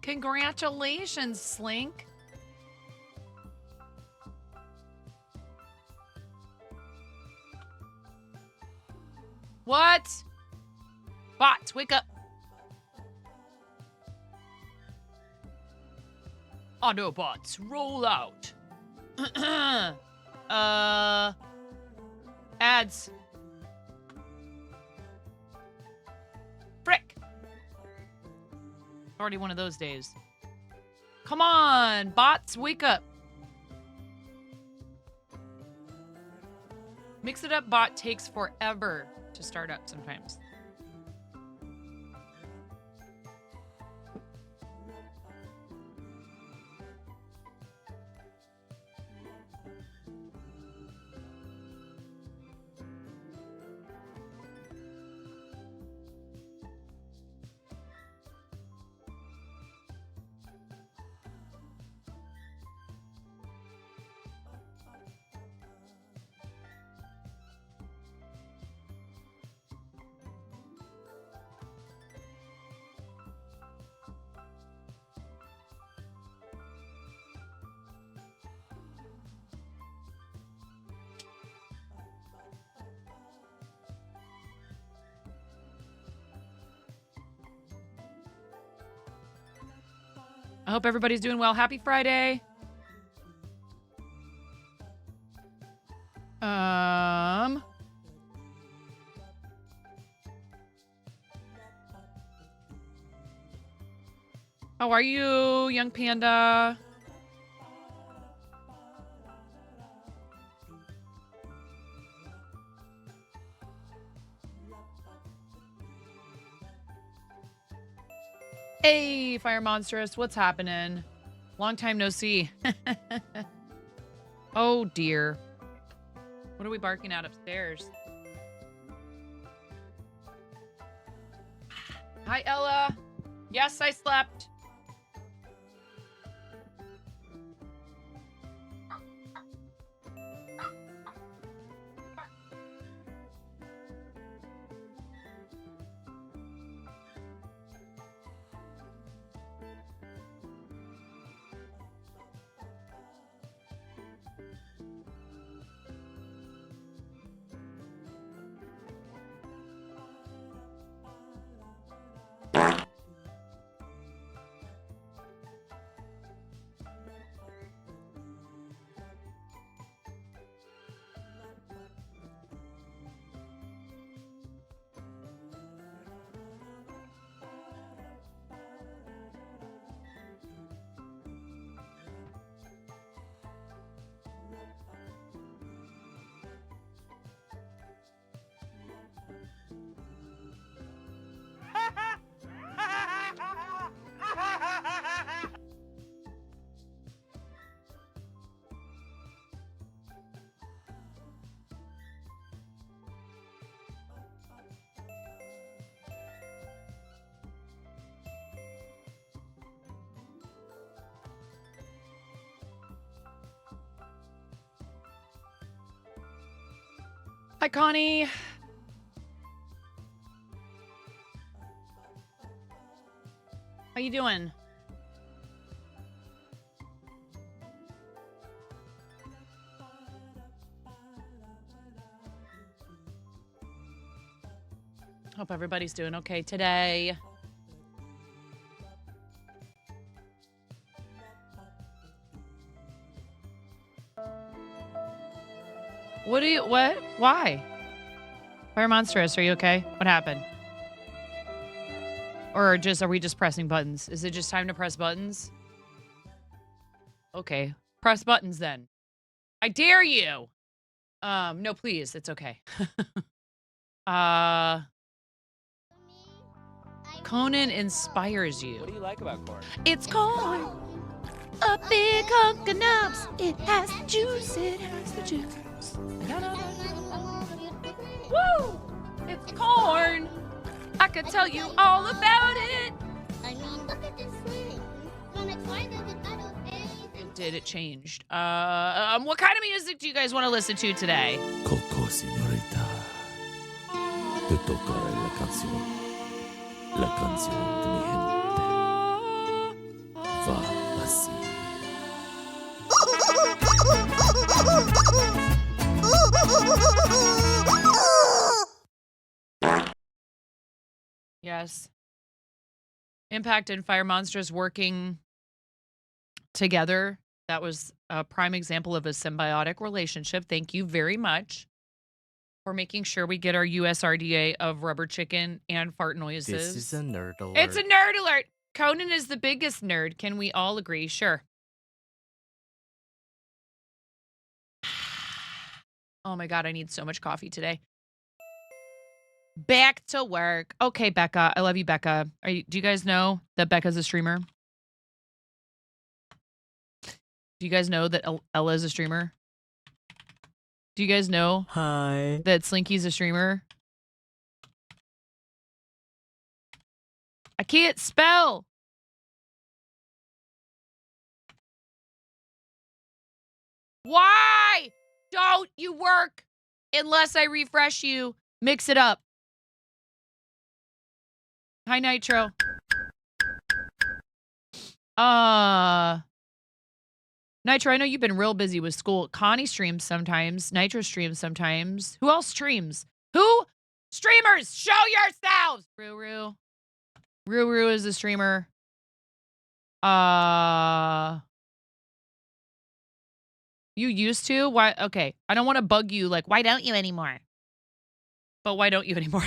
Congratulations, Slink. What? Bots, wake up. Autobots, roll out. Ads. Frick. Already one of those days. Come on, bots, wake up. Mix It Up bot takes forever to start up sometimes. I hope everybody's doing well. Happy Friday. How are you, young panda? Hey, Fire Monstrous, what's happening? Long time no see. Oh, dear. What are we barking at upstairs? Hi, Ella. Yes, I slept. Hi, Connie. How you doing? Hope everybody's doing okay today. What? Why? Fire Monstrous, are you okay? What happened? Or are we just pressing buttons? Is it just time to press buttons? Okay. Press buttons then. I dare you. No, please. It's okay. Conan inspires you. What do you like about corn? It's corn. A big hunk of nubs. It has the juice. It has the juice. Woo! It's corn. I could tell you all about it. I mean, look at this thing. When I tried it, I don't It did. It changed. What kind of music do you guys want to listen to today? Coco, señorita. Te tocará la canción. La canción de mi gente. va ainsi. Yes. Impact and Fire Monsters working together. That was a prime example of a symbiotic relationship. Thank you very much for making sure we get our USRDA of rubber chicken and fart noises. This is a nerd alert. It's a nerd alert. Conan is the biggest nerd. Can we all agree? Sure. Oh my God, I need so much coffee today. Back to work. Okay, Becca. I love you, Becca. Do you guys know that Becca's a streamer? Do you guys know that Ella is a streamer? Do you guys know Hi. that Slinky's a streamer? I can't spell. Why don't you work unless I refresh you? Mix it up. Hi, Nitro. Nitro, I know you've been real busy with school. Connie streams sometimes. Nitro streams sometimes. Who else streams? Who? Streamers, show yourselves! Ruru. Ruru is a streamer. You used to? Why? Okay. I don't want to bug you. Like, why don't you anymore? But why don't you anymore?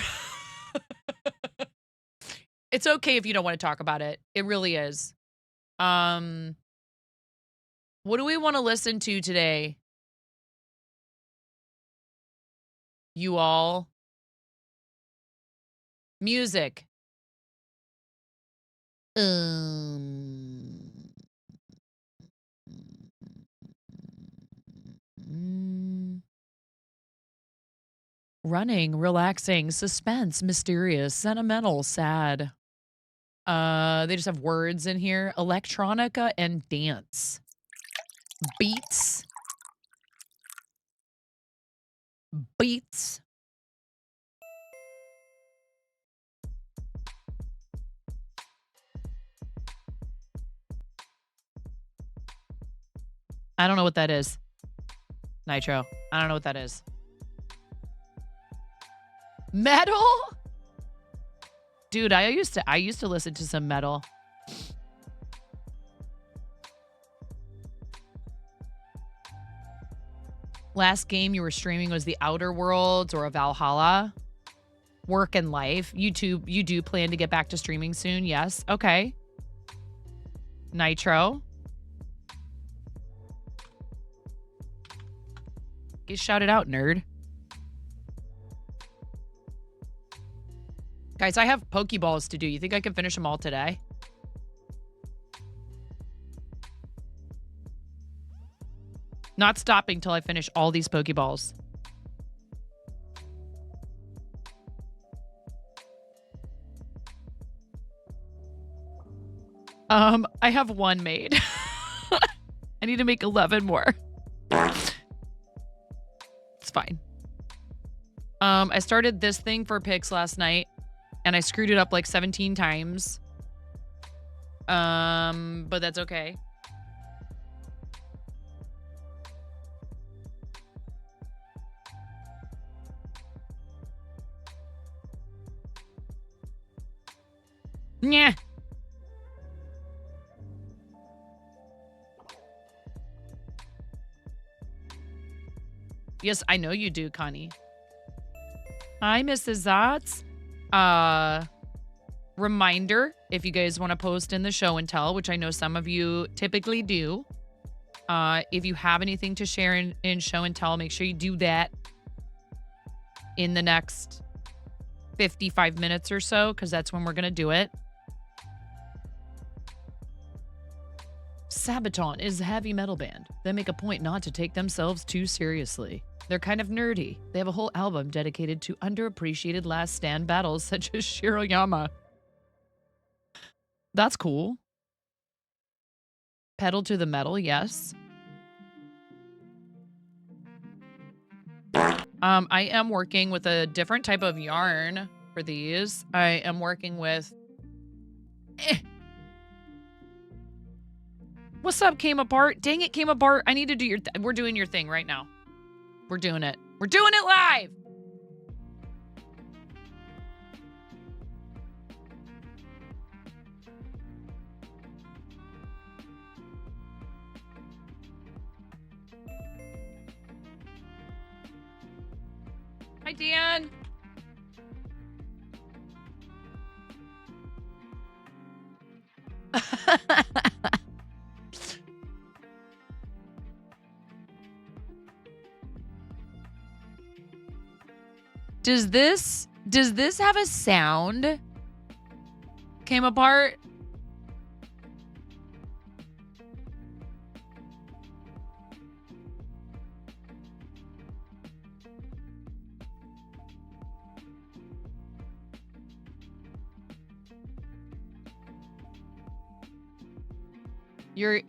It's okay if you don't want to talk about it. It really is. What do we want to listen to today? You all. Music. Running, relaxing, suspense, mysterious, sentimental, sad. They just have words in here. Electronica and dance. Beats. Beats. I don't know what that is. Nitro. I don't know what that is. Metal? Dude, I used to listen to some metal. Last game you were streaming was the Outer Worlds or a Valhalla. Work and life. You do plan to get back to streaming soon? Yes. Okay. Nitro. Get shouted out, nerd. Guys, I have Pokeballs to do. You think I can finish them all today? Not stopping till I finish all these Pokeballs. I have one made. I need to make 11 more. It's fine. I started this thing for Pix last night. And I screwed it up like 17 times. But that's okay. Yeah. Yes, I know you do, Connie. Hi, Mrs. Zotz. Reminder, if you guys want to post in the show and tell, which I know some of you typically do, if you have anything to share in show and tell, make sure you do that in the next 55 minutes or so, because that's when we're going to do it. Sabaton is a heavy metal band. They make a point not to take themselves too seriously. They're kind of nerdy. They have a whole album dedicated to underappreciated last stand battles such as Shiroyama. That's cool. Pedal to the metal, yes. I am working with a different type of yarn for these. I am working with What's up, Came Apart? Dang it, Came Apart. I need to do your... We're doing your thing right now. We're doing it. We're doing it live! Hi, Dan. Does this have a sound? Came Apart?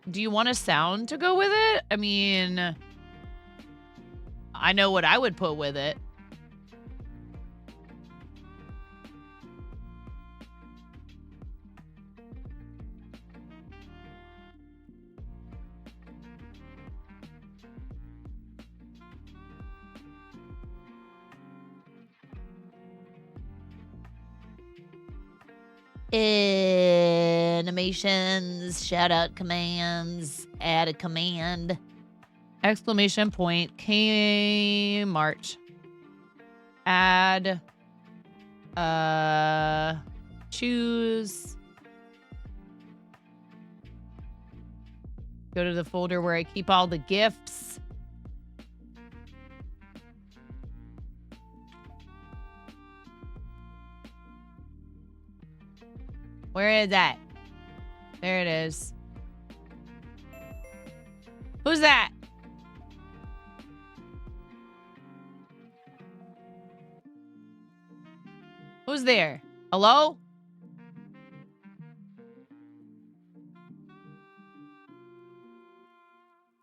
Do you want a sound to go with it? I mean, I know what I would put with it. Animations, shout out commands, add a command. Exclamation point, Kmart. Add, choose. Go to the folder where I keep all the gifts. Where is that? There it is. Who's that? Who's there? Hello?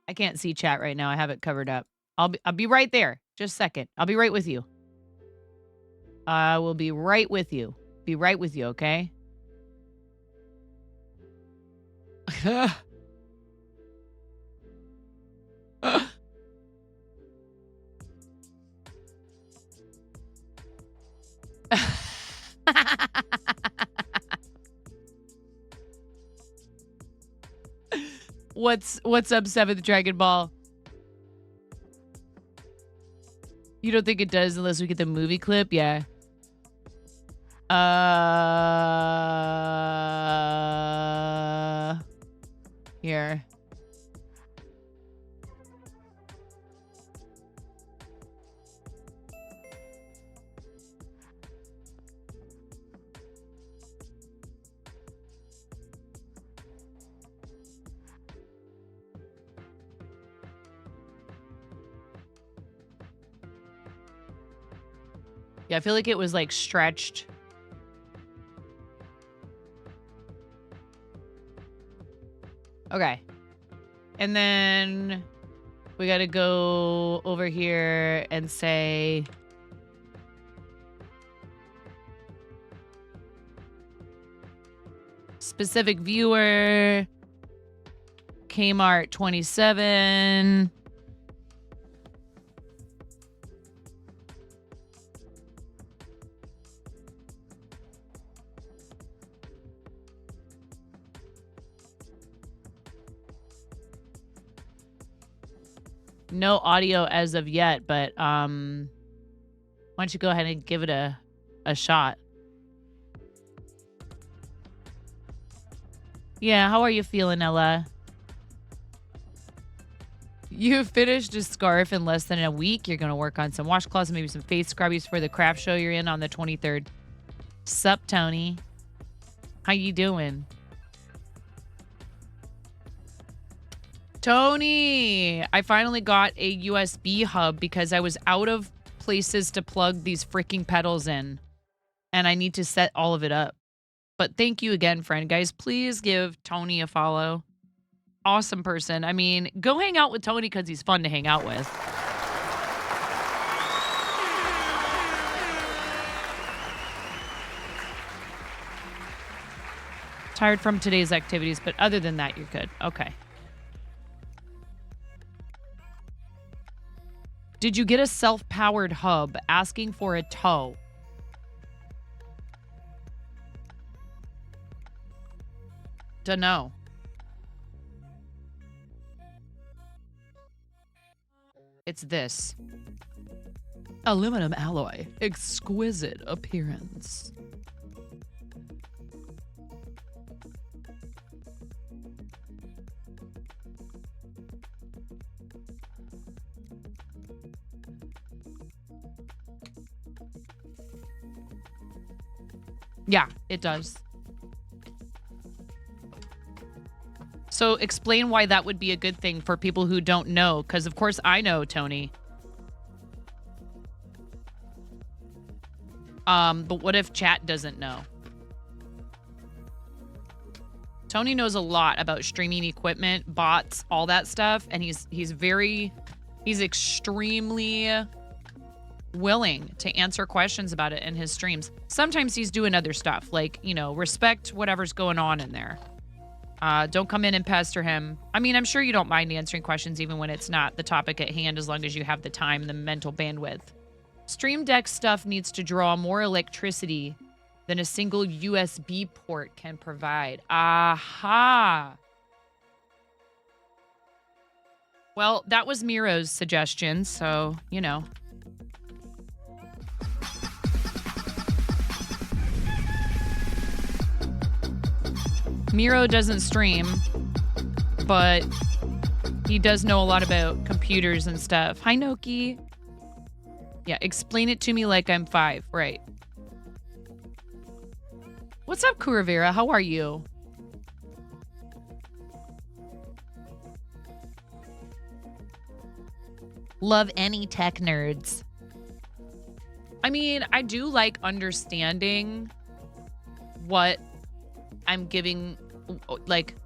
I can't see chat right now. I have it covered up. I'll be right there. Just a second. I'll be right with you. I will be right with you. Be right with you, okay? What's up, 7th Dragon Ball? You don't think it does unless we get the movie clip? Yeah. Here. Yeah, I feel like it was like stretched. Okay. And then we got to go over here and say specific viewer, Kmart 27. No audio as of yet, but why don't you go ahead and give it a shot? Yeah, how are you feeling, Ella? You finished a scarf in less than a week. You're going to work on some washcloths and maybe some face scrubbies for the craft show you're in on the 23rd. Sup, Tony? How you doing? Tony, I finally got a USB hub because I was out of places to plug these freaking pedals in. And I need to set all of it up. But thank you again, friend. Guys, please give Tony a follow. Awesome person. I mean, go hang out with Tony because he's fun to hang out with. Tired from today's activities, but other than that, you're good. Okay. Did you get a self-powered hub? Asking for a tow. Dunno. It's this. Aluminum alloy. Exquisite appearance. Yeah, it does. So explain why that would be a good thing for people who don't know, because of course I know, Tony. But what if chat doesn't know? Tony knows a lot about streaming equipment, bots, all that stuff, and he's extremely willing to answer questions about it in his streams. Sometimes he's doing other stuff, like, you know, respect whatever's going on in there. Don't come in and pester him. I mean, I'm sure you don't mind answering questions even when it's not the topic at hand, as long as you have the time and the mental bandwidth. Stream Deck stuff needs to draw more electricity than a single USB port can provide. Aha! Well, that was Miro's suggestion, so, you know. Miro doesn't stream, but he does know a lot about computers and stuff. Hi, Noki. Yeah, explain it to me like I'm 5. Right. What's up, Kuravera? How are you? Love any tech nerds. I mean, I do like understanding what I'm giving, like,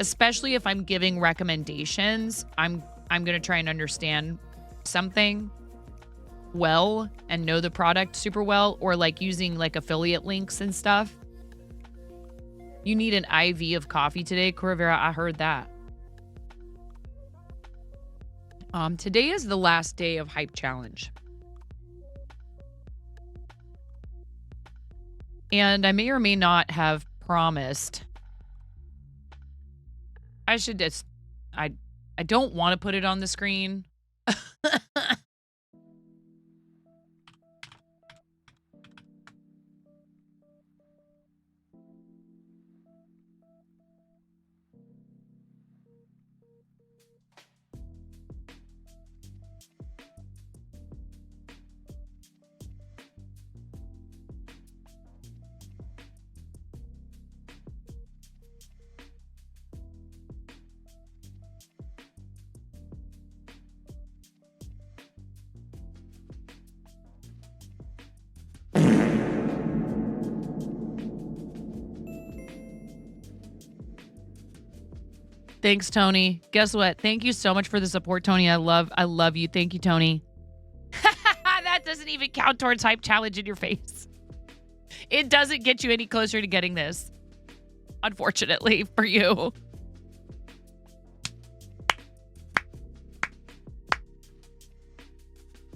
especially if I'm giving recommendations, I'm going to try and understand something well and know the product super well, or like using like affiliate links and stuff. You need an IV of coffee today, Corvera. I heard that. Today is the last day of Hype Challenge. And I may or may not have promised. I should just, I don't want to put it on the screen. Thanks, Tony. Guess what? Thank you so much for the support, Tony. I love you. Thank you, Tony. That doesn't even count towards Hype Challenge in your face. It doesn't get you any closer to getting this. Unfortunately for you.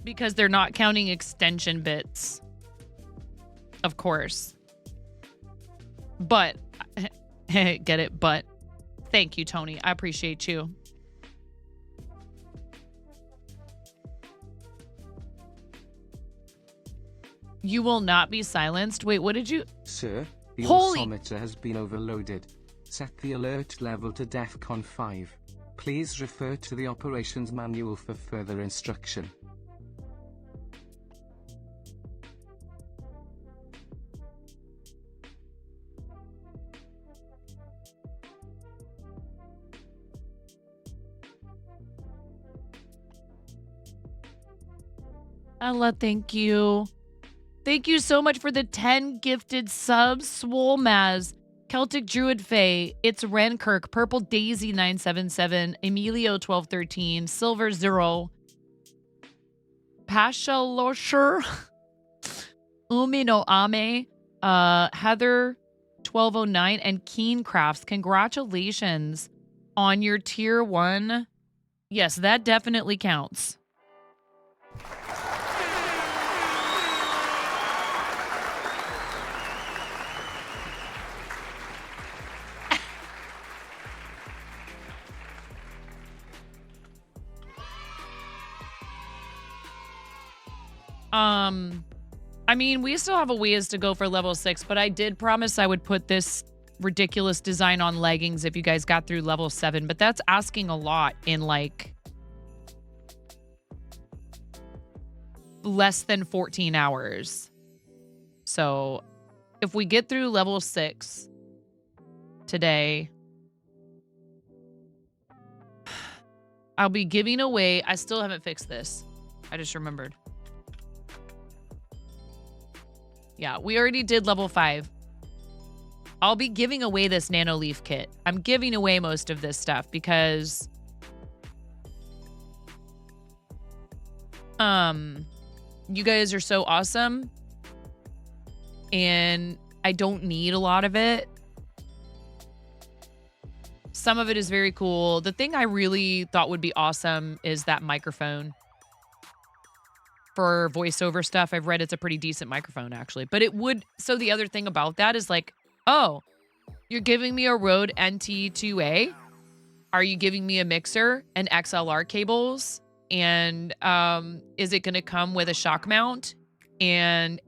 Because they're not counting extension bits. Of course. But, get it? But. Thank you, Tony. I appreciate you. You will not be silenced. Wait, what did you... Sir, the Holy... altimeter has been overloaded. Set the alert level to DEFCON 5. Please refer to the operations manual for further instruction. Allah, thank you. Thank you so much for the 10 gifted subs. Swolmaz, Celtic Druid Fae, It's Renkirk, Purple Daisy 977, Emilio 1213, Silver Zero, Pashalosher, Umino Ame, Heather 1209, and Keen Crafts. Congratulations on your tier 1 Yes, that definitely counts. I mean, we still have a ways to go for level 6, but I did promise I would put this ridiculous design on leggings if you guys got through level 7, but that's asking a lot in like less than 14 hours. So if we get through level 6 today, I'll be giving away, I still haven't fixed this. I just remembered. Yeah, we already did level 5. I'll be giving away this nano leaf kit. I'm giving away most of this stuff because you guys are so awesome and I don't need a lot of it. Some of it is very cool. The thing I really thought would be awesome is that microphone. For voiceover stuff, I've read it's a pretty decent microphone, actually. But it would... So the other thing about that is like, oh, you're giving me a Rode NT2A? Are you giving me a mixer and XLR cables? And is it going to come with a shock mount? And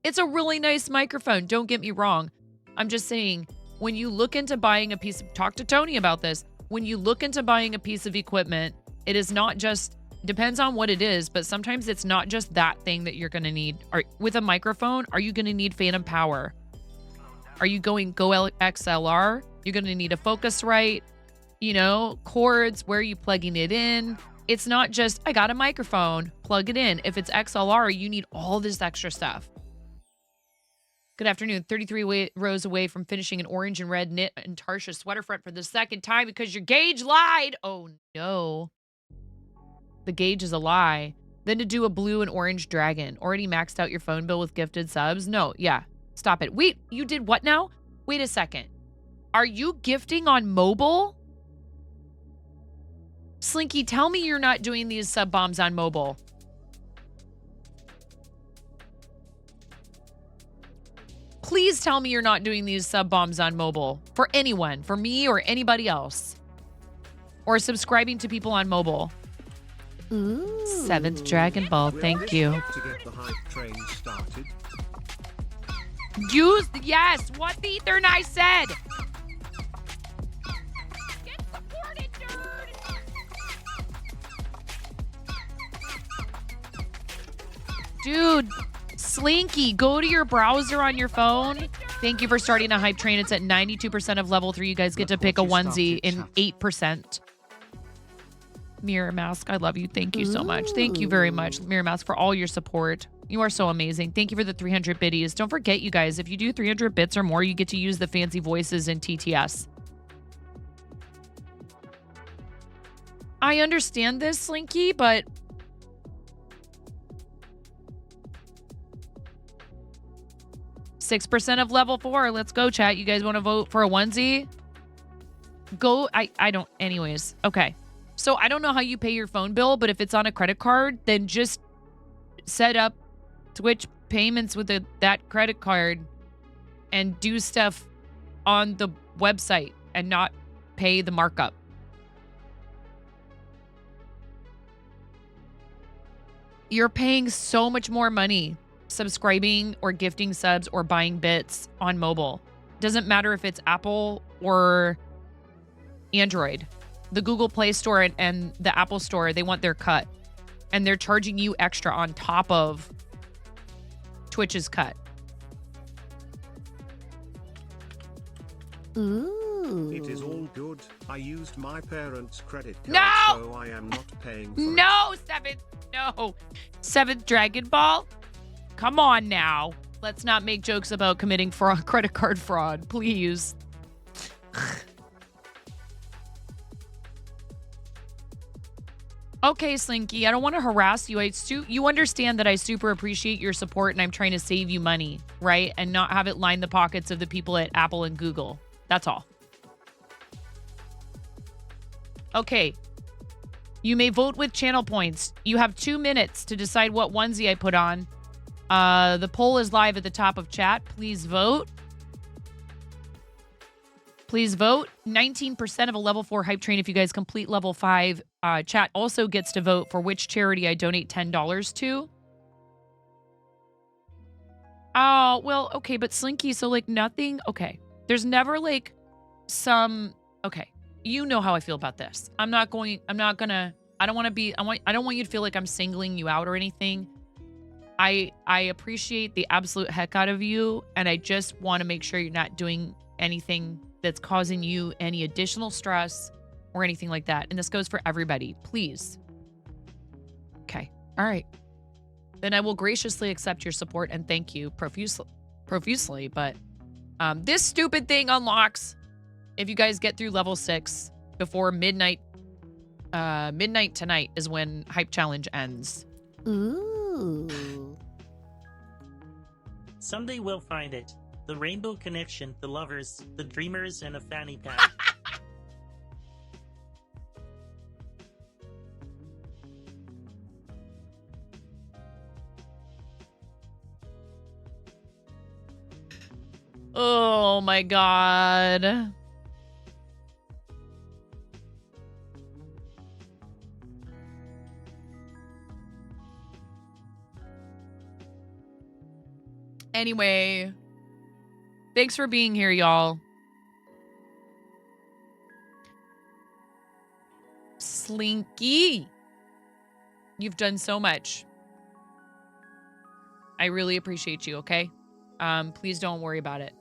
it's a really nice microphone. Don't get me wrong. I'm just saying, when you look into buying a piece of... Talk to Tony about this. When you look into buying a piece of equipment, it is not just... Depends on what it is, but sometimes it's not just that thing that you're going to need. With a microphone, are you going to need phantom power? Are you going XLR? You're going to need a Focusrite, you know, cords, where are you plugging it in? It's not just, I got a microphone, plug it in. If it's XLR, you need all this extra stuff. Good afternoon. 33 rows away from finishing an orange and red knit and Tarsha sweater front for the second time because your gauge lied. Oh, no. The gauge is a lie. Then to do a blue and orange dragon. Already maxed out your phone bill with gifted subs? No, yeah. Stop it. Wait, you did what now? Wait a second. Are you gifting on mobile? Slinky, tell me you're not doing these sub bombs on mobile. Please tell me you're not doing these sub bombs on mobile. For anyone. For me or anybody else. Or subscribing to people on mobile. Ooh. 7th Dragon Ball, thank you. To get the hype train started. Use, yes, what the Ether and I said. Get supported, nerd. Dude, Slinky, go to your browser on your phone. Thank you for starting a hype train. It's at 92% of level 3. You guys get to pick a onesie in 8%. Mirror Mask, I love you. Thank you so much. Thank you very much, Mirror Mask, for all your support. You are so amazing. Thank you for the 300 biddies. Don't forget, you guys, if you do 300 bits or more, you get to use the fancy voices in TTS. I understand this, Slinky, but... %6 of level 4. Let's go, chat. You guys want to vote for a onesie? Go. I don't. Anyways. Okay. So I don't know how you pay your phone bill, but if it's on a credit card, then just set up Twitch payments with that credit card and do stuff on the website and not pay the markup. You're paying so much more money subscribing or gifting subs or buying bits on mobile. Doesn't matter if it's Apple or Android. The Google Play Store and the Apple Store, they want their cut. And they're charging you extra on top of Twitch's cut. Ooh. It is all good. I used my parents' credit card, No! so I am not paying for No, Seventh Dragon Ball. Come on now. Let's not make jokes about committing fraud, credit card fraud, please. Okay, Slinky, I don't want to harass you. You understand that I super appreciate your support and I'm trying to save you money, right? And not have it line the pockets of the people at Apple and Google. That's all. Okay. You may vote with channel points. You have 2 minutes to decide what onesie I put on. The poll is live at the top of chat. Please vote. Please vote. 19% of a level 4 hype train if you guys complete level 5. Chat also gets to vote for which charity I donate $10 to. Oh, well, okay, but Slinky, so like nothing. Okay. There's never like some, okay. You know how I feel about this. I don't want you to feel like I'm singling you out or anything. I appreciate the absolute heck out of you, and I just want to make sure you're not doing anything that's causing you any additional stress or anything like that. And this goes for everybody. Please. Okay. All right. Then I will graciously accept your support and thank you profusely. But this stupid thing unlocks if you guys get through level 6 before midnight. Midnight tonight is when Hype Challenge ends. Ooh. Someday we'll find it. The Rainbow Connection, the lovers, the dreamers, and a fanny pack. Oh my god. Anyway, thanks for being here, y'all. Slinky, you've done so much. I really appreciate you, okay? Please don't worry about it.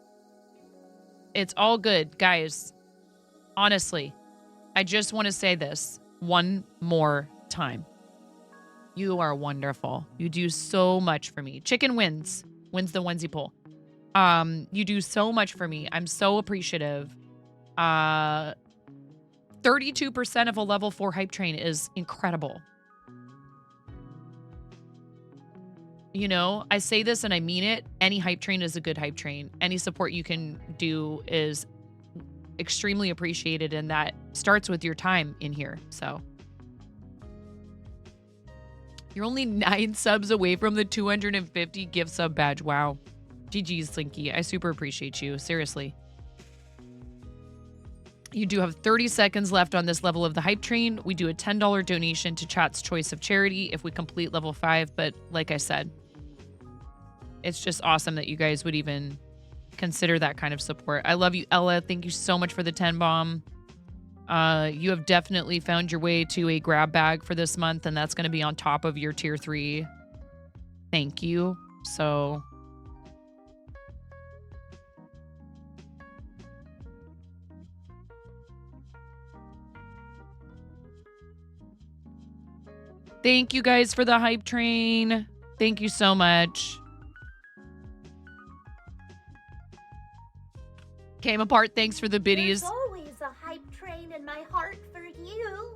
It's all good, guys. Honestly, I just want to say this one more time. You are wonderful. You do so much for me. Chicken wins the onesie poll. You do so much for me. I'm so appreciative. 32% of a level 4 hype train is incredible. You know, I say this and I mean it. Any hype train is a good hype train. Any support you can do is extremely appreciated, and that starts with your time in here. So you're only 9 subs away from the 250 gift sub badge. Wow. GG's, Slinky. I super appreciate you. Seriously. You do have 30 seconds left on this level of the hype train. We do a $10 donation to chat's choice of charity if we complete level 5. But like I said, it's just awesome that you guys would even consider that kind of support. I love you, Ella. Thank you so much for the 10 bomb. You have definitely found your way to a grab bag for this month, and that's going to be on top of your tier 3. Thank you. So thank you guys for the hype train. Thank you so much. Came apart. Thanks for the biddies. There's always a hype train in my heart for you.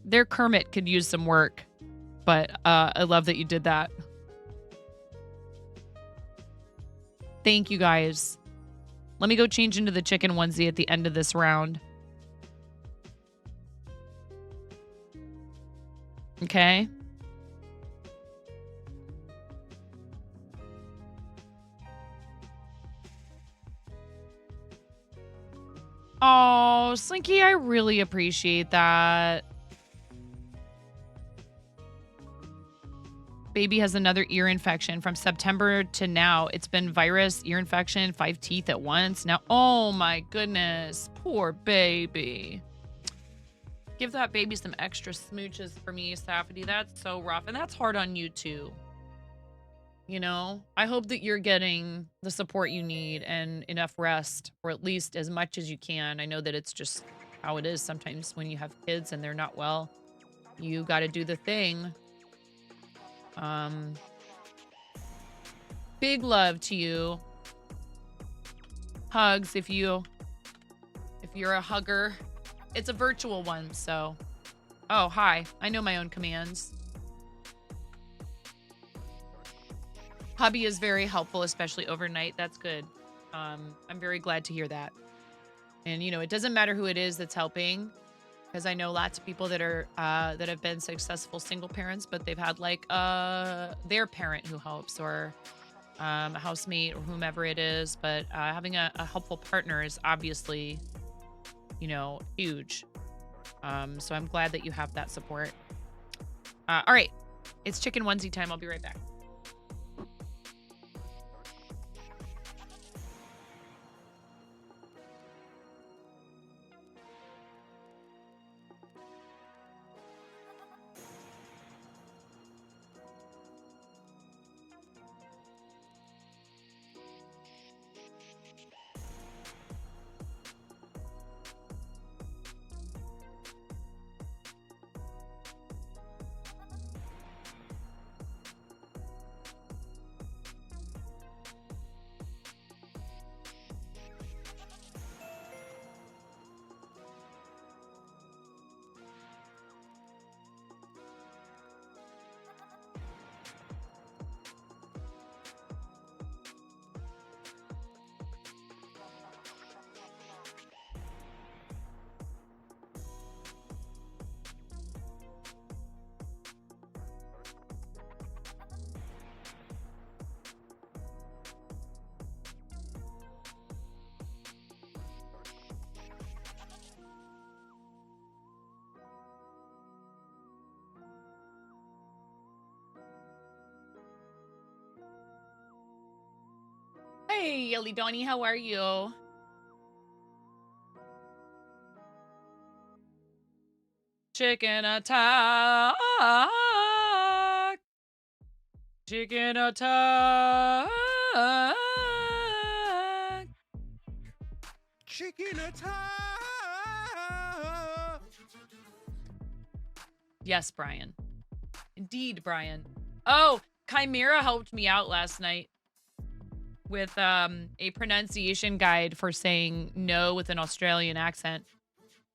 Their Kermit could use some work, but I love that you did that. Thank you guys. Let me go change into the chicken onesie at the end of this round. Okay. Oh, Slinky, I really appreciate that. Baby has another ear infection from September to now. It's been virus, ear infection, 5 teeth at once. Now, oh my goodness. Poor baby. Give that baby some extra smooches for me, Safety. That's so rough. And that's hard on you too. You know, I hope that you're getting the support you need and enough rest, or at least as much as you can. I know that it's just how it is sometimes when you have kids and they're not well. You got to do the thing. Big love to you. Hugs if you're a hugger. It's a virtual one, so. Oh, hi. I know my own commands. Hubby is very helpful, especially overnight. That's good. I'm very glad to hear that. And, you know, it doesn't matter who it is that's helping. Because I know lots of people that are that have been successful single parents, but they've had like their parent who helps, or a housemate, or whomever it is. But having a helpful partner is obviously, you know, huge. So I'm glad that you have that support. All right, it's chicken onesie time. I'll be right back. Hey, Yelly Donnie, how are you? Chicken attack. Chicken attack. Chicken attack! Yes, Brian. Indeed, Brian. Oh, Chimera helped me out last night with a pronunciation guide for saying no with an Australian accent.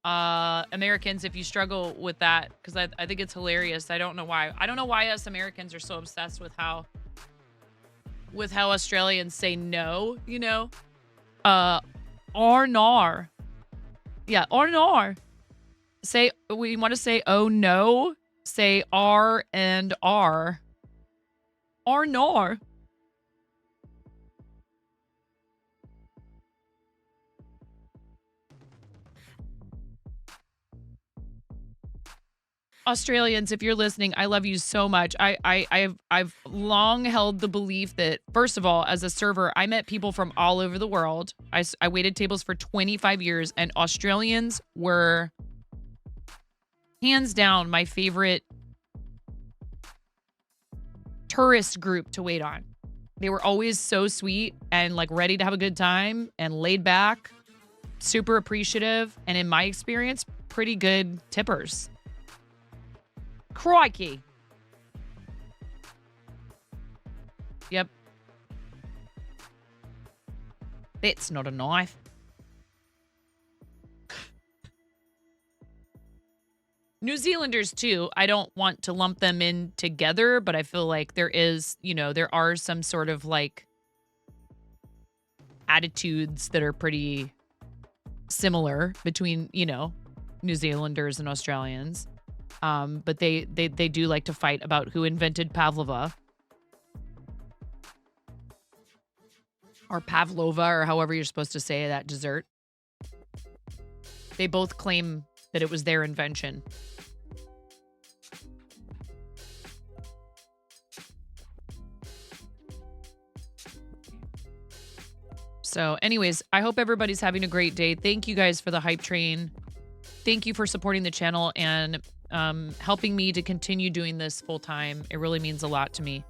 Americans, if you struggle with that, because I think it's hilarious. I don't know why. I don't know why us Americans are so obsessed with how Australians say no, you know? Or nar. Yeah, or nar. Say, we want to say oh no, say R and R. Or nor. Australians, if you're listening, I love you so much. I've long held the belief that, first of all, as a server, I met people from all over the world. I waited tables for 25 years, and Australians were hands down my favorite tourist group to wait on. They were always so sweet and like ready to have a good time and laid back, super appreciative, and in my experience, pretty good tippers. Crikey. Yep. That's not a knife. New Zealanders too. I don't want to lump them in together, but I feel like there is, you know, there are some sort of like attitudes that are pretty similar between, you know, New Zealanders and Australians. But they do like to fight about who invented pavlova. Or pavlova, or however you're supposed to say that dessert. They both claim that it was their invention. So anyways, I hope everybody's having a great day. Thank you guys for the hype train. Thank you for supporting the channel and helping me to continue doing this full time. It really means a lot to me.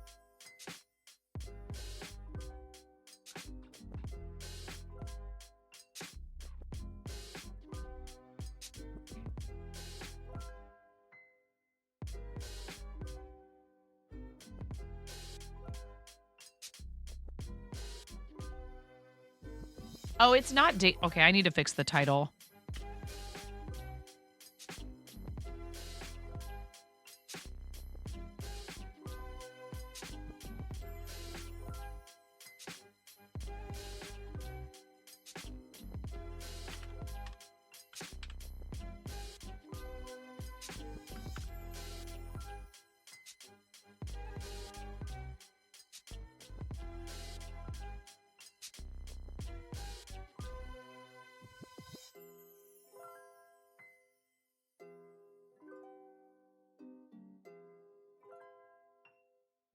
Oh, it's not date. Okay, I need to fix the title.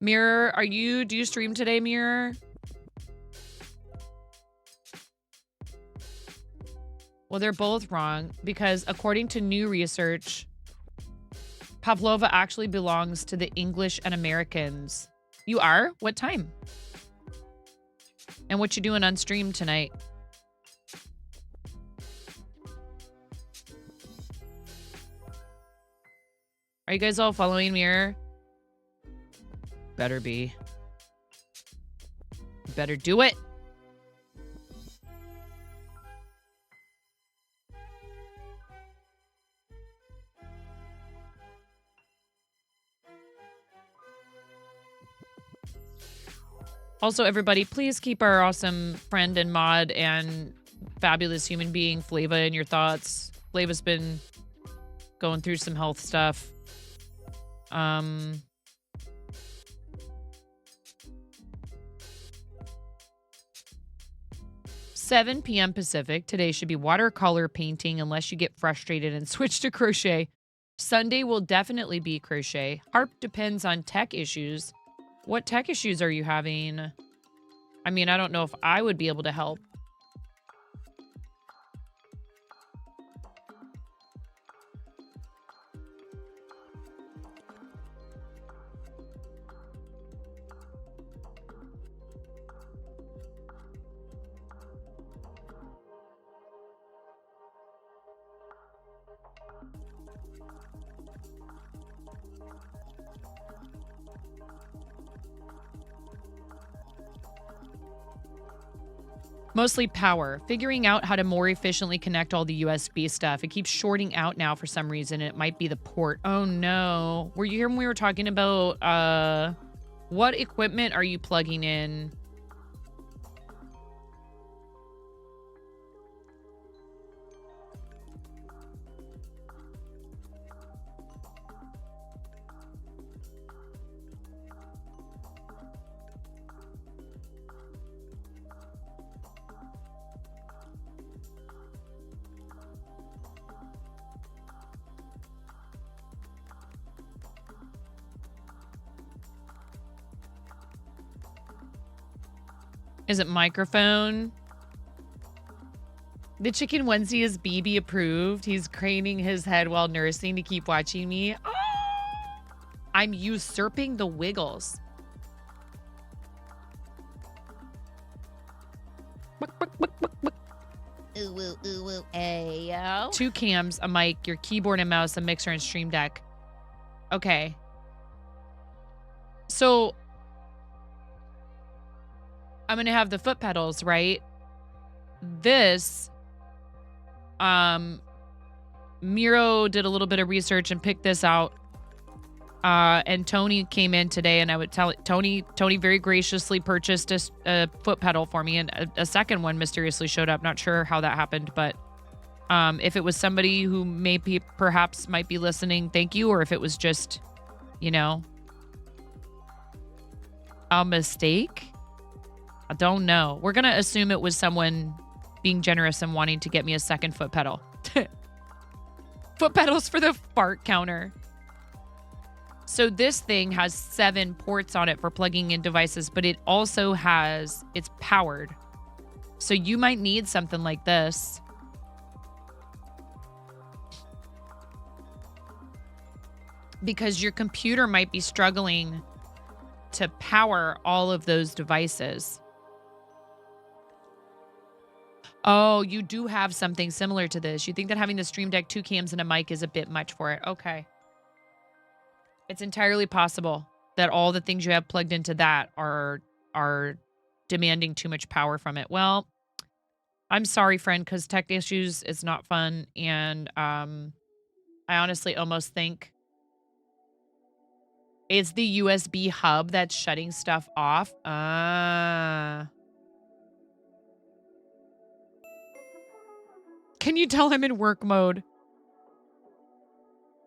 Mirror, do you stream today, Mirror? Well, they're both wrong because according to new research, pavlova actually belongs to the English and Americans. You are? What time? And what you doing on stream tonight? Are you guys all following Mirror? Better be. Better do it. Also, everybody, please keep our awesome friend and mod and fabulous human being, Flava, in your thoughts. Flava's been going through some health stuff. 7 p.m. Pacific. Today should be watercolor painting unless you get frustrated and switch to crochet. Sunday will definitely be crochet. Harp depends on tech issues. What tech issues are you having? I mean, I don't know if I would be able to help. Mostly power. Figuring out how to more efficiently connect all the USB stuff. It keeps shorting out now for some reason. It might be the port. Oh no. Were you here when we were talking about what equipment are you plugging in? Is it microphone? The chicken onesie is BB approved. He's craning his head while nursing to keep watching me. Oh! I'm usurping the wiggles. Ooh, ooh, ooh, ooh, ayo. 2 cams, a mic, your keyboard and mouse, a mixer, and stream deck. Okay. So I'm going to have the foot pedals, right? This, Miro did a little bit of research and picked this out. And Tony came in today, and I would tell it, Tony very graciously purchased a foot pedal for me, and a second one mysteriously showed up. Not sure how that happened, but if it was somebody who perhaps might be listening, thank you. Or if it was just, you know, a mistake. I don't know. We're going to assume it was someone being generous and wanting to get me a second foot pedal. Foot pedals for the fart counter. So this thing has 7 ports on it for plugging in devices, but it also it's powered. So you might need something like this. Because your computer might be struggling to power all of those devices. Oh, you do have something similar to this. You think that having the Stream Deck, 2 cams, and a mic is a bit much for it. Okay. It's entirely possible that all the things you have plugged into that are demanding too much power from it. Well, I'm sorry, friend, because tech issues is not fun. And I honestly almost think it's the USB hub that's shutting stuff off. Can you tell I'm in work mode?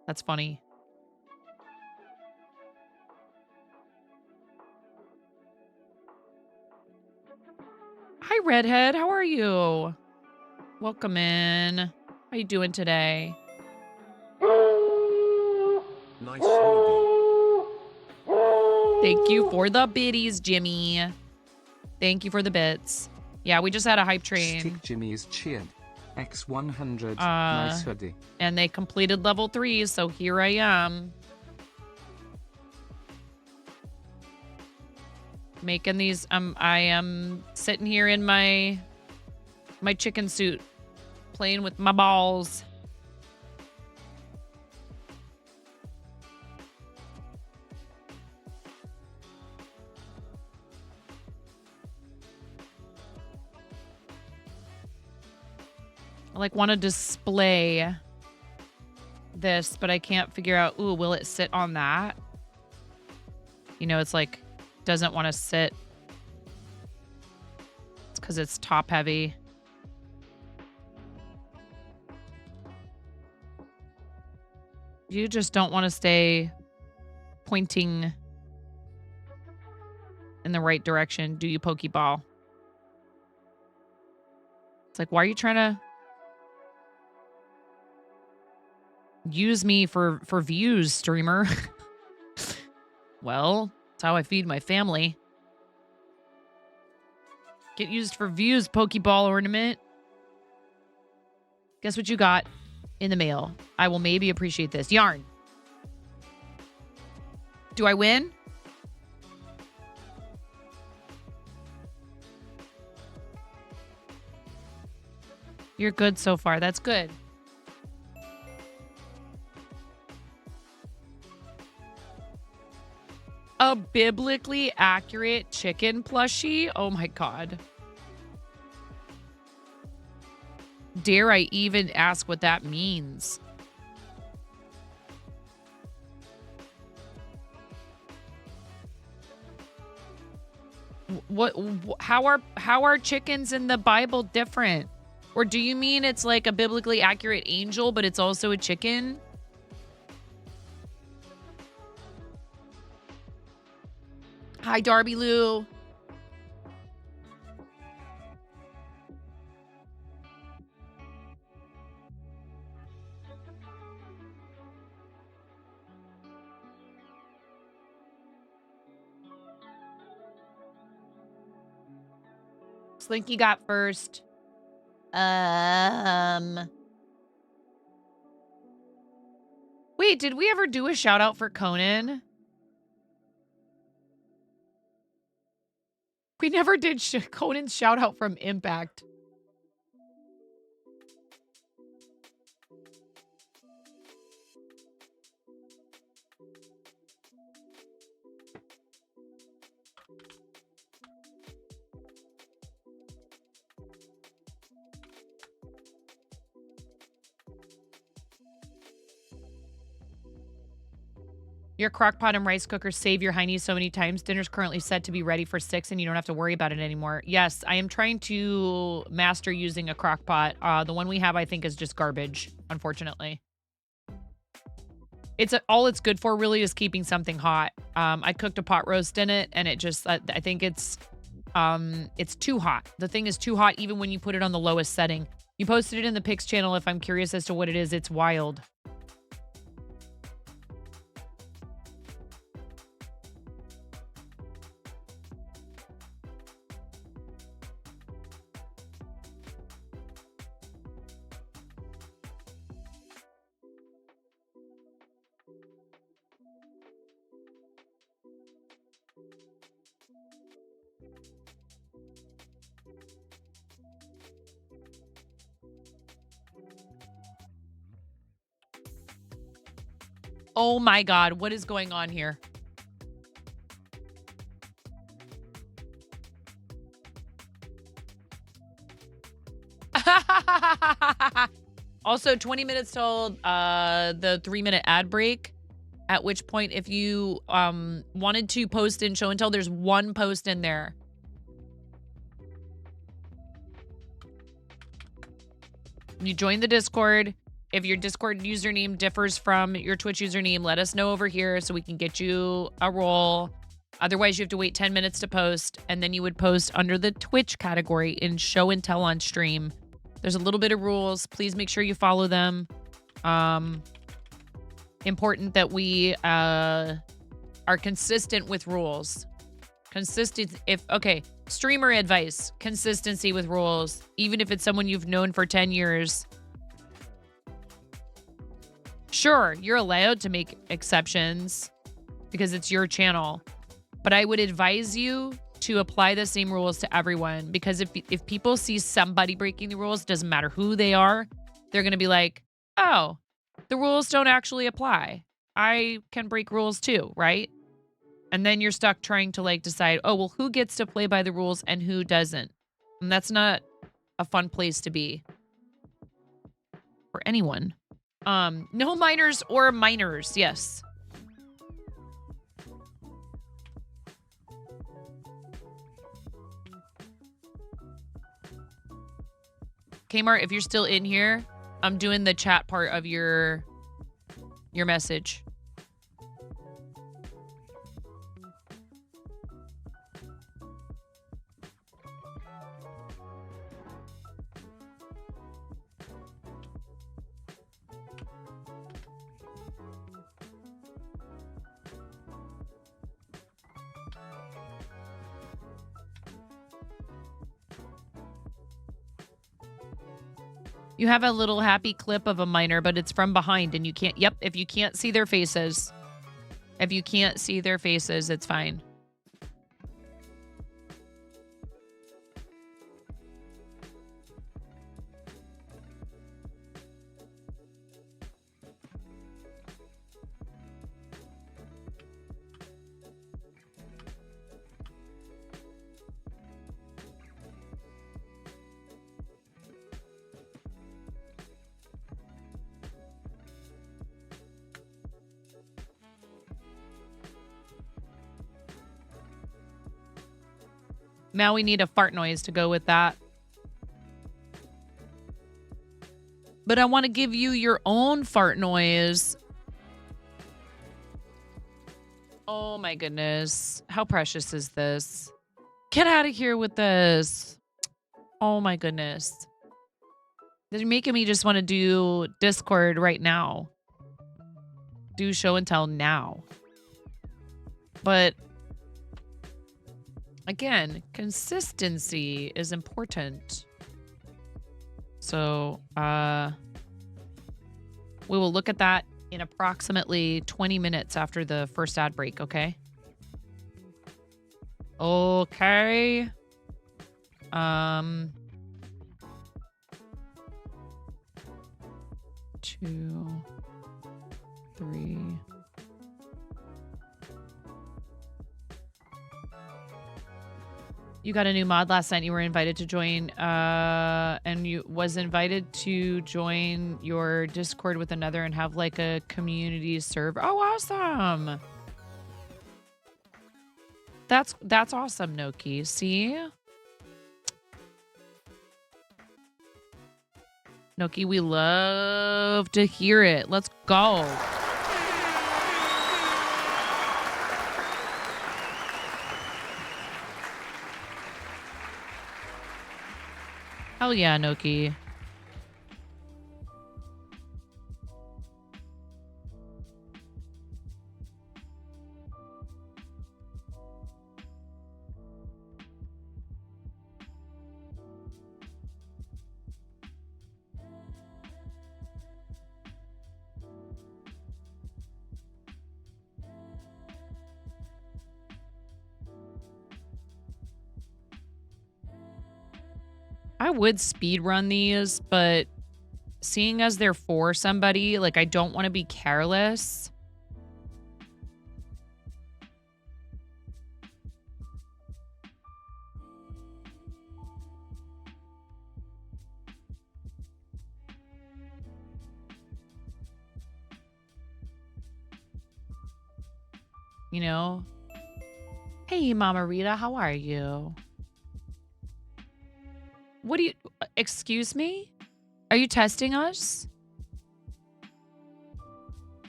That's funny. Hi, Redhead. How are you? Welcome in. How you doing today? Nice hoodie. Thank you for the biddies, Jimmy. Thank you for the bits. Yeah, we just had a hype train. Stick Jimmy's cheered. X100. Nice hoodie. And they completed level 3, so here I am. Making these, I am sitting here in my chicken suit, playing with my balls. I like want to display this, but I can't figure out, ooh, will it sit on that? You know, it's like, doesn't want to sit. It's because it's top heavy. You just don't want to stay pointing in the right direction, do you, Pokeball? It's like, why are you trying to use me for views, streamer? Well, that's how I feed my family. Get used for views, Pokeball ornament. Guess what you got in the mail? I will maybe appreciate this. Yarn. Do I win? You're good so far. That's good. A biblically accurate chicken plushie? Oh my God. Dare I even ask what that means? How are chickens in the Bible different? Or do you mean it's like a biblically accurate angel, but it's also a chicken? Hi, Darby Lou. Slinky got first. Wait, did we ever do a shout out for Conan? We never did Conan's shout out from Impact. Your crock pot and rice cooker save your heinies so many times. Dinner's currently set to be ready for 6 and you don't have to worry about it anymore. Yes, I am trying to master using a crock pot. The one we have, I think, is just garbage, unfortunately. All it's good for really is keeping something hot. I cooked a pot roast in it and it just, I think it's too hot. The thing is too hot even when you put it on the lowest setting. You posted it in the Pix channel. If I'm curious as to what it is, it's wild. Oh my God, what is going on here? Also, 20 minutes till the 3-minute ad break, at which point if you wanted to post in show and tell, there's one post in there. You join the Discord. If your Discord username differs from your Twitch username, let us know over here so we can get you a role. Otherwise, you have to wait 10 minutes to post, and then you would post under the Twitch category in show and tell on stream. There's a little bit of rules. Please make sure you follow them. Important that we are consistent with rules. Okay, streamer advice, consistency with rules, even if it's someone you've known for 10 years. Sure, you're allowed to make exceptions because it's your channel, but I would advise you to apply the same rules to everyone, because if people see somebody breaking the rules, doesn't matter who they are, they're going to be like, oh, the rules don't actually apply. I can break rules too, right? And then you're stuck trying to like decide, oh, well, who gets to play by the rules and who doesn't? And that's not a fun place to be for anyone. No minors or minors, yes. Kmart, if you're still in here, I'm doing the chat part of your message. You have a little happy clip of a miner, but it's from behind and you can't, yep, if you can't see their faces. If you can't see their faces, it's fine. Now we need a fart noise to go with that. But I want to give you your own fart noise. Oh my goodness. How precious is this? Get out of here with this. Oh my goodness. They're making me just want to do Discord right now. Do show and tell now. But again, consistency is important. So, we will look at that in approximately 20 minutes after the first ad break, okay? Okay. 2, 3. You got a new mod last night. You were invited to join, and you was invited to join your Discord with another and have like a community server. Oh, awesome! That's awesome, Noki. See, Noki, we love to hear it. Let's go. Hell yeah, Noki. I would speed run these, but seeing as they're for somebody, like I don't want to be careless. You know? Hey, Mama Rita, how are you? What do you... Excuse me? Are you testing us?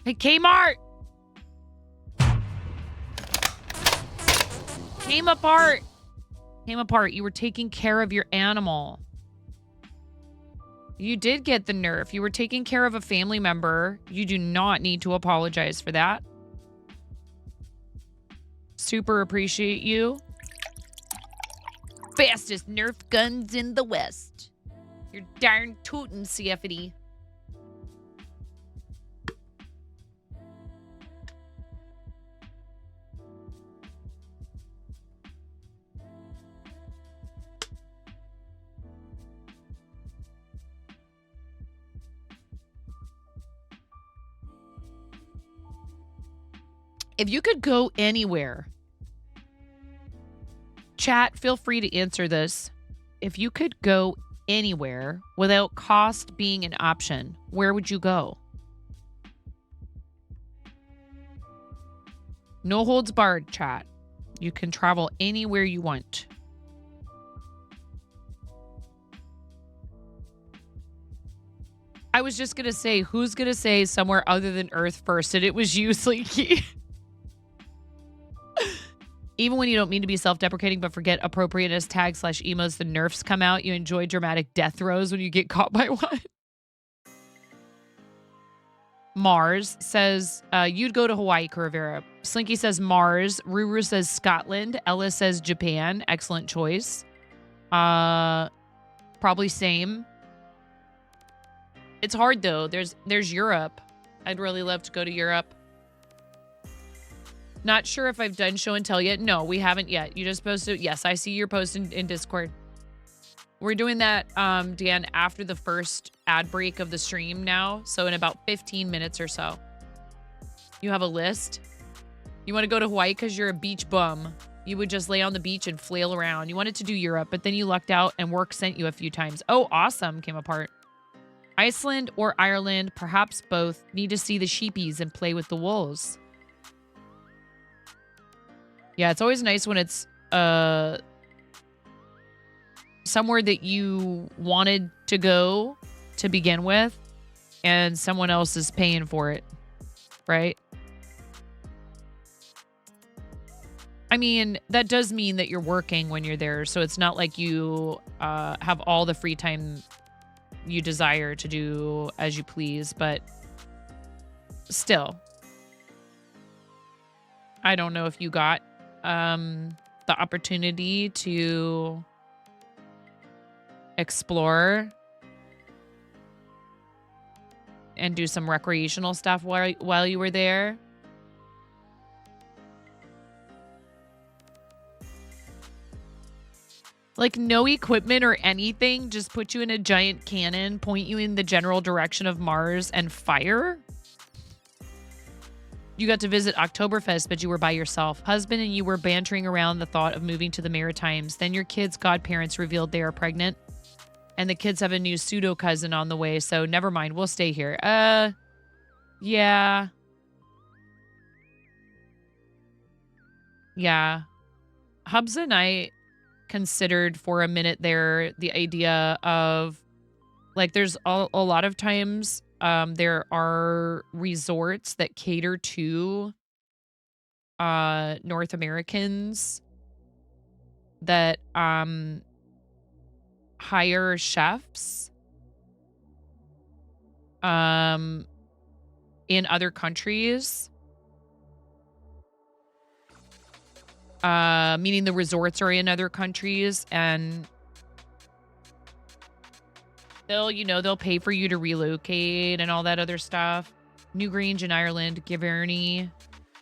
Hey, Kmart! Came apart. Came apart. You were taking care of your animal. You did get the nerf. You were taking care of a family member. You do not need to apologize for that. Super appreciate you. Fastest Nerf guns in the West. You're darn tootin', CFD. If you could go anywhere, chat, feel free to answer this. If you could go anywhere without cost being an option, where would you go? No holds barred, chat. You can travel anywhere you want. I was just going to say, who's going to say somewhere other than Earth first? And it was you, Slinky. Even when you don't mean to be self-deprecating but forget appropriateness tags / emos, the nerfs come out. You enjoy dramatic death throes when you get caught by one. Mars says, you'd go to Hawaii, Caravera. Slinky says Mars. Ruru says Scotland. Ella says Japan. Excellent choice. Probably same. It's hard, though. There's Europe. I'd really love to go to Europe. Not sure if I've done show and tell yet. No, we haven't yet. You just posted. Yes, I see your post in Discord. We're doing that, Dan, after the first ad break of the stream now. So in about 15 minutes or so. You have a list. You want to go to Hawaii because you're a beach bum. You would just lay on the beach and flail around. You wanted to do Europe, but then you lucked out and work sent you a few times. Oh, awesome. Came apart. Iceland or Ireland, perhaps both. Need to see the sheepies and play with the wolves. Yeah, it's always nice when it's somewhere that you wanted to go to begin with and someone else is paying for it, right? I mean, that does mean that you're working when you're there, so it's not like you have all the free time you desire to do as you please, but still. I don't know if you got the opportunity to explore and do some recreational stuff while you were there. Like no equipment or anything, just put you in a giant cannon, point you in the general direction of Mars and fire? You got to visit Oktoberfest, but you were by yourself. Husband and you were bantering around the thought of moving to the Maritimes. Then your kids' godparents revealed they are pregnant. And the kids have a new pseudo-cousin on the way, so never mind. We'll stay here. Yeah. Yeah. Hubs and I considered for a minute there the idea of, like, there's a lot of times there are resorts that cater to North Americans that hire chefs in other countries, meaning the resorts are in other countries, and they'll pay for you to relocate and all that other stuff. Newgrange in Ireland, Giverny,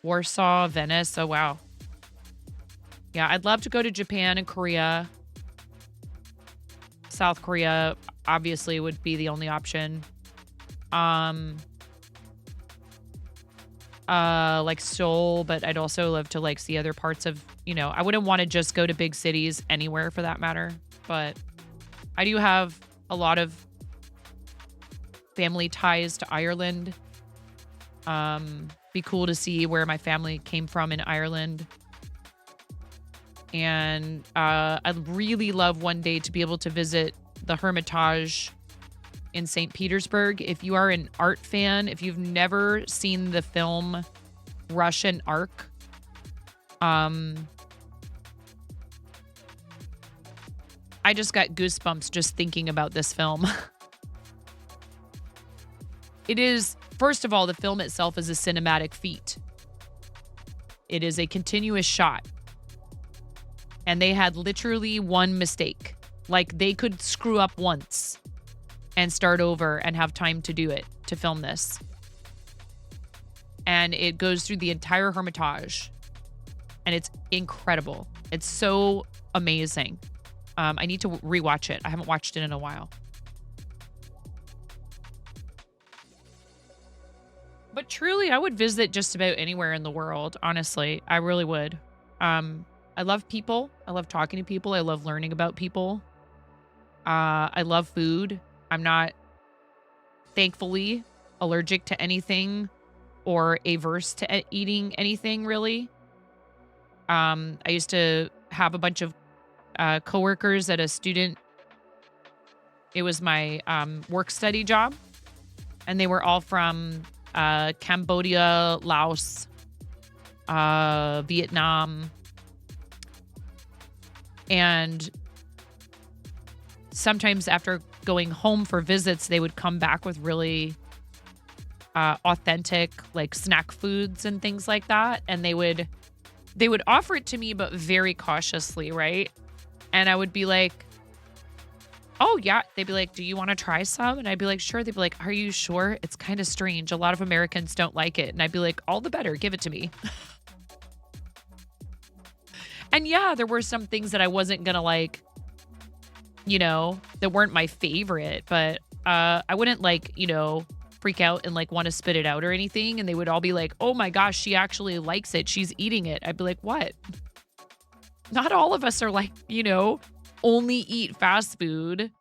Warsaw, Venice. Oh, wow. Yeah, I'd love to go to Japan and Korea. South Korea obviously would be the only option. Like Seoul, but I'd also love to like see other parts of, I wouldn't want to just go to big cities anywhere for that matter, but I do have a lot of family ties to Ireland. Be cool to see where my family came from in Ireland. And I'd really love one day to be able to visit the Hermitage in St. Petersburg. If you are an art fan, if you've never seen the film Russian Ark, I just got goosebumps just thinking about this film. It is, first of all, the film itself is a cinematic feat. It is a continuous shot. And they had literally one mistake. Like, they could screw up once and start over and have time to do it, to film this. And it goes through the entire Hermitage. And it's incredible. It's so amazing. I need to rewatch it. I haven't watched it in a while. But truly, I would visit just about anywhere in the world, honestly. I really would. I love people. I love talking to people. I love learning about people. I love food. I'm not, thankfully, allergic to anything or averse to eating anything, really. I used to have a bunch of coworkers at a student. It was my work study job. And they were all from Cambodia, Laos, Vietnam. And sometimes after going home for visits, they would come back with really authentic, like, snack foods and things like that. And they would offer it to me, but very cautiously, right? And I would be like, oh, yeah. They'd be like, do you want to try some? And I'd be like, sure. They'd be like, are you sure? It's kind of strange. A lot of Americans don't like it. And I'd be like, all the better. Give it to me. And yeah, there were some things that I wasn't going to like, you know, that weren't my favorite. But I wouldn't, like, you know, freak out and, like, want to spit it out or anything. And they would all be like, oh, my gosh, she actually likes it. She's eating it. I'd be like, what? Not all of us are like, you know, only eat fast food.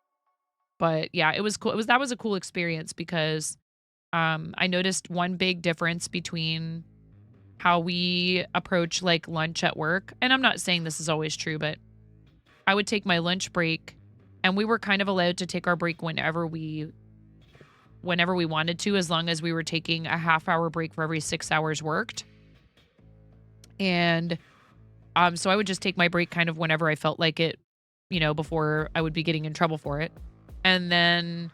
But yeah, it was cool. That was a cool experience because I noticed one big difference between how we approach, like, lunch at work. And I'm not saying this is always true, but I would take my lunch break and we were kind of allowed to take our break whenever we wanted to, as long as we were taking a half-hour break for every 6 hours worked. And so I would just take my break kind of whenever I felt like it, you know, before I would be getting in trouble for it. And then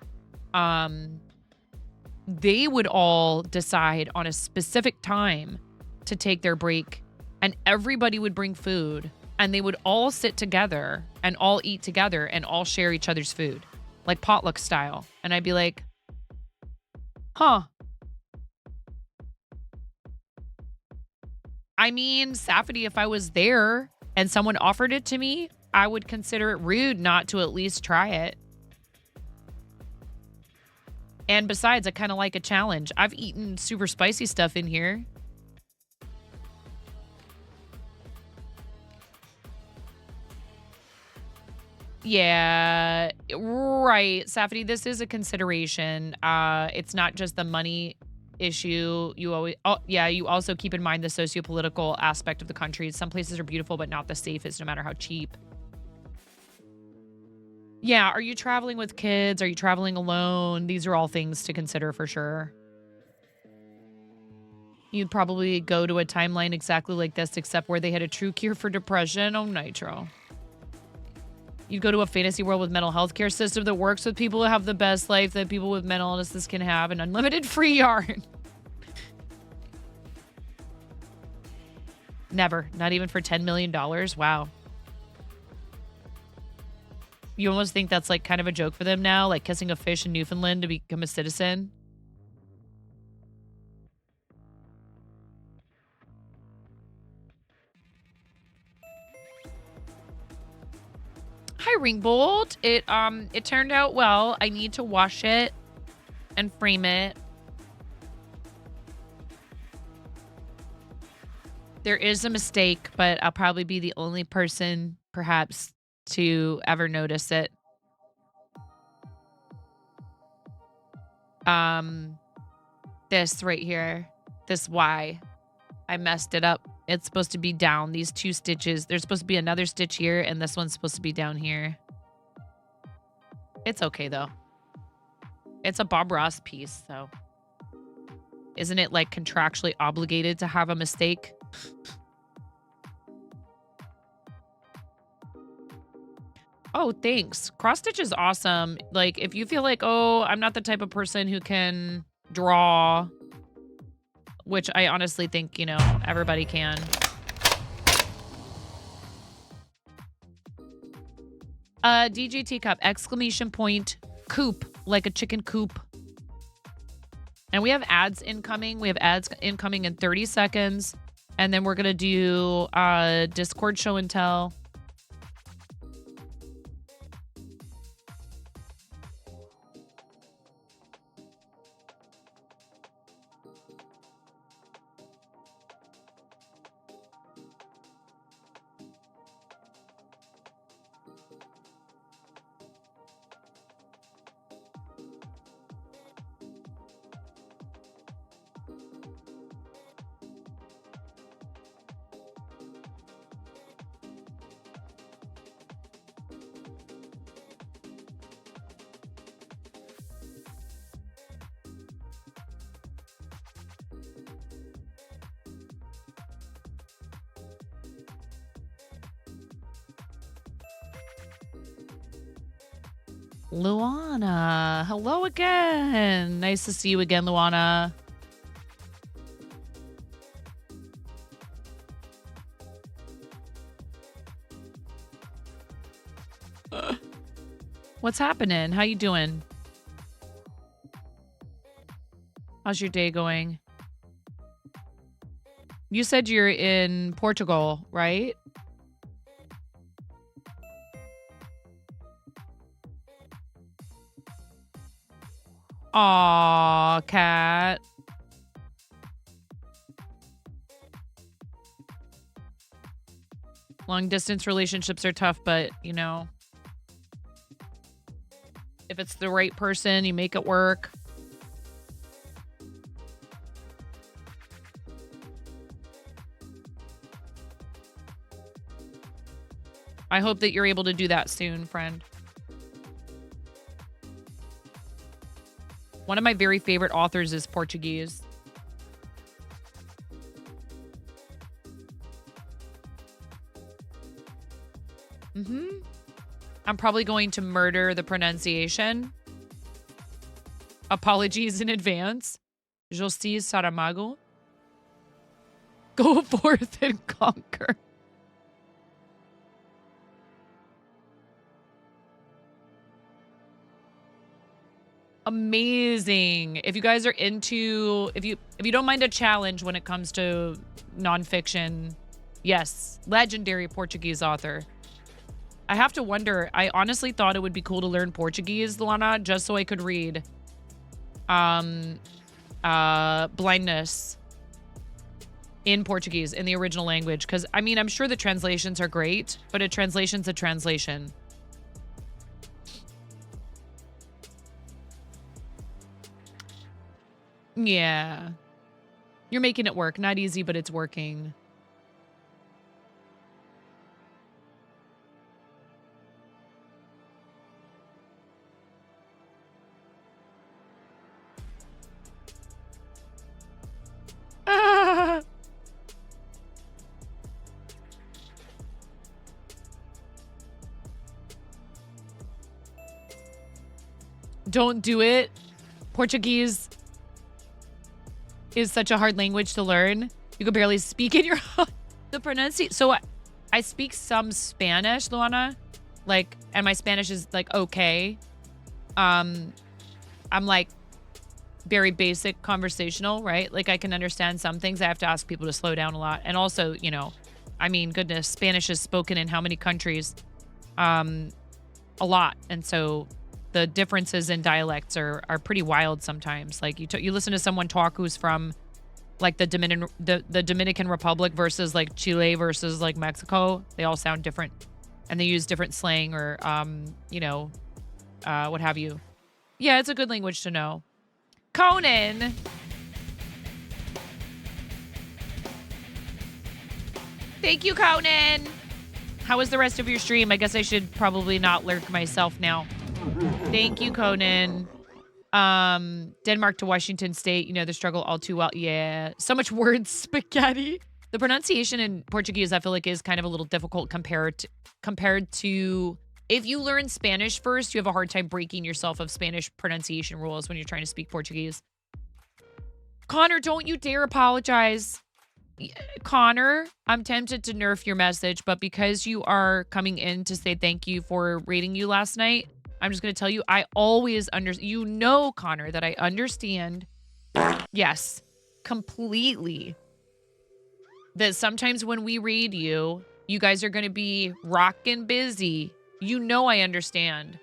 they would all decide on a specific time to take their break, and everybody would bring food, and they would all sit together and all eat together and all share each other's food, like potluck style. And I'd be like, huh. I mean, Safety, if I was there and someone offered it to me, I would consider it rude not to at least try it. And besides, I kind of like a challenge. I've eaten super spicy stuff in here. Yeah, right. Safety, this is a consideration. It's not just the money issue. You also keep in mind the socio-political aspect of the country. Some places are beautiful, but not the safest, no matter how cheap. Yeah, are you traveling with kids? Are you traveling alone? These are all things to consider for sure. You'd probably go to a timeline exactly like this, except where they had a true cure for depression. Oh, Nitro. You'd go to a fantasy world with mental health care system that works with people who have the best life that people with mental illnesses can have, an unlimited free yard. Never. Not even for $10 million. Wow. You almost think that's, like, kind of a joke for them now, like kissing a fish in Newfoundland to become a citizen. Hi, Ringbolt. It turned out well. I need to wash it and frame it. There is a mistake, but I'll probably be the only person, perhaps, to ever notice it. This right here, this Y, I messed it up. It's supposed to be down, these two stitches. There's supposed to be another stitch here, and this one's supposed to be down here. It's okay, though. It's a Bob Ross piece, so. Isn't it, like, contractually obligated to have a mistake? Oh, thanks. Cross stitch is awesome. Like, if you feel like, oh, I'm not the type of person who can draw, which I honestly think, you know, everybody can. DJ Teacup, exclamation point, coop, like a chicken coop. And we have ads incoming. We have ads incoming in 30 seconds. And then we're going to do Discord show and tell. Luana, hello again. Nice to see you again, Luana. What's happening? How you doing? How's your day going? You said you're in Portugal, right? Aw, cat. Long distance relationships are tough, but you know, if it's the right person, you make it work. I hope that you're able to do that soon, friend. One of my very favorite authors is Portuguese. I'm probably going to murder the pronunciation. Apologies in advance. Josti Saramago. Go forth and conquer. Amazing. If you guys are into, if you don't mind a challenge when it comes to nonfiction, yes, legendary Portuguese author. I have to wonder, I honestly thought it would be cool to learn Portuguese, Luana, just so I could read Blindness in Portuguese, in the original language. Because, I mean, I'm sure the translations are great, but a translation's a translation. Yeah. You're making it work. Not easy, but it's working. Ah. Don't do it. Portuguese is such a hard language to learn. You could barely speak in your the pronunciation. So I speak some Spanish, Luana. Like, and my Spanish is like okay. I'm like very basic conversational, right? Like I can understand some things. I have to ask people to slow down a lot. And also, you know, I mean, goodness, Spanish is spoken in how many countries? A lot. And so the differences in dialects are pretty wild sometimes. Like you listen to someone talk who's from like the Dominican Republic versus like Chile versus like Mexico. They all sound different and they use different slang or, you know, what have you. Yeah, it's a good language to know. Conan. Thank you, Conan. How was the rest of your stream? I guess I should probably not lurk myself now. Thank you, Conan. Denmark to Washington State. You know the struggle all too well. Yeah. So much word spaghetti. The pronunciation in Portuguese, I feel like, is kind of a little difficult compared to if you learn Spanish first, you have a hard time breaking yourself of Spanish pronunciation rules when you're trying to speak Portuguese. Connor, don't you dare apologize. Connor, I'm tempted to nerf your message, but because you are coming in to say thank you for rating you last night, I'm just going to tell you, I always you know, Connor, that I understand. Yes, completely. That sometimes when we raid you, you guys are going to be rockin' busy. You know, I understand.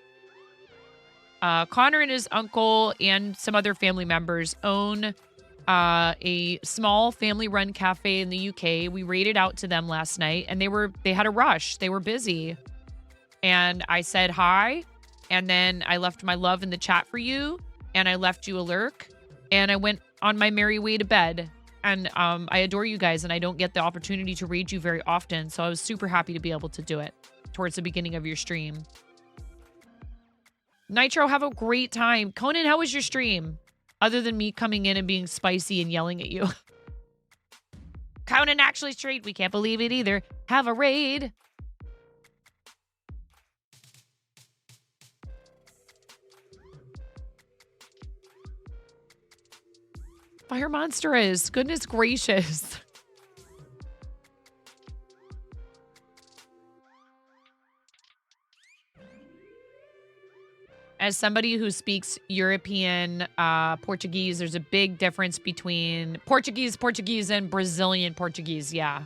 Connor and his uncle and some other family members own a small family-run cafe in the UK. We raided out to them last night, and they had a rush. They were busy, and I said hi, and then I left my love in the chat for you, and I left you a lurk, and I went on my merry way to bed. And I adore you guys, and I don't get the opportunity to raid you very often, so I was super happy to be able to do it towards the beginning of your stream. Nitro, have a great time. Conan, how was your stream? Other than me coming in and being spicy and yelling at you. Conan actually streamed. We can't believe it either. Have a raid. Fire monster is. Goodness gracious. As somebody who speaks European Portuguese, there's a big difference between Portuguese, and Brazilian Portuguese. Yeah.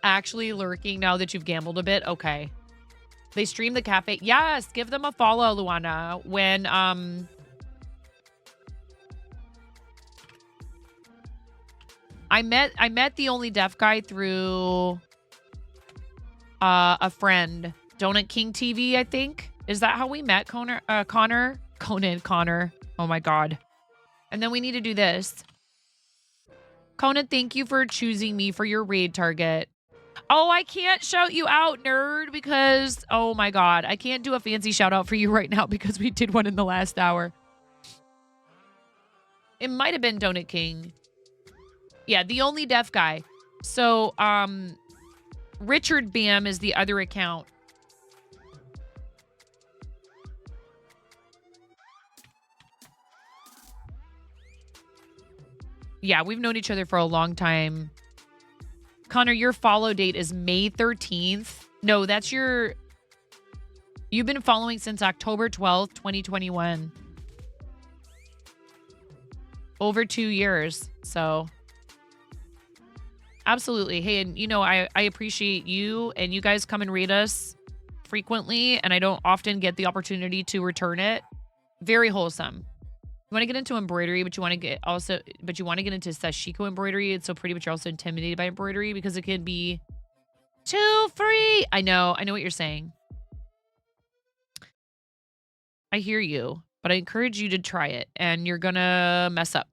Actually lurking now that you've gambled a bit. Okay. They stream the cafe. Yes, give them a follow, Luana. When I met the Only Deaf guy through a friend. Donut King TV, I think. Is that how we met, Connor? Connor. Oh my god. And then we need to do this. Conan, thank you for choosing me for your raid target. Oh, I can't shout you out, nerd, because, oh my god, I can't do a fancy shout out for you right now because we did one in the last hour. It might have been Donut King. Yeah, the Only Deaf guy. So, Richard Bam is the other account. Yeah, we've known each other for a long time. Connor, your follow date is May 13th. No, that's your... You've been following since October 12th, 2021. Over 2 years, so... Absolutely. Hey, and you know, I appreciate you, and you guys come and raid us frequently, and I don't often get the opportunity to return it. Very wholesome. You want to get into embroidery, but you want to get into sashiko embroidery. It's so pretty, but you're also intimidated by embroidery because it can be too free. I know what you're saying. I hear you, but I encourage you to try it, and you're gonna mess up.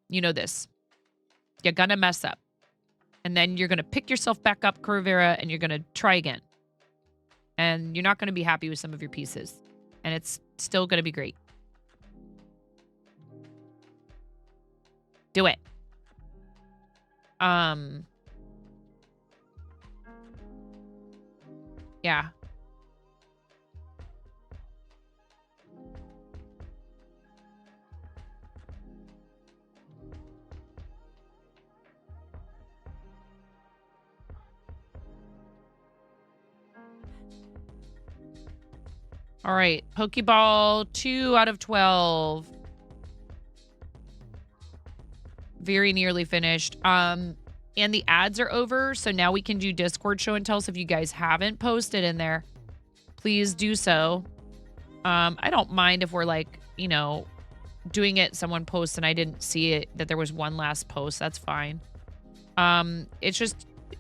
You know this. You're gonna mess up. And then you're gonna pick yourself back up, Corvera, and you're gonna try again. And you're not gonna be happy with some of your pieces. And it's still gonna be great. Do it. Yeah. All right. Pokeball 2 out of 12. Very nearly finished. And the ads are over, so now we can do Discord show and tell. So if you guys haven't posted in there, please do so. I don't mind if we're like, you know, doing it, someone posts and I didn't see it, that there was one last post. That's fine.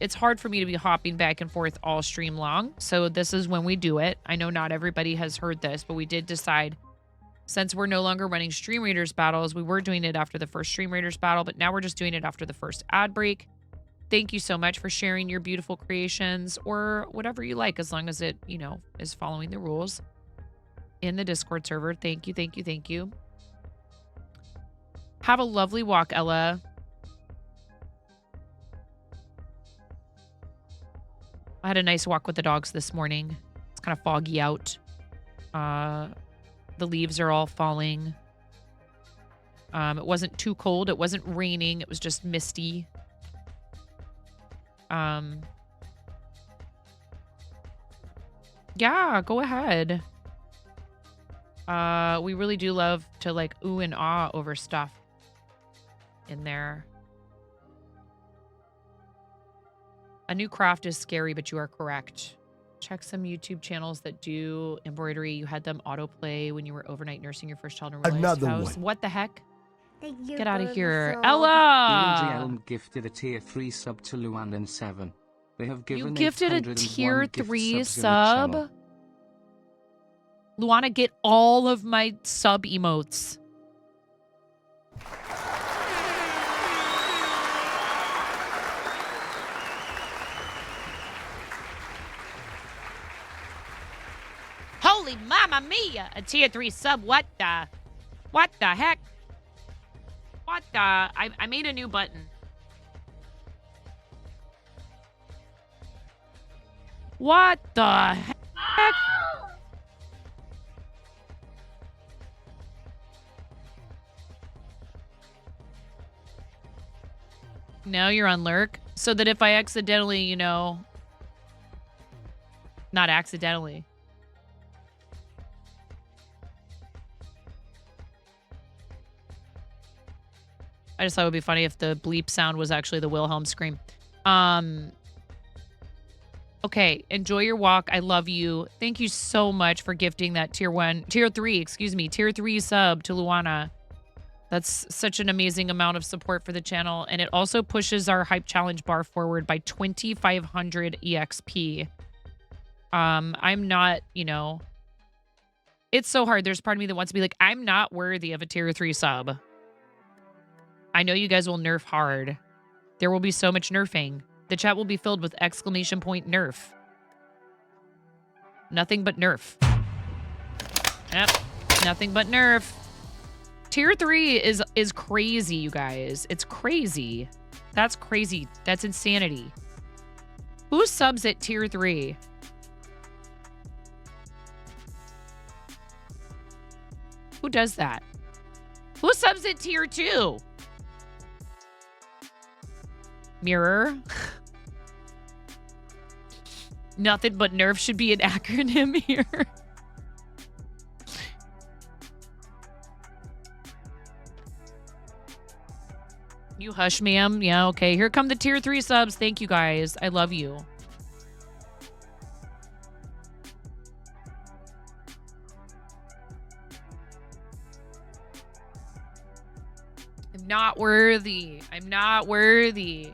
It's hard for me to be hopping back and forth all stream long. So this is when we do it. I know not everybody has heard this, but we did decide, since we're no longer running Stream Raiders battles, we were doing it after the first Stream Raiders battle, but now we're just doing it after the first ad break. Thank you so much for sharing your beautiful creations or whatever you like, as long as it, you know, is following the rules in the Discord server. Thank you, thank you, thank you. Have a lovely walk, Ella. I had a nice walk with the dogs this morning. It's kind of foggy out. The leaves are all falling. It wasn't too cold. It wasn't raining. It was just misty. Yeah, go ahead. We really do love to like ooh and ah over stuff in there. A new craft is scary, but you are correct. Check some YouTube channels that do embroidery. You had them autoplay when you were overnight nursing your first child in a realized Another house. one. What the heck? Thank you Get out for of the here. sub. Ella! Elm gifted a tier 3 sub to Luan7. They have given You gifted a 801 tier gift 3 subs in the channel. sub? Luana, get all of my sub emotes. Holy mama mia! A tier 3 sub. What the heck? What the? I made a new button. What the heck? Now you're on lurk. So that if I accidentally, you know, not accidentally. I just thought it would be funny if the bleep sound was actually the Wilhelm scream. Okay, enjoy your walk. I love you. Thank you so much for gifting that tier 3 sub to Luana. That's such an amazing amount of support for the channel. And it also pushes our hype challenge bar forward by 2,500 EXP. I'm not, you know, it's so hard. There's part of me that wants to be like, I'm not worthy of a tier 3 sub. I know you guys will nerf hard. There will be so much nerfing. The chat will be filled with exclamation point nerf. Nothing but nerf. Yep. Nothing but nerf. Tier 3 is crazy, you guys. It's crazy. That's crazy. That's insanity. Who subs at tier 3? Who does that? Who subs at tier 2? Mirror. Nothing but nerf should be an acronym here. You hush, ma'am. Yeah, okay. Here come the tier 3 subs. Thank you, guys. I love you. I'm not worthy. I'm not worthy.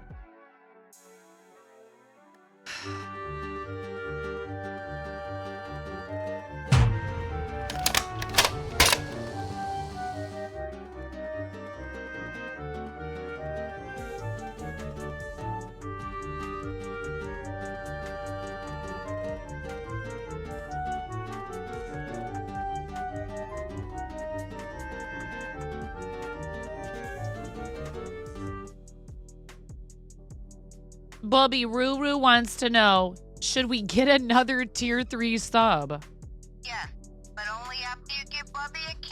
Bubby Ruru wants to know, should we get another tier 3 sub? Yeah, but only after you give Bubby a kiss.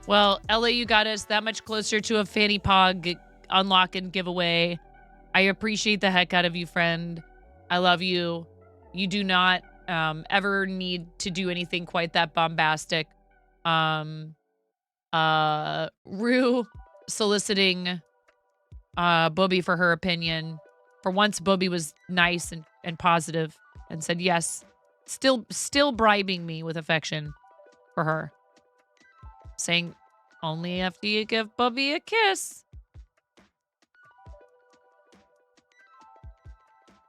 Well, Ella, you got us that much closer to a Fanny Pog unlock and giveaway. I appreciate the heck out of you, friend. I love you. You do not ever need to do anything quite that bombastic. Rue soliciting Bubby for her opinion. For once, Bubby was nice and positive and said yes. Still bribing me with affection for her. Saying, only after you give Bubby a kiss.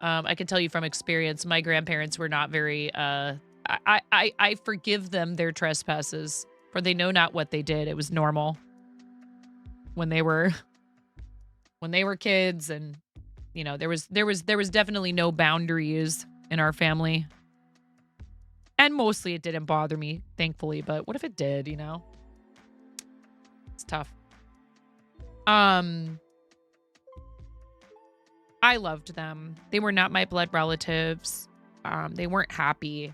I can tell you from experience, my grandparents were not very, I forgive them their trespasses, for they know not what they did. It was normal when they were kids, and you know, there was definitely no boundaries in our family. And mostly it didn't bother me, thankfully, but what if it did, you know? It's tough. I loved them. They were not my blood relatives. They weren't happy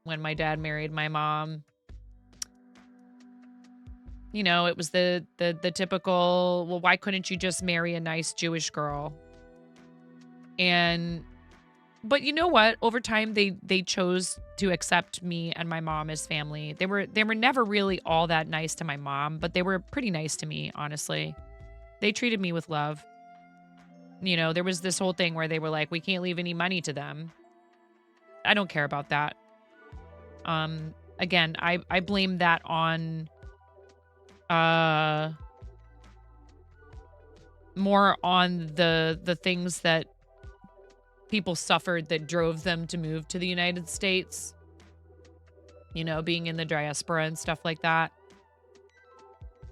when my dad married my mom. You know, it was the typical, well, why couldn't you just marry a nice Jewish girl? But you know what? Over time they chose to accept me and my mom as family. They were never really all that nice to my mom, but they were pretty nice to me, honestly. They treated me with love. You know, there was this whole thing where they were like, we can't leave any money to them. I don't care about that. Again, I blame that on more on the things that people suffered that drove them to move to the United States. You know, being in the diaspora and stuff like that.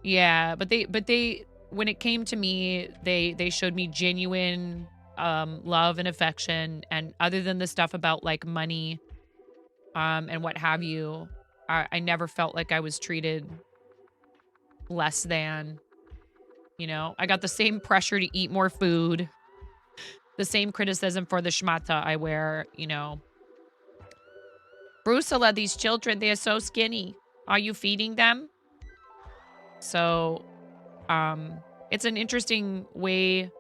Yeah, but they when it came to me, they showed me genuine love and affection, and other than the stuff about like money and what have you, I never felt like I was treated less than. You know, I got the same pressure to eat more food, the same criticism for the schmata I wear, you know. Brusela, these children, they're so skinny. Are you feeding them? So, it's an interesting way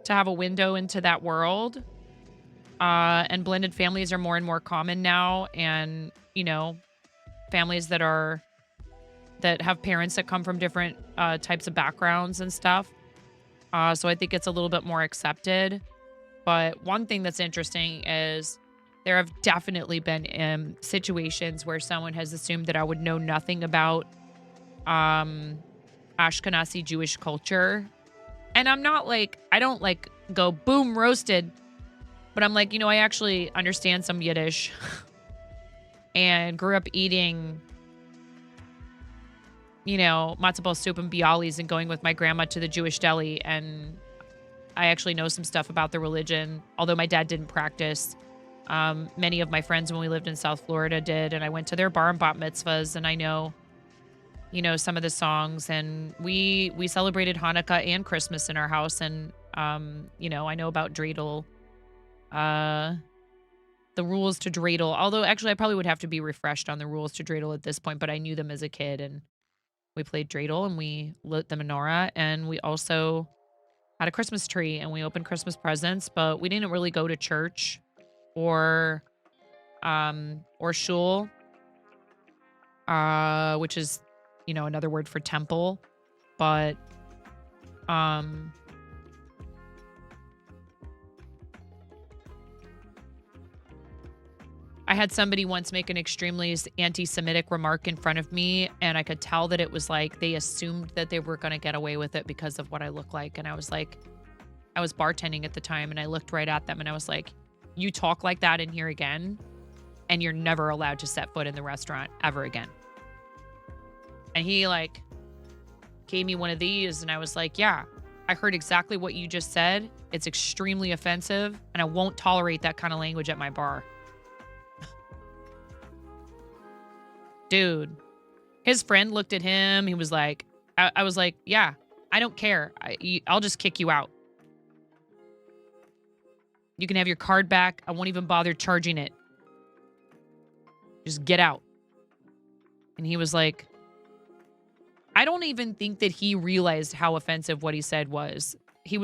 to have a window into that world. And blended families are more and more common now. And, you know, families that have parents that come from different types of backgrounds and stuff. So I think it's a little bit more accepted. But one thing that's interesting is there have definitely been situations where someone has assumed that I would know nothing about Ashkenazi Jewish culture. And I'm not like, I don't like go boom roasted, but I'm like, you know, I actually understand some Yiddish and grew up eating, you know, matzo ball soup and bialys and going with my grandma to the Jewish deli. And I actually know some stuff about the religion, although my dad didn't practice. Many of my friends when we lived in South Florida did, and I went to their bar and bat mitzvahs, and I know, you know, some of the songs, and we celebrated Hanukkah and Christmas in our house, and you know, I know about dreidel, the rules to dreidel. Although actually, I probably would have to be refreshed on the rules to dreidel at this point, but I knew them as a kid, and we played dreidel, and we lit the menorah, and we also had a Christmas tree, and we opened Christmas presents, but we didn't really go to church or shul, which is, you know, another word for temple. But I had somebody once make an extremely anti-Semitic remark in front of me, and I could tell that it was like they assumed that they were going to get away with it because of what I look like. And I was like, I was bartending at the time, and I looked right at them, and I was like, you talk like that in here again, and you're never allowed to set foot in the restaurant ever again. And he like gave me one of these, and I was like, yeah, I heard exactly what you just said. It's extremely offensive, and I won't tolerate that kind of language at my bar. Dude, his friend looked at him. He was like, I was like, yeah, I don't care. I'll just kick you out. You can have your card back. I won't even bother charging it. Just get out. And he was like, I don't even think that he realized how offensive what he said was. He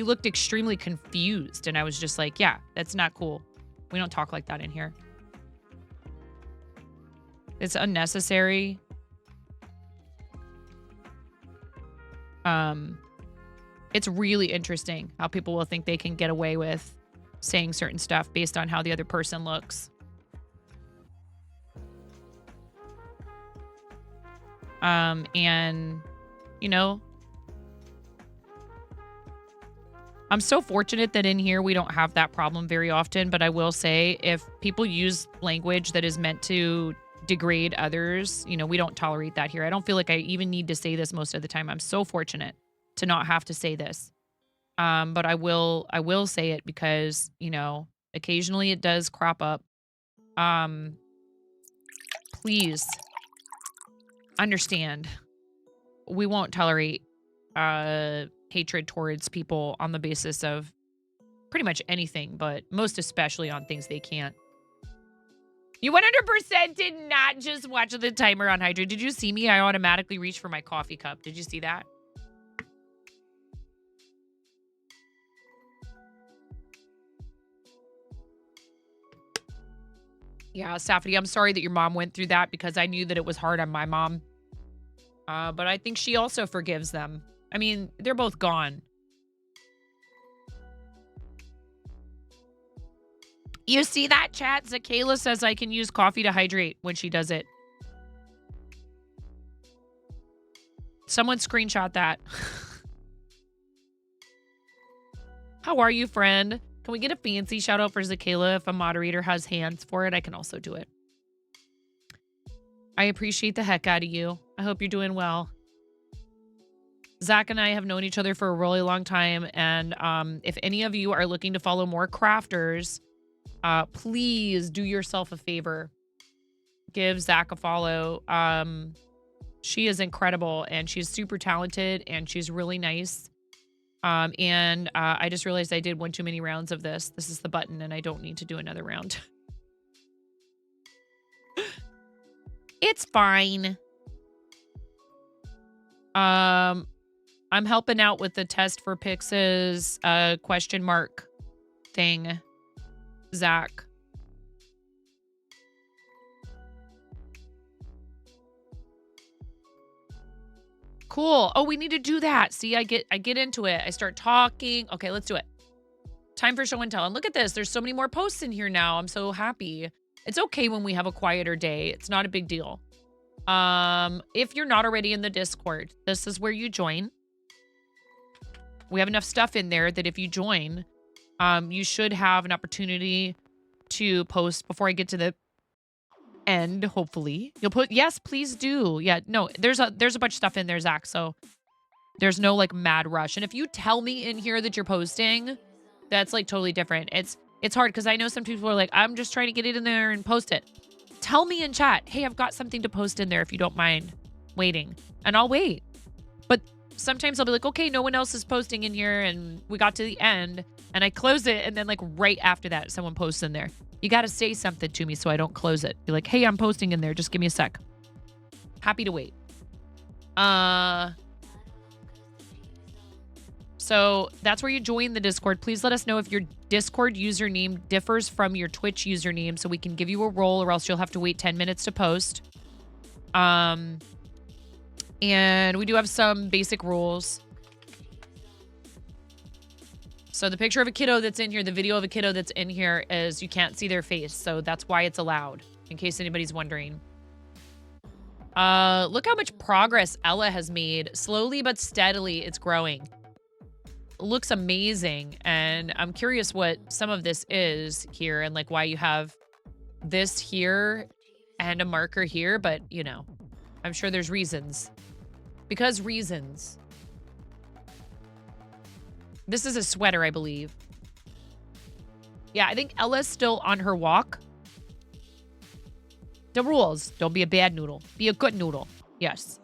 looked extremely confused. And I was just like, yeah, that's not cool. We don't talk like that in here. It's unnecessary. It's really interesting how people will think they can get away with saying certain stuff based on how the other person looks. And, you know, I'm so fortunate that in here we don't have that problem very often, but I will say if people use language that is meant to degrade others, you know, we don't tolerate that here. I don't feel like I even need to say this most of the time. I'm so fortunate to not have to say this. But I will say it because, you know, occasionally it does crop up. Um, please understand. We won't tolerate hatred towards people on the basis of pretty much anything, but most especially on things they can't. You 100% did not just watch the timer on hydrate. Did you see me? I automatically reached for my coffee cup. Did you see that? Yeah, Safety, I'm sorry that your mom went through that because I knew that it was hard on my mom. But I think she also forgives them. I mean, they're both gone. You see that, chat? Zakayla says I can use coffee to hydrate when she does it. Someone screenshot that. How are you, friend? Can we get a fancy shout out for Zakayla? If a moderator has hands for it, I can also do it. I appreciate the heck out of you. I hope you're doing well. Zach and I have known each other for a really long time. And if any of you are looking to follow more crafters, please do yourself a favor. Give Zach a follow. She is incredible and she's super talented and she's really nice. I just realized I did one too many rounds of this. This is the button and I don't need to do another round. It's fine. I'm helping out with the test for Pix's question mark thing, Zach. Cool. Oh, we need to do that. See, I get into it. I start talking. Okay, let's do it. Time for show and tell. And look at this. There's so many more posts in here now. I'm so happy. It's okay when we have a quieter day. It's not a big deal. If you're not already in the Discord, this is where you join. We have enough stuff in there that if you join, you should have an opportunity to post before I get to the end, hopefully. You'll put, yes, please do. Yeah, no, there's a bunch of stuff in there, Zach, so there's no like mad rush. And if you tell me in here that you're posting, that's like totally different. It's hard because I know some people are like, I'm just trying to get it in there and post it. Tell me in chat, hey, I've got something to post in there if you don't mind waiting. And I'll wait. But sometimes I'll be like, okay, no one else is posting in here and we got to the end and I close it and then like right after that, someone posts in there. You got to say something to me so I don't close it. Be like, hey, I'm posting in there. Just give me a sec. Happy to wait. So that's where you join the Discord. Please let us know if your Discord username differs from your Twitch username so we can give you a role or else you'll have to wait 10 minutes to post. And we do have some basic rules. So the picture of a kiddo that's in here, the video of a kiddo that's in here is you can't see their face. So that's why it's allowed, in case anybody's wondering. Look how much progress Ella has made. Slowly but steadily, it's growing. Looks amazing. And I'm curious what some of this is here and like why you have this here and a marker here. But, you know, I'm sure there's reasons. Because reasons. This is a sweater, I believe. Yeah, I think Ella's still on her walk. The rules. Don't be a bad noodle. Be a good noodle. Yes.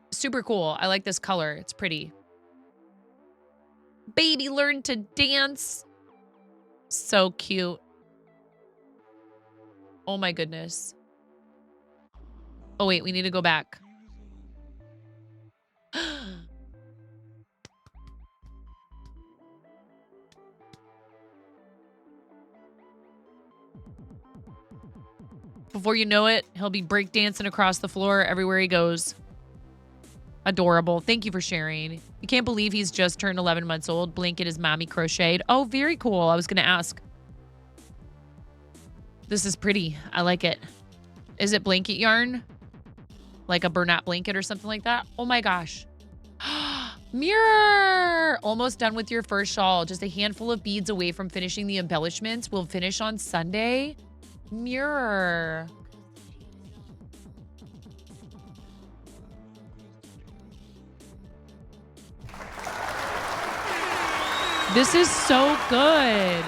Super cool. I like this color. It's pretty. Baby learned to dance. So cute. Oh my goodness. Oh wait, we need to go back. Before you know it, he'll be breakdancing across the floor everywhere he goes. Adorable. Thank you for sharing. You can't believe he's just turned 11 months old. Blanket is mommy crocheted. Oh, very cool. I was going to ask. This is pretty. I like it. Is it blanket yarn? Like a Bernat blanket or something like that? Oh my gosh. Mirror! Almost done with your first shawl. Just a handful of beads away from finishing the embellishments. We'll finish on Sunday. Mirror. This is so good.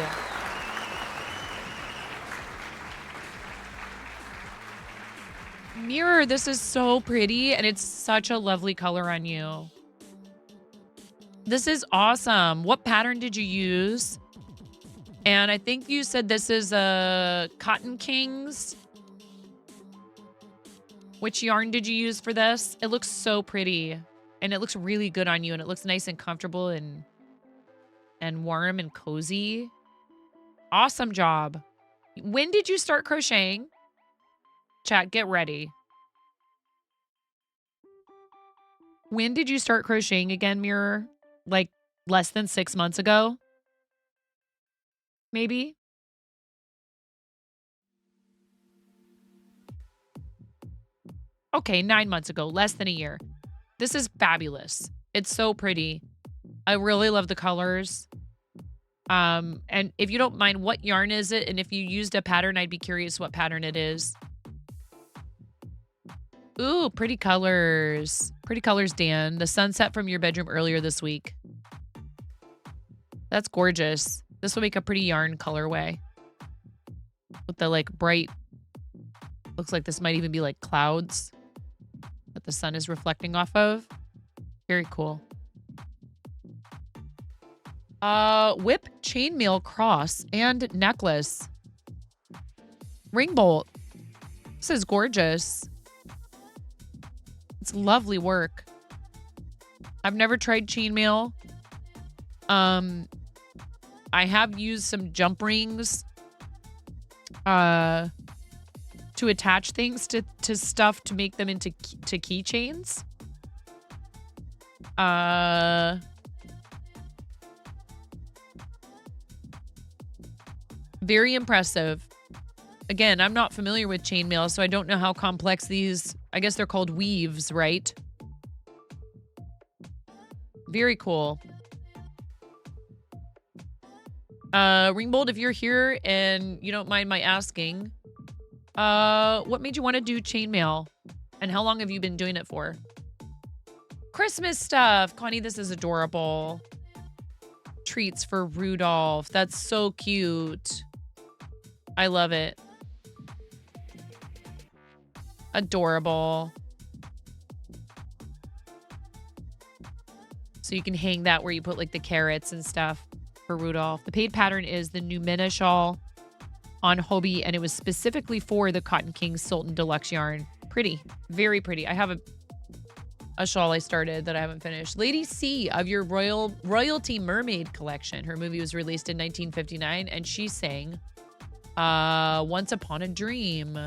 Mirror, this is so pretty, and it's such a lovely color on you. This is awesome. What pattern did you use? And I think you said this is a Cotton Kings. Which yarn did you use for this? It looks so pretty, and it looks really good on you, and it looks nice and comfortable and warm and cozy. Awesome job. When did you start crocheting? Chat, get ready. When did you start crocheting again, Mirror? Like less than 6 months ago? Maybe? Okay, 9 months ago, less than a year. This is fabulous. It's so pretty. I really love the colors. And if you don't mind, what yarn is it? And if you used a pattern, I'd be curious what pattern it is. Ooh, pretty colors. Pretty colors, Dan. The sunset from your bedroom earlier this week. That's gorgeous. This will make a pretty yarn colorway. With the like bright, looks like this might even be like clouds that the sun is reflecting off of. Very cool. Whip chainmail cross and necklace. Ring bolt. This is gorgeous. It's lovely work. I've never tried chainmail. I have used some jump rings to attach things to stuff to make them into keychains. Very impressive. Again, I'm not familiar with chainmail, so I don't know how complex these, I guess they're called weaves, right? Very cool. Ringbolt, if you're here and you don't mind my asking, what made you want to do chainmail? And how long have you been doing it for? Christmas stuff. Connie, this is adorable. Treats for Rudolph. That's so cute. I love it. Adorable. So you can hang that where you put like the carrots and stuff for Rudolph. The paid pattern is the Numina shawl on Hobie, and it was specifically for the Cotton Kings Sultan Deluxe yarn. Pretty. Very pretty. I have a shawl I started that I haven't finished. Lady C of your Royalty Mermaid collection. Her movie was released in 1959, and she sang Once Upon a Dream.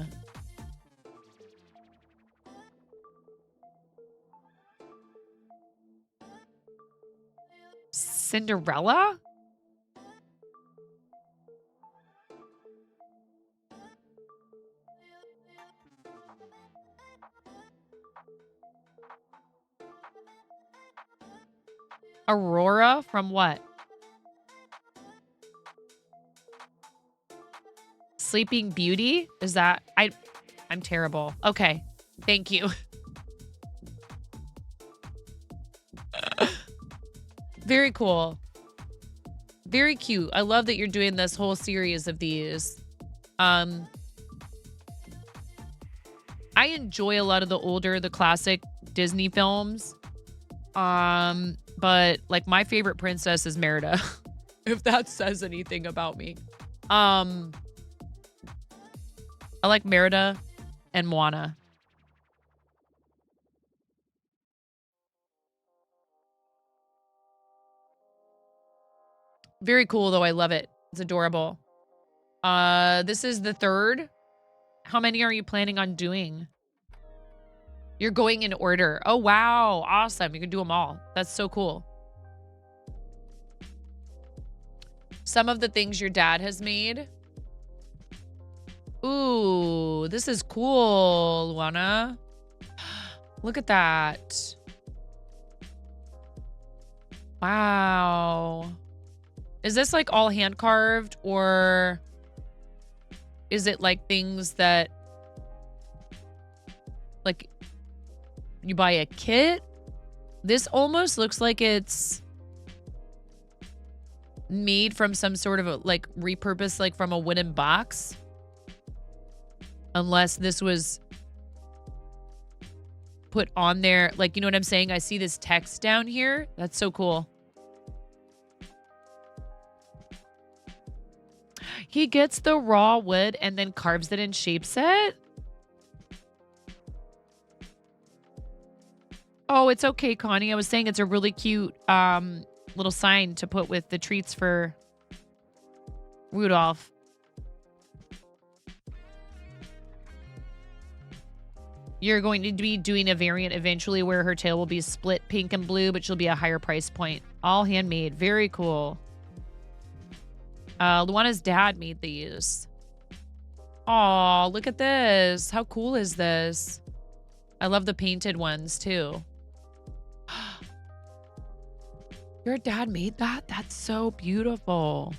Cinderella? Aurora from what? Sleeping Beauty? Is that... I'm terrible. Okay. Thank you. Very cool. Very cute. I love that you're doing this whole series of these. I enjoy a lot of the classic Disney films. But like my favorite princess is Merida, if that says anything about me. I like Merida and Moana. Very cool though. I love it. It's adorable. This is the third. How many are you planning on doing? You're going in order. Oh, wow. Awesome. You can do them all. That's so cool. Some of the things your dad has made. Ooh, this is cool, Luana. Look at that. Wow. Is this like all hand carved, or is it like things that like you buy a kit This almost looks like it's made from some sort of a, like repurposed, like from a wooden box. Unless this was put on there. Like, you know what I'm saying? I see this text down here. That's so cool. He gets the raw wood and then carves it and shapes it. Oh, it's okay, Connie. I was saying it's a really cute little sign to put with the treats for Rudolph. You're going to be doing a variant eventually where her tail will be split pink and blue, but she'll be a higher price point. All handmade. Very cool. Luana's dad made these. Aw, look at this. How cool is this? I love the painted ones too. Your dad made that? That's so beautiful.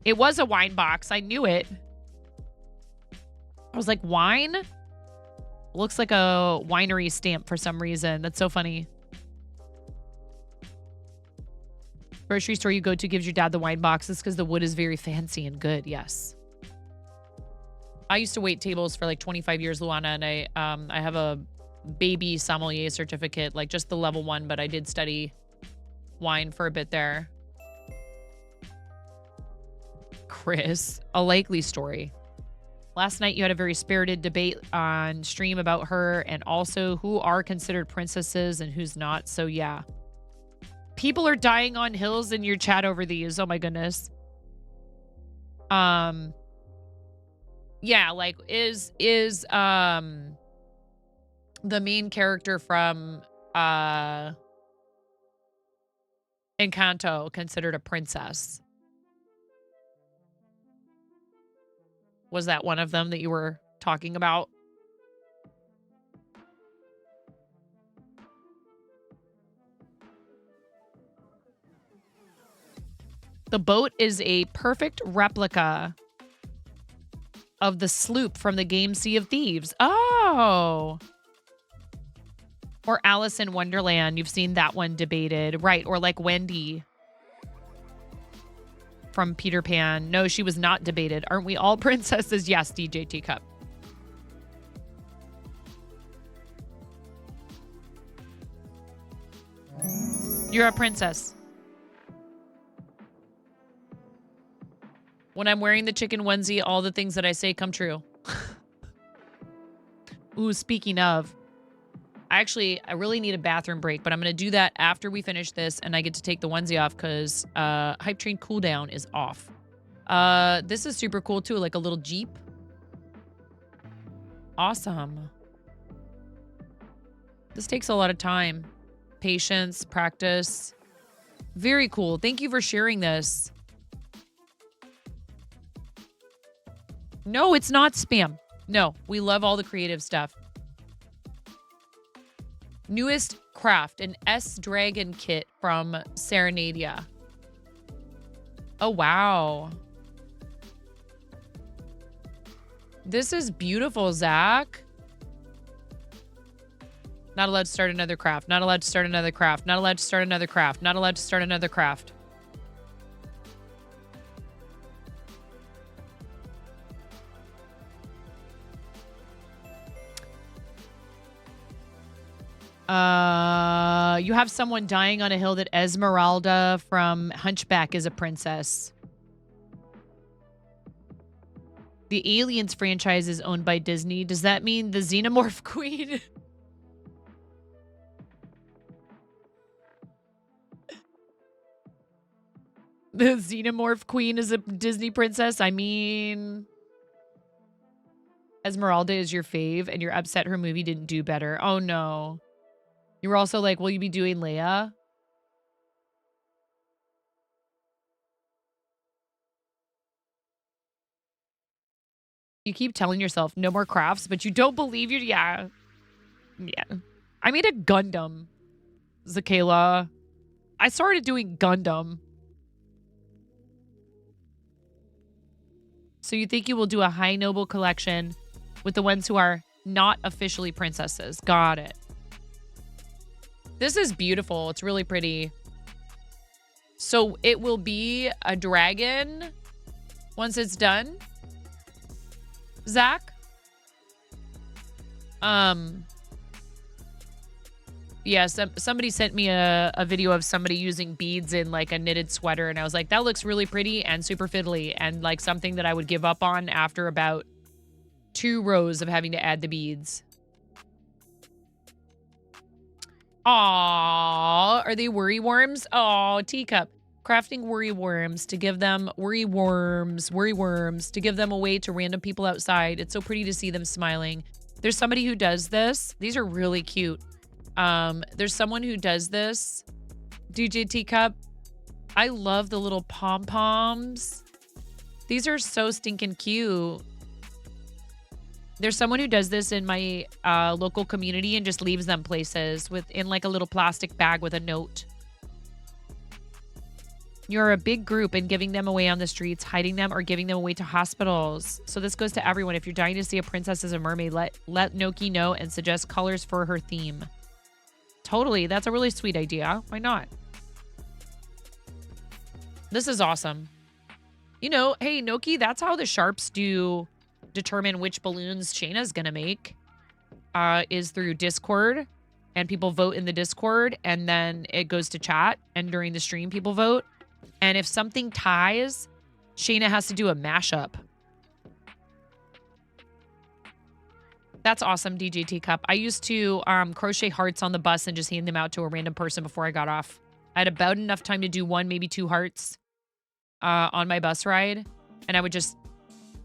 It was a wine box. I knew it. I was like, wine? Looks like a winery stamp for some reason. That's so funny. Grocery store you go to gives your dad the wine boxes because the wood is very fancy and good. Yes. I used to wait tables for like 25 years, Luana, and I have a baby sommelier certificate, like just the level 1, but I did study wine for a bit there. Chris, a likely story. Last night you had a very spirited debate on stream about her and also who are considered princesses and who's not. So yeah. People are dying on hills in your chat over these. Oh my goodness. Yeah, like is the main character from Encanto considered a princess? Was that one of them that you were talking about? The boat is a perfect replica of the sloop from the game Sea of Thieves. Oh. Or Alice in Wonderland. You've seen that one debated. Right. Or like Wendy from Peter Pan. No, she was not debated. Aren't we all princesses? Yes, DJ Teacup. You're a princess. When I'm wearing the chicken onesie, all the things that I say come true. Ooh, speaking of, I really need a bathroom break, but I'm going to do that after we finish this and I get to take the onesie off because Hype Train cooldown is off. This is super cool too, like a little Jeep. Awesome. This takes a lot of time. Patience, practice. Very cool. Thank you for sharing this. No, it's not spam. No, we love all the creative stuff. Newest craft, an S-Dragon kit from Serenadia. Oh, wow. This is beautiful, Zach. Not allowed to start another craft. Not allowed to start another craft. Not allowed to start another craft. Not allowed to start another craft. You have someone dying on a hill that Esmeralda from Hunchback is a princess. The Aliens franchise is owned by Disney. Does that mean the Xenomorph Queen? The Xenomorph Queen is a Disney princess? I mean, Esmeralda is your fave and you're upset her movie didn't do better. Oh no. You were also like, will you be doing Leia? You keep telling yourself no more crafts, but you don't believe you. Yeah. Yeah. I made a Gundam, Zakayla. I started doing Gundam. So you think you will do a high noble collection with the ones who are not officially princesses. Got it. This is beautiful. It's really pretty. So it will be a dragon once it's done. Zach? Yeah, somebody sent me a video of somebody using beads in like a knitted sweater, and I was like, that looks really pretty and super fiddly, and like something that I would give up on after about 2 rows of having to add the beads. Aww, are they worry worms? Aw, teacup. Crafting worry worms to give them worry worms to give them away to random people outside. It's so pretty to see them smiling. There's somebody who does this. These are really cute. There's someone who does this. DJ Teacup. I love the little pom-poms. These are so stinking cute. There's someone who does this in my local community and just leaves them places in like a little plastic bag with a note. You're a big group and giving them away on the streets, hiding them, or giving them away to hospitals. So this goes to everyone. If you're dying to see a princess as a mermaid, let Noki know and suggest colors for her theme. Totally. That's a really sweet idea. Why not? This is awesome. You know, hey, Noki, that's how the Sharps determine which balloons Shayna's going to make. Is through Discord. And people vote in the Discord. And then it goes to chat. And during the stream, people vote. And if something ties, Shayna has to do a mashup. That's awesome, DJ Teacup. I used to crochet hearts on the bus and just hand them out to a random person before I got off. I had about enough time to do 1, maybe 2 hearts on my bus ride. And I would just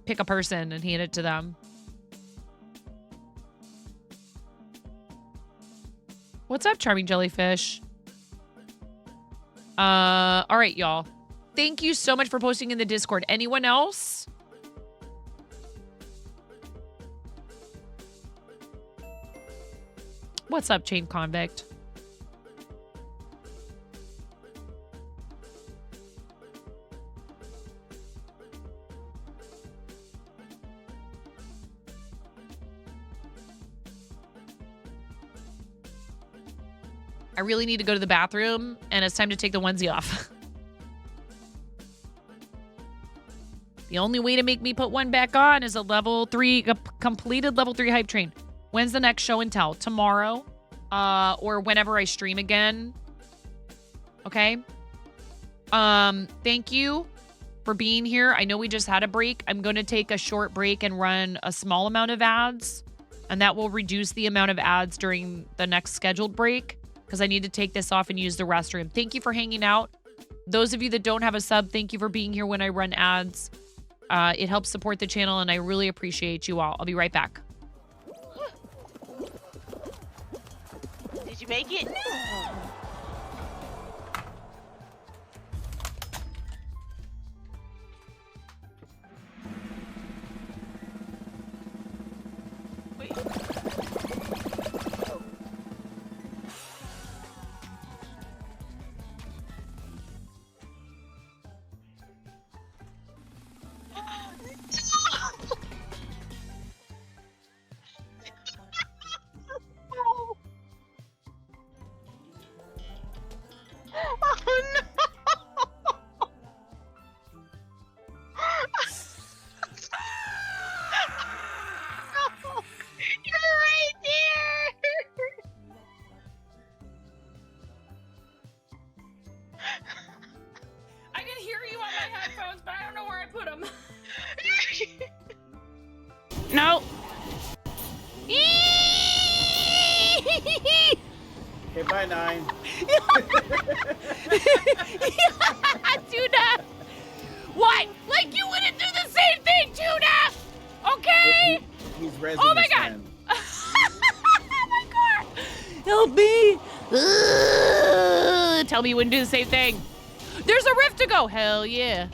pick a person and hand it to them. What's up, Charming Jellyfish? All right, y'all. Thank you so much for posting in the Discord. Anyone else? What's up, Chain Convict? I really need to go to the bathroom, and it's time to take the onesie off. The only way to make me put one back on is a completed level 3 hype train. When's the next show and tell? Tomorrow, or whenever I stream again. Okay. Thank you for being here. I know we just had a break. I'm going to take a short break and run a small amount of ads, and that will reduce the amount of ads during the next scheduled break, because I need to take this off and use the restroom. Thank you for hanging out. Those of you that don't have a sub, thank you for being here when I run ads. It helps support the channel, and I really appreciate you all. I'll be right back. Did you make it? Wait. No. Okay, bye, 9. Tuna! What? Like you wouldn't do the same thing, Tuna! Okay? He's resin. Oh my god! Oh my god! Help me! Tell me you wouldn't do the same thing. There's a rift to go. Hell yeah.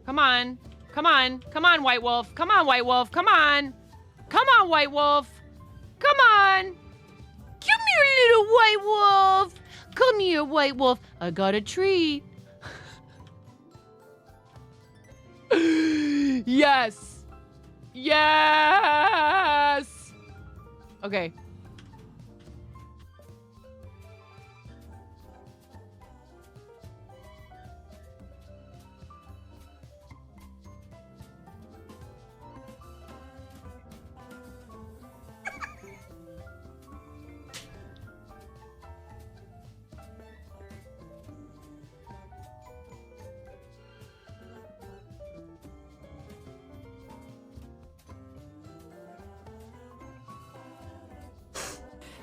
Come on. Come on. Come on, White Wolf. Come on, White Wolf. Come on. Come on, White Wolf. Come on. Come here, little White Wolf. Come here, White Wolf. I got a treat. Yes. Yes! Okay.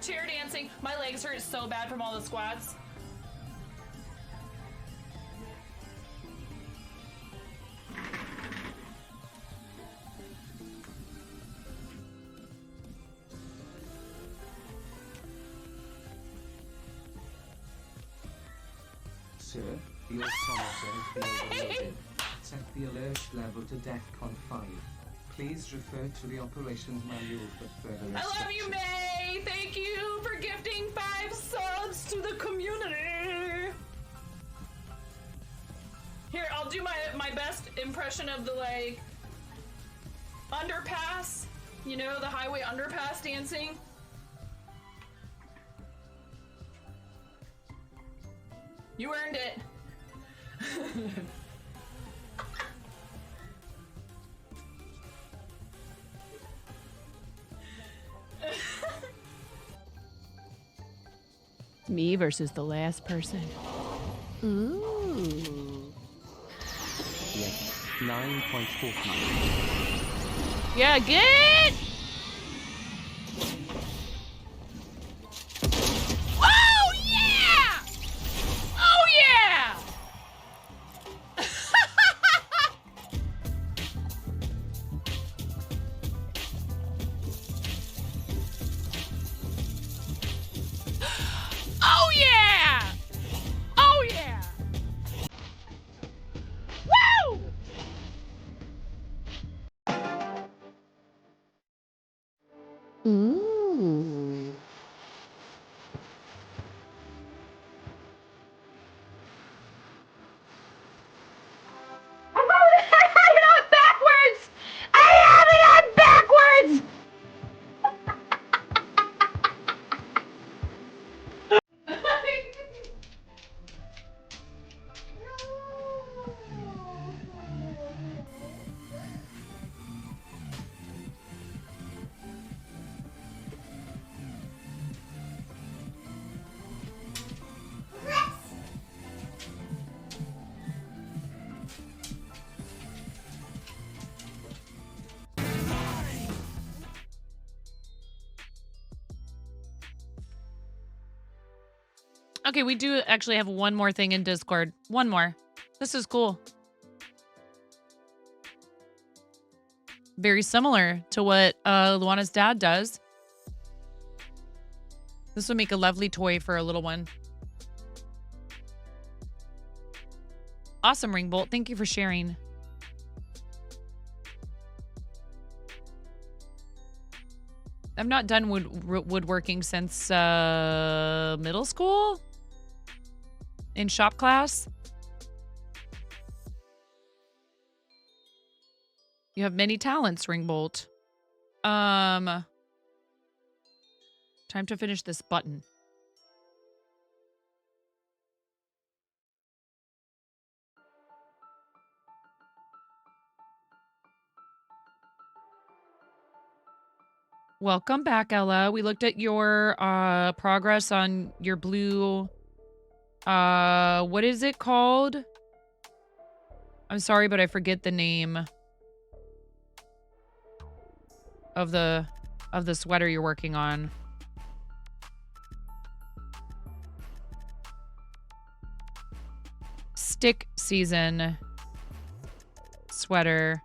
Chair dancing. My legs hurt so bad from all the squats. Sir, your sonator has been overloaded. Set the alert level to DEFCON 5. Please refer to the operations manual for further I instructions. love you, May! Thank you for gifting 5 subs to the community! Here, I'll do my best impression of the, like, underpass. You know, the highway underpass dancing. You earned it. Me versus the last person. Ooh. Yes, 9.40. Yeah, get! Oh, yeah! Oh, yeah! Oh, yeah! Oh, yeah! Woo! Ooh. backwards! I have it on backwards! Okay, we do actually have one more thing in Discord. One more. This is cool. Very similar to what Luana's dad does. This would make a lovely toy for a little one. Awesome, Ringbolt. Thank you for sharing. I've not done woodworking since middle school? In shop class? You have many talents, Ringbolt. Time to finish this button. Welcome back, Ella. We looked at your progress on your blue what is it called? I'm sorry, but I forget the name of the sweater you're working on. Stick season sweater.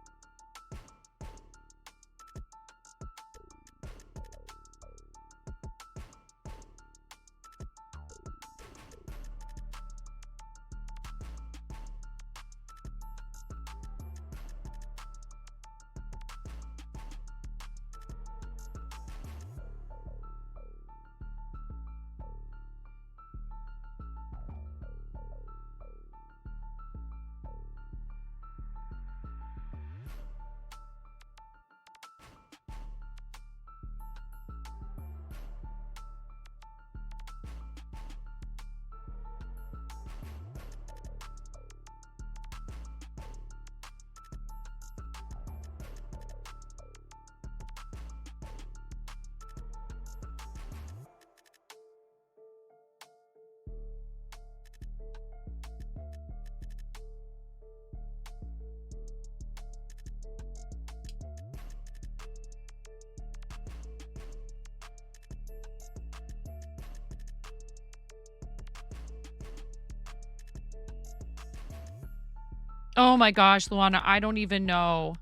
Oh my gosh, Luana, I don't even know.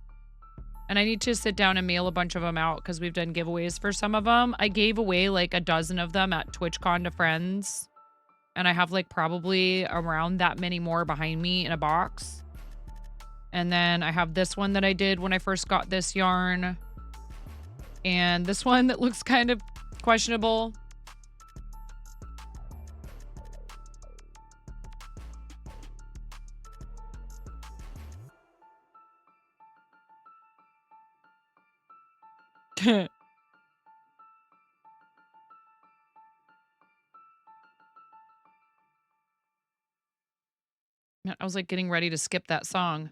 And I need to sit down and mail a bunch of them out because we've done giveaways for some of them. I gave away like a dozen of them at TwitchCon to friends. And I have like probably around that many more behind me in a box. And then I have this one that I did when I first got this yarn. And this one that looks kind of questionable. I was like getting ready to skip that song.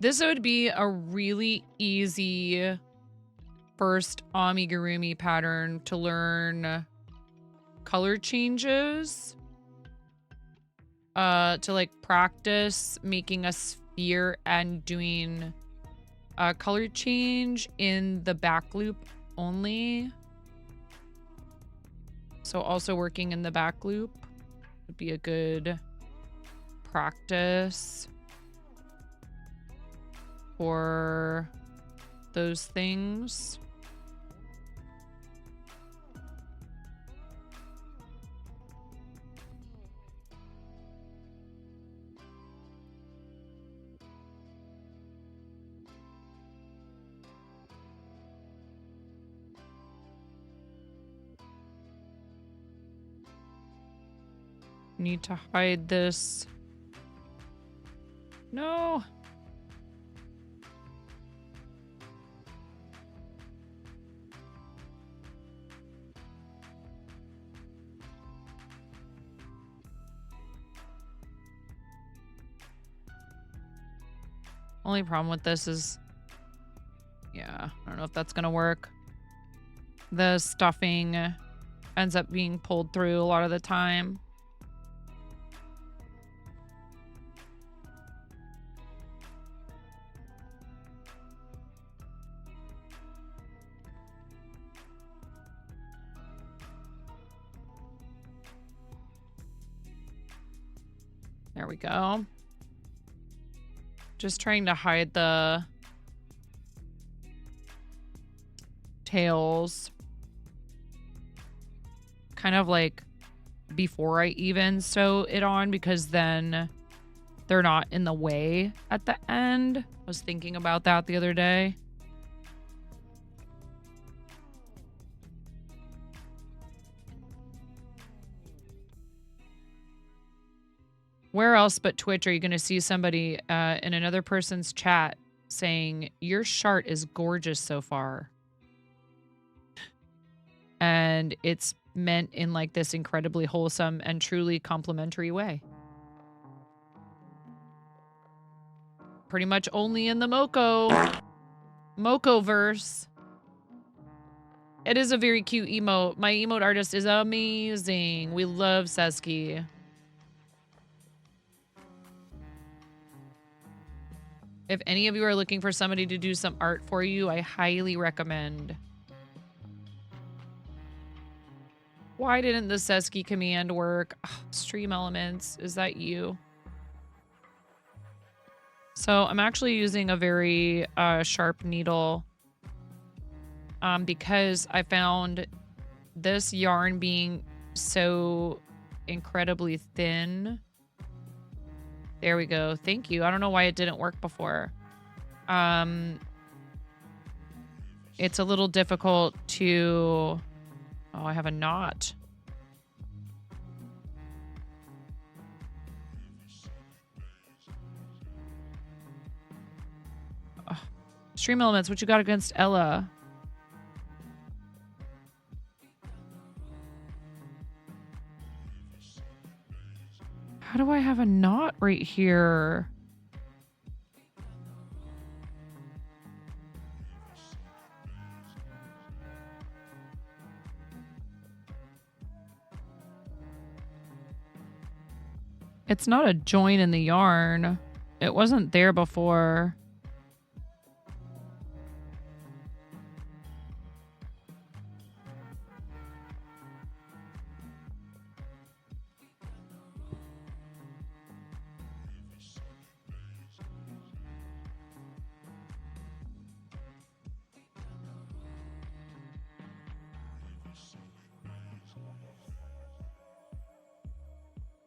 This would be a really easy first amigurumi pattern to learn color changes. To like practice making a sphere and doing a color change in the back loop only. So also working in the back loop would be a good practice for those things. Need to hide this. No. Only problem with this is, yeah, I don't know if that's gonna work. The stuffing ends up being pulled through a lot of the time. There we go. Just trying to hide the tails. Kind of like before I even sew it on, because then they're not in the way at the end. I was thinking about that the other day. Where else but Twitch are you going to see somebody in another person's chat saying, "Your shirt is gorgeous so far"? And it's meant in like this incredibly wholesome and truly complimentary way. Pretty much only in the Moko verse. It is a very cute emote. My emote artist is amazing. We love Seski. If any of you are looking for somebody to do some art for you, I highly recommend. Why didn't the Seski command work? Ugh, Stream Elements, is that you? So I'm actually using a very sharp needle because I found this yarn being so incredibly thin. There we go. Thank you. I don't know why it didn't work before. It's a little difficult to... Oh, I have a knot. Ugh. Stream Elements, what you got against Ella? How do I have a knot right here? It's not a join in the yarn. It wasn't there before.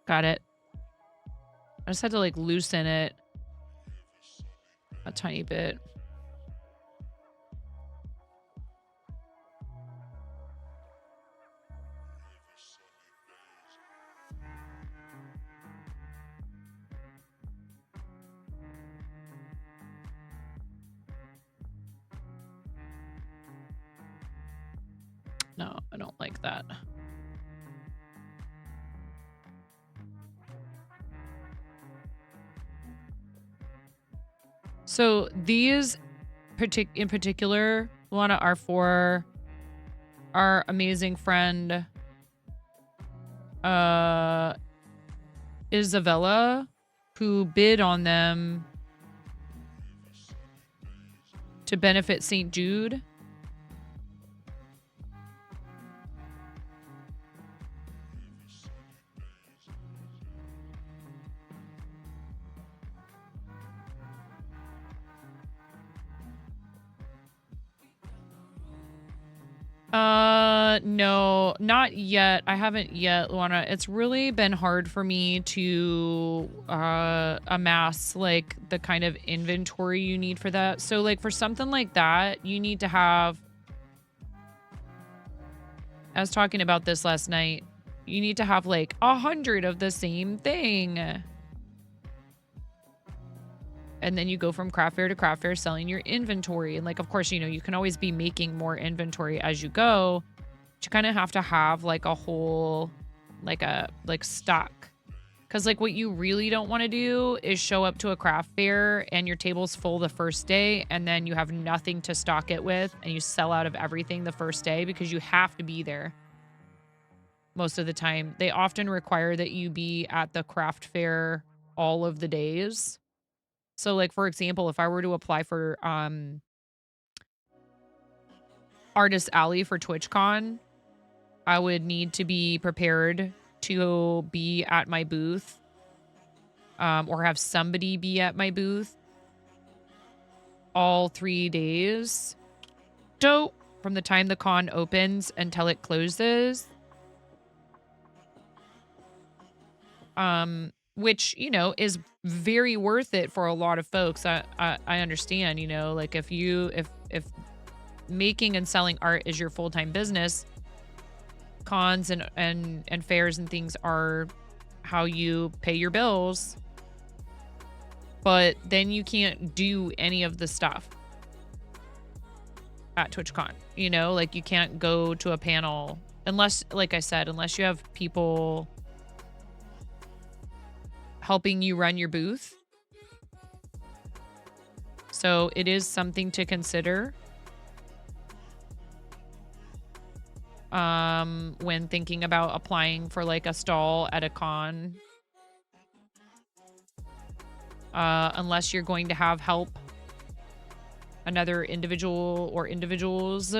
Got it. I just had to like loosen it a tiny bit. No, I don't like that. So these in particular, Luana, are for our amazing friend Isabella, who bid on them to benefit St. Jude. No, not yet. I haven't yet, Luana. It's really been hard for me to amass like the kind of inventory you need for that. So like for something like that, you need to have, I was talking about this last night, you need to have like 100 of the same thing. And then you go from craft fair to craft fair selling your inventory. And like, of course, you know, you can always be making more inventory as you go. But you kind of have to have like a whole, like stock. Because like what you really don't want to do is show up to a craft fair and your table's full the first day and then you have nothing to stock it with and you sell out of everything the first day because you have to be there most of the time. They often require that you be at the craft fair all of the days. So like, for example, if I were to apply for Artist Alley for TwitchCon, I would need to be prepared to be at my booth or have somebody be at my booth all 3 days. So from the time the con opens until it closes. Which, you know, is very worth it for a lot of folks. I understand, you know, like if making and selling art is your full-time business, cons and fairs and things are how you pay your bills. But then you can't do any of the stuff at TwitchCon, you know, like you can't go to a panel unless, like I said, unless you have people helping you run your booth. So it is something to consider when thinking about applying for like a stall at a con. Unless you're going to have help, another individual or individuals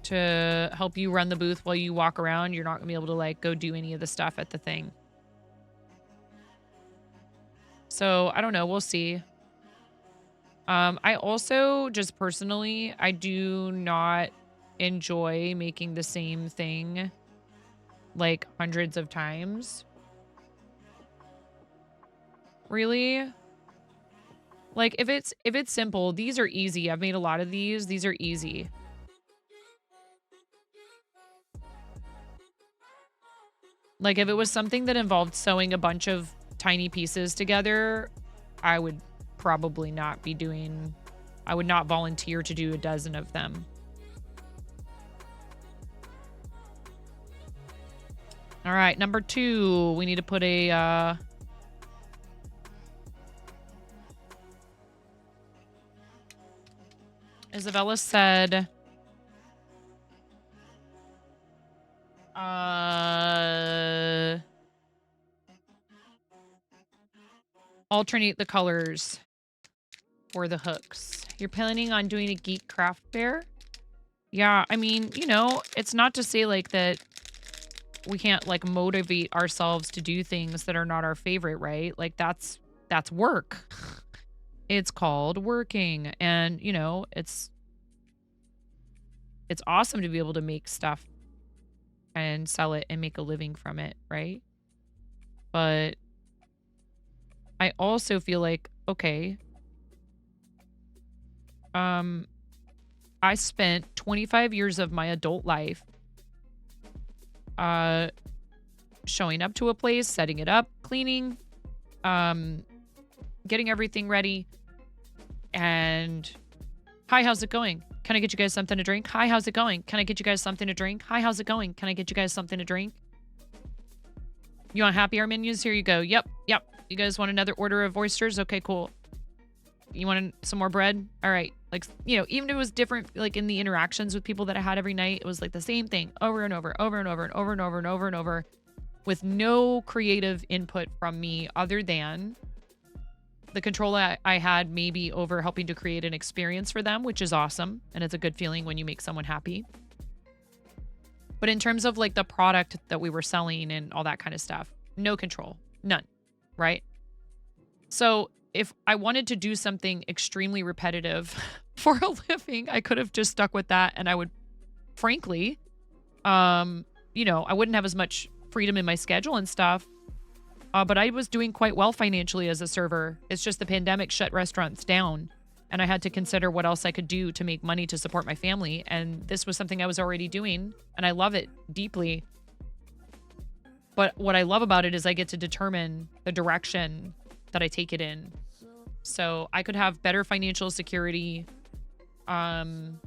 to help you run the booth while you walk around, you're not gonna be able to like go do any of the stuff at the thing. So I don't know. We'll see. I also just personally, I do not enjoy making the same thing like hundreds of times. Really? Like if it's simple, these are easy. I've made a lot of these. These are easy. Like if it was something that involved sewing a bunch of tiny pieces together, I would probably not be doing, I would not volunteer to do a dozen of them. All right, number 2. We need to put a Isabella said alternate the colors for the hooks. You're planning on doing a geek craft fair? Yeah, I mean, you know, it's not to say like that we can't like motivate ourselves to do things that are not our favorite, right? Like that's work. It's called working, and you know, it's awesome to be able to make stuff and sell it and make a living from it, right? But I also feel like, okay, I spent 25 years of my adult life showing up to a place, setting it up, cleaning, getting everything ready, and hi, how's it going? Can I get you guys something to drink? Hi, how's it going? Can I get you guys something to drink? Hi, how's it going? Can I get you guys something to drink? You want happy hour menus? Here you go. Yep. You guys want another order of oysters? Okay, cool. You want some more bread? All right. Like, you know, even if it was different, like in the interactions with people that I had every night, it was like the same thing over and over, over and over and over and over and over and over, with no creative input from me other than the control I had maybe over helping to create an experience for them, which is awesome. And it's a good feeling when you make someone happy. But in terms of like the product that we were selling and all that kind of stuff, no control, none, right? So if I wanted to do something extremely repetitive for a living, I could have just stuck with that. And I would, frankly, you know, I wouldn't have as much freedom in my schedule and stuff. But I was doing quite well financially as a server. It's just the pandemic shut restaurants down, and I had to consider what else I could do to make money to support my family. And this was something I was already doing, and I love it deeply. But what I love about it is I get to determine the direction that I take it in. So I could have better financial security. You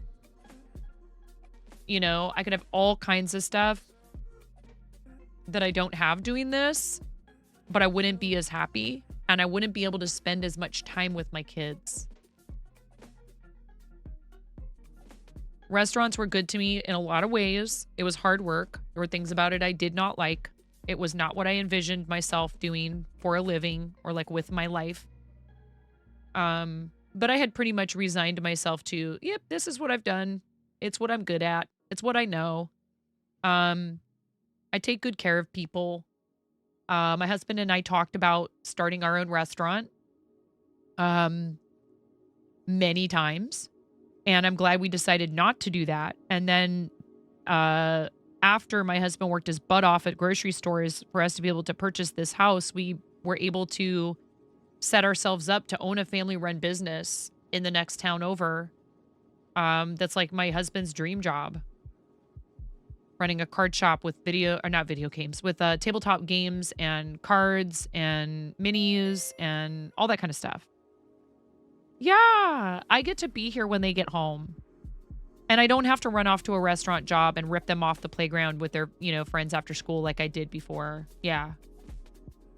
know, I could have all kinds of stuff that I don't have doing this, but I wouldn't be as happy, and I wouldn't be able to spend as much time with my kids. Restaurants were good to me in a lot of ways. It was hard work. There were things about it I did not like. It was not what I envisioned myself doing for a living or like with my life. But I had pretty much resigned myself to, yep, this is what I've done. It's what I'm good at. It's what I know. I take good care of people. My husband and I talked about starting our own restaurant many times, and I'm glad we decided not to do that. And then after my husband worked his butt off at grocery stores for us to be able to purchase this house, we were able to set ourselves up to own a family-run business in the next town over. That's like my husband's dream job. Running a card shop with not video games, with tabletop games and cards and minis and all that kind of stuff. Yeah, I get to be here when they get home. And I don't have to run off to a restaurant job and rip them off the playground with their, you know, friends after school like I did before. Yeah.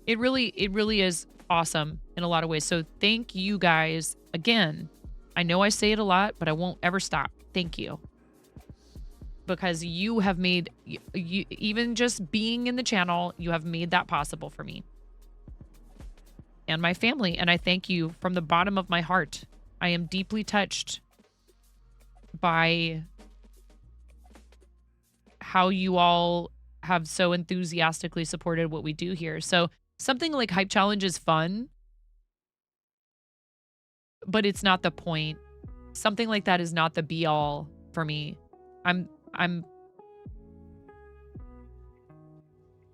It really is awesome in a lot of ways. So thank you guys again. I know I say it a lot, but I won't ever stop. Thank you. Because you have made, even just being in the channel, you have made that possible for me and my family. And I thank you from the bottom of my heart. I am deeply touched by how you all have so enthusiastically supported what we do here. So something like Hype Challenge is fun, but it's not the point. Something like that is not the be all for me.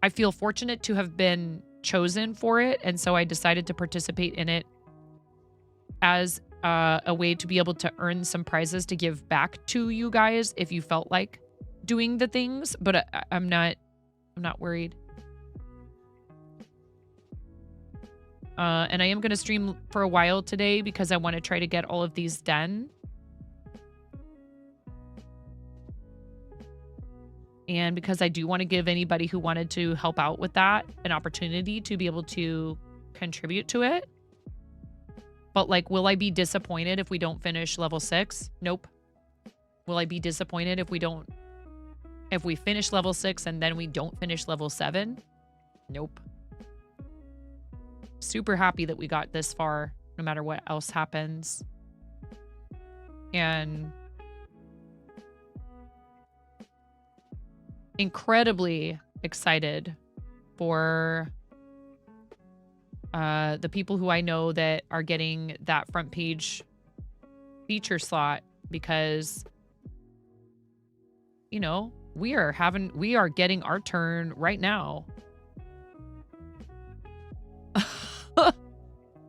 I feel fortunate to have been chosen for it, and so I decided to participate in it as a way to be able to earn some prizes to give back to you guys if you felt like doing the things. But I'm not worried. And I am going to stream for a while today because I want to try to get all of these done. And because I do want to give anybody who wanted to help out with that an opportunity to be able to contribute to it. But like, will I be disappointed if we don't finish level 6? Nope. Will I be disappointed if we finish level 6 and then we don't finish level 7? Nope. Super happy that we got this far, no matter what else happens. And incredibly excited for the people who I know that are getting that front page feature slot, because you know, we are getting our turn right now.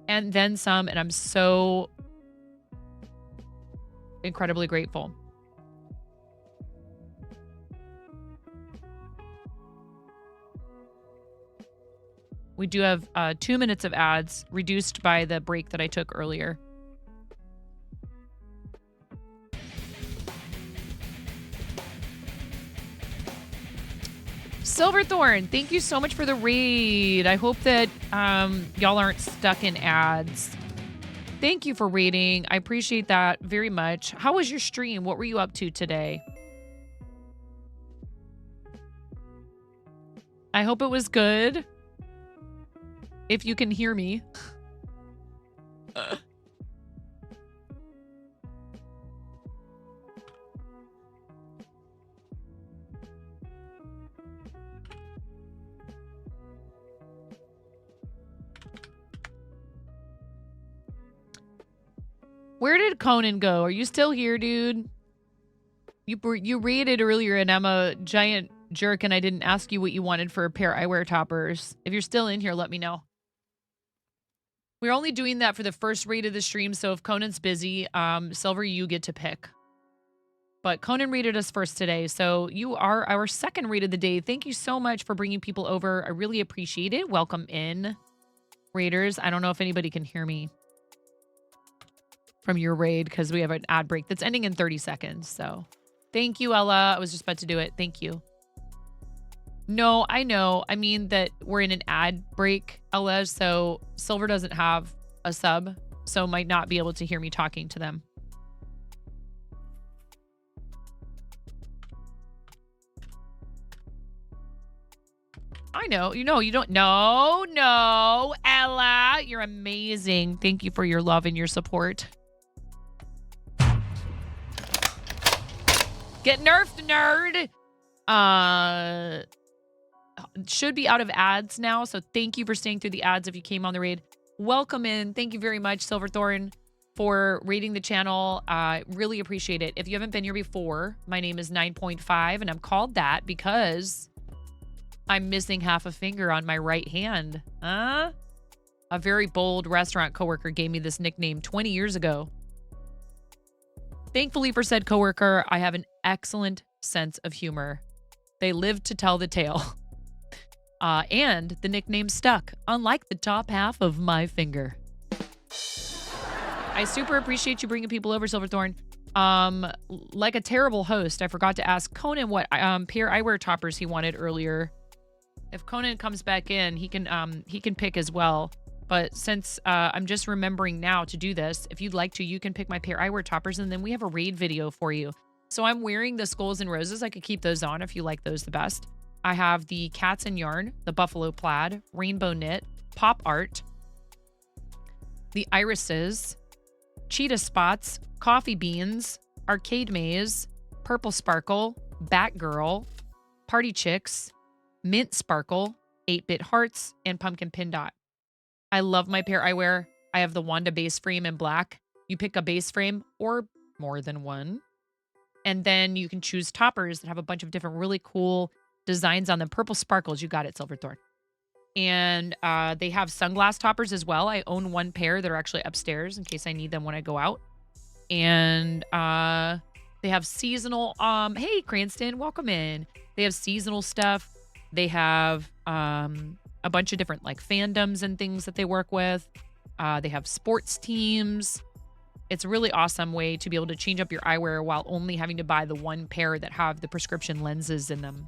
And then some, and I'm so incredibly grateful. We do have 2 minutes of ads, reduced by the break that I took earlier. Silverthorn, thank you so much for the raid. I hope that y'all aren't stuck in ads. Thank you for raiding. I appreciate that very much. How was your stream? What were you up to today? I hope it was good. If you can hear me. Where did Conan go? Are you still here, dude? You raided earlier and I'm a giant jerk and I didn't ask you what you wanted for a pair of eyewear toppers. If you're still in here, let me know. We're only doing that for the first raid of the stream, so if Conan's busy, Silver, you get to pick. But Conan raided us first today, so you are our second raid of the day. Thank you so much for bringing people over. I really appreciate it. Welcome in, raiders. I don't know if anybody can hear me from your raid because we have an ad break that's ending in 30 seconds. So thank you, Ella. I was just about to do it. Thank you. No, I know. I mean that we're in an ad break, Ella, so Silver doesn't have a sub, so might not be able to hear me talking to them. I know. You know, you don't. No, Ella. You're amazing. Thank you for your love and your support. Get nerfed, nerd. Should be out of ads now, so thank you for staying through the ads if you came on the raid. Welcome in. Thank you very much, Silverthorn, for raiding the channel. Really appreciate it. If you haven't been here before, my name is 9.5, and I'm called that because I'm missing half a finger on my right hand. Huh? A very bold restaurant coworker gave me this nickname 20 years ago. Thankfully for said coworker, I have an excellent sense of humor. They lived to tell the tale. And the nickname stuck, unlike the top half of my finger. I super appreciate you bringing people over, Silverthorn. Like a terrible host, I forgot to ask Conan what pair eyewear toppers he wanted earlier. If Conan comes back in, he can pick as well. But since I'm just remembering now to do this, if you'd like to, you can pick my pair eyewear toppers, and then we have a raid video for you. So I'm wearing the Skulls and Roses. I could keep those on if you like those the best. I have the Cats and Yarn, the Buffalo Plaid, Rainbow Knit, Pop Art, the Irises, Cheetah Spots, Coffee Beans, Arcade Maze, Purple Sparkle, Batgirl, Party Chicks, Mint Sparkle, 8-Bit Hearts, and Pumpkin Pin Dot. I love my pair eyewear. I have the Wanda base frame in black. You pick a base frame or more than one. And then you can choose toppers that have a bunch of different really cool designs on them. Purple Sparkles, you got it, Silverthorn. And they have sunglass toppers as well. I own one pair that are actually upstairs in case I need them when I go out. And they have seasonal, hey, Cranston, welcome in. They have seasonal stuff. They have a bunch of different like fandoms and things that they work with. They have sports teams. It's a really awesome way to be able to change up your eyewear while only having to buy the one pair that have the prescription lenses in them.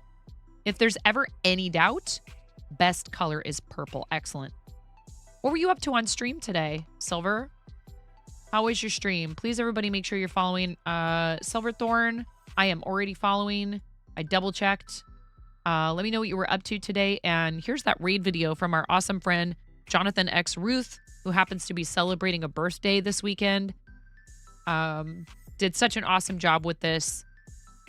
If there's ever any doubt, best color is purple. Excellent. What were you up to on stream today, Silver? How was your stream? Please, everybody, make sure you're following Silverthorn. I am already following. I double-checked. Let me know what you were up to today. And here's that raid video from our awesome friend, Jonathan X. Ruth, who happens to be celebrating a birthday this weekend. Did such an awesome job with this.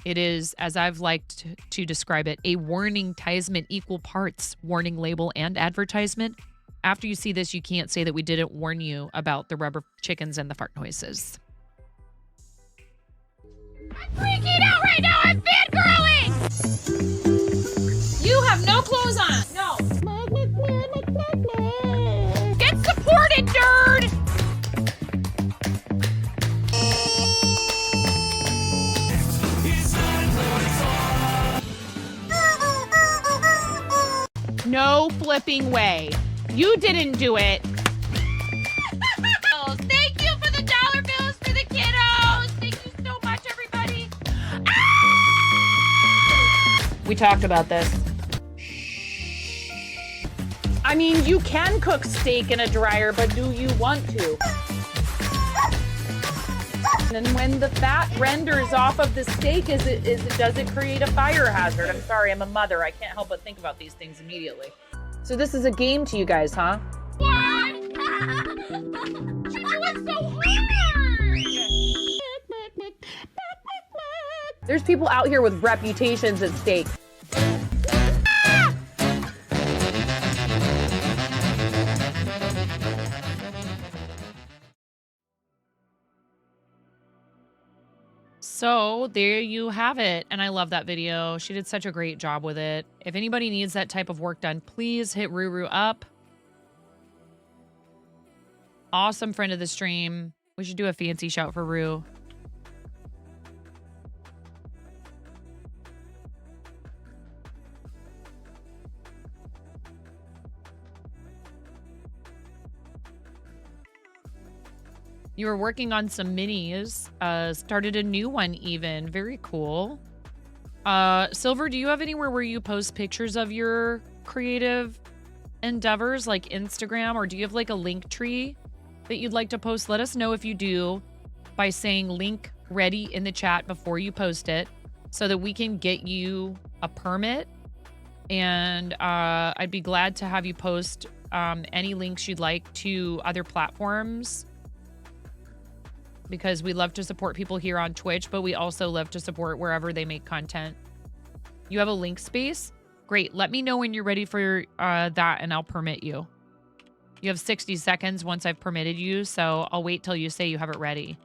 It is, as I've liked to describe it, a warning-tisement, equal parts warning label and advertisement. After you see this, you can't say that we didn't warn you about the rubber chickens and the fart noises. I'm freaking out right now. I'm fangirling. You have no clothes on. No. Get supported, nerd. No flipping way. You didn't do it. Thank you for the dollar bills for the kiddos. Thank you so much, everybody. We talked about this. I mean, you can cook steak in a dryer, but do you want to? And when the fat renders off of the steak, does it create a fire hazard? I'm sorry, I'm a mother. I can't help but think about these things immediately. So this is a game to you guys, huh? What? You're doing so hard. There's people out here with reputations at stake. So there you have it. And I love that video. She did such a great job with it. If anybody needs that type of work done, please hit Ruru up. Awesome friend of the stream. We should do a fancy shout for Rue. You were working on some minis, started a new one even. Very cool. Silver, do you have anywhere where you post pictures of your creative endeavors, like Instagram, or do you have like a link tree that you'd like to post? Let us know if you do by saying link ready in the chat before you post it so that we can get you a permit. And I'd be glad to have you post any links you'd like to other platforms, because we love to support people here on Twitch, but we also love to support wherever they make content. You have a link space? Great. Let me know when you're ready for that, and I'll permit you. You have 60 seconds once I've permitted you, so I'll wait till you say you have it ready.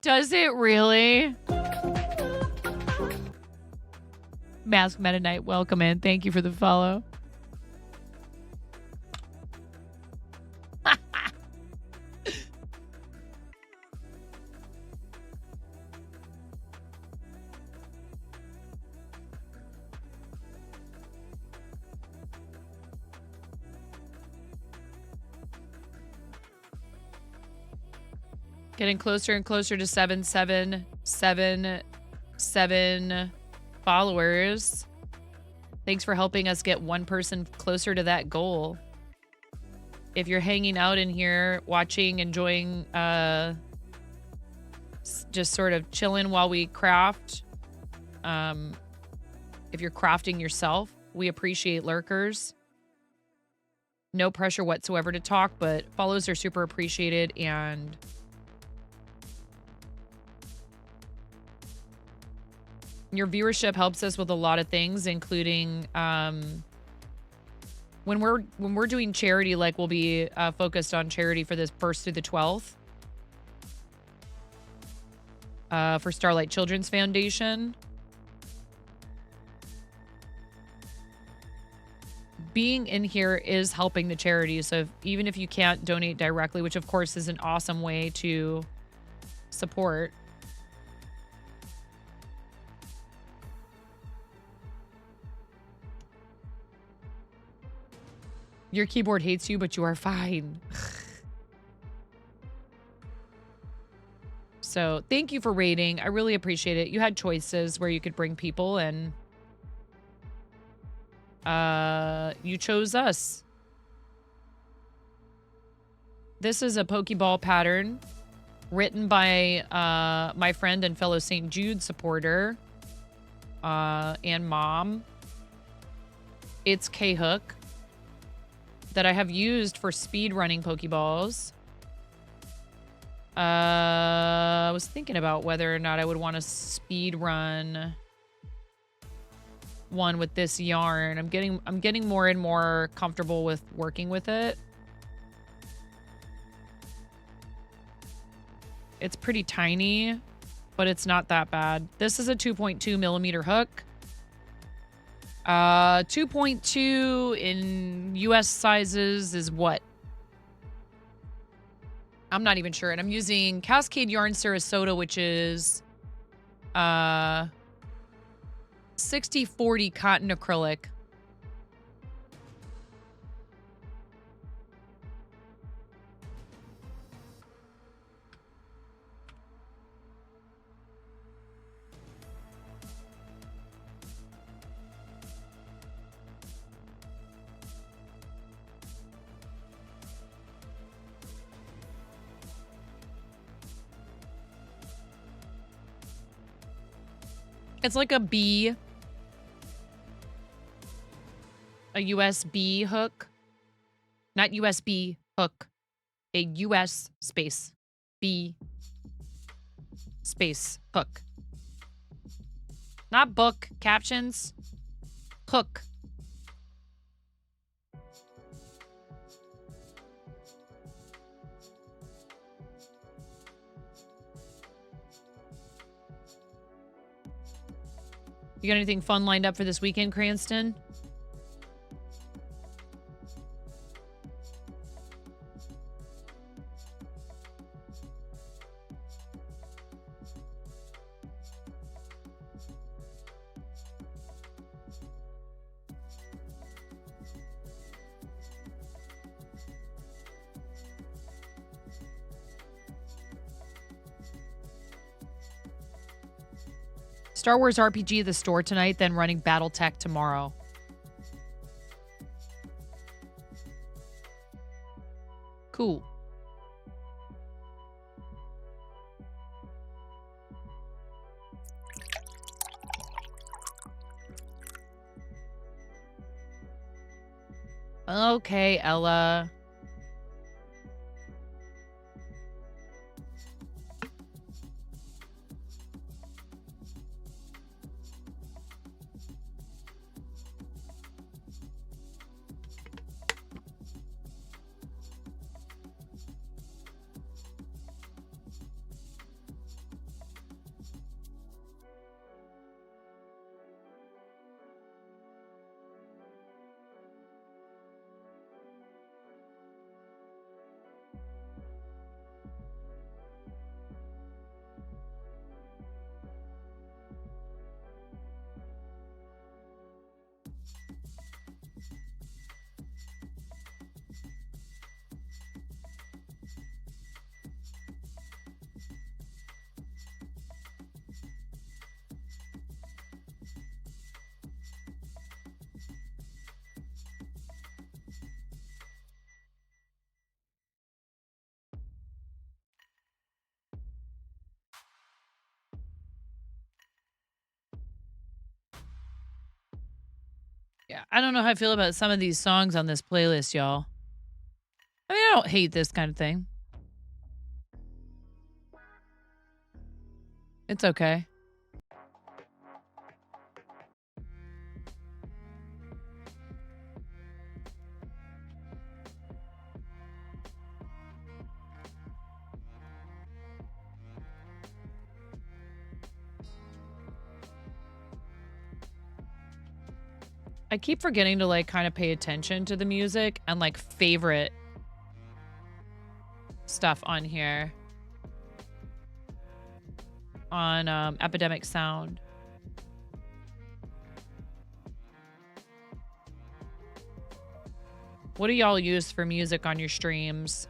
Does it really? Mask Meta Knight, welcome in. Thank you for the follow. Getting closer and closer to 77777 followers. Thanks for helping us get one person closer to that goal. If you're hanging out in here, watching, enjoying, just sort of chilling while we craft, if you're crafting yourself, we appreciate lurkers. No pressure whatsoever to talk, but follows are super appreciated, and your viewership helps us with a lot of things, including when we're doing charity, like we'll be focused on charity for this 1st through the 12th for Starlight Children's Foundation. Being in here is helping the charity. So even if you can't donate directly, which of course is an awesome way to support. Your keyboard hates you, but you are fine. So thank you for rating. I really appreciate it. You had choices where you could bring people, and you chose us. This is a Pokeball pattern written by my friend and fellow St. Jude supporter and mom. It's K-Hook that I have used for speed running Pokeballs. I was thinking about whether or not I would want to speed run one with this yarn. I'm getting more and more comfortable with working with it. It's pretty tiny, but it's not that bad. This is a 2.2 millimeter hook. 2.2 in US sizes is what? I'm not even sure. And I'm using Cascade Yarn Sarasota, which is 60/40 cotton acrylic. It's like a B, a USB hook, not USB hook, a US space, B space hook. Not book, captions, hook. You got anything fun lined up for this weekend, Cranston? Star Wars RPG at the store tonight, then running Battletech tomorrow. Cool. Okay, Ella. Yeah, I don't know how I feel about some of these songs on this playlist, y'all. I mean, I don't hate this kind of thing. It's okay. I keep forgetting to like kind of pay attention to the music and like favorite stuff on here. on Epidemic Sound. What do y'all use for music on your streams?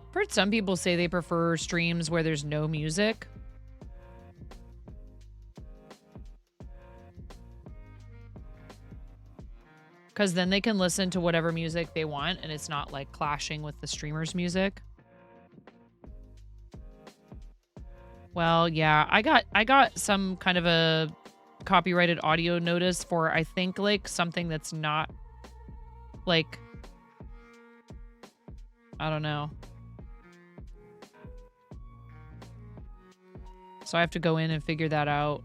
I've heard some people say they prefer streams where there's no music. Because then they can listen to whatever music they want and it's not like clashing with the streamer's music. Well, yeah, I got some kind of a copyrighted audio notice for, I think, like something that's not like, I don't know. So I have to go in and figure that out.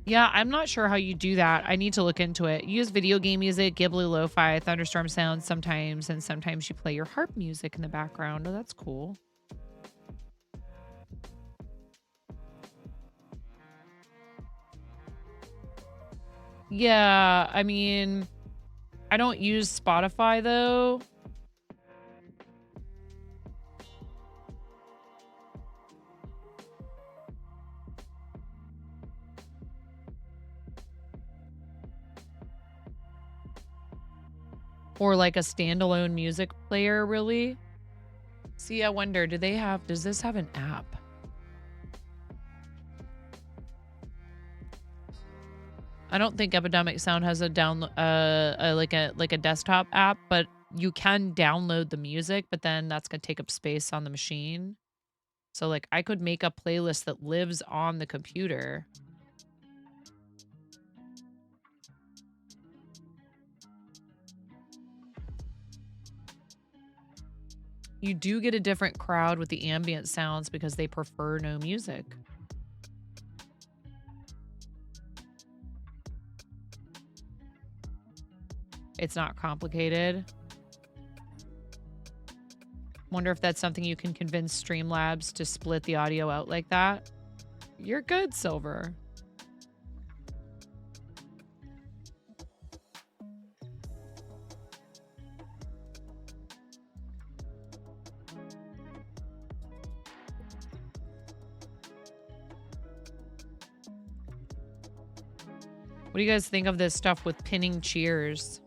Yeah, I'm not sure how you do that. I need to look into it. You use video game music, Ghibli lo-fi, thunderstorm sounds sometimes, and sometimes you play your harp music in the background. Oh, that's cool. Yeah, I mean, I don't use Spotify though. Or like a standalone music player, really. See, I wonder, does this have an app? I don't think Epidemic Sound has a like a desktop app, but you can download the music, but then that's gonna take up space on the machine. So like I could make a playlist that lives on the computer. You do get a different crowd with the ambient sounds because they prefer no music. It's not complicated. Wonder if that's something you can convince Streamlabs to split the audio out like that. You're good, Silver. What do you guys think of this stuff with pinning cheers?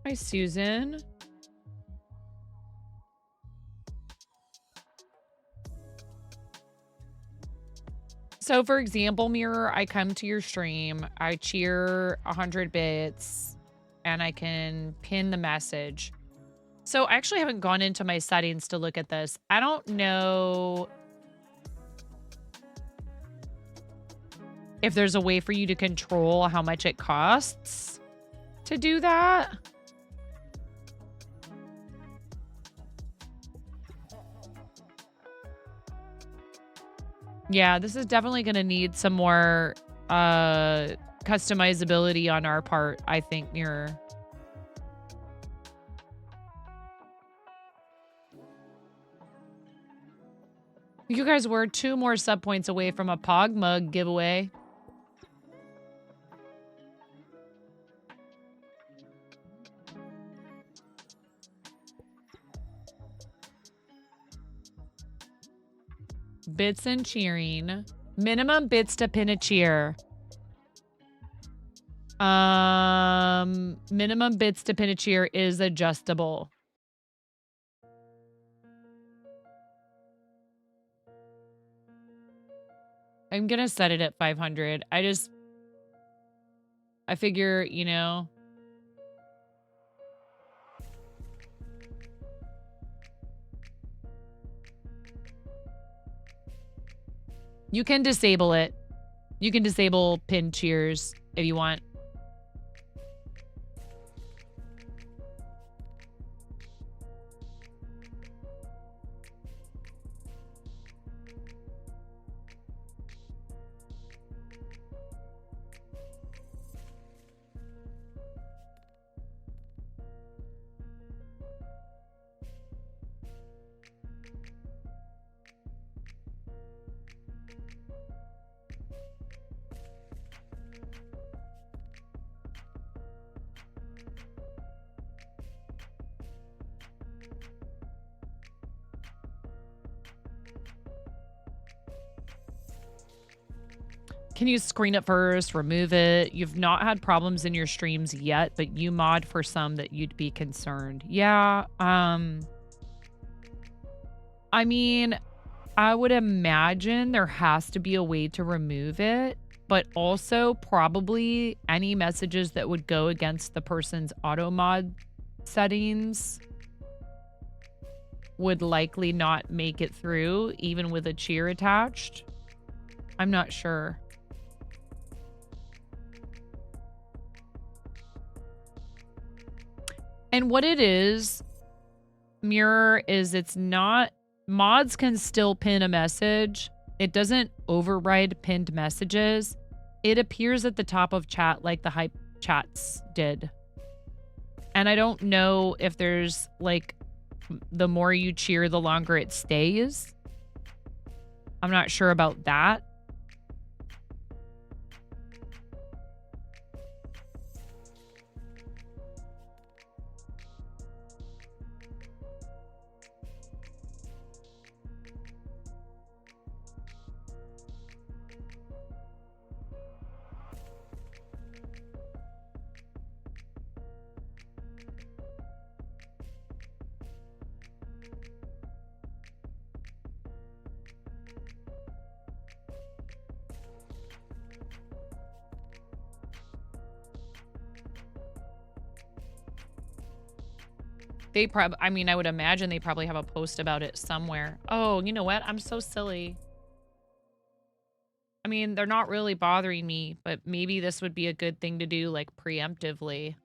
Hi, Susan. So for example, Mirror, I come to your stream, I cheer 100 bits, and I can pin the message. So I actually haven't gone into my settings to look at this. I don't know if there's a way for you to control how much it costs to do that. Yeah, this is definitely going to need some more customizability on our part, I think, Mirror. You guys were 2 more sub points away from a Pog Mug giveaway. Bits and cheering. Minimum bits to pin a cheer. Minimum bits to pin a cheer is adjustable. I'm gonna set it at 500. I figure, you know. You can disable it. You can disable pinned cheers if you want. Can you screen it first, remove it? You've not had problems in your streams yet, but you mod for some that you'd be concerned. Yeah, I mean, I would imagine there has to be a way to remove it, but also probably any messages that would go against the person's auto mod settings would likely not make it through, even with a cheer attached. I'm not sure. And what it is, Mirror, is it's not... Mods can still pin a message. It doesn't override pinned messages. It appears at the top of chat like the hype chats did. And I don't know if there's, like, the more you cheer, the longer it stays. I'm not sure about that. They probably, I mean, I would imagine they probably have a post about it somewhere. Oh, you know what? I'm so silly. I mean, they're not really bothering me, but maybe this would be a good thing to do, like, preemptively.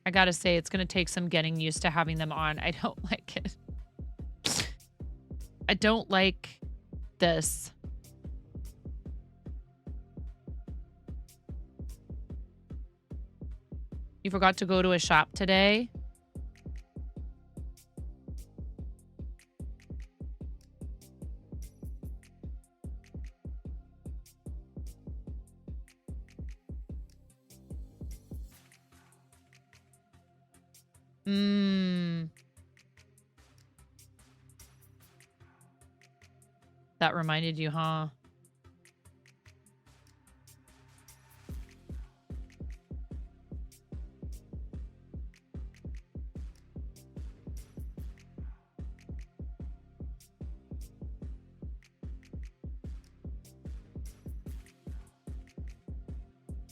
I gotta say, it's gonna take some getting used to having them on. I don't like it. I don't like this. You forgot to go to a shop today? That reminded you, huh?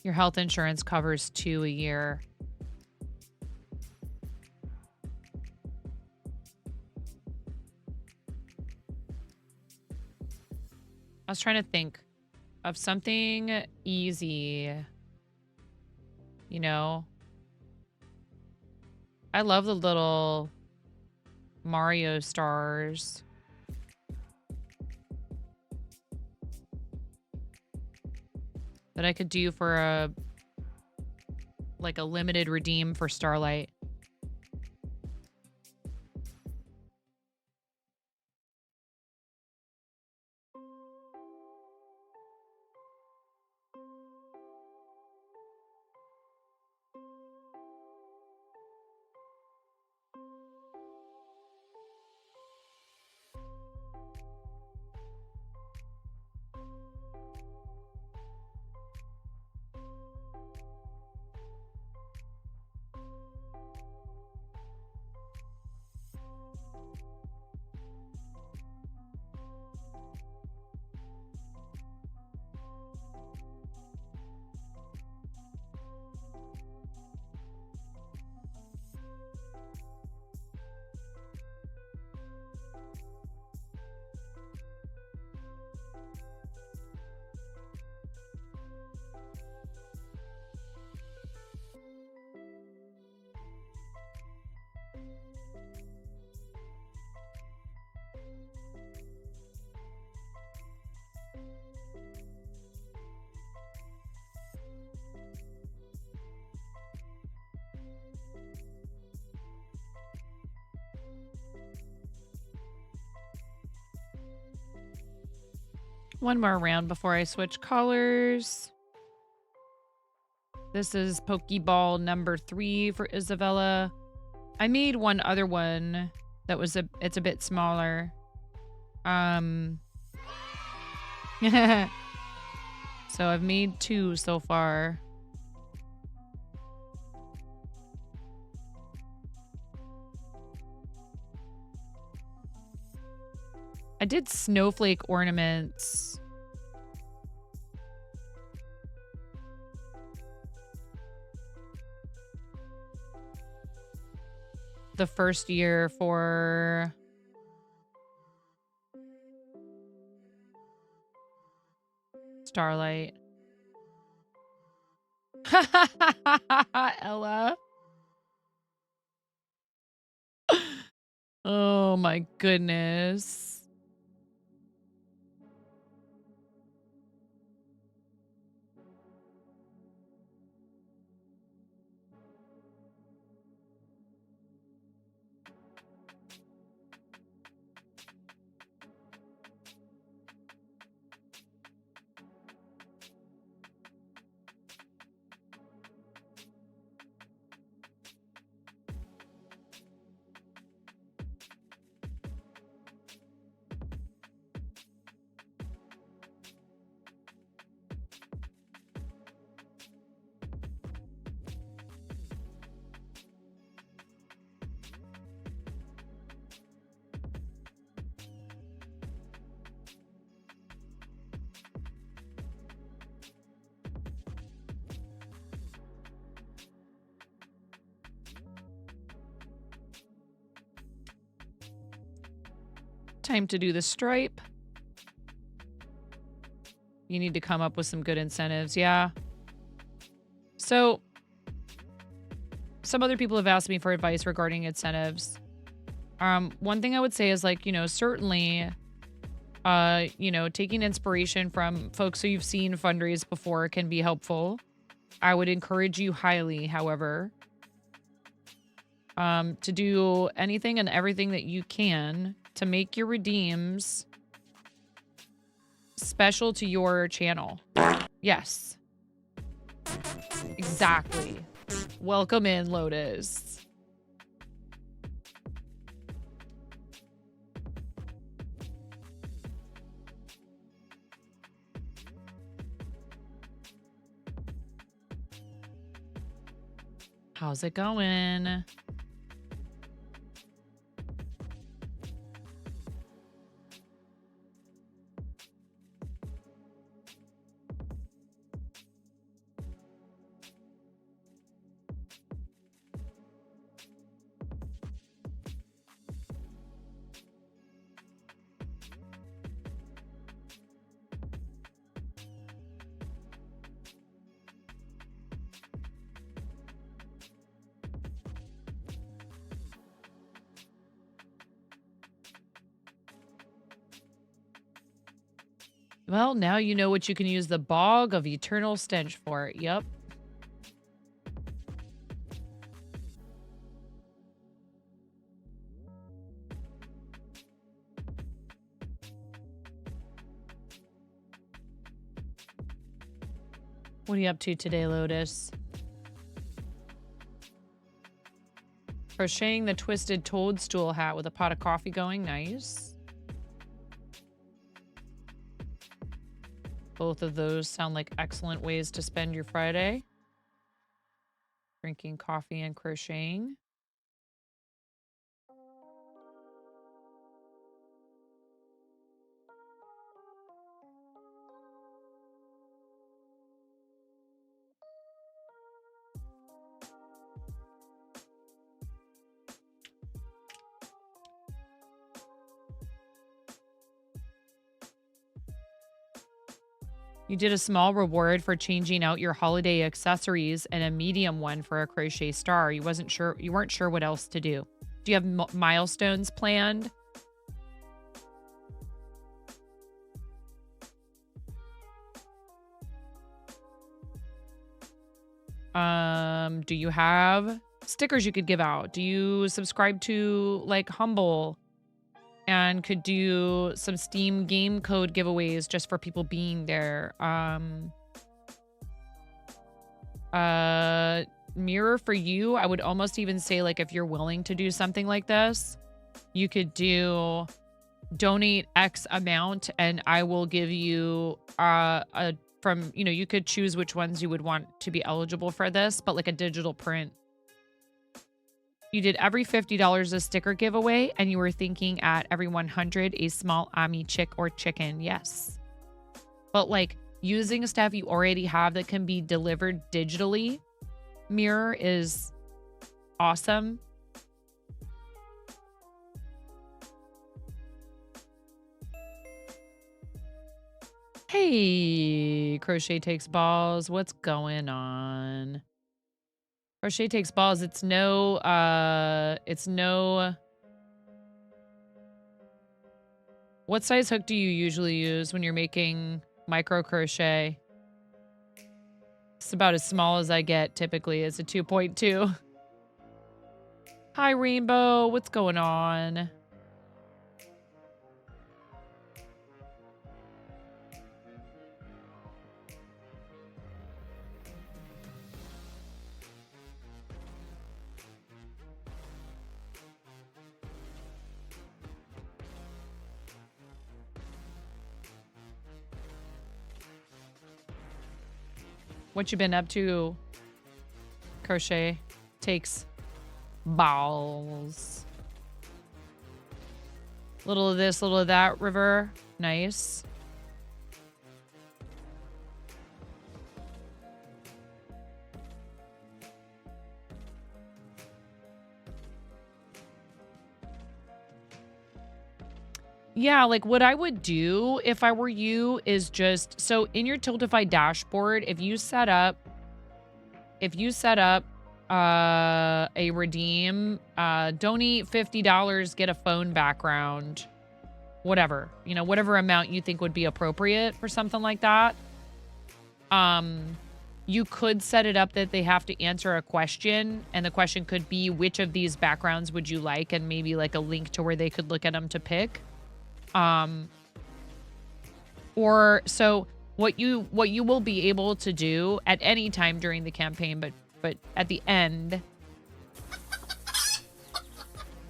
Your health insurance covers 2 a year. I was trying to think of something easy. You know? I love the little Mario stars. That I could do for a... like a limited redeem for Starlight. One more round before I switch colors. This is Pokeball number 3 for Isabella. I made one other one that was it's a bit smaller. So I've made 2 so far. I did snowflake ornaments. The first year for Starlight. Ella. Oh my goodness. Time to do the stripe. You need to come up with some good incentives. Yeah. So some other people have asked me for advice regarding incentives. One thing I would say is like, you know, certainly, you know, taking inspiration from folks who you've seen fundraise before can be helpful. I would encourage you highly, however, to do anything and everything that you can to make your redeems special to your channel. Yes. Exactly. Welcome in, Lotus. How's it going? Well, now you know what you can use the Bog of Eternal Stench for. Yep. What are you up to today, Lotus? Crocheting the twisted toadstool hat with a pot of coffee going. Nice. Both of those sound like excellent ways to spend your Friday. Drinking coffee and crocheting. You did a small reward for changing out your holiday accessories and a medium one for a crochet star. You weren't sure what else to do. Do you have milestones planned? Do you have stickers you could give out? Do you subscribe to like Humble? and could do some Steam game code giveaways just for people being there. Mirror for you, I would almost even say, like, if you're willing to do something like this, you could do donate X amount and I will give you from, you know, you could choose which ones you would want to be eligible for this, but like a digital print. You did every $50 a sticker giveaway, and you were thinking at every 100 a small Ami chick or chicken. Yes. But like using stuff you already have that can be delivered digitally, Mirror, is awesome. Hey, Crochet Takes Balls. What's going on? Crochet Takes Balls. It's no, what size hook do you usually use when you're making micro crochet? It's about as small as I get typically. It's a 2.2. Hi, Rainbow. What's going on? What you been up to, Crochet Takes Balls? Little of this, little of that, River. Nice. Yeah, like what I would do if I were you is just, so in your Tiltify dashboard, if you set up a redeem, donate $50, get a phone background, whatever, you know, whatever amount you think would be appropriate for something like that. You could set it up that they have to answer a question, and the question could be, which of these backgrounds would you like? And maybe like a link to where they could look at them to pick. Or so what you will be able to do at any time during the campaign, but at the end.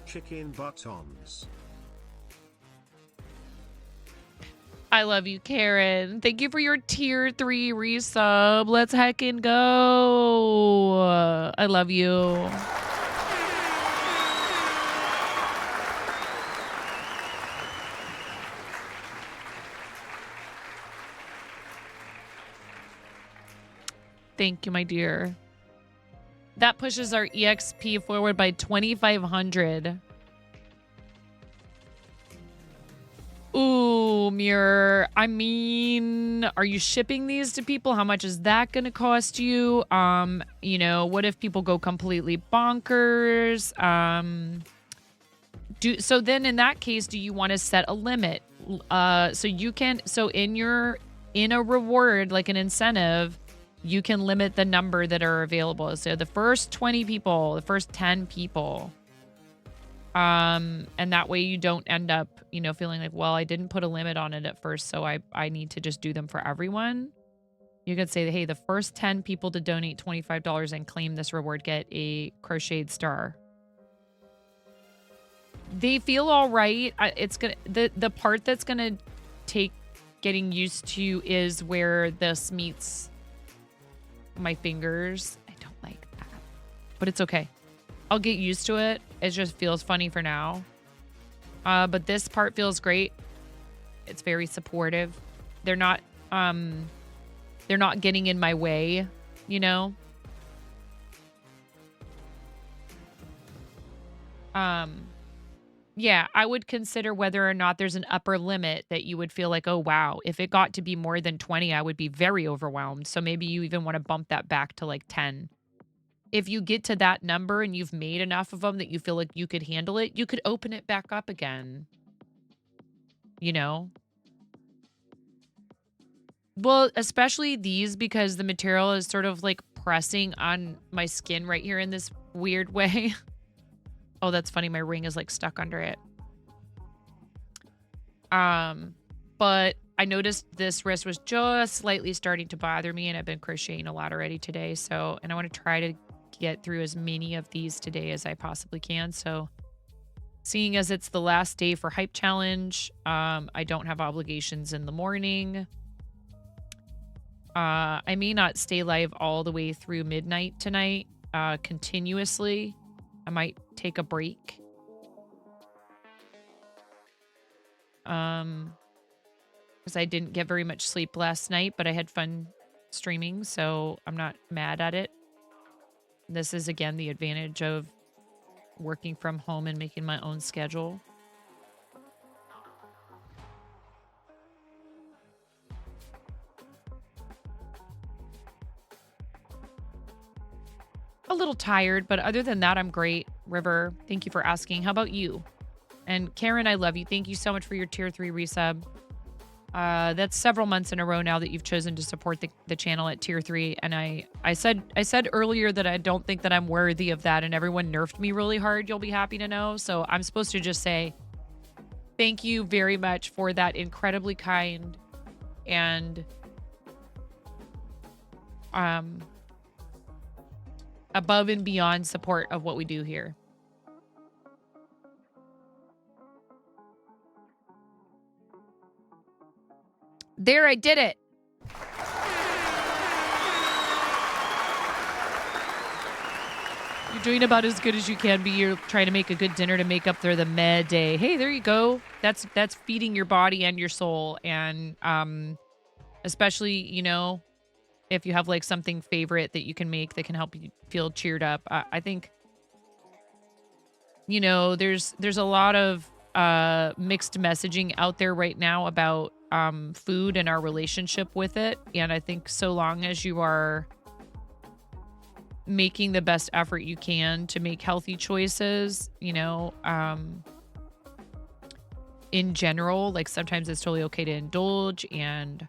Chicken buttons. I love you, Karen. Thank you for your tier 3 resub. Let's heckin' go. I love you. Thank you, my dear. That pushes our EXP forward by 2,500. Ooh, Mirror. I mean, are you shipping these to people? How much is that going to cost you? You know, what if people go completely bonkers? So then in that case, do you want to set a limit? So you can, so in a reward, like an incentive, you can limit the number that are available. So the first 20 people, the first 10 people. And that way you don't end up, you know, feeling like, well, I didn't put a limit on it at first, so I need to just do them for everyone. You could say, hey, the first 10 people to donate $25 and claim this reward get a crocheted star. They feel all right. It's gonna, the part that's gonna take getting used to is where this meets my fingers. I don't like that, but it's okay. I'll get used to it. It just feels funny for now. But this part feels great. It's very supportive. They're not getting in my way, you know? Yeah, I would consider whether or not there's an upper limit that you would feel like, oh, wow, if it got to be more than 20, I would be very overwhelmed. So maybe you even want to bump that back to like 10. If you get to that number and you've made enough of them that you feel like you could handle it, you could open it back up again. You know? Well, especially these, because the material is sort of like pressing on my skin right here in this weird way. Oh, that's funny. My ring is like stuck under it. But I noticed this wrist was just slightly starting to bother me, and I've been crocheting a lot already today. So, and I want to try to get through as many of these today as I possibly can. So, seeing as it's the last day for Hype Challenge, I don't have obligations in the morning. I may not stay live all the way through midnight tonight, continuously. I might take a break. Because I didn't get very much sleep last night, but I had fun streaming, so I'm not mad at it. This is, again, the advantage of working from home and making my own schedule. A little tired, but other than that, I'm great. River, thank you for asking. How about you? And Karen, I love you. Thank you so much for your tier 3 resub. That's several months in a row now that you've chosen to support the channel at tier 3. And I said earlier that I don't think that I'm worthy of that, and everyone nerfed me really hard, you'll be happy to know. So I'm supposed to just say thank you very much for that incredibly kind and above and beyond support of what we do here. There, I did it. You're doing about as good as you can be. You're trying to make a good dinner to make up for the meh day. Hey, there you go. That's feeding your body and your soul. And especially, you know, if you have like something favorite that you can make that can help you feel cheered up. I think, you know, there's a lot of mixed messaging out there right now about food and our relationship with it. And I think so long as you are making the best effort you can to make healthy choices, you know, in general, like sometimes it's totally okay to indulge. And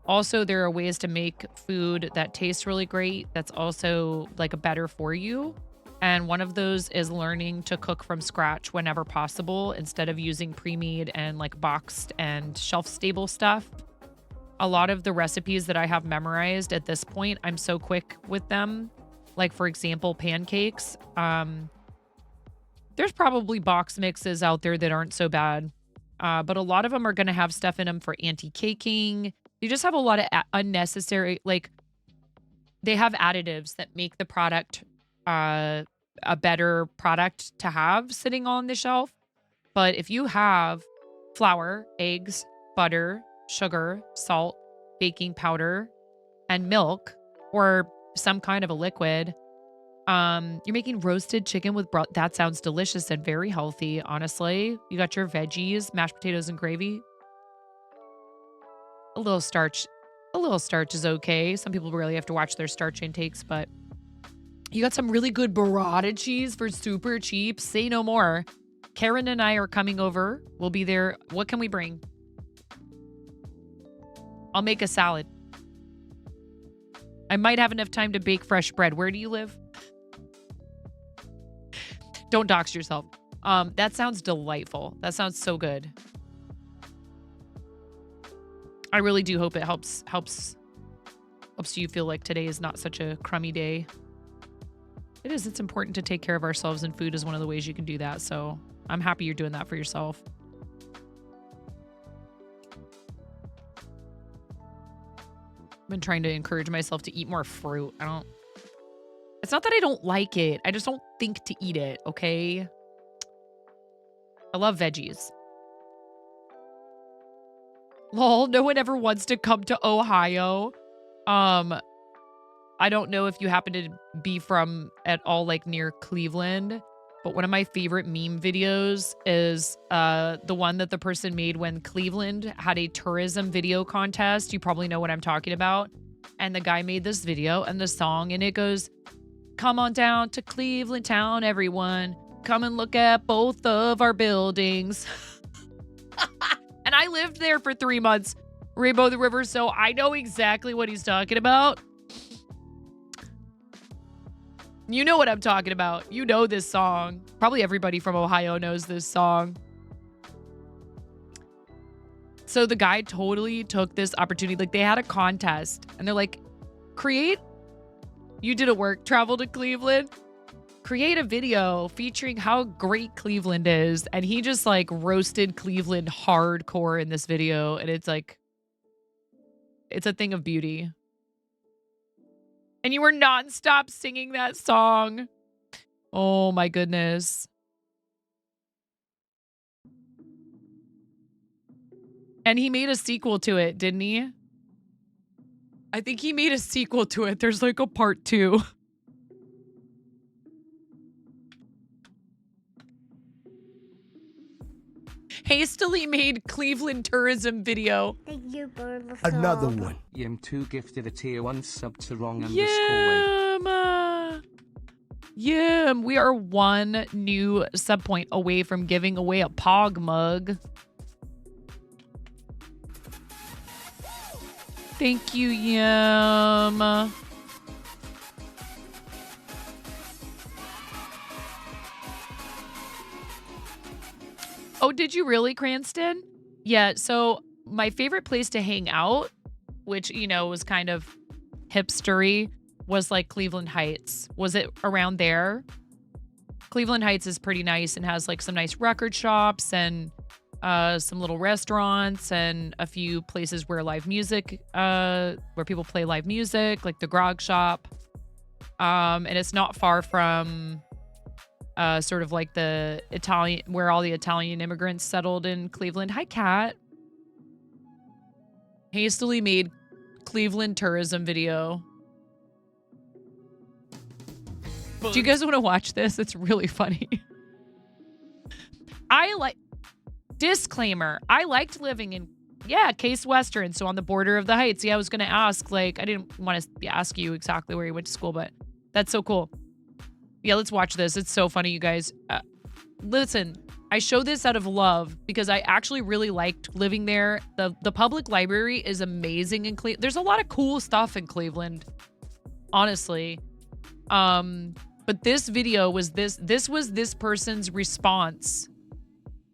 also there are ways to make food that tastes really great that's also like a better for you. And one of those is learning to cook from scratch whenever possible instead of using pre-made and like boxed and shelf-stable stuff. A lot of the recipes that I have memorized at this point, I'm so quick with them. Like, for example, pancakes. There's probably box mixes out there that aren't so bad. But a lot of them are going to have stuff in them for anti-caking. You just have a lot of unnecessary, like, they have additives that make the product a better product to have sitting on the shelf. But if you have flour, eggs, butter, sugar, salt, baking powder, and milk, or some kind of a liquid, you're making roasted chicken with broth. That sounds delicious and very healthy, honestly. You got your veggies, mashed potatoes and gravy. A little starch is okay. Some people really have to watch their starch intakes, but you got some really good burrata cheese for super cheap. Say no more. Karen and I are coming over. We'll be there. What can we bring? I'll make a salad. I might have enough time to bake fresh bread. Where do you live? Don't dox yourself. That sounds delightful. That sounds so good. I really do hope it helps you feel like today is not such a crummy day. It is. It's important to take care of ourselves, and food is one of the ways you can do that. So I'm happy you're doing that for yourself. I've been trying to encourage myself to eat more fruit. It's not that I don't like it. I just don't think to eat it, okay? I love veggies. Lol, no one ever wants to come to Ohio. I don't know if you happen to be from at all like near Cleveland, but one of my favorite meme videos is the one that the person made when Cleveland had a tourism video contest. You probably know what I'm talking about. And the guy made this video and the song, and it goes, "Come on down to Cleveland town, everyone. Come and look at both of our buildings." And I lived there for 3 months, Rainbow the River, so I know exactly what he's talking about. You know what I'm talking about. You know this song. Probably everybody from Ohio knows this song. So the guy totally took this opportunity. Like they had a contest and they're like, you did a work travel to Cleveland, create a video featuring how great Cleveland is. And he just like roasted Cleveland hardcore in this video. And it's like, it's a thing of beauty. And you were nonstop singing that song. Oh my goodness. And he made a sequel to it, didn't he? I think he made a sequel to it. There's like a part 2. Hastily made Cleveland tourism video. Another one. Yim2 gifted a tier 1 sub to wrong underscore. Yim. We are one new sub point away from giving away a Pog mug. Thank you, Yim. Oh, did you really, Cranston? Yeah, so my favorite place to hang out, which, you know, was kind of hipstery, was like Cleveland Heights. Was it around there? Cleveland Heights is pretty nice and has like some nice record shops and some little restaurants and a few places where live music, where people play live music, like the Grog Shop. And it's not far from sort of like the Italian, where all the Italian immigrants settled in Cleveland. Hi, Kat. Hastily made Cleveland tourism video. Do you guys want to watch this? It's really funny. Disclaimer, I liked living in, Case Western, so on the border of the Heights. Yeah, I was going to ask, like, I didn't want to ask you exactly where you went to school, but that's so cool. Yeah, let's watch this. It's so funny, you guys. Listen, I show this out of love because I actually really liked living there. The public library is amazing in Cleveland. There's a lot of cool stuff in Cleveland, honestly. But this video was this was this person's response.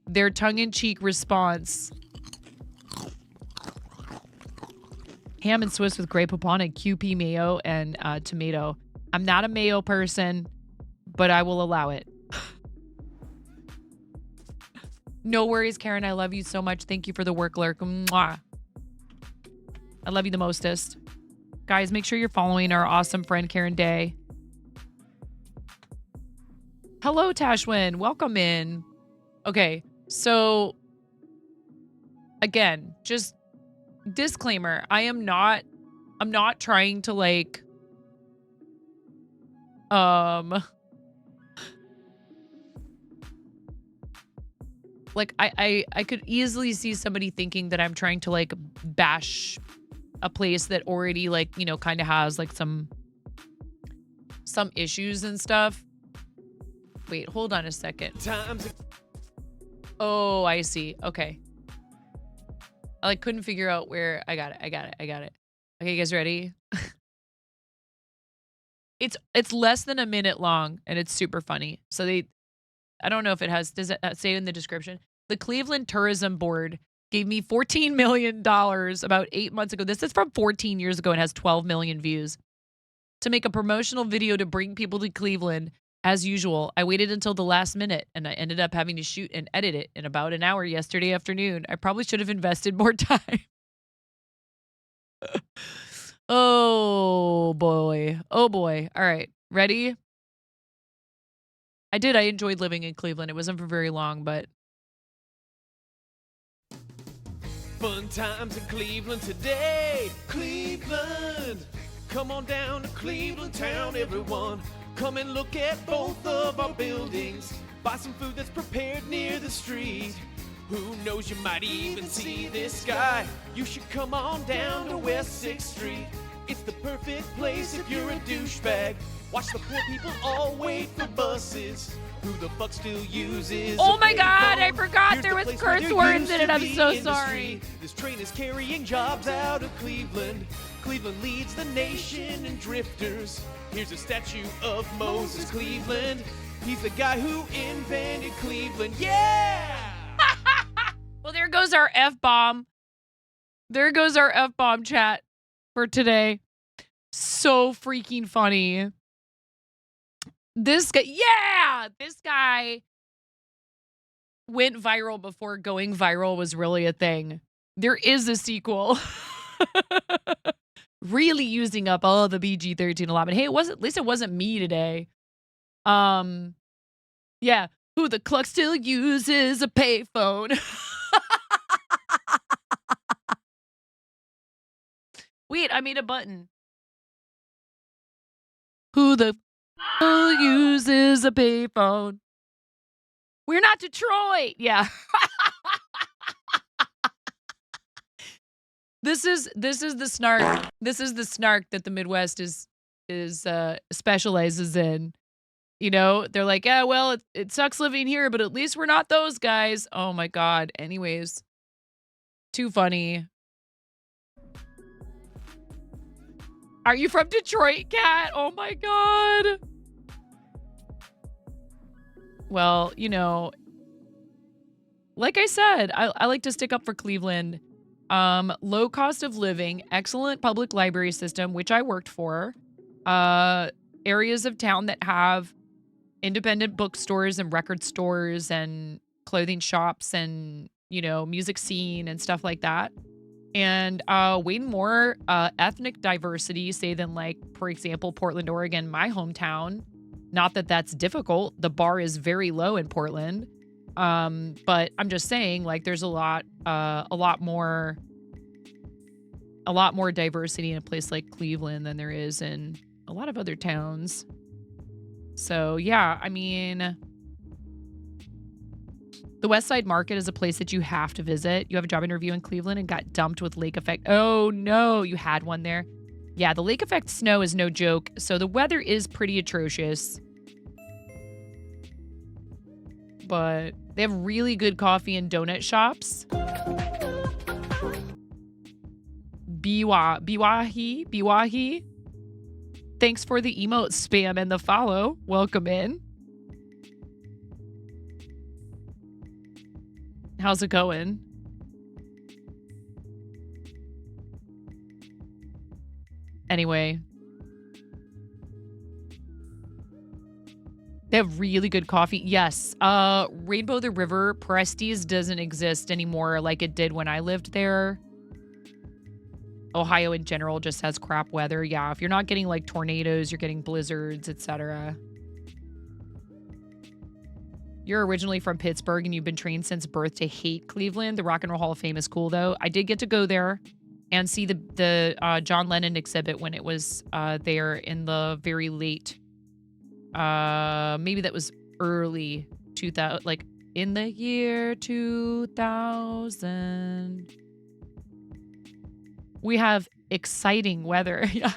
Their tongue-in-cheek response. Ham and Swiss with grape upon and QP mayo and tomato. I'm not a mayo person, but I will allow it. No worries, Karen. I love you so much. Thank you for the work, Lurk. Mwah. I love you the mostest. Guys, make sure you're following our awesome friend, Karen Day. Hello, Tashwin. Welcome in. Okay, so again, just disclaimer. I'm not trying to like like I could easily see somebody thinking that I'm trying to like bash a place that already like, you know, kind of has like some issues and stuff. Wait, hold on a second. Oh, I see. Okay. I like couldn't figure out where I got it. Okay, you guys ready? It's less than a minute long and it's super funny. So I don't know if it has, does it say in the description? The Cleveland Tourism Board gave me $14 million about 8 months ago. This is from 14 years ago and has 12 million views. To make a promotional video to bring people to Cleveland. As usual, I waited until the last minute and I ended up having to shoot and edit it in about an hour yesterday afternoon. I probably should have invested more time. Oh boy. Oh boy. All right. Ready? I enjoyed living in Cleveland. It wasn't for very long, but. Fun times in Cleveland today. Cleveland. Come on down to Cleveland town, everyone. Come and look at both of our buildings. Buy some food that's prepared near the street. Who knows, you might even see this guy. You should come on down to West 6th Street. It's the perfect place if you're a douchebag. Watch the poor people all wait for buses. Who the fuck still uses? Oh my god, I forgot there was curse words in it. I'm so sorry. This train is carrying jobs out of Cleveland. Cleveland leads the nation in drifters. Here's a statue of Moses Cleveland. He's the guy who invented Cleveland. Yeah! Well, there goes our F-bomb. There goes our F-bomb chat for today. So freaking funny. This guy went viral before going viral was really a thing. There is a sequel. Really using up all the BG-13 allotment. Hey, at least it wasn't me today. Yeah. Who the cluck still uses a payphone. Wait, I made a button. Who the uses a payphone? We're not Detroit. Yeah. This is the snark. This is the snark that the Midwest specializes in. You know, they're like, yeah, well, it sucks living here, but at least we're not those guys. Oh my God. Anyways, too funny. Are you from Detroit, Cat? Oh my God. Well, you know, like I said, I like to stick up for Cleveland. Low cost of living, excellent public library system, which I worked for. Areas of town that have independent bookstores and record stores and clothing shops and, you know, music scene and stuff like that. And way more ethnic diversity, say, than, like, for example, Portland, Oregon, my hometown. Not that that's difficult. The bar is very low in Portland. But I'm just saying, like, there's a lot more diversity in a place like Cleveland than there is in a lot of other towns. So, yeah, I mean, the West Side Market is a place that you have to visit. You have a job interview in Cleveland and got dumped with lake effect. Oh, no, you had one there. Yeah, the lake effect snow is no joke. So the weather is pretty atrocious. But they have really good coffee and donut shops. Biwahi. Thanks for the emote spam and the follow. Welcome in. How's it going? Anyway. They have really good coffee. Yes. Rainbow the River, Prestes doesn't exist anymore like it did when I lived there. Ohio in general just has crap weather. Yeah, if you're not getting like tornadoes, you're getting blizzards, etc. You're originally from Pittsburgh and you've been trained since birth to hate Cleveland. The Rock and Roll Hall of Fame is cool though. I did get to go there and see the John Lennon exhibit when it was there in the very late, maybe that was early 2000, like in the year 2000. We have exciting weather. Yeah.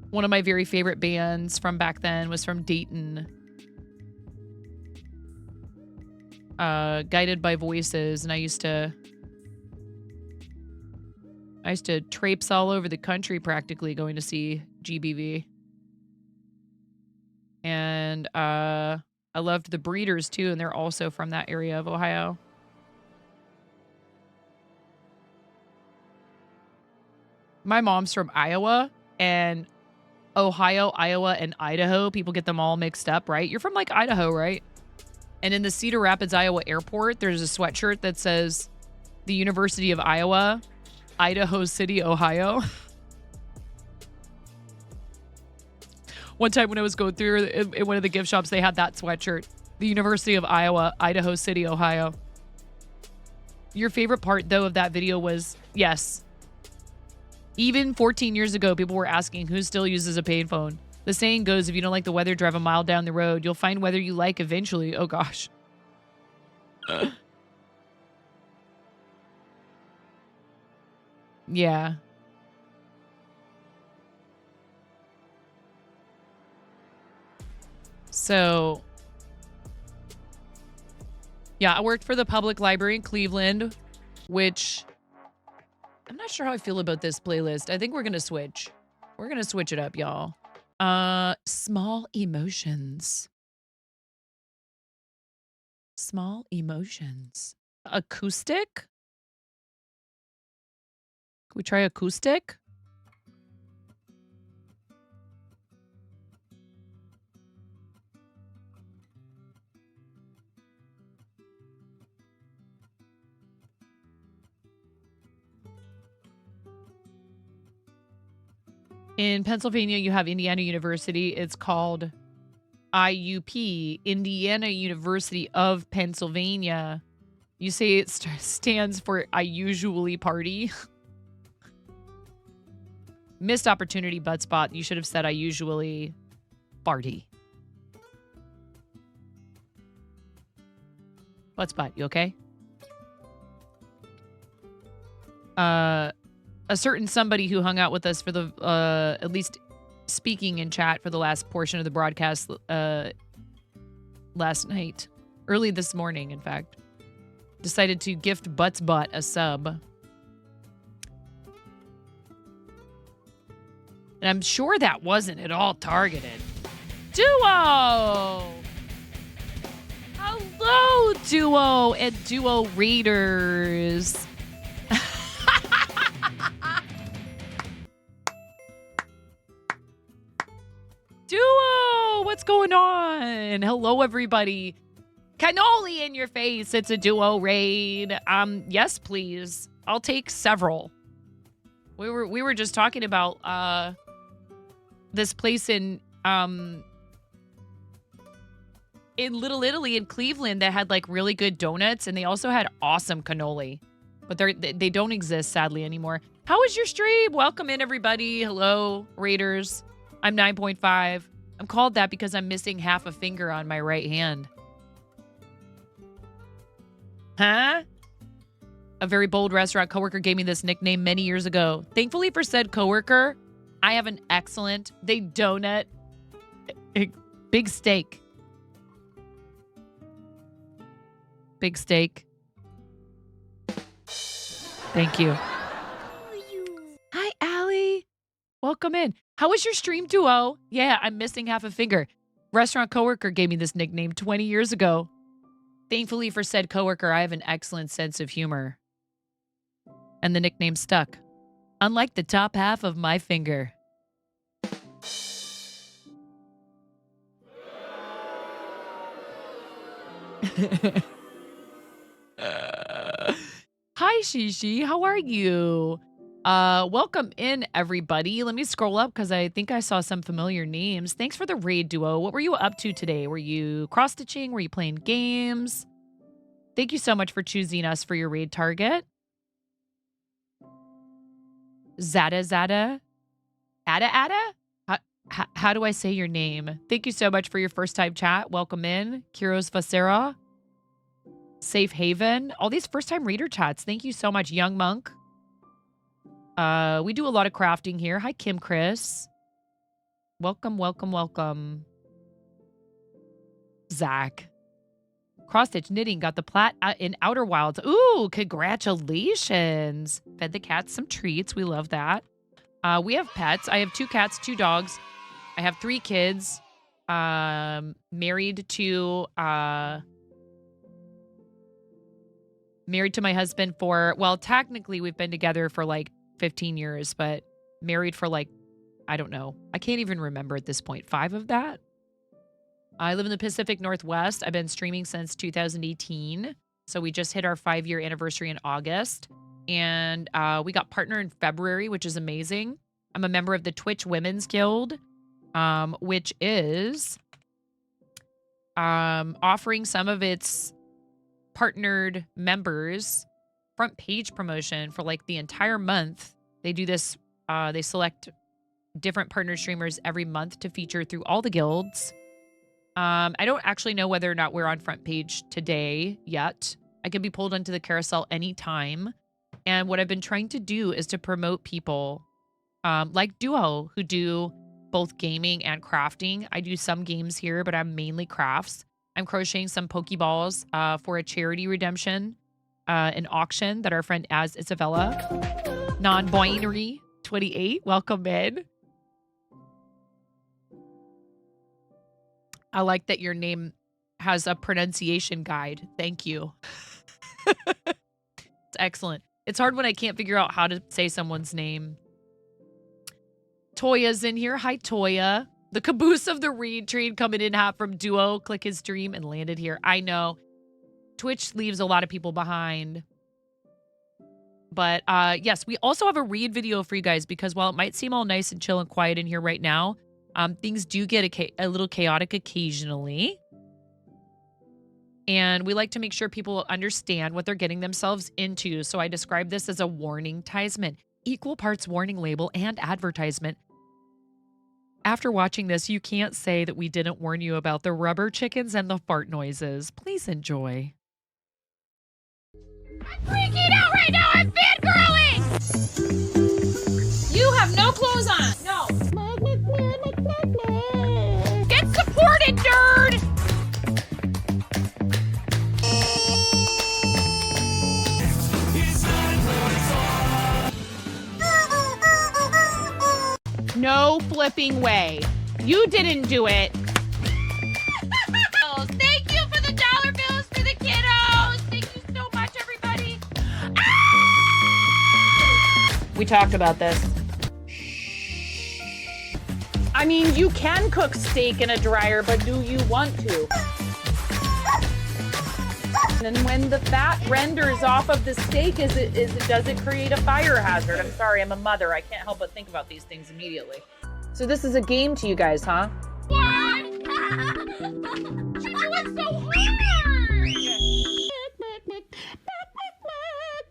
One of my very favorite bands from back then was from Dayton. Guided by Voices, and I used to traipse all over the country practically going to see GBV. And I loved the Breeders too, and they're also from that area of Ohio. My mom's from Iowa, and Ohio, Iowa, and Idaho, people get them all mixed up, right? You're from like Idaho, right? And in the Cedar Rapids, Iowa airport, there's a sweatshirt that says the University of Iowa, Idaho City, Ohio. One time when I was going through in one of the gift shops, they had that sweatshirt. The University of Iowa, Idaho City, Ohio. Your favorite part, though, of that video was, yes. Even 14 years ago, people were asking who still uses a payphone. The saying goes, if you don't like the weather, drive a mile down the road. You'll find weather you like eventually. Oh, gosh. Yeah. So, yeah, I worked for the public library in Cleveland, which I'm not sure how I feel about this playlist. I think we're going to switch. We're going to switch it up, y'all. Small emotions. small emotions. Acoustic? Can we try acoustic? In Pennsylvania, you have Indiana University. It's called IUP, Indiana University of Pennsylvania. You say it stands for I usually party. Missed opportunity, butt spot. You should have said I usually party. Butt spot, you okay? A certain somebody who hung out with us for the, at least speaking in chat for the last portion of the broadcast last night, early this morning, in fact, decided to gift Butts Butt a sub. And I'm sure that wasn't at all targeted. Duo! Hello, Duo and Duo Raiders. Duo, what's going on? Hello, everybody. Cannoli in your face. It's a duo raid. Yes, please. I'll take several. We were just talking about this place in Little Italy in Cleveland that had like really good donuts, and they also had awesome cannoli. But they don't exist sadly anymore. How was your stream? Welcome in, everybody. Hello, Raiders. I'm 9.5. I'm called that because I'm missing half a finger on my right hand. Huh? A very bold restaurant coworker gave me this nickname many years ago. Thankfully for said coworker, I have an excellent donut big steak. Big steak. Thank you. Hi, Allie. Welcome in. How was your stream, Duo? Yeah, I'm missing half a finger. Restaurant coworker gave me this nickname 20 years ago. Thankfully for said coworker, I have an excellent sense of humor. And the nickname stuck. Unlike the top half of my finger. Hi, Shishi. How are you? Welcome in, everybody. Let me scroll up because I think I saw some familiar names. Thanks for the raid, Duo. What were you up to today? Were you cross-stitching? Were you playing games? Thank you so much for choosing us for your raid target. Zada? Ada? How do I say your name? Thank you so much for your first-time chat. Welcome in. Kiros Vasera. Safe Haven. All these first-time reader chats. Thank you so much, Young Monk. We do a lot of crafting here. Hi, Kim Chris. Welcome. Zach. Cross-stitch knitting got the plat in Outer Wilds. Ooh, congratulations. Fed the cats some treats. We love that. We have pets. I have 2 cats, 2 dogs. I have 3 kids. Married to my husband for, well, technically we've been together for like 15 years, but married for like, I don't know. I can't even remember at this point. 5 of that. I live in the Pacific Northwest. I've been streaming since 2018. So we just hit our 5-year anniversary in August. And we got partner in February, which is amazing. I'm a member of the Twitch Women's Guild, which is offering some of its partnered members front page promotion for like the entire month. They do this, they select different partner streamers every month to feature through all the guilds. I don't actually know whether or not we're on front page today yet. I can be pulled onto the carousel anytime. And what I've been trying to do is to promote people like Duo, who do both gaming and crafting. I do some games here, but I'm mainly crafts. I'm crocheting some Pokeballs for a charity redemption, an auction that our friend Az Isabella, non-binary 28, welcome in. I like that your name has a pronunciation guide. Thank you. It's excellent. It's hard when I can't figure out how to say someone's name. Toya's in here. Hi, Toya. The caboose of the read train coming in hot from Duo. Click his stream and landed here. I know. Twitch leaves a lot of people behind. But yes, we also have a read video for you guys because while it might seem all nice and chill and quiet in here right now, things do get a little chaotic occasionally. And we like to make sure people understand what they're getting themselves into. So I describe this as a warning-tisement, equal parts warning label and advertisement. After watching this, you can't say that we didn't warn you about the rubber chickens and the fart noises. Please enjoy. I'm freaking out right now. I'm fangirling. You have no clothes on. No. Get supported, nerd. No flipping way. You didn't do it. Oh, thank you for the dollar bills for the kiddos. Thank you so much, everybody. We talked about this. I mean, you can cook steak in a dryer, but do you want to? And when the fat renders off of the steak, does it create a fire hazard? I'm sorry, I'm a mother. I can't help but think about these things immediately. So this is a game to you guys, huh? What? You're doing so hard.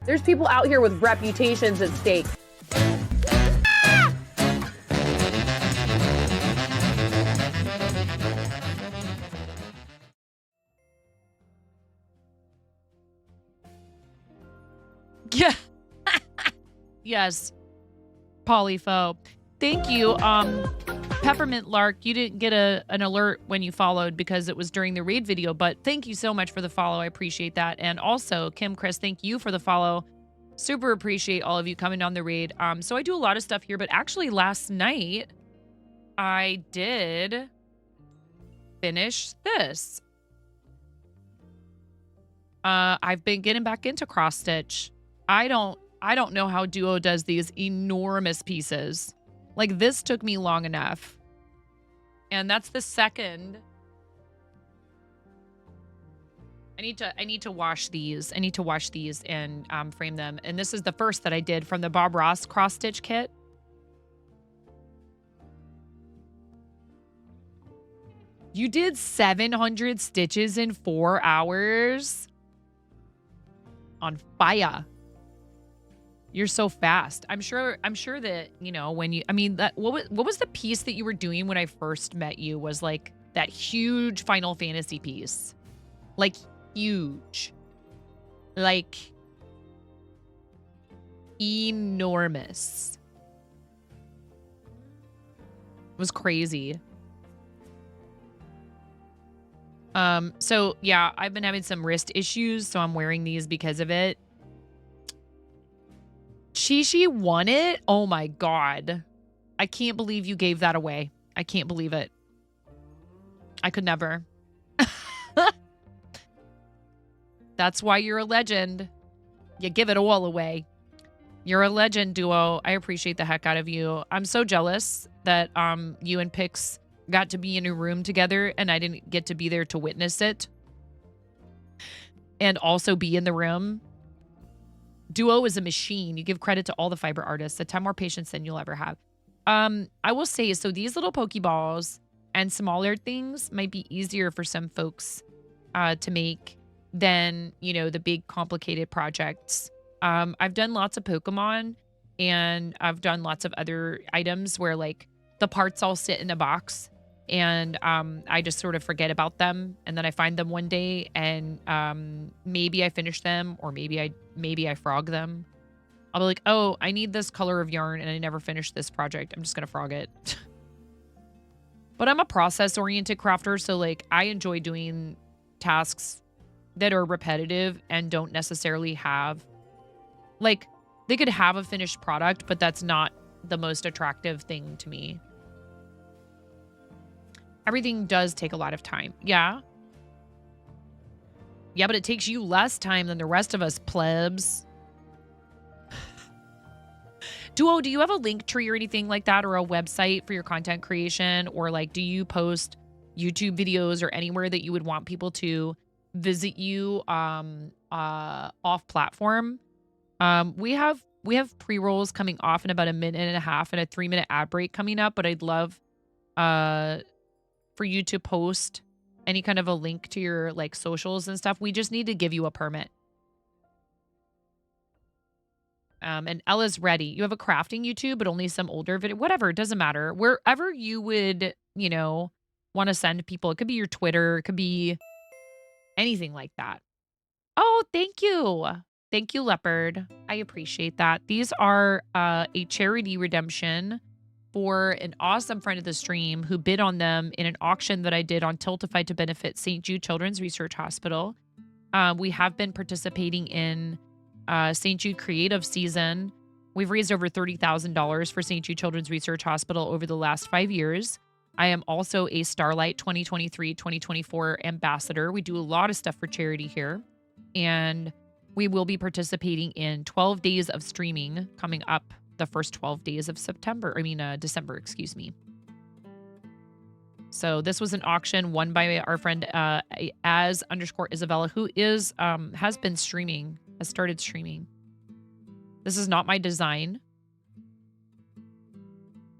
There's people out here with reputations at stake. Yeah. Yes. Polypho. Thank you. Peppermint Lark, you didn't get an alert when you followed because it was during the raid video, but thank you so much for the follow. I appreciate that. And also, Kim Chris, thank you for the follow. Super appreciate all of you coming on the raid. So I do a lot of stuff here, but actually last night I did finish this. I've been getting back into cross stitch. I don't know how Duo does these enormous pieces. Like this took me long enough. And that's the second. I need to wash these. I need to wash these and frame them. And this is the first that I did from the Bob Ross cross stitch kit. You did 700 stitches in 4 hours? On fire. You're so fast. I'm sure that, you know, when you, I mean, that what was the piece that you were doing when I first met you was like that huge Final Fantasy piece. Like huge. Like enormous. It was crazy. So yeah, I've been having some wrist issues, so I'm wearing these because of it. Chi won it? Oh my God. I can't believe you gave that away. I can't believe it. I could never. That's why you're a legend. You give it all away. You're a legend, Duo. I appreciate the heck out of you. I'm so jealous that you and Pix got to be in a room together and I didn't get to be there to witness it. And also be in the room. Duo is a machine. You give credit to all the fiber artists. A ton more patience than you'll ever have. I will say, so these little Pokeballs and smaller things might be easier for some folks to make than, you know, the big complicated projects. I've done lots of Pokemon and I've done lots of other items where like the parts all sit in a box and I just sort of forget about them and then I find them one day and maybe I finish them or maybe I frog them. I'll be like, oh, I need this color of yarn and I never finished this project. I'm just gonna frog it. But I'm a process-oriented crafter, so like I enjoy doing tasks that are repetitive and don't necessarily have, like, they could have a finished product, but that's not the most attractive thing to me. Everything does take a lot of time. Yeah. Yeah, but it takes you less time than the rest of us plebs. Duo, do you have a link tree or anything like that, or a website for your content creation? Or like, do you post YouTube videos or anywhere that you would want people to visit you off platform? We have pre-rolls coming off in about a minute and a half and a 3-minute ad break coming up, but I'd love for you to post any kind of a link to your like socials and stuff. We just need to give you a permit. And Ella's ready. You have a crafting YouTube, but only some older video. Whatever, it doesn't matter. Wherever you would, you know, want to send people. It could be your Twitter. It could be anything like that. Oh, thank you. Thank you, Leopard. I appreciate that. These are a charity redemption for an awesome friend of the stream who bid on them in an auction that I did on Tiltify to benefit St. Jude Children's Research Hospital. We have been participating in St. Jude Creative Season. We've raised over $30,000 for St. Jude Children's Research Hospital over the last 5 years. I am also a Starlight 2023-2024 ambassador. We do a lot of stuff for charity here. And we will be participating in 12 days of streaming coming up the first 12 days of December, excuse me. So this was an auction won by our friend as_Isabella, who is has been streaming, has started streaming. This is not my design.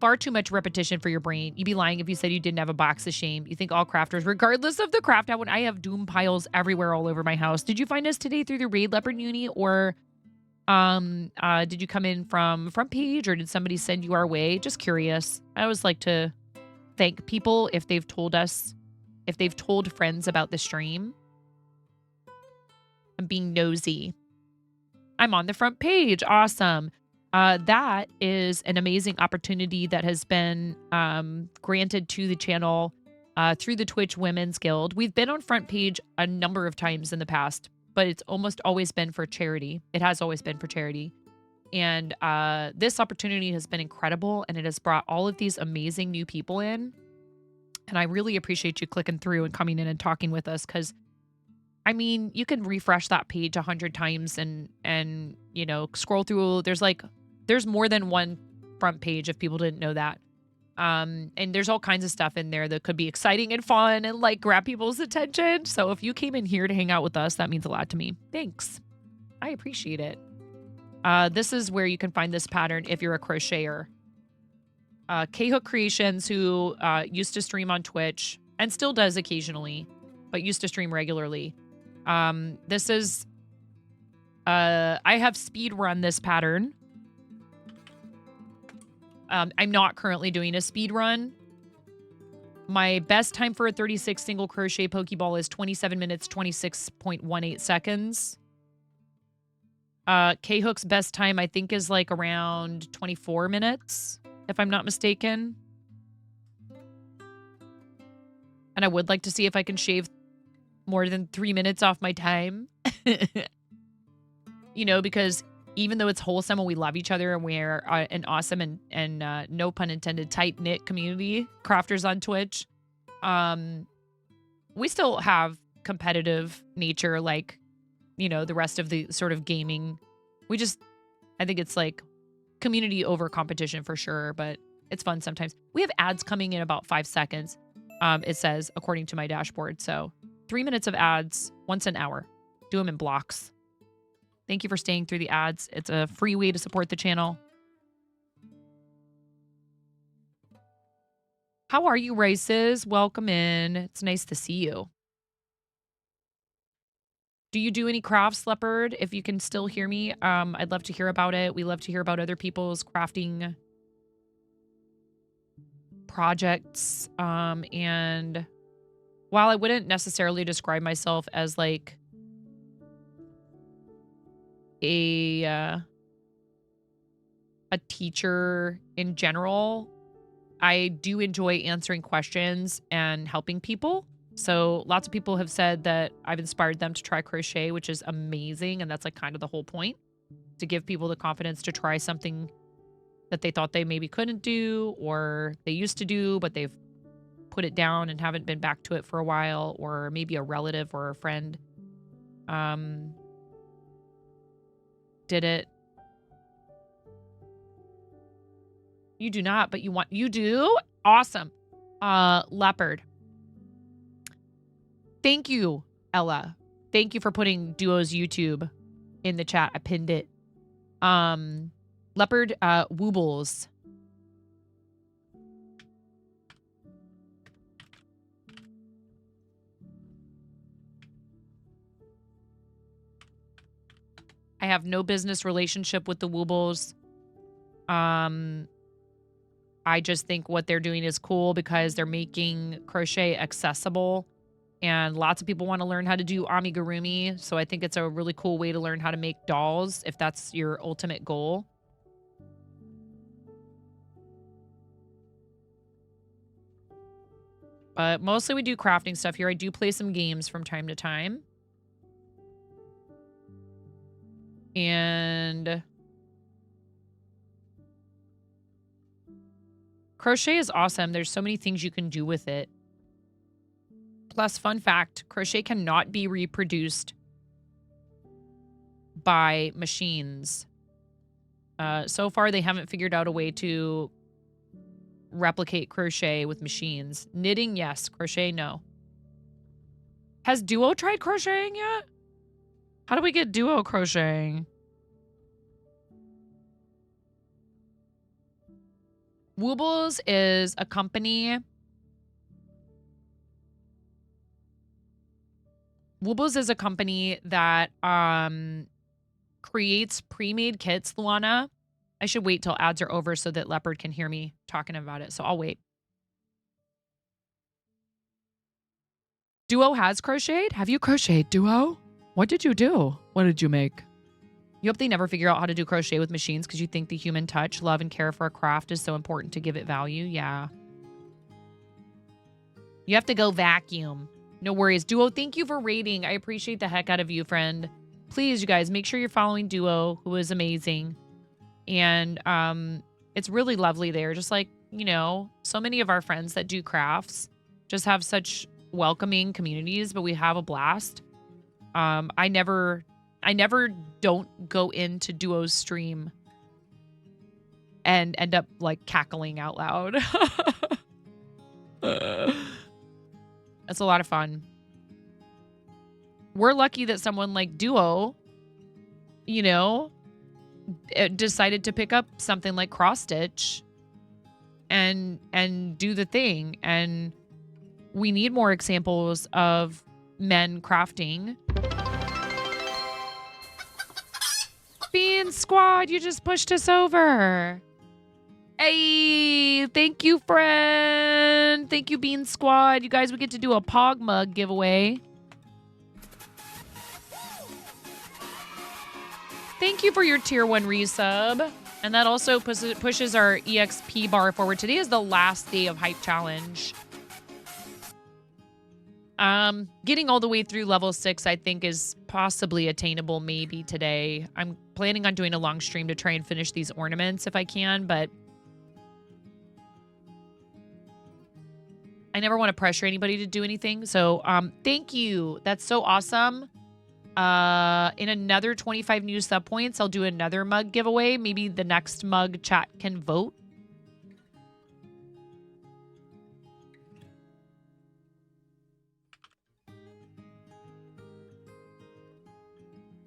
Far too much repetition for your brain. You'd be lying if you said you didn't have a box of shame. You think all crafters, regardless of the craft, I have doom piles everywhere all over my house. Did you find us today through the Raid Leopard Uni, or did you come in from front page, or did somebody send you our way? Just curious. I always like to thank people if they've told friends about the stream. I'm being nosy. I'm on the front page. Awesome. That is an amazing opportunity that has been granted to the channel through the Twitch Women's Guild. We've been on front page a number of times in the past, but it's almost always been for charity. It has always been for charity. And this opportunity has been incredible, and it has brought all of these amazing new people in. And I really appreciate you clicking through and coming in and talking with us, because I mean, you can refresh that page 100 times and you know, scroll through. There's more than one front page, if people didn't know that. And there's all kinds of stuff in there that could be exciting and fun and like grab people's attention. So if you came in here to hang out with us, that means a lot to me. Thanks. I appreciate it. This is where you can find this pattern if you're a crocheter. K-Hook Creations, who used to stream on Twitch and still does occasionally, but used to stream regularly. This is, I have speed run this pattern. I'm not currently doing a speed run. My best time for a 36 single crochet Pokeball is 27 minutes, 26.18 seconds. K-Hook's best time, I think, is like around 24 minutes, if I'm not mistaken. And I would like to see if I can shave more than 3 minutes off my time. You know, because even though it's wholesome and we love each other and we're an awesome and no pun intended, tight-knit community, crafters on Twitch, we still have competitive nature like, you know, the rest of the sort of gaming. I think it's like community over competition for sure, but it's fun sometimes. We have ads coming in about 5 seconds, it says, according to my dashboard. So 3 minutes of ads once an hour. Do them in blocks. Thank you for staying through the ads. It's a free way to support the channel. How are you, Rices? Welcome in. It's nice to see you. Do you do any crafts, Leopard? If you can still hear me, I'd love to hear about it. We love to hear about other people's crafting projects. And while I wouldn't necessarily describe myself as like a teacher in general, I do enjoy answering questions and helping people. So lots of people have said that I've inspired them to try crochet, which is amazing. And that's like kind of the whole point, to give people the confidence to try something that they thought they maybe couldn't do, or they used to do, but they've put it down and haven't been back to it for a while, or maybe a relative or a friend did it. You do not, but you do? Awesome. Leopard. Thank you, Ella. Thank you for putting Duo's YouTube in the chat. I pinned it. Leopard, Woobles. I have no business relationship with the Woobles. I just think what they're doing is cool because they're making crochet accessible. And lots of people want to learn how to do amigurumi. So I think it's a really cool way to learn how to make dolls if that's your ultimate goal. But mostly we do crafting stuff here. I do play some games from time to time. And crochet is awesome. There's so many things you can do with it. Plus, fun fact, crochet cannot be reproduced by machines. So far, they haven't figured out a way to replicate crochet with machines. Knitting, yes. Crochet, no. Has Duo tried crocheting yet? How do we get Duo crocheting? Woobles is a company. Woobles is a company that creates pre-made kits, Luana. I should wait till ads are over so that Leopard can hear me talking about it. So I'll wait. Duo has crocheted? Have you crocheted, Duo? What did you do? What did you make? You hope they never figure out how to do crochet with machines because you think the human touch, love, and care for a craft is so important to give it value. Yeah. You have to go vacuum. No worries. Duo, thank you for rating. I appreciate the heck out of you, friend. Please, you guys, make sure you're following Duo, who is amazing. And it's really lovely there. Just like, you know, so many of our friends that do crafts just have such welcoming communities, but we have a blast. I never don't go into Duo's stream and end up like cackling out loud. It's a lot of fun. We're lucky that someone like Duo, you know, decided to pick up something like cross stitch and do the thing. And we need more examples of men crafting. Bean Squad, you just pushed us over. Hey, thank you, friend. Thank you, Bean Squad. You guys, we get to do a Pog mug giveaway. Thank you for your tier 1 resub. And that also pushes our EXP bar forward. Today is the last day of Hype Challenge. Getting all the way through level 6, I think, is possibly attainable maybe today. I'm planning on doing a long stream to try and finish these ornaments if I can, but I never want to pressure anybody to do anything. So, thank you. That's so awesome. In another 25 new sub points, I'll do another mug giveaway. Maybe the next mug chat can vote.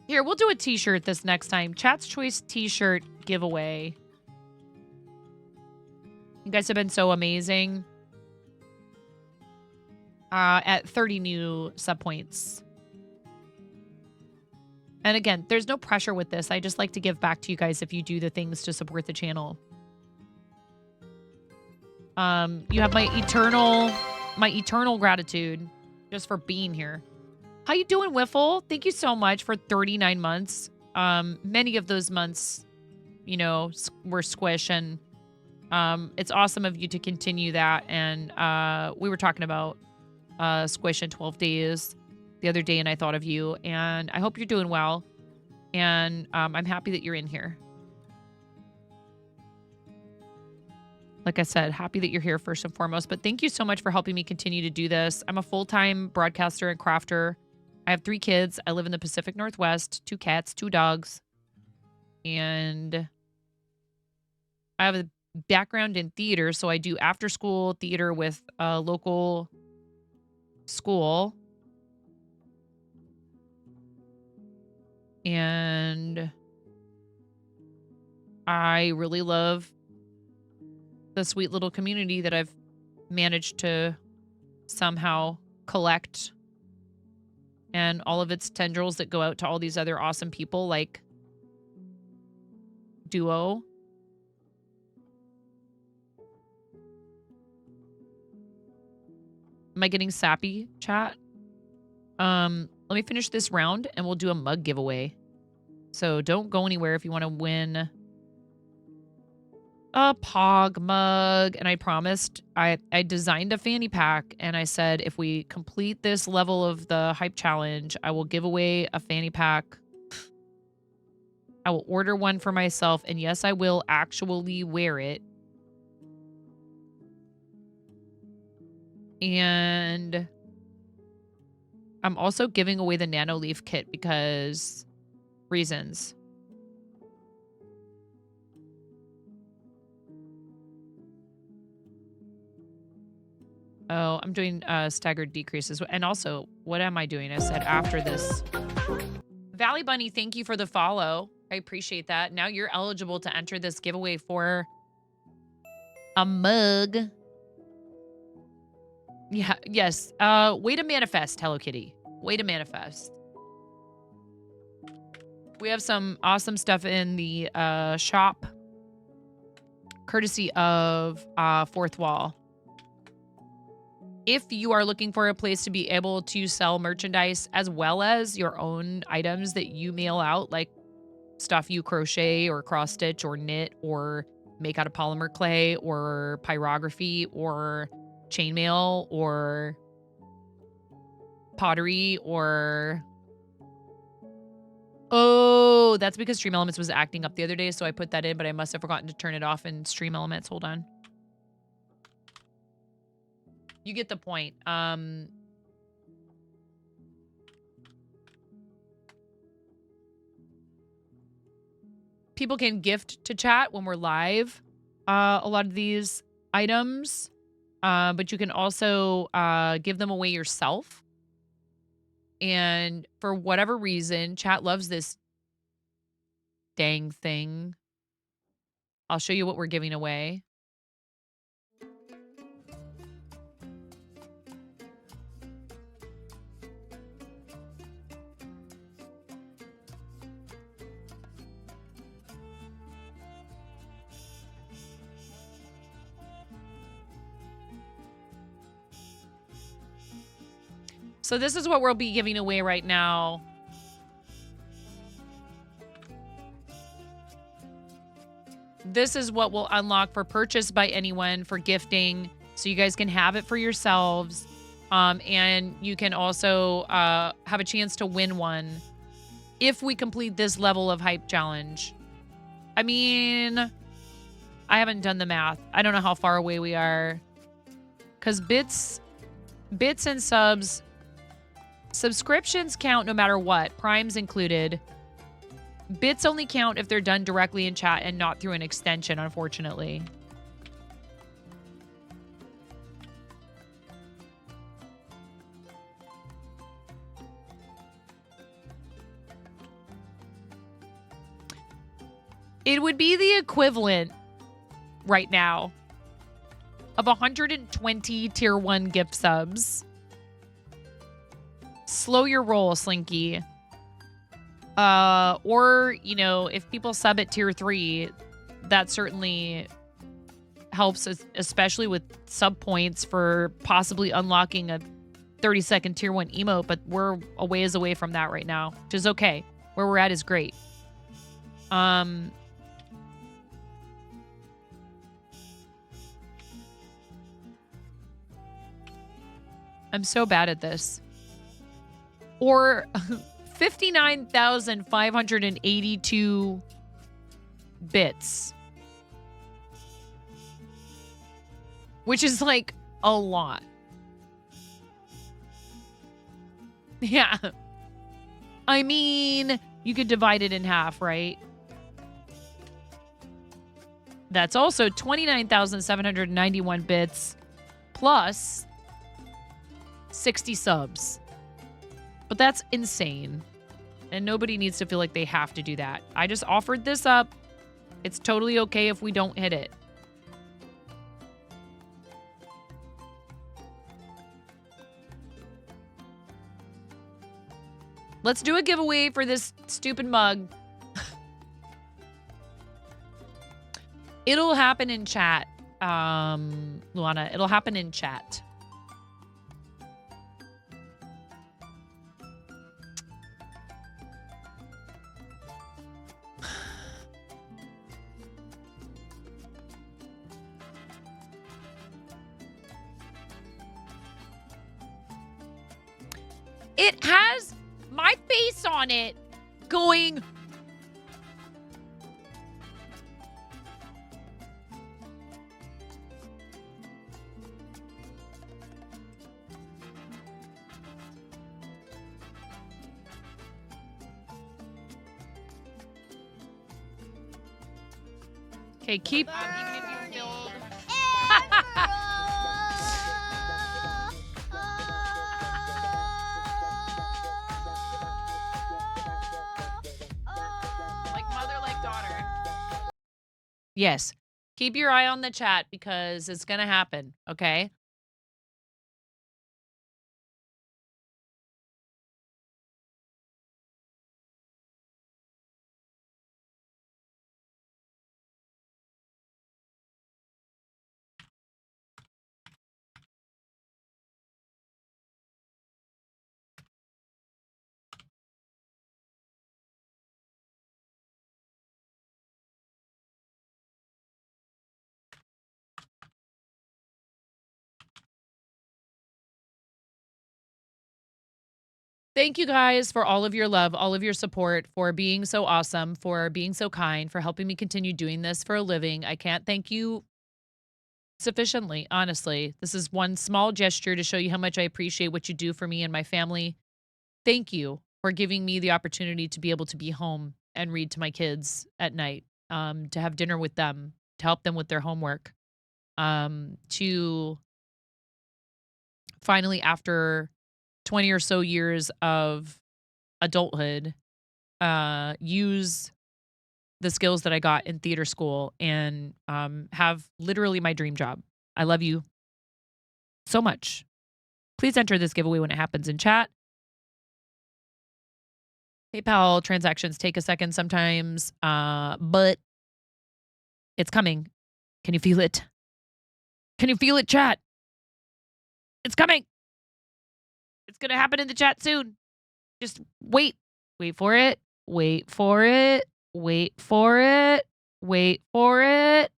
Here, we'll do a t-shirt this next time. Chat's Choice t-shirt giveaway. You guys have been so amazing. At 30 new sub points. And again, there's no pressure with this. I just like to give back to you guys if you do the things to support the channel. You have my eternal gratitude just for being here. How you doing, Wiffle? Thank you so much for 39 months. Many of those months, you know, were squish, and it's awesome of you to continue that. And we were talking about squish in 12 days the other day, and I thought of you, and I hope you're doing well. And I'm happy that you're in here. Like I said, happy that you're here first and foremost. But thank you so much for helping me continue to do this. I'm a full-time broadcaster and crafter. I have 3 kids. I live in the Pacific Northwest, 2 cats, 2 dogs. And I have a background in theater, so I do after school theater with a local school. And I really love the sweet little community that I've managed to somehow collect, and all of its tendrils that go out to all these other awesome people like Duo. Am I getting sappy, chat? Let me finish this round and we'll do a mug giveaway. So don't go anywhere if you want to win a Pog mug. And I promised, I designed a fanny pack and I said if we complete this level of the hype challenge, I will give away a fanny pack. I will order one for myself, and yes, I will actually wear it. And I'm also giving away the Nano Leaf kit because reasons. Oh, I'm doing staggered decreases. And also, what am I doing? I said after this. Valley Bunny, thank you for the follow. I appreciate that. Now you're eligible to enter this giveaway for a mug. Yeah, yes. Way to manifest, Hello Kitty. Way to manifest. We have some awesome stuff in the shop, courtesy of Fourth Wall. If you are looking for a place to be able to sell merchandise as well as your own items that you mail out, like stuff you crochet or cross stitch or knit or make out of polymer clay or pyrography or chainmail or pottery or... Oh, that's because Stream Elements was acting up the other day, so I put that in, but I must have forgotten to turn it off in Stream Elements. Hold on. You get the point. People can gift to chat when we're live a lot of these items, but you can also give them away yourself. And for whatever reason, chat loves this dang thing. I'll show you what we're giving away. So this is what we'll be giving away right now. This is what will unlock for purchase by anyone for gifting. So you guys can have it for yourselves. And you can also have a chance to win one if we complete this level of hype challenge. I mean, I haven't done the math. I don't know how far away we are. Because bits and subs... Subscriptions count no matter what, Primes included. Bits only count if they're done directly in chat and not through an extension, unfortunately. It would be the equivalent right now of 120 tier 1 gift subs. Slow your roll, Slinky. Or, you know, if people sub at tier 3, that certainly helps, especially with sub points for possibly unlocking a 30-second tier 1 emote, but we're a ways away from that right now, which is okay. Where we're at is great. I'm so bad at this. Or 59,582 bits. Which is like a lot. Yeah. I mean, you could divide it in half, right? That's also 29,791 bits plus 60 subs. But that's insane. And nobody needs to feel like they have to do that. I just offered this up. It's totally okay if we don't hit it. Let's do a giveaway for this stupid mug. It'll happen in chat, Luana. It'll happen in chat. It has my face on it going. Okay, keep. Even if you build. Like mother, like daughter. Yes. Keep your eye on the chat because it's going to happen, okay? Thank you guys for all of your love, all of your support, for being so awesome, for being so kind, for helping me continue doing this for a living. I can't thank you sufficiently, honestly. This is one small gesture to show you how much I appreciate what you do for me and my family. Thank you for giving me the opportunity to be able to be home and read to my kids at night, to have dinner with them, to help them with their homework, to finally, after 20 or so years of adulthood, use the skills that I got in theater school and have literally my dream job. I love you so much. Please enter this giveaway when it happens in chat. PayPal transactions take a second sometimes, but it's coming. Can you feel it? Can you feel it, chat? It's coming. It's going to happen in the chat soon. Just wait. Wait for it. Wait for it. Wait for it. Wait for it.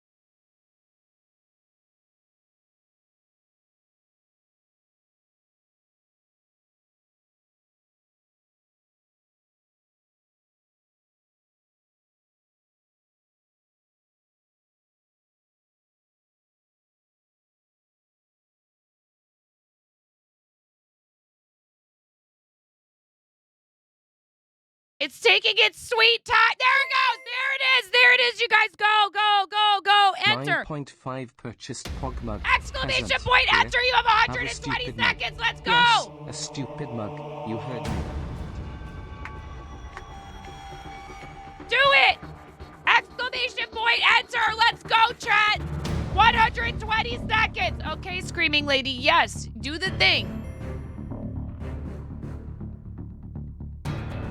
It's taking its sweet time. There it goes. There it is. There it is. You guys go, go, go, go. Enter. 9.5 purchased Pog mug. Exclamation Peasant. point. Here. Enter. You have Have a 120 stupid seconds. mug. Let's go. Yes, a stupid mug. You heard me. Do it. Exclamation point. Enter. Let's go, chat. 120 seconds. Okay, screaming lady. Yes. Do the thing.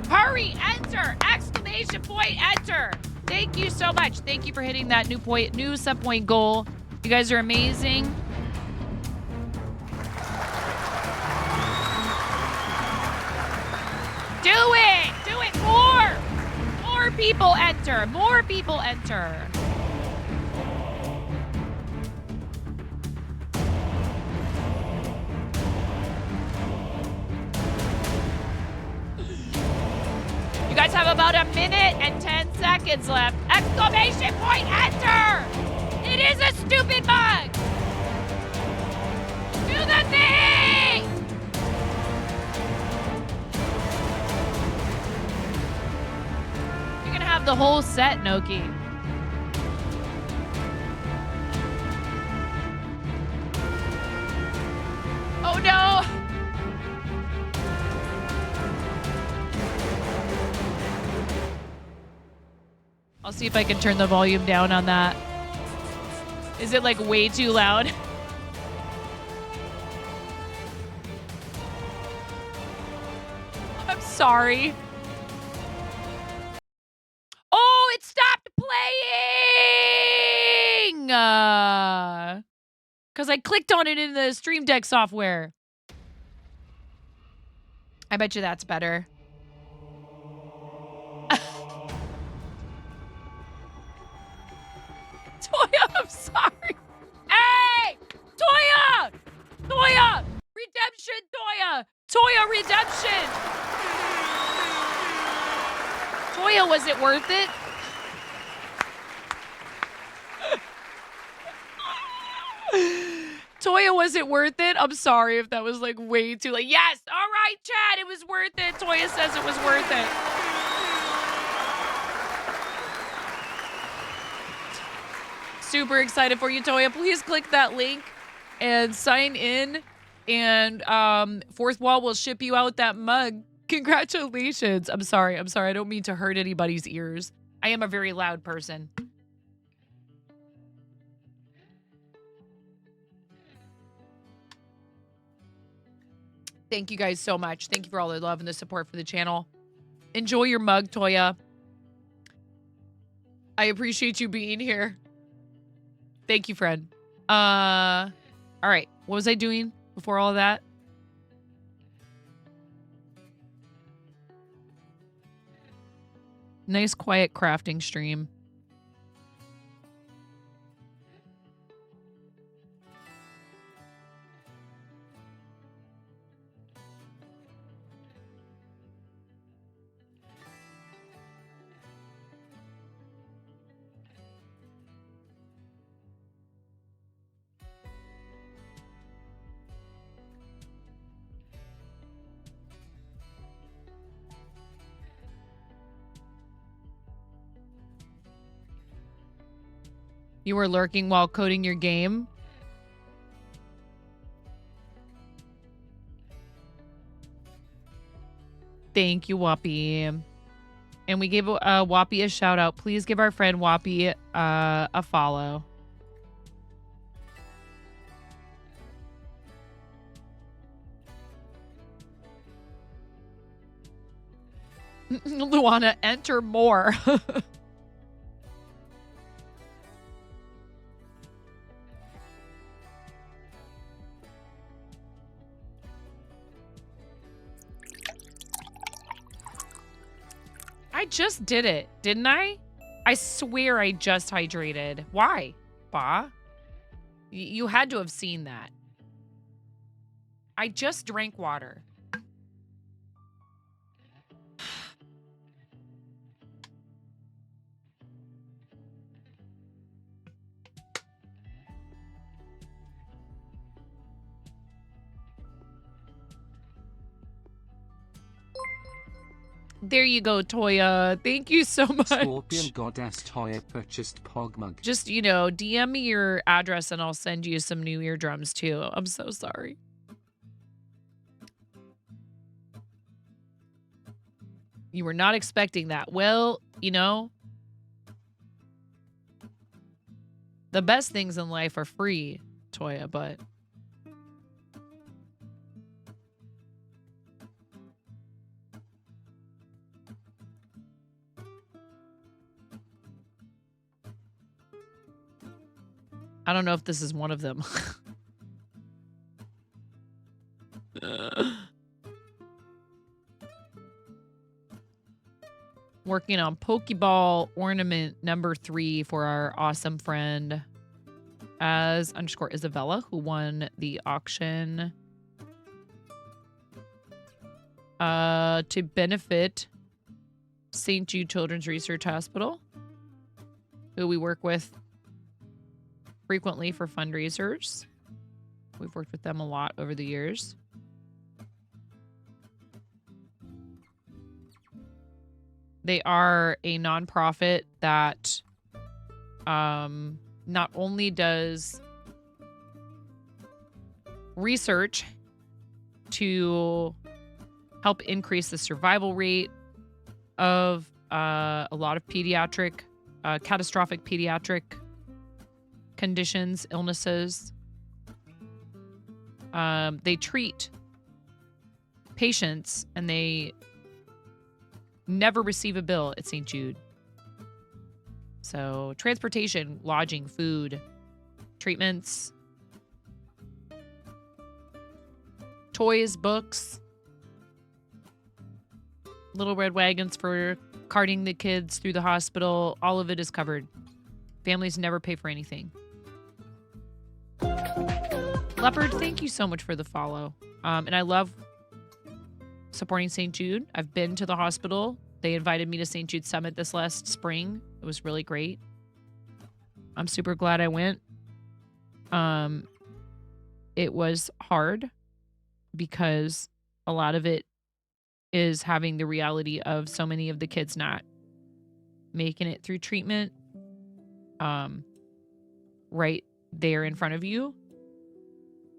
Hurry, enter, exclamation point, enter. Thank you so much. Thank you for hitting that new sub point goal. You guys are amazing. Do it, do it more. More people enter, more people enter. You guys have about a minute and 10 seconds left. Exclamation point, enter! It is a stupid mug! Do the thing! the whole set, Noki. Oh no! I'll see if I can turn the volume down on that. Is it like way too loud? I'm sorry. Oh, it stopped playing! Because I clicked on it in the Stream Deck software. I bet you that's better. Toya, I'm sorry. Hey! Toya! Toya! Redemption, Toya! Toya, redemption! Toya, was it worth it? Toya, was it worth it? I'm sorry if that was like way too like, yes! All right, Chad, it was worth it. Toya says it was worth it. Super excited for you, Toya. Please click that link and sign in. And Fourth Wall will ship you out that mug. Congratulations. I'm sorry. I'm sorry. I don't mean to hurt anybody's ears. I am a very loud person. Thank you guys so much. Thank you for all the love and the support for the channel. Enjoy your mug, Toya. I appreciate you being here. Thank you, friend. All right. What was I doing before all of that? Nice, quiet crafting stream. You were lurking while coding your game? Thank you, Whoppy. And we gave Whoppy a shout out. Please give our friend Whoppy a follow. Luana, enter more. I just did it, didn't I? I swear I just hydrated. Why? Ba? You had to have seen that. I just drank water. There you go, Toya. Thank you so much. Scorpion Goddess Toya purchased Pog mug. Just, you know, DM me your address and I'll send you some new eardrums too. I'm so sorry. You were not expecting that. Well, you know, the best things in life are free, Toya, but... I don't know if this is one of them. Working on Pokeball ornament number 3 for our awesome friend as _ Isabella, who won the auction to benefit St. Jude Children's Research Hospital, who we work with frequently for fundraisers. We've worked with them a lot over the years. They are a nonprofit that not only does research to help increase the survival rate of a lot of pediatric, catastrophic pediatric conditions, illnesses. They treat patients and they never receive a bill at St. Jude. So transportation, lodging, food, treatments, toys, books, little red wagons for carting the kids through the hospital. All of it is covered. Families never pay for anything. Leopard, thank you so much for the follow. And I love supporting St. Jude. I've been to the hospital. They invited me to St. Jude Summit this last spring. It was really great. I'm super glad I went. It was hard because a lot of it is having the reality of so many of the kids not making it through treatment right there in front of you.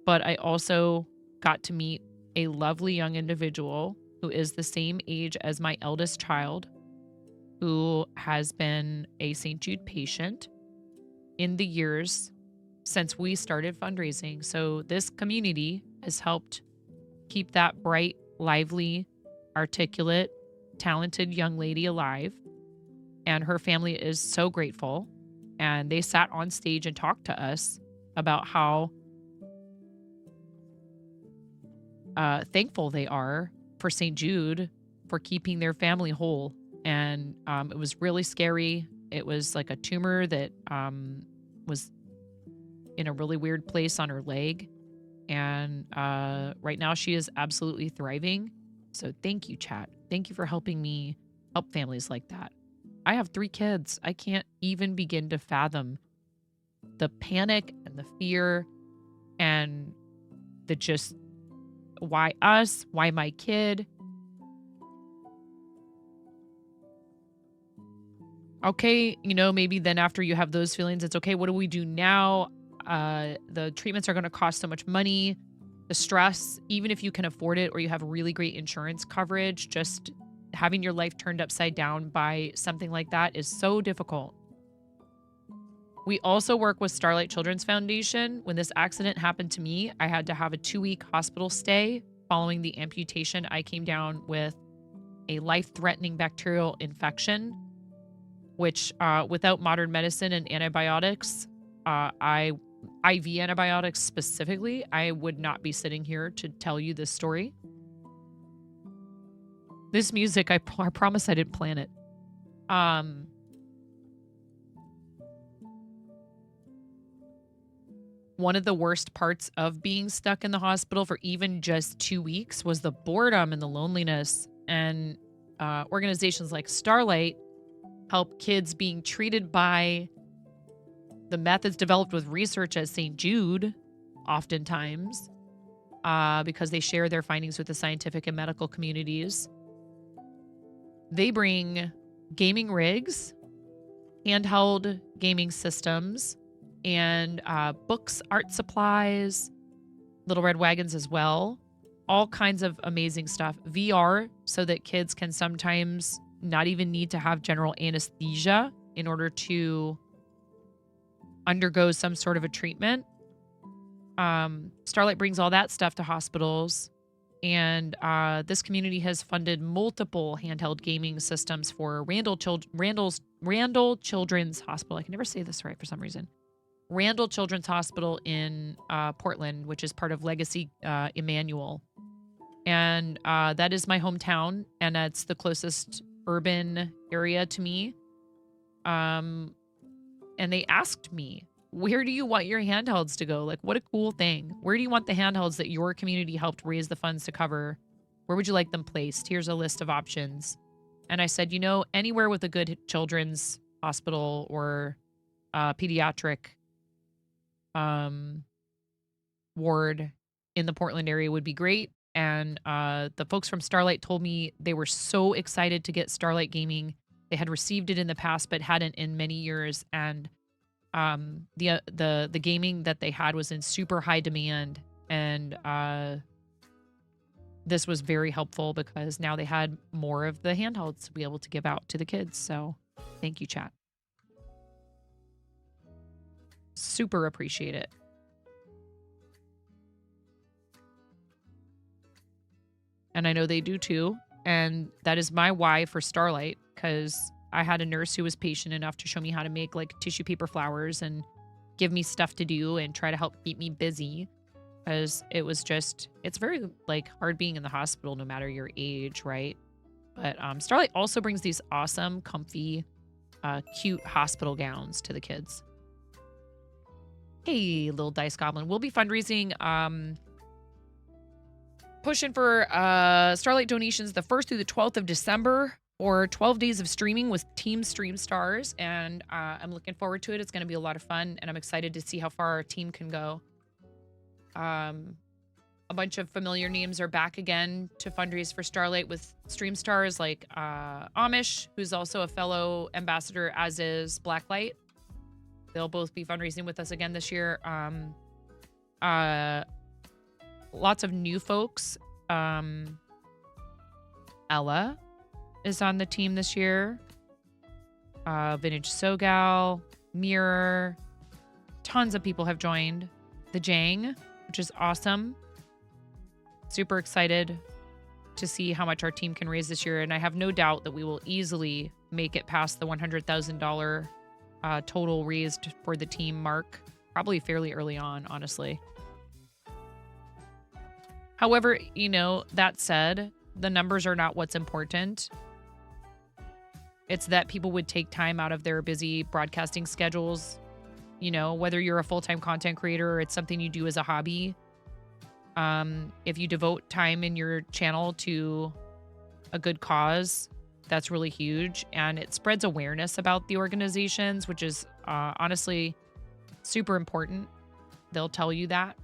But I also got to meet a lovely young individual who is the same age as my eldest child, who has been a St. Jude patient in the years since we started fundraising. So this community has helped keep that bright, lively, articulate, talented young lady alive. And her family is so grateful. And they sat on stage and talked to us about how thankful they are for St. Jude for keeping their family whole. And it was really scary. It was like a tumor that was in a really weird place on her leg. And right now she is absolutely thriving. So thank you, chat. Thank you for helping me help families like that. I have 3 kids. I can't even begin to fathom the panic and the fear and the just, why us? Why my kid? Okay, maybe then after you have those feelings, it's okay. What do we do now? The treatments are going to cost so much money. The stress, even if you can afford it or you have really great insurance coverage, just having your life turned upside down by something like that is so difficult. We also work with Starlight Children's Foundation. When this accident happened to me, I had to have a 2-week hospital stay. Following the amputation, I came down with a life-threatening bacterial infection, which without modern medicine and antibiotics, IV antibiotics specifically, I would not be sitting here to tell you this story. This music, I promise I didn't plan it. One of the worst parts of being stuck in the hospital for even just 2 weeks was the boredom and the loneliness. And organizations like Starlight help kids being treated by the methods developed with research at St. Jude, oftentimes, because they share their findings with the scientific and medical communities. They bring gaming rigs, handheld gaming systems, and books, art supplies, little red wagons as well. All kinds of amazing stuff. VR, so that kids can sometimes not even need to have general anesthesia in order to undergo some sort of a treatment. Starlight brings all that stuff to hospitals. And this community has funded multiple handheld gaming systems for Randall Children's Hospital. I can never say this right for some reason. Randall Children's Hospital in Portland, which is part of Legacy Emmanuel. And that is my hometown, and that's the closest urban area to me. And they asked me, where do you want your handhelds to go? Like, what a cool thing. Where do you want the handhelds that your community helped raise the funds to cover? Where would you like them placed? Here's a list of options. And I said, anywhere with a good children's hospital or pediatric ward in the Portland area would be great. And the folks from Starlight told me they were so excited to get Starlight Gaming. They had received it in the past, but hadn't in many years. And the gaming that they had was in super high demand. And this was very helpful because now they had more of the handhelds to be able to give out to the kids. So thank you, chat. Super appreciate it. And I know they do too. And that is my why for Starlight, because I had a nurse who was patient enough to show me how to make like tissue paper flowers and give me stuff to do and try to help keep me busy. Because it was just, it's very like hard being in the hospital no matter your age, right? But Starlight also brings these awesome, comfy, cute hospital gowns to the kids. Hey, little Dice Goblin. We'll be fundraising, pushing for Starlight donations the 1st through the 12th of December, or 12 days of streaming with Team Stream Stars. And I'm looking forward to it. It's going to be a lot of fun, and I'm excited to see how far our team can go. A bunch of familiar names are back again to fundraise for Starlight with Stream Stars, like Amish, who's also a fellow ambassador, as is Blacklight. They'll both be fundraising with us again this year. Lots of new folks. Ella is on the team this year. Vintage Sogal, Mirror. Tons of people have joined. The Jang, which is awesome. Super excited to see how much our team can raise this year. And I have no doubt that we will easily make it past the $100,000 total raised for the team mark. Probably fairly early on, honestly. However, you know, that said, the numbers are not what's important. It's that people would take time out of their busy broadcasting schedules. You know, whether you're a full-time content creator or it's something you do as a hobby. If you devote time in your channel to a good cause, that's really huge. And it spreads awareness about the organizations, which is honestly super important. They'll tell you that.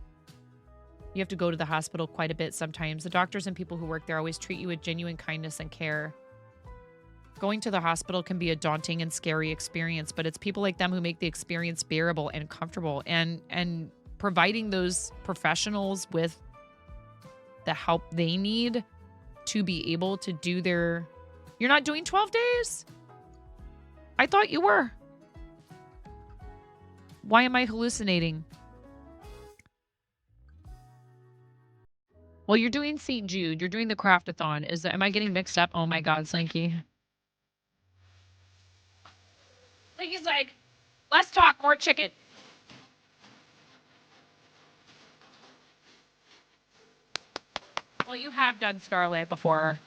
You have to go to the hospital quite a bit sometimes. The doctors and people who work there always treat you with genuine kindness and care. Going to the hospital can be a daunting and scary experience, but it's people like them who make the experience bearable and comfortable, and providing those professionals with the help they need to be able to do their... You're not doing 12 days? I thought you were. Why am I hallucinating? Well, you're doing St. Jude. You're doing the craft-a-thon. Am I getting mixed up? Oh my God, Slinky. Slinky's like, let's talk more chicken. Well, you have done Starlight before.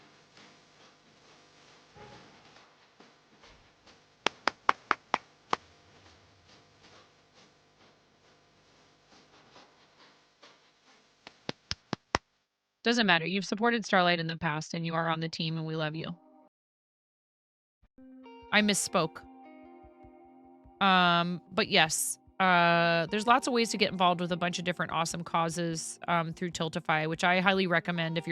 Doesn't matter. You've supported Starlight in the past, and you are on the team, and we love you. I misspoke. But yes, there's lots of ways to get involved with a bunch of different awesome causes through Tiltify, which I highly recommend if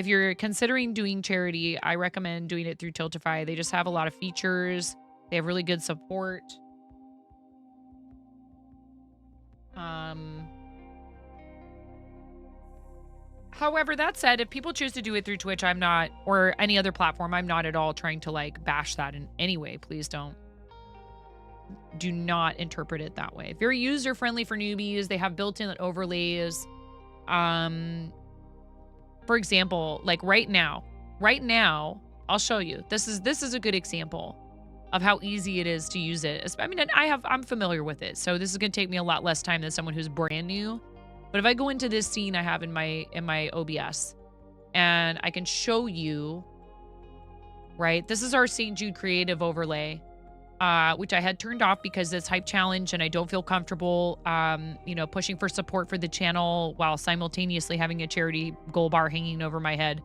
you're considering doing charity. I recommend doing it through Tiltify. They just have a lot of features. They have really good support. However, that said, if people choose to do it through Twitch, I'm not, or any other platform, I'm not at all trying to like bash that in any way. Please don't. Do not interpret it that way. Very user-friendly for newbies. They have built-in overlays. For example, like right now, I'll show you. This is a good example of how easy it is to use it. I mean, I'm familiar with it, so this is gonna take me a lot less time than someone who's brand new. But if I go into this scene I have in my OBS, and I can show you, right? This is our St. Jude creative overlay, which I had turned off because it's hype challenge and I don't feel comfortable, you know, pushing for support for the channel while simultaneously having a charity gold bar hanging over my head.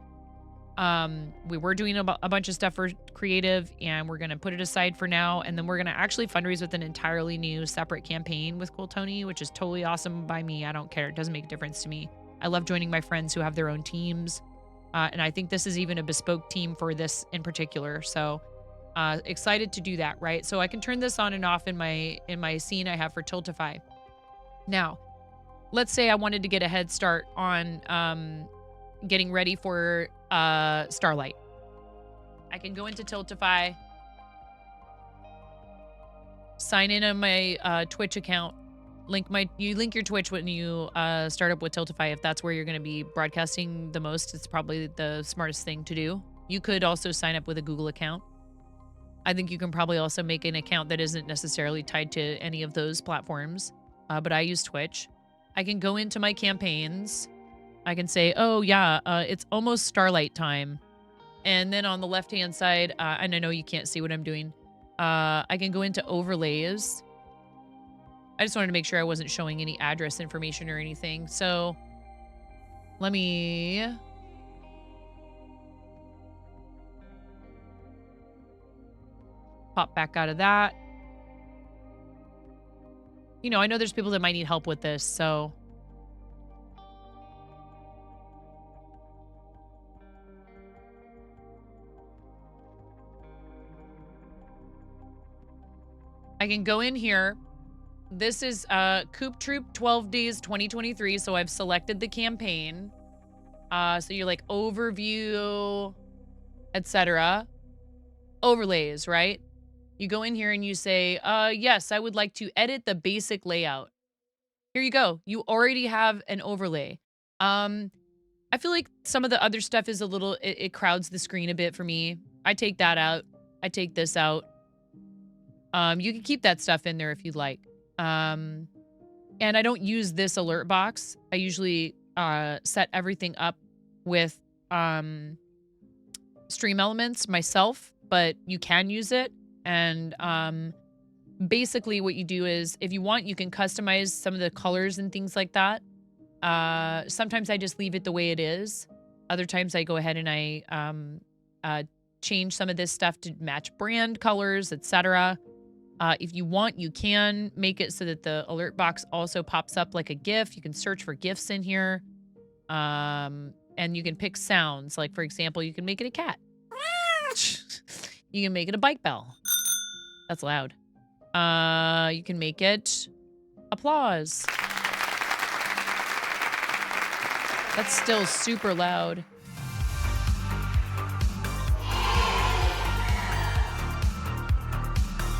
We were doing a bunch of stuff for creative, and we're going to put it aside for now. And then we're going to actually fundraise with an entirely new separate campaign with Cool Tony, which is totally awesome by me. I don't care. It doesn't make a difference to me. I love joining my friends who have their own teams. And I think this is even a bespoke team for this in particular. So excited to do that, right? So I can turn this on and off in my scene I have for Tiltify. Now, let's say I wanted to get a head start on getting ready for Starlight. I can go into Tiltify, sign in on my Twitch account, you link your Twitch when you start up with Tiltify. If that's where you're going to be broadcasting the most, it's probably the smartest thing to do. You could also sign up with a Google account. I think you can probably also make an account that isn't necessarily tied to any of those platforms, but I use Twitch. I can go into my campaigns. I can say, oh yeah, it's almost Starlight time. And then on the left-hand side, and I know you can't see what I'm doing, I can go into overlays. I just wanted to make sure I wasn't showing any address information or anything. So let me pop back out of that. You know, I know there's people that might need help with this, so. I can go in here. This is Coop Troop 12 Days 2023, so I've selected the campaign. So you're like overview, etc. Overlays, right? You go in here and you say, yes, I would like to edit the basic layout. Here you go. You already have an overlay. I feel like some of the other stuff is a little, it crowds the screen a bit for me. I take that out. I take this out. You can keep that stuff in there if you'd like. And I don't use this alert box. I usually set everything up with Stream Elements myself, but you can use it. And basically what you do is, if you want, you can customize some of the colors and things like that. Sometimes I just leave it the way it is. Other times I go ahead and I change some of this stuff to match brand colors, etc. If you want, you can make it so that the alert box also pops up like a GIF. You can search for GIFs in here. And you can pick sounds. Like, for example, you can make it a cat. You can make it a bike bell. That's loud. You can make it applause. That's still super loud.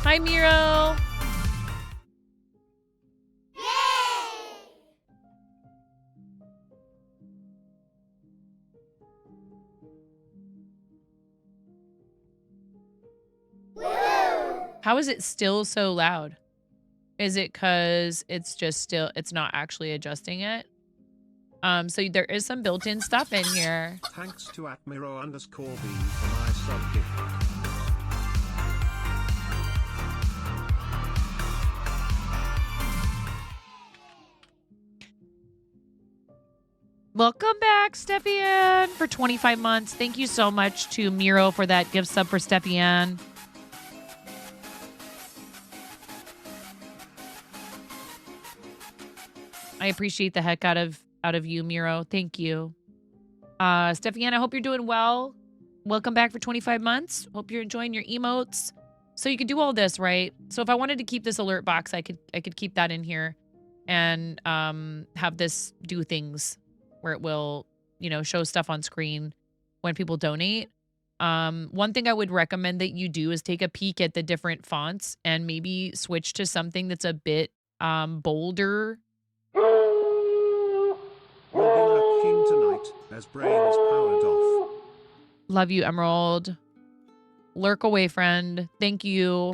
Hi, Miro. How is it still so loud? Is it because it's just still, it's not actually adjusting it? So there is some built-in stuff in here. Thanks to @Miro_B for my sub gift. Welcome back, Steffian, for 25 months. Thank you so much to Miro for that gift sub for Steffian. I appreciate the heck out of you, Miro. Thank you. Steffian, I hope you're doing well. Welcome back for 25 months. Hope you're enjoying your emotes. So you could do all this, right? So if I wanted to keep this alert box, I could keep that in here and have this do things where it will, you know, show stuff on screen when people donate. One thing I would recommend that you do is take a peek at the different fonts and maybe switch to something that's a bit bolder. We'll be lurking tonight as brain is powered off. Love you, Emerald. Lurk away, friend. Thank you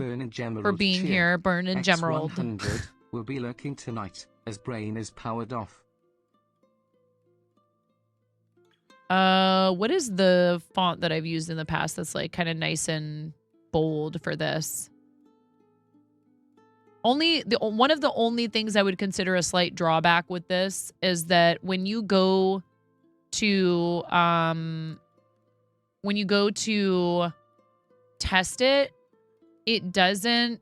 for being here, Burn and Gemerald. X100 will be lurking tonight as brain is powered off. What is the font that I've used in the past that's like kind of nice and bold for this? One of the only things I would consider a slight drawback with this is that when you go to test it, it doesn't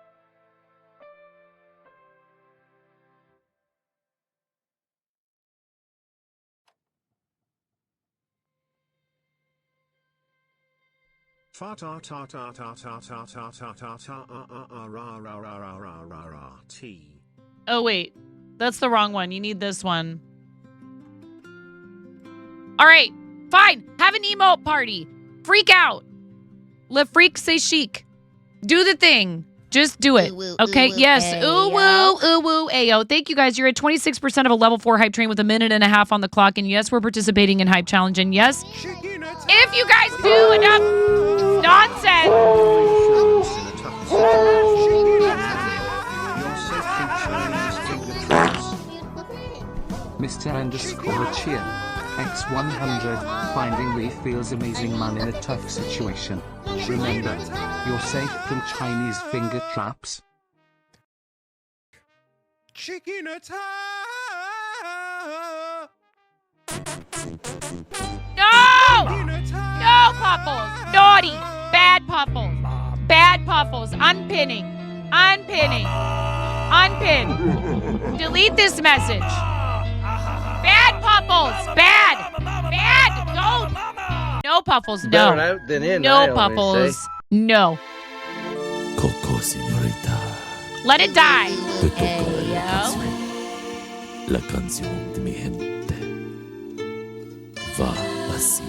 Fa ta ta ta ta ta ta ta ta ta ta ra ra ra ra ra ra ra t. Oh, wait. That's the wrong one. You need this one. All right. Fine. Have an emote party. Freak out. Le freak say chic. Do the thing. Just do it. Okay? Yes. Ooh, woo, ooh, woo, ayo. Thank you, guys. You're at 26% of a level 4 hype train with a minute and a half on the clock. And yes, we're participating in Hype Challenge. And yes, if you guys do enough nonsense. Mr. _ Cheer. X100, finding Lee feels amazing man in a tough situation. Remember, you're safe from Chinese finger traps. Chicken attack! No! No, Puffles. Naughty. Bad Puffles. Bad Puffles. Unpinning. Unpinning. Unpin. Delete this message. Bad Puffles. Bad. Bad. Don't. No, Puffles. No. Better out than in, I No, always Puffles. say. No. Coco, señorita. Let it die. Te toca la canción de mi gente. Va así.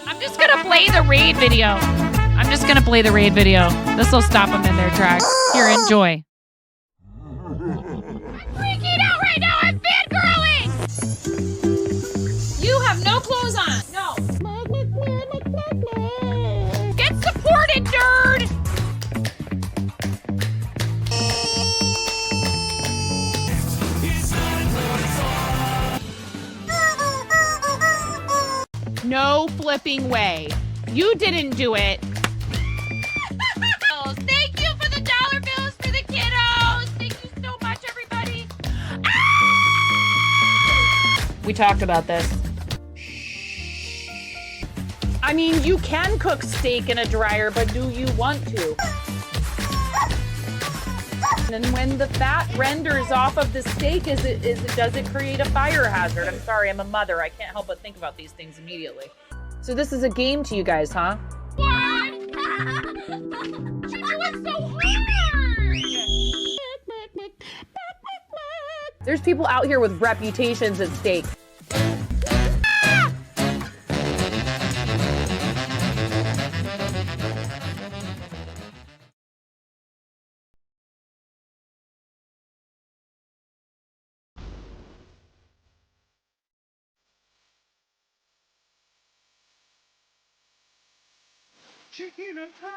I'm just gonna play the raid video. I'm just gonna play the raid video. This will stop them in their tracks. Here, enjoy. Freaking out right now. I'm fangirling. You have no clothes on. No. Get supported, nerd. No flipping way. You didn't do it. Thank you for the dollar bills for the kiddos. Thank you so much, everybody. We talked about this. I mean, you can cook steak in a dryer, but do you want to? And when the fat renders off of the steak, does it create a fire hazard? I'm sorry, I'm a mother. I can't help but think about these things immediately. So this is a game to you guys, huh? What? You're doing so hard. There's people out here with reputations at stake. Chicken attack!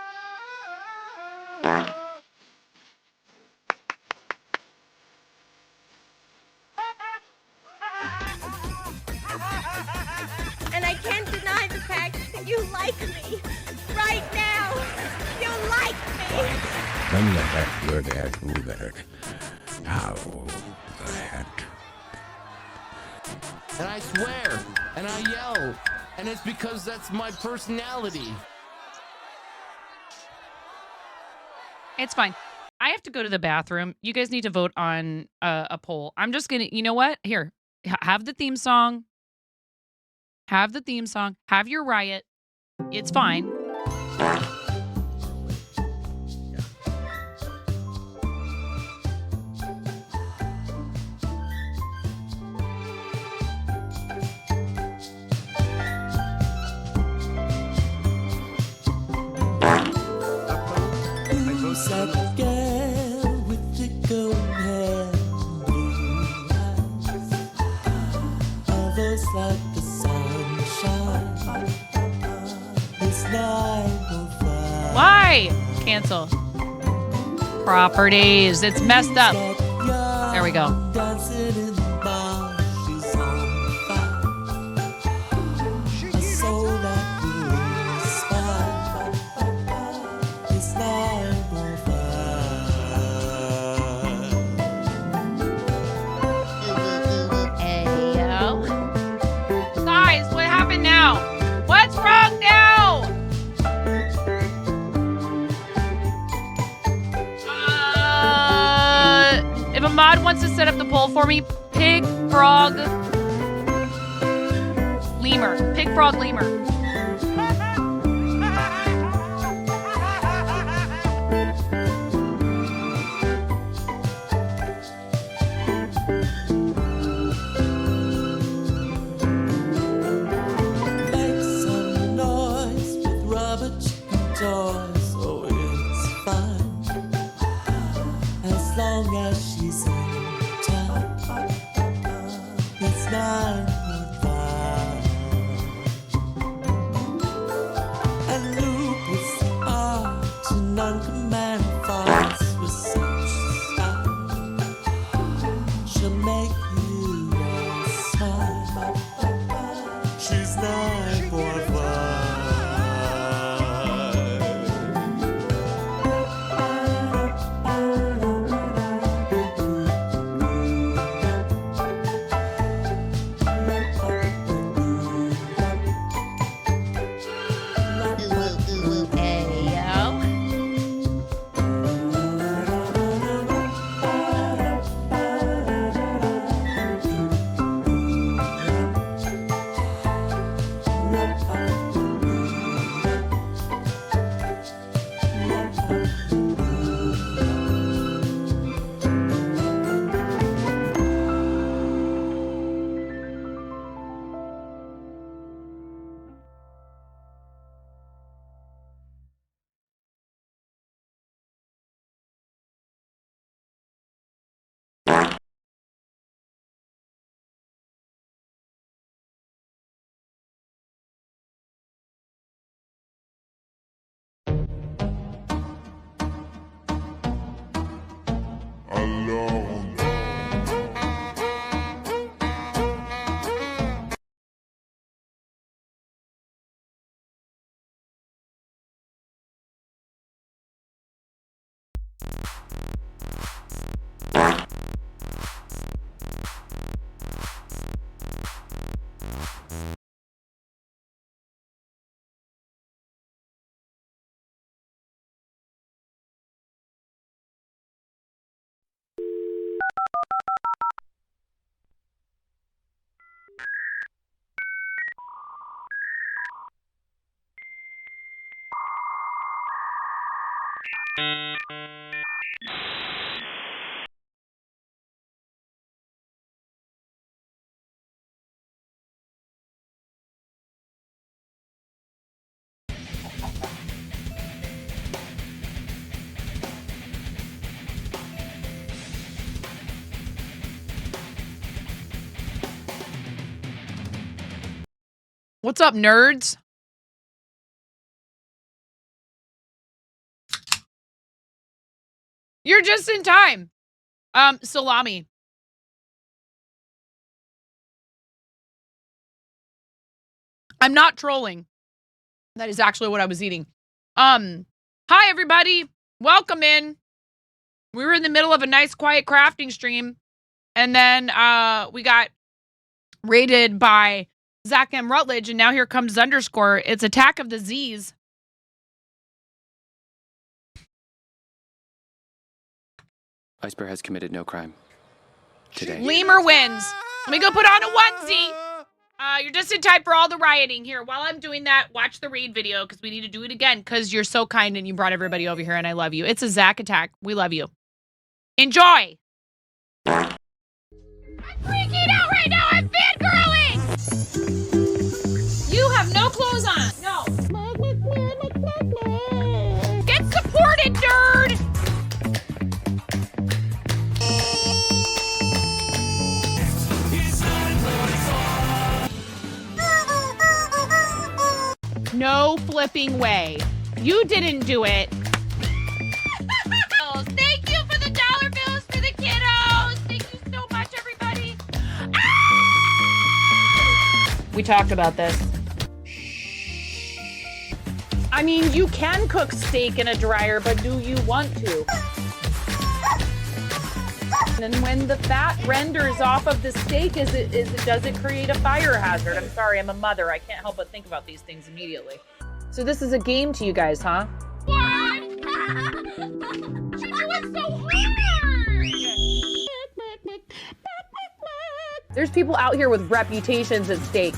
And I can't deny the fact that you like me. Right now. You like me. When the heck would that move? How that? And I swear, and I yell, and it's because that's my personality. It's fine. I have to go to the bathroom. You guys need to vote on a poll. I'm just going to, you know what? Here, have the theme song. Have the theme song. Have your riot. It's fine. That girl with the gold hair and blue eyes, a voice like the sunshine. This night will fly. Why? Cancel. Properties. It's messed up. There we go. Dancing in the bar, she's on fire. A soul that will inspire. This night will fly. Ayo. Guys, what happened now? What's wrong now? If a mod wants to set up the poll for me, pig, frog, lemur. Pig, frog, lemur. long as she's in town. It's 9.5. And lupus arts and non-command thoughts with such style. She'll make you all smile. She's 9.5. What's up, nerds? You're just in time. Salami. I'm not trolling. That is actually what I was eating. Hi everybody. Welcome in. We were in the middle of a nice quiet crafting stream, and then we got raided by Zach M. Rutledge, and now here comes underscore. It's Attack of the Z's. Ice Bear has committed no crime today. Lemur wins. Let me go put on a onesie. You're just in time for all the rioting. Here, while I'm doing that, watch the raid video because we need to do it again because you're so kind and you brought everybody over here and I love you. It's a Zach attack. We love you. Enjoy. I'm freaking out right now. I'm fangirling. You have no clothes on. No. Get supported, nerd. No flipping way. You didn't do it. Thank you for the dollar bills for the kiddos. Thank you so much, everybody. We talked about this. I mean, you can cook steak in a dryer, but do you want to? And when the fat renders off of the steak, does it create a fire hazard? I'm sorry, I'm a mother. I can't help but think about these things immediately. So this is a game to you guys, huh? What? You're doing so hard. There's people out here with reputations at stake.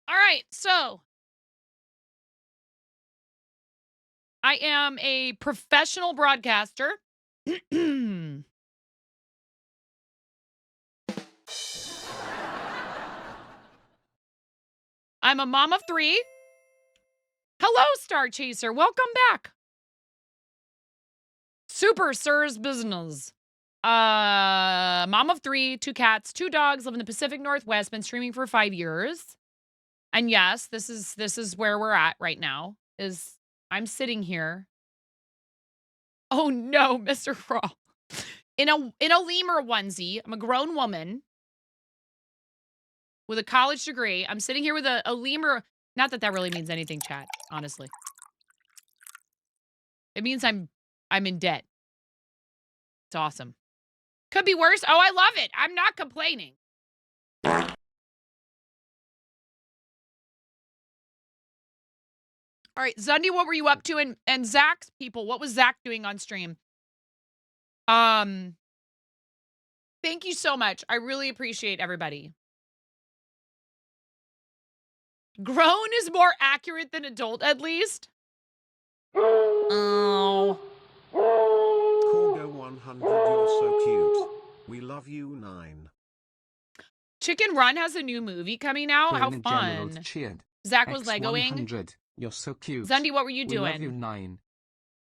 All right, so I am a professional broadcaster. I'm a mom of 3. Hello, Star Chaser. Welcome back. Super Sir's Business. Mom of 3, 2 cats, 2 dogs, live in the Pacific Northwest, been streaming for 5 years. And yes, this is where we're at right now. Is I'm sitting here. Oh no, Mr. Crawl. In a lemur onesie. I'm a grown woman with a college degree. I'm sitting here with a lemur. Not that really means anything, chat, honestly. It means I'm in debt. It's awesome. Could be worse. Oh, I love it. I'm not complaining. All right, Zundy, what were you up to? And Zach's people, what was Zach doing on stream? Thank you so much. I really appreciate everybody. Grown is more accurate than adult, at least. Oh. Corgo 100, you're so cute. We love you, 9. Chicken Run has a new movie coming out. How Bernard fun. Generals cheered. Zach was Legoing. X100, you're so cute. Zundy, what were you We love doing? you, 9.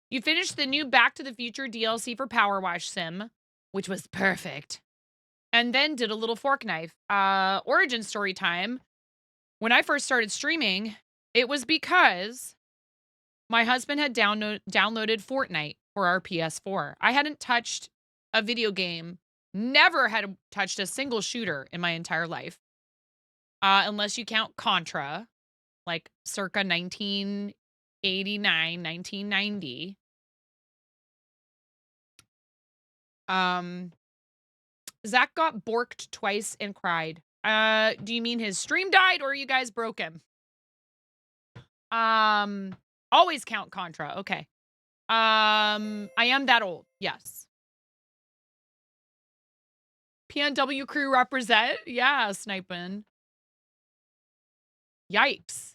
You finished the new Back to the Future DLC for Power Wash Sim, which was perfect. And then did a little fork knife. Origin story time. When I first started streaming, it was because my husband had downloaded Fortnite for our PS4. I hadn't touched a video game, never had touched a single shooter in my entire life. Unless you count Contra, like circa 1989, 1990. Zach got borked twice and cried. Do you mean his stream died or you guys broke him? Always count Contra. Okay. I am that old. Yes. PNW crew represent. Yeah, sniping. Yikes.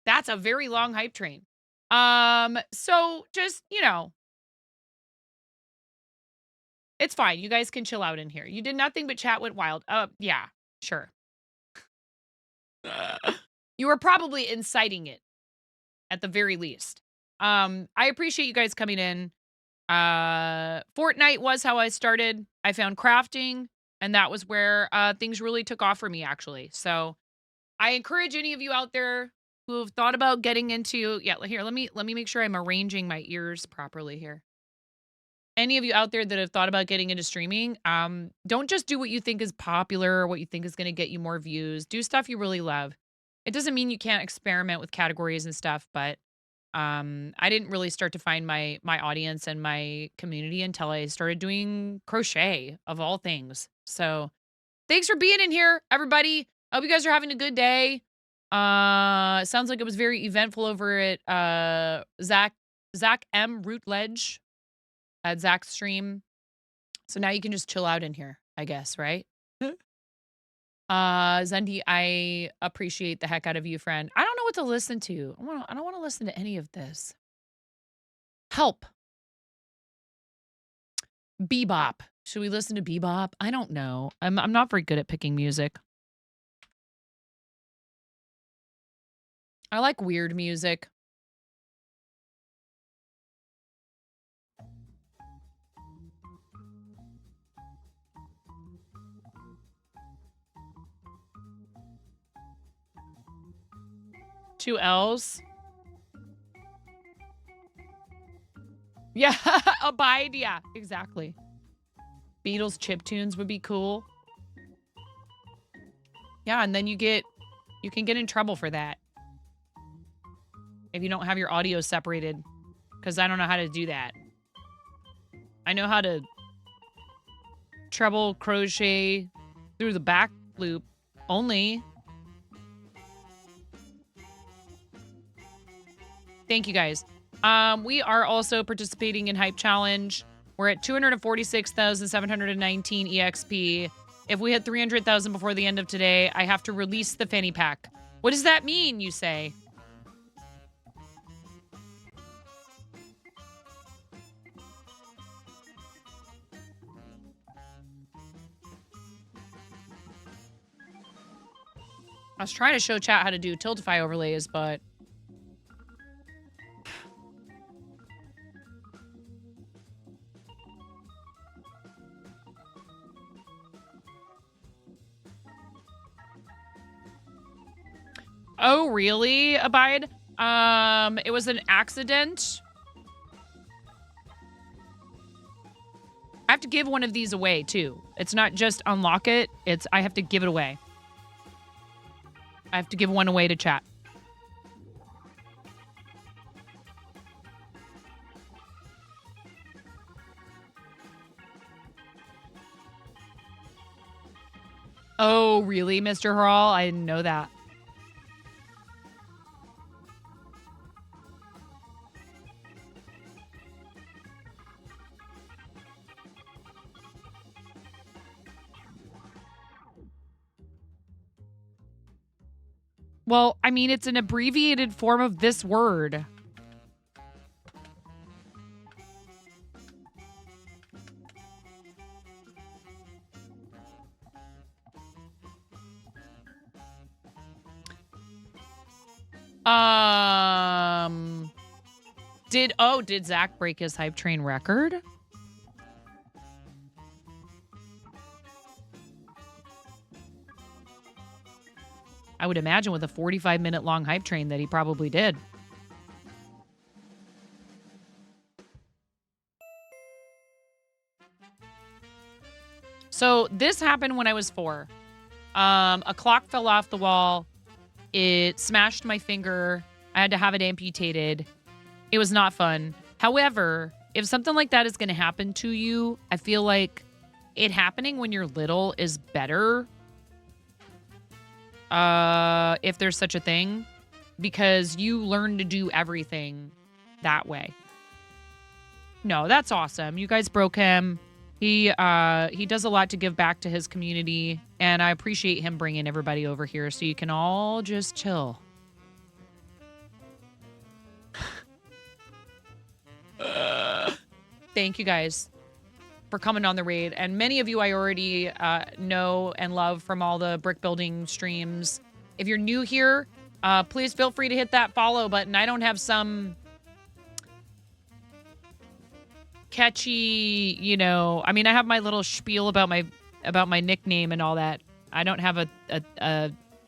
That's a very long hype train. So just, it's fine. You guys can chill out in here. You did nothing but chat went wild. Yeah, sure. You were probably inciting it at the very least. I appreciate you guys coming in. Fortnite was how I started. I found crafting, and that was where things really took off for me, actually. So I encourage any of you out there who have thought about getting into, here, let me make sure I'm arranging my ears properly here. Any of you out there that have thought about getting into streaming, don't just do what you think is popular or what you think is going to get you more views. Do stuff you really love. It doesn't mean you can't experiment with categories and stuff, but I didn't really start to find my audience and my community until I started doing crochet, of all things. So thanks for being in here, everybody. I hope you guys are having a good day. Sounds like it was very eventful over at Zach M. Rootledge at Zach's stream. So now you can just chill out in here, I guess, right? Zundy, I appreciate the heck out of you, friend. I don't know what to listen to. I don't want to listen to any of this. Help. Bebop. Should we listen to Bebop? I don't know. I'm not very good at picking music. I like weird music. Two L's. Yeah, Abide. Yeah, exactly. Beatles chiptunes would be cool. Yeah, and then you can get in trouble for that. If you don't have your audio separated. Because I don't know how to do that. I know how to treble crochet through the back loop only. Thank you guys. We are also participating in Hype Challenge. We're at 246,719 EXP. If we hit 300,000 before the end of today, I have to release the fanny pack. What does that mean, you say? I was trying to show chat how to do Tiltify overlays, but... Oh, really, Abide? It was an accident. I have to give one of these away, too. It's not just unlock it. It's I have to give it away. I have to give one away to chat. Oh, really, Mr. Hurl? I didn't know that. Well, I mean, it's an abbreviated form of this word. Did Zach break his hype train record? I would imagine with a 45-minute long hype train that he probably did. So this happened when I was 4. A clock fell off the wall. It smashed my finger. I had to have it amputated. It was not fun. However, if something like that is going to happen to you, I feel like it happening when you're little is better. If there's such a thing, because you learn to do everything that way. No, that's awesome. You guys broke him. He does a lot to give back to his community, and I appreciate him bringing everybody over here so you can all just chill. Thank you guys for coming on the raid, and many of you I already know and love from all the brick building streams. If you're new here, please feel free to hit that follow button. I don't have some catchy, you know, I mean, I have my little spiel about my nickname and all that. I don't have a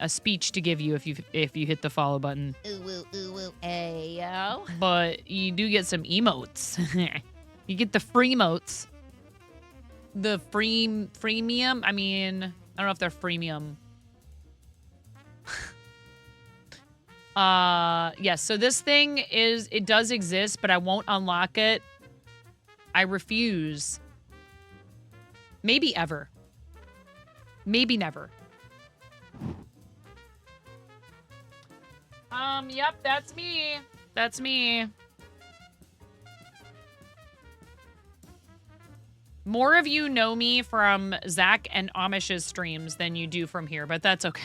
speech to give you if you hit the follow button. Ooh, ooh, ooh, ayo. But you do get some emotes. You get the free emotes. The freemium. I mean, I don't know if they're freemium. Yes, so this thing it does exist, but I won't unlock it. I refuse. Maybe ever. Maybe never. Yep, that's me. That's me. More of you know me from Zach and Amish's streams than you do from here, but that's okay.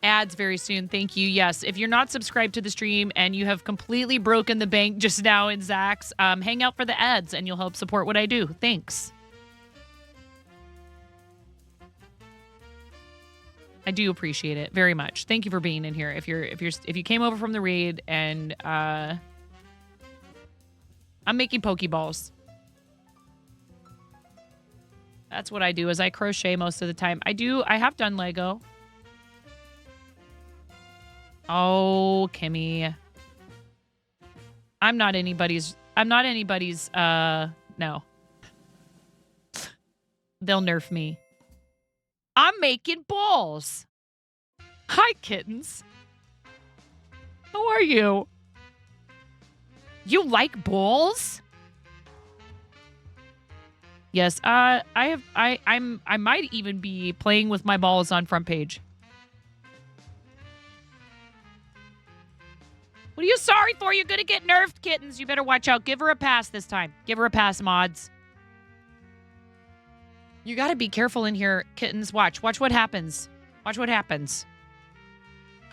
Ads very soon. Thank you. Yes. If you're not subscribed to the stream and you have completely broken the bank just now in Zach's, hang out for the ads and you'll help support what I do. Thanks. I do appreciate it very much. Thank you for being in here. If you came over from the raid and I'm making Pokeballs. That's what I do is I crochet most of the time. I have done Lego. Oh, Kimmy. I'm not anybody's, no. They'll nerf me. I'm making balls. Hi, kittens. How are you? You like balls? Yes, I might even be playing with my balls on front page. What are you sorry for? You're gonna get nerfed, kittens. You better watch out. Give her a pass this time. Give her a pass, mods. You gotta be careful in here, kittens. Watch what happens. Watch what happens.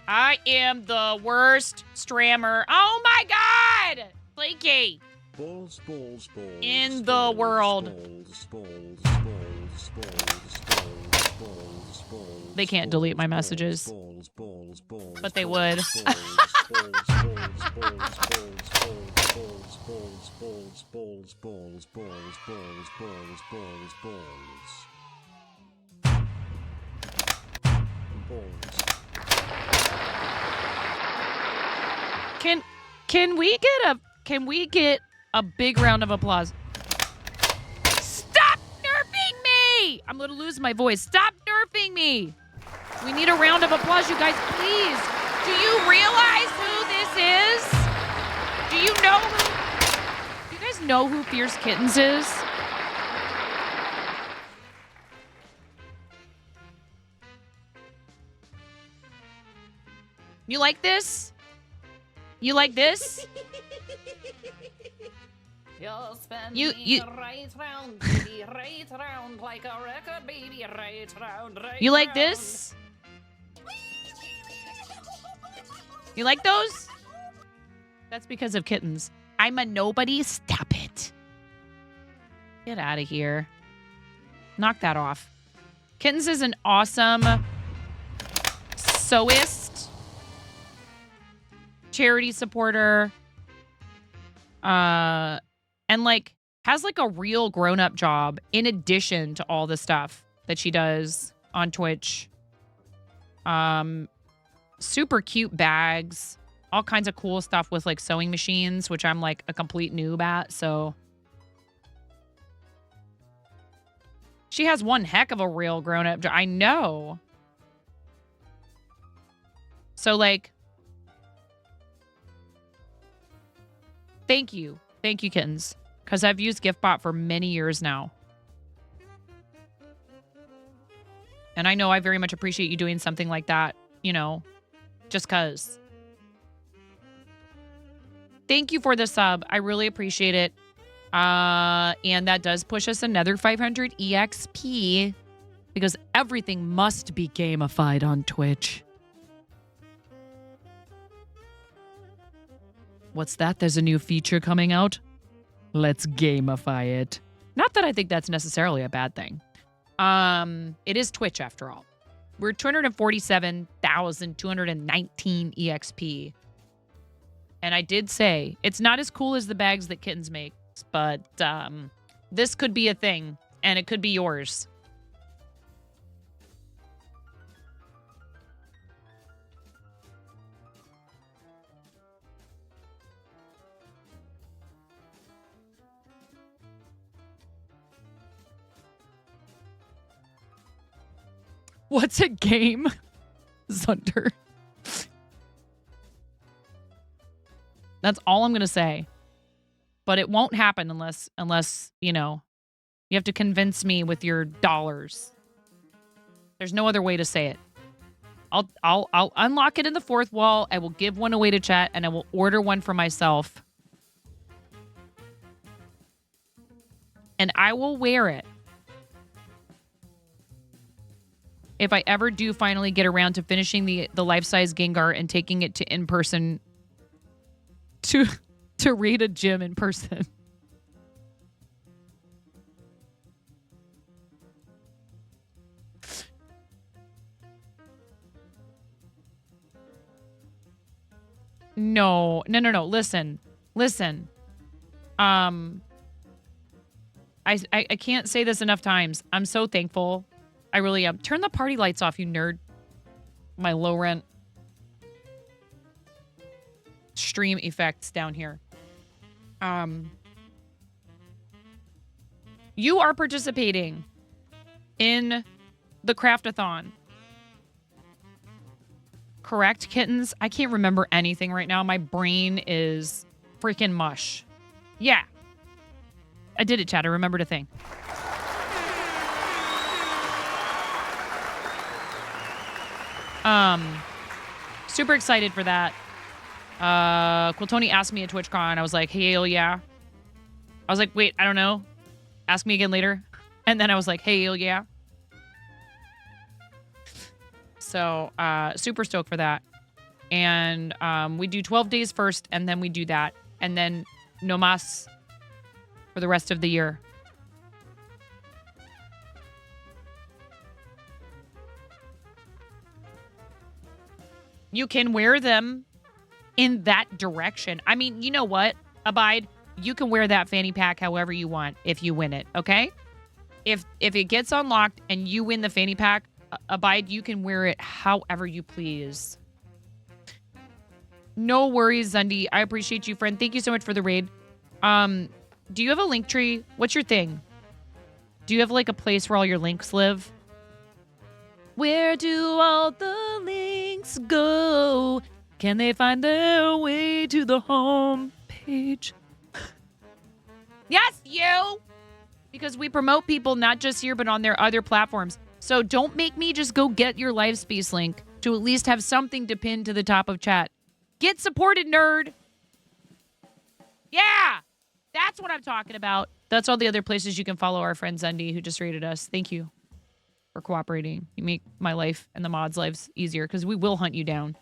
I am the worst strammer. Oh my god! Flaky. Balls, balls, balls. In the world. Balls, balls, balls, balls, balls, balls, balls. They can't delete my messages. Balls, balls, balls. But they would. Balls, balls, balls, balls, balls, balls, balls, balls, balls, balls, balls, balls, balls, balls. Balls. Can we get a big round of applause? Stop nerfing me! I'm gonna lose my voice. Stop nerfing me! We need a round of applause, you guys, please. Do you realize who this is? Do you guys know who Fierce Kittens is? You like this? You like this? You You like this? You like those? That's because of kittens. I'm a nobody. Stop it. Get out of here. Knock that off. Kittens is an awesome sewist, charity supporter, and like has like a real grown-up job in addition to all the stuff that she does on Twitch. Super cute bags, all kinds of cool stuff with like sewing machines, which I'm like a complete noob at. So she has one heck of a real grown-up job. I know. So like, thank you, kittens, because I've used GiftBot for many years now. And I know I very much appreciate you doing something like that, you know, just because. Thank you for the sub. I really appreciate it. And that does push us another 500 EXP because everything must be gamified on Twitch. What's that? There's a new feature coming out? Let's gamify it. Not that I think that's necessarily a bad thing. It is Twitch after all. We're 247,219 EXP. And I did say it's not as cool as the bags that Kittens makes, but this could be a thing and it could be yours. What's a game? Zunder. That's all I'm going to say. But it won't happen unless, you know, you have to convince me with your dollars. There's no other way to say it. I'll unlock it in the fourth wall. I will give one away to chat and I will order one for myself. And I will wear it. If I ever do finally get around to finishing the life-size Gengar and taking it to in-person to raid a gym in person. No. Listen. I can't say this enough times. I'm so thankful. I really am. Turn the party lights off, you nerd. My low rent stream effects down here. You are participating in the Craft-A-Thon. Correct, kittens? I can't remember anything right now. My brain is freaking mush. Yeah. I did it, chat. I remembered a thing. Super excited for that. Quiltoni asked me at TwitchCon. I was like, hey, hell yeah. I was like, wait, I don't know. Ask me again later. And then I was like, hey, hell yeah. So, super stoked for that. And we do 12 days first, and then we do that. And then no mas for the rest of the year. You can wear them in that direction. I mean, you know what, Abide? You can wear that fanny pack however you want if you win it, okay? If it gets unlocked and you win the fanny pack, Abide, you can wear it however you please. No worries, Zundy. I appreciate you, friend. Thank you so much for the raid. Do you have a link tree? What's your thing? Do you have like a place where all your links live? Where do all the links go? Can they find their way to the home page? Yes, you! Because we promote people not just here, but on their other platforms. So don't make me just go get your live space link to at least have something to pin to the top of chat. Get supported, nerd. Yeah, that's what I'm talking about. That's all the other places you can follow our friend Zundy, who just rated us. Thank you for cooperating. You make my life and the mods' lives easier because we will hunt you down.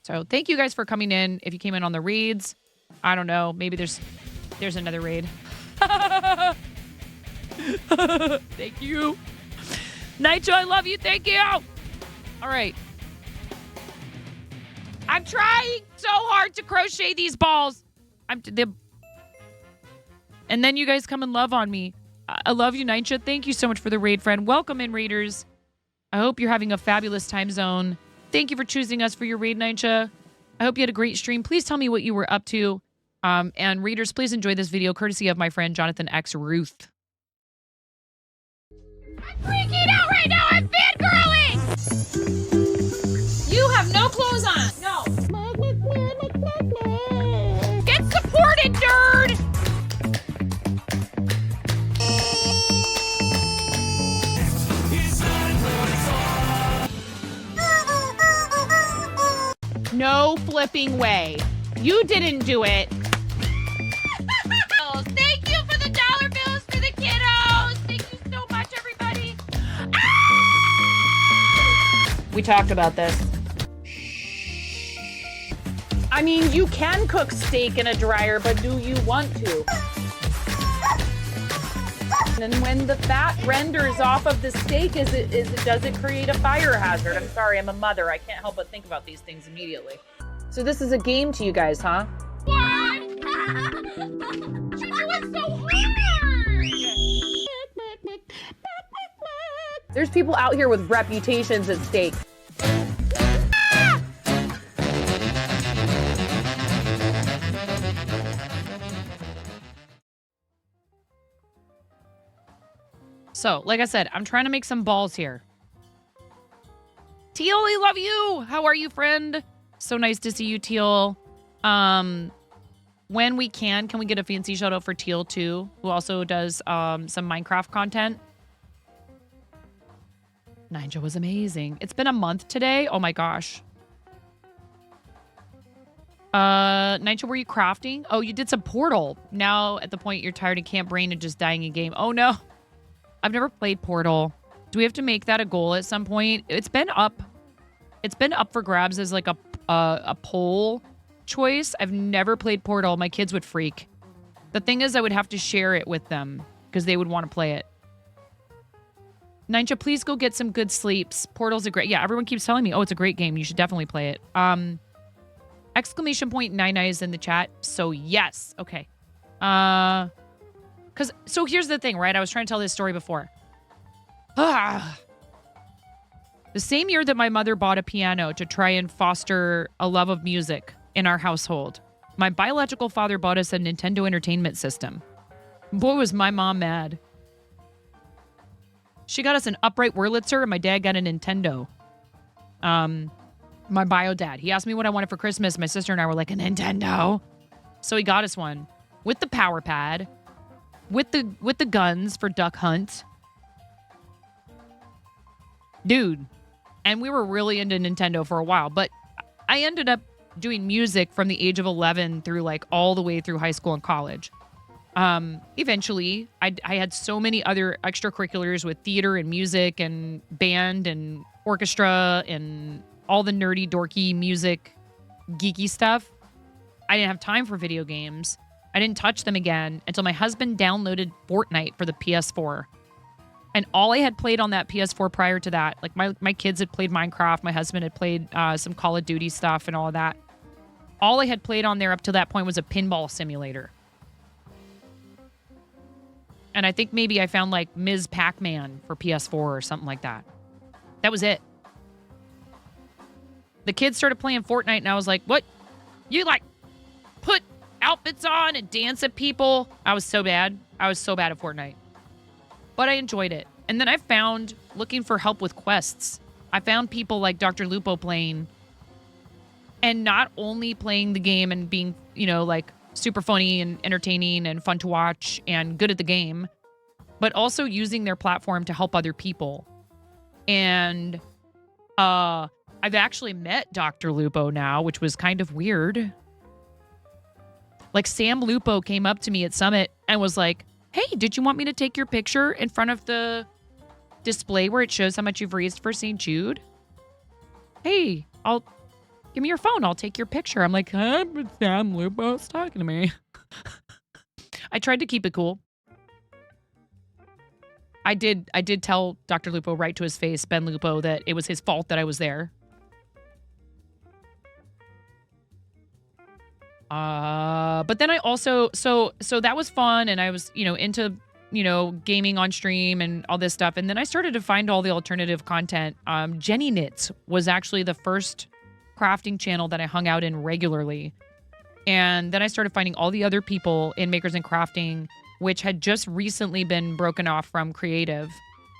So thank you guys for coming in. If you came in on the raids, I don't know. Maybe there's another raid. Thank you. Nitro, I love you. Thank you. All right. I'm trying so hard to crochet these balls. And then you guys come and love on me. I love you, Nitro. Thank you so much for the raid, friend. Welcome in, raiders. I hope you're having a fabulous time zone. Thank you for choosing us for your raid, Nitro. I hope you had a great stream. Please tell me what you were up to. And readers, please enjoy this video courtesy of my friend Jonathan X. Ruth. I'm freaking out right now. I'm fangirling. You have no clothes on. No. Get supported, nerd. No flipping way. You didn't do it. Thank you for the dollar bills for the kiddos. Thank you so much, everybody. Ah! We talked about this. I mean, you can cook steak in a dryer, but do you want to? And when the fat renders off of the steak, does it create a fire hazard? I'm sorry, I'm a mother. I can't help but think about these things immediately. So this is a game to you guys, huh? What? You're doing so hard. There's people out here with reputations at stake. So, like I said, I'm trying to make some balls here. Teal, I love you. How are you, friend? So nice to see you, Teal. When we can we get a fancy shout out for Teal too, who also does some Minecraft content? Ninja was amazing. It's been a month today. Oh my gosh. Ninja, were you crafting? Oh, you did some Portal. Now at the point you're tired and can't brain and just dying in game. Oh no. I've never played Portal. Do we have to make that a goal at some point? It's been up for grabs as like a poll choice. I've never played Portal. My kids would freak. The thing is, I would have to share it with them because they would want to play it. Ninja, please go get some good sleeps. Portal's a great... Yeah, everyone keeps telling me, oh, it's a great game. You should definitely play it. Exclamation point 99 is in the chat. So, yes. Okay. So here's the thing, right? I was trying to tell this story before. The same year that my mother bought a piano to try and foster a love of music in our household, my biological father bought us a Nintendo Entertainment System. Boy, was my mom mad. She got us an upright Wurlitzer, and my dad got a Nintendo. My bio dad. He asked me what I wanted for Christmas. My sister and I were like, a Nintendo. So he got us one with the power pad, with the guns for Duck Hunt. Dude. And we were really into Nintendo for a while, but I ended up doing music from the age of 11 through like all the way through high school and college. Eventually, I had so many other extracurriculars with theater and music and band and orchestra and all the nerdy, dorky music, geeky stuff. I didn't have time for video games. I didn't touch them again until my husband downloaded Fortnite for the PS4. And all I had played on that PS4 prior to that, like my kids had played Minecraft, my husband had played some Call of Duty stuff and all of that. All I had played on there up to that point was a pinball simulator. And I think maybe I found like Ms. Pac-Man for PS4 or something like that. That was it. The kids started playing Fortnite and I was like, what? You like put outfits on and dance at people? I was so bad. I was so bad at Fortnite. But I enjoyed it. And then I found, looking for help with quests, I found people like Dr. Lupo playing. And not only playing the game and being, you know, like super funny and entertaining and fun to watch and good at the game, but also using their platform to help other people. And I've actually met Dr. Lupo now, which was kind of weird. Like Sam Lupo came up to me at Summit and was like, hey, did you want me to take your picture in front of the display where it shows how much you've raised for St. Jude? Hey, give me your phone. I'll take your picture. I'm like, huh? But Sam Lupo's talking to me. I tried to keep it cool. I did tell Dr. Lupo right to his face, Ben Lupo, that it was his fault that I was there. But then I also, so that was fun. And I was, into, gaming on stream and all this stuff. And then I started to find all the alternative content. Jenny Knits was actually the first crafting channel that I hung out in regularly. And then I started finding all the other people in Makers and Crafting, which had just recently been broken off from creative.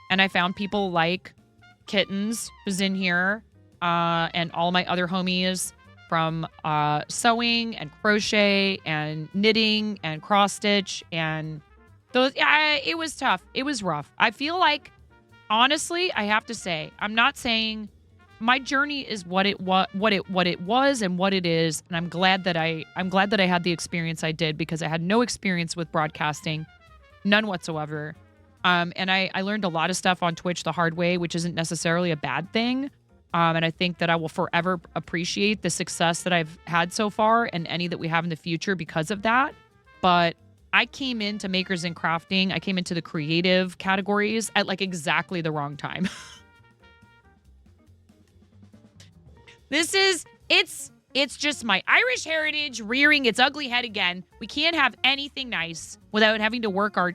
And I found people like Kittens, who's in here, and all my other homies from sewing and crochet and knitting and cross stitch and those. It was tough. It was rough. I feel like, honestly, I have to say, I'm not saying my journey is what it was and what it is, and I'm glad that I had the experience I did, because I had no experience with broadcasting, none whatsoever. And I learned a lot of stuff on Twitch the hard way, which isn't necessarily a bad thing. And I think that I will forever appreciate the success that I've had so far and any that we have in the future because of that. But I came into Makers and Crafting, I came into the creative categories at like exactly the wrong time. It's just my Irish heritage rearing its ugly head again. We can't have anything nice without having to work our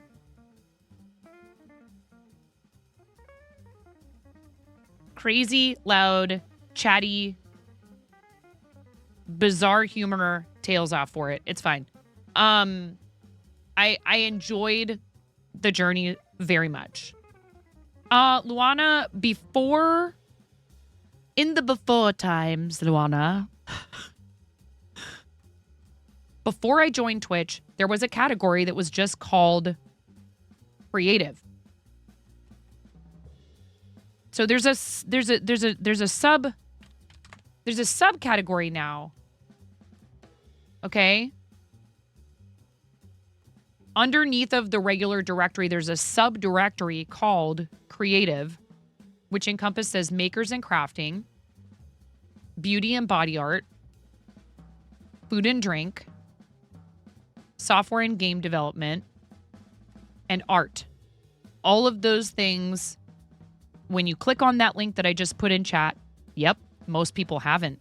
crazy, loud, chatty, bizarre humor tails off for it. It's fine. I enjoyed the journey very much. Luana, in the before times, Luana, before I joined Twitch, there was a category that was just called creative. So there's a subcategory now. Okay? Underneath of the regular directory, there's a subdirectory called creative, which encompasses Makers and Crafting, beauty and body art, food and drink, software and game development, and art. All of those things, when you click on that link that I just put in chat, yep, most people haven't.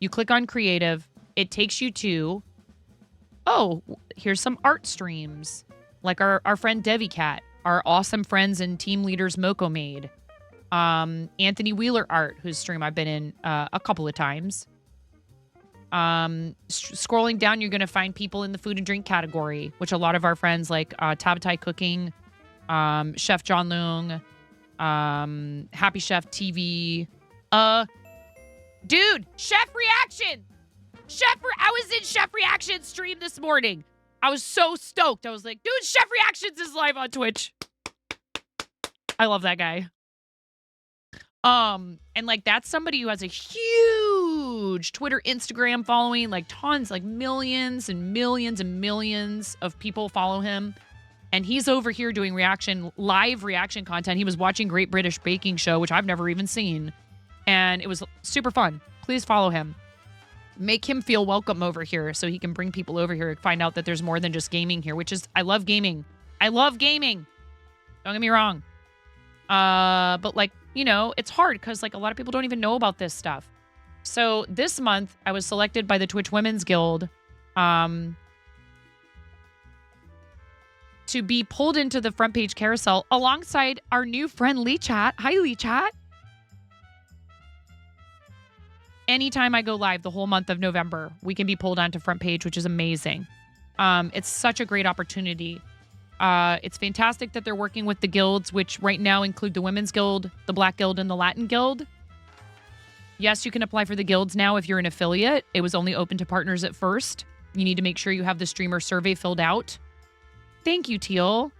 You click on creative, it takes you to, oh, here's some art streams, like our friend Devi Cat, our awesome friends and team leaders Moko made, Anthony Wheeler art, whose stream I've been in a couple of times. Scrolling down, you're going to find people in the food and drink category, which a lot of our friends like Tabatai Cooking, Chef John Leung, Happy Chef TV. Dude, Chef Reaction! I was in Chef Reaction's stream this morning. I was so stoked. I was like, dude, Chef Reactions is live on Twitch. I love that guy. And like that's somebody who has a huge Twitter, Instagram following, like tons, like millions and millions and millions of people follow him. And he's over here doing live reaction content. He was watching Great British Baking Show, which I've never even seen. And it was super fun. Please follow him. Make him feel welcome over here so he can bring people over here and find out that there's more than just gaming here, which is, I love gaming. I love gaming. Don't get me wrong. But like, you know, it's hard because like a lot of people don't even know about this stuff. So this month I was selected by the Twitch Women's Guild to be pulled into the front page carousel alongside our new friend Lee Chat. Hi, Lee Chat. Anytime I go live the whole month of November, we can be pulled onto front page, which is amazing. It's such a great opportunity. It's fantastic that they're working with the guilds, which right now include the Women's Guild, the Black Guild, and the Latin Guild. Yes, you can apply for the guilds now if you're an affiliate. It was only open to partners at first. You need to make sure you have the streamer survey filled out. Thank you, Teal.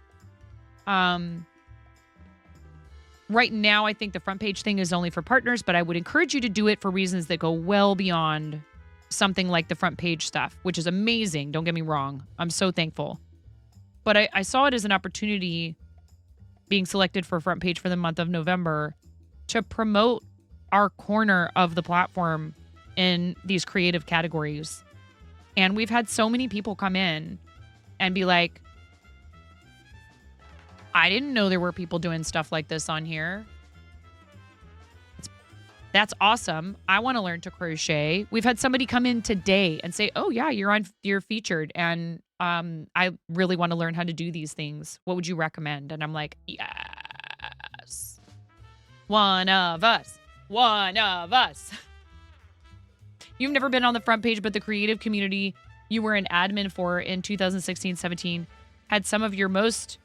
Right now, I think the front page thing is only for partners, but I would encourage you to do it for reasons that go well beyond something like the front page stuff, which is amazing. Don't get me wrong. I'm so thankful. But I saw it as an opportunity, being selected for front page for the month of November, to promote our corner of the platform in these creative categories. And we've had so many people come in and be like, I didn't know there were people doing stuff like this on here. That's awesome. I want to learn to crochet. We've had somebody come in today and say, oh yeah, you're featured. And I really want to learn how to do these things. What would you recommend? And I'm like, yes. One of us. One of us. You've never been on the front page, but the creative community you were an admin for in 2016-17 had some of your most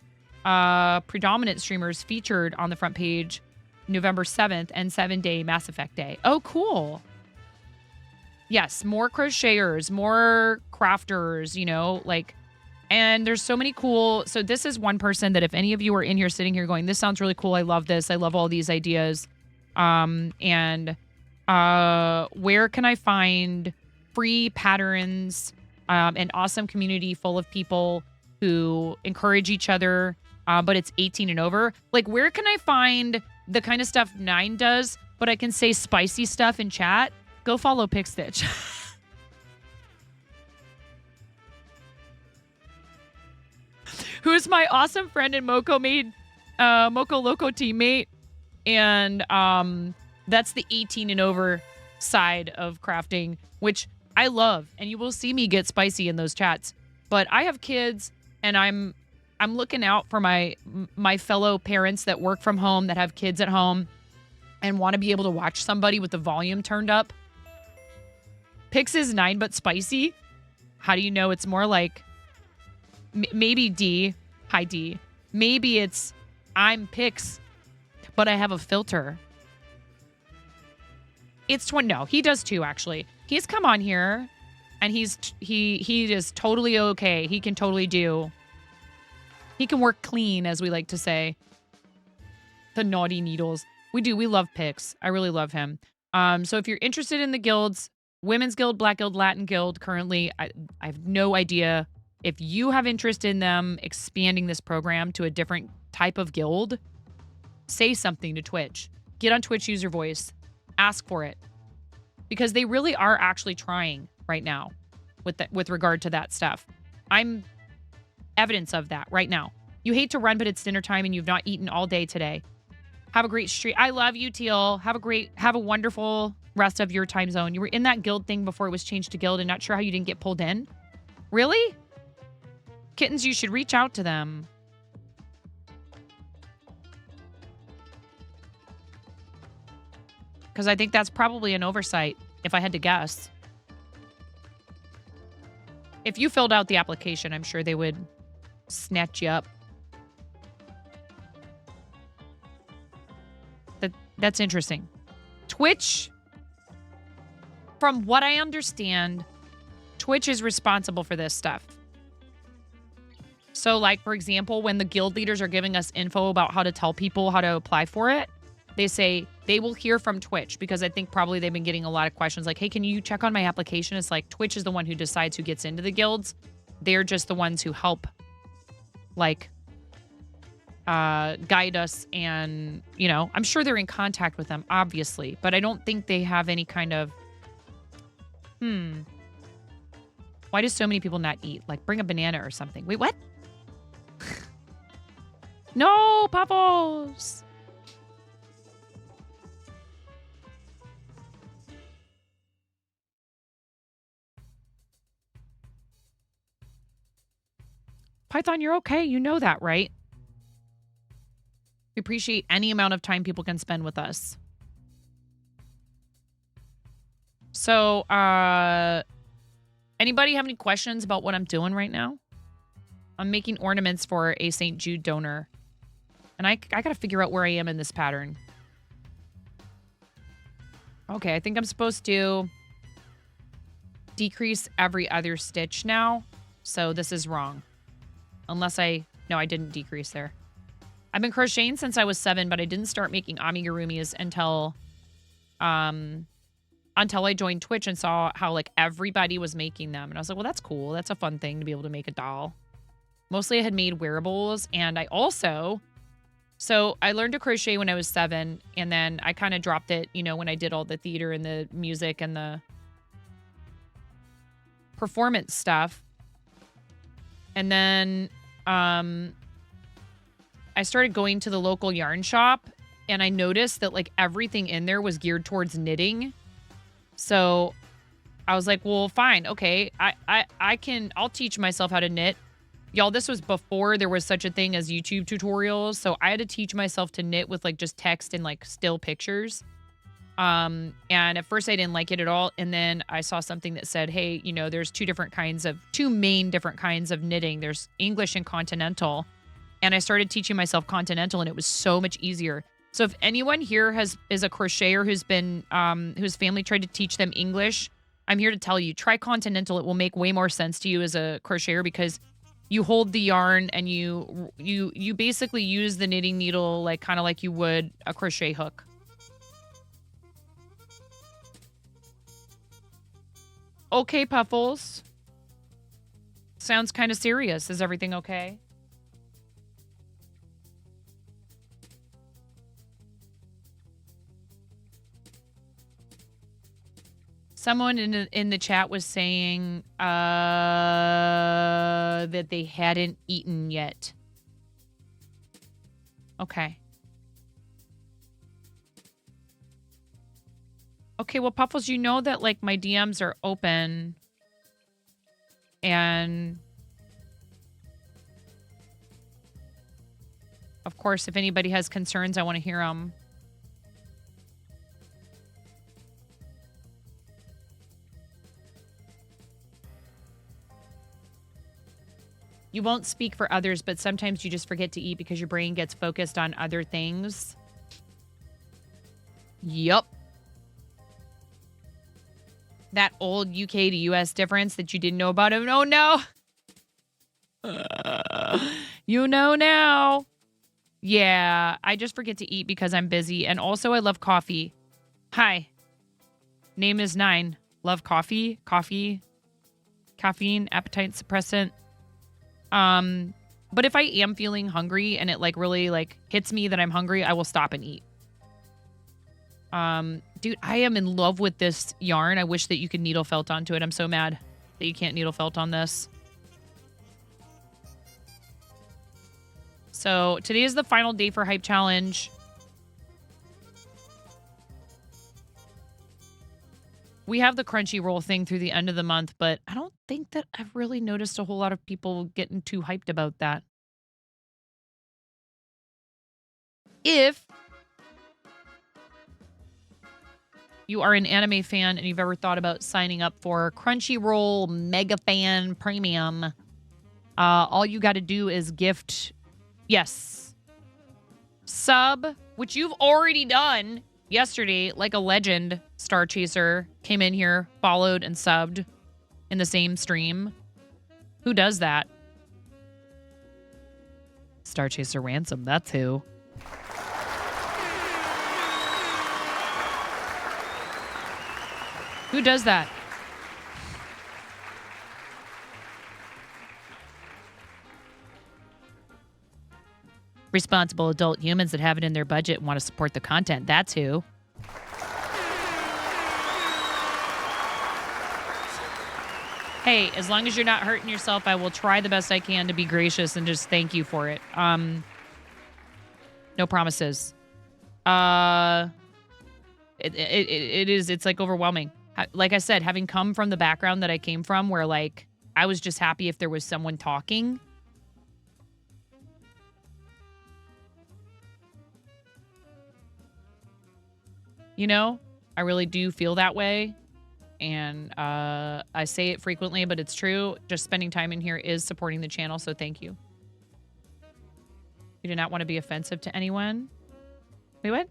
predominant streamers featured on the front page November 7th and 7-day Mass Effect Day. Oh, cool. Yes, more crocheters, more crafters, you know, like, and there's so many cool. So this is one person that if any of you are in here sitting here going, this sounds really cool. I love this. I love all these ideas. Where can I find free patterns, an awesome community full of people who encourage each other, but it's 18 and over? Like, where can I find the kind of stuff 9 does, but I can say spicy stuff in chat? Go follow Pickstitch. Who's my awesome friend and Moco Loco teammate. And that's the 18 and over side of crafting, which I love. And you will see me get spicy in those chats. But I have kids, and I'm looking out for my fellow parents that work from home, that have kids at home, and want to be able to watch somebody with the volume turned up. Pix is 9 but spicy. How do you know? It's more like maybe D. Hi, D. Maybe it's I'm Pix, but I have a filter. It's 20. No, he does too, actually. He's come on here, and he is totally okay. He can totally do. He can work clean, as we like to say. The naughty needles. We love Pix. I really love him. So if you're interested in the guilds, Women's Guild, Black Guild, Latin Guild, currently, I have no idea. If you have interest in them expanding this program to a different type of guild, say something to Twitch. Get on Twitch user voice. Ask for it. Because they really are actually trying right now with regard to that stuff. I'm evidence of that right now. You hate to run, but it's dinner time and you've not eaten all day today. Have a great stream. I love you, Teal. Have a wonderful rest of your time zone. You were in that guild thing before it was changed to guild, and not sure how you didn't get pulled in. Really? Kittens, you should reach out to them. Because I think that's probably an oversight, if I had to guess. If you filled out the application, I'm sure they would snatch you up. That's interesting. Twitch, from what I understand, Twitch is responsible for this stuff. So, like, for example, when the guild leaders are giving us info about how to tell people how to apply for it, they say they will hear from Twitch, because I think probably they've been getting a lot of questions like, hey, can you check on my application? It's like Twitch is the one who decides who gets into the guilds. They're just the ones who help, like, guide us, and I'm sure they're in contact with them, obviously, but I don't think they have any kind of why do so many people not eat? Like, bring a banana or something. Wait, what? No, Puffles! Python, you're okay. You know that, right? We appreciate any amount of time people can spend with us. So, anybody have any questions about what I'm doing right now? I'm making ornaments for a St. Jude donor. And I gotta figure out where I am in this pattern. Okay, I think I'm supposed to decrease every other stitch now. So this is wrong. Unless no, I didn't decrease there. I've been crocheting since I was 7, but I didn't start making amigurumis until I joined Twitch and saw how like everybody was making them. And I was like, well, that's cool. That's a fun thing to be able to make a doll. Mostly I had made wearables, and I also, so I learned to crochet when I was 7, and then I kind of dropped it, when I did all the theater and the music and the performance stuff. And then I started going to the local yarn shop, and I noticed that like everything in there was geared towards knitting. So I was like, well, fine. Okay. I'll teach myself how to knit. Y'all, this was before there was such a thing as YouTube tutorials. So I had to teach myself to knit with like just text and like still pictures. And at first I didn't like it at all. And then I saw something that said, hey, there's two main different kinds of knitting. There's English and continental. And I started teaching myself continental, and it was so much easier. So if anyone here is a crocheter whose family tried to teach them English, I'm here to tell you, try continental. It will make way more sense to you as a crocheter, because you hold the yarn and you basically use the knitting needle like kind of like you would a crochet hook. Okay, Puffles. Sounds kind of serious. Is everything okay? Someone in the chat was saying that they hadn't eaten yet. Okay. Okay, well, Puffles, you know that, like, my DMs are open. And of course, if anybody has concerns, I want to hear them. You won't speak for others, but sometimes you just forget to eat because your brain gets focused on other things. Yup. That old UK to US difference that you didn't know about. Oh, no. You know now. Yeah, I just forget to eat because I'm busy. And also, I love coffee. Hi. Name is 9. Love coffee. Caffeine, appetite suppressant. But if I am feeling hungry and it like really like hits me that I'm hungry, I will stop and eat. Dude, I am in love with this yarn. I wish that you could needle felt onto it. I'm so mad that you can't needle felt on this. So today is the final day for Hype Challenge. We have the Crunchyroll thing through the end of the month, but I don't think that I've really noticed a whole lot of people getting too hyped about that. If you are an anime fan and you've ever thought about signing up for Crunchyroll Mega Fan Premium, all you got to do is gift, yes, sub, which you've already done yesterday, like a legend. Star Chaser came in here, followed, and subbed in the same stream. Who does that? Star Chaser Ransom, that's who. Who does that? Responsible adult humans that have it in their budget and want to support the content. That's who. Hey, as long as you're not hurting yourself, I will try the best I can to be gracious and just thank you for it. No promises. It's like overwhelming. Like I said, having come from the background that I came from, where like I was just happy if there was someone talking. You know, I really do feel that way. And I say it frequently, but it's true. Just spending time in here is supporting the channel, so thank you. You do not want to be offensive to anyone. Wait, what?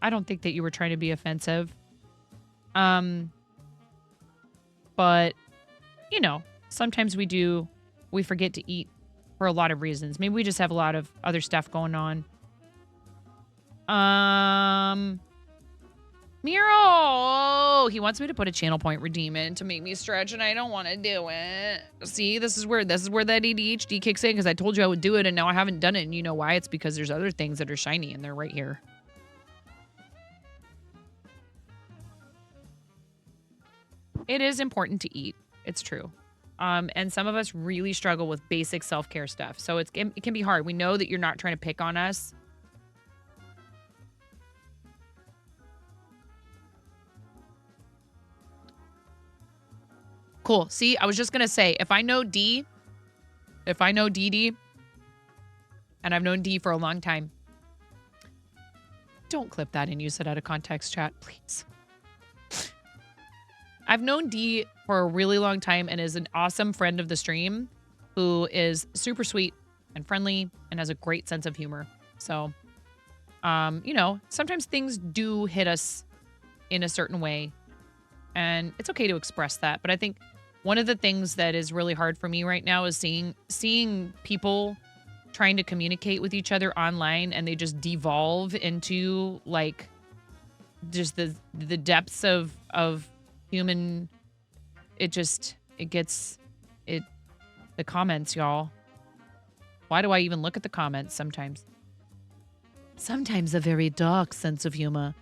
I don't think that you were trying to be offensive. But, you know, sometimes we forget to eat for a lot of reasons. Maybe we just have a lot of other stuff going on. Miro! Oh, he wants me to put a channel point redeemment to make me stretch, and I don't want to do it. See, this is where that ADHD kicks in, because I told you I would do it, and now I haven't done it, and you know why? It's because there's other things that are shiny, and they're right here. It is important to eat. It's true. And some of us really struggle with basic self-care stuff, so it can be hard. We know that you're not trying to pick on us. Cool. See, I was just going to say, if I know Dee, and I've known Dee for a long time, don't clip that and use it out of context, chat, please. I've known Dee for a really long time and is an awesome friend of the stream who is super sweet and friendly and has a great sense of humor. So, you know, sometimes things do hit us in a certain way, and it's okay to express that. But I think one of the things that is really hard for me right now is seeing people trying to communicate with each other online, and they just devolve into like just the depths of human. The comments, y'all. Why do I even look at the comments sometimes? Sometimes a very dark sense of humor.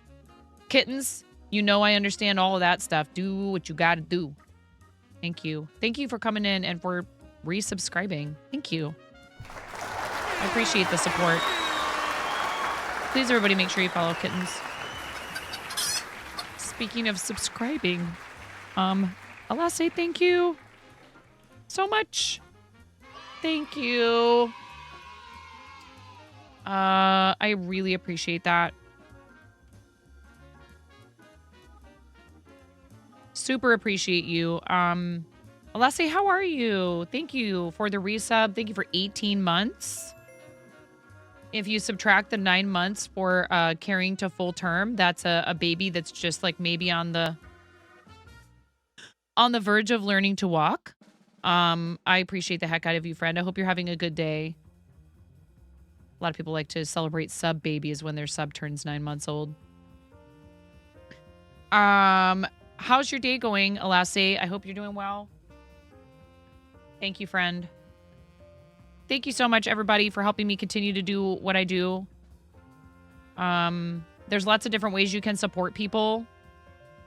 Kittens, you know I understand all of that stuff. Do what you gotta do. Thank you. Thank you for coming in and for resubscribing. Thank you. I appreciate the support. Please, everybody, make sure you follow Kittens. Speaking of subscribing, I'll say thank you so much. Thank you. I really appreciate that. Super appreciate you. Alessi, how are you? Thank you for the resub. Thank you for 18 months. If you subtract the 9 months for carrying to full term, that's a baby that's just like maybe on the verge of learning to walk. I appreciate the heck out of you, friend. I hope you're having a good day. A lot of people like to celebrate sub babies when their sub turns 9 months old. How's your day going, Alessi? I hope you're doing well. Thank you, friend. Thank you so much, everybody, for helping me continue to do what I do. There's lots of different ways you can support people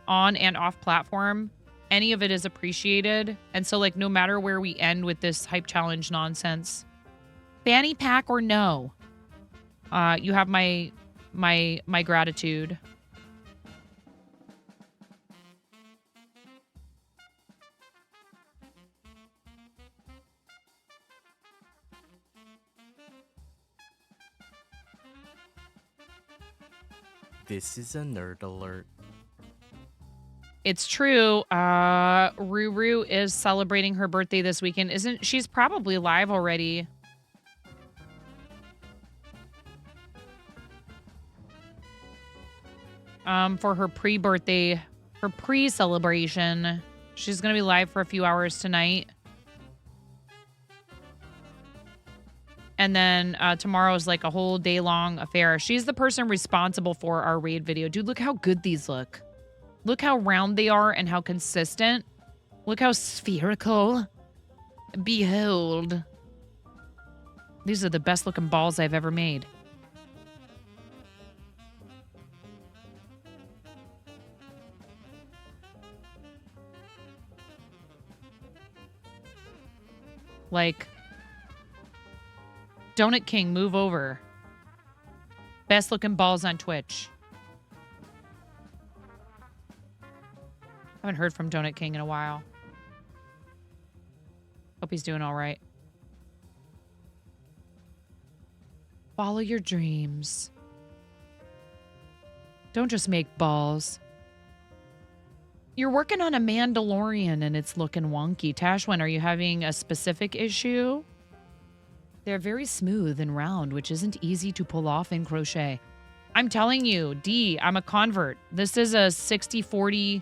on and off platform. Any of it is appreciated. And so, like, no matter where we end with this hype challenge nonsense, fanny pack or no, you have my gratitude. This is a nerd alert. It's true. Ruru is celebrating her birthday this weekend. She's probably live already. For her pre-birthday, her pre-celebration. She's going to be live for a few hours tonight. And then tomorrow is like a whole day long affair. She's the person responsible for our raid video. Dude, look how good these look. Look how round they are and how consistent. Look how spherical. Behold. These are the best looking balls I've ever made. Like, Donut King, move over. Best looking balls on Twitch. I haven't heard from Donut King in a while. Hope he's doing all right. Follow your dreams. Don't just make balls. You're working on a Mandalorian and it's looking wonky. Tashwin, are you having a specific issue? They're very smooth and round, which isn't easy to pull off in crochet. I'm telling you, D, I'm a convert. This is a 60-40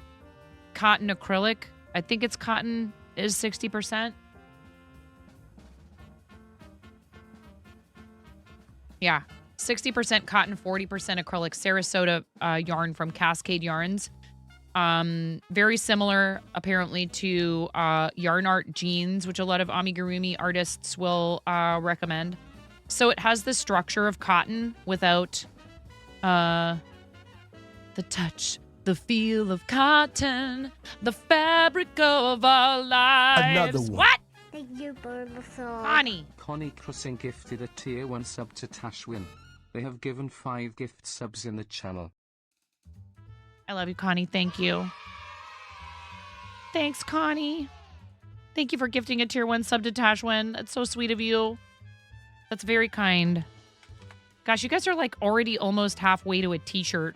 cotton acrylic. I think it's cotton is 60%. Yeah, 60% cotton, 40% acrylic. Sarasota yarn from Cascade Yarns. Very similar, apparently, to Yarn Art jeans, which a lot of amigurumi artists will recommend. So it has the structure of cotton without the touch, the feel of cotton, the fabric of our lives. Another one. What? Thank you, Bulbasaur. Connie. Connie Crossing gifted a tier 1 sub to Tashwin. They have given 5 gift subs in the channel. I love you, Connie. Thank you. Thanks, Connie. Thank you for gifting a tier 1 sub to Tashwin. That's so sweet of you. That's very kind. Gosh, you guys are like already almost halfway to a t-shirt.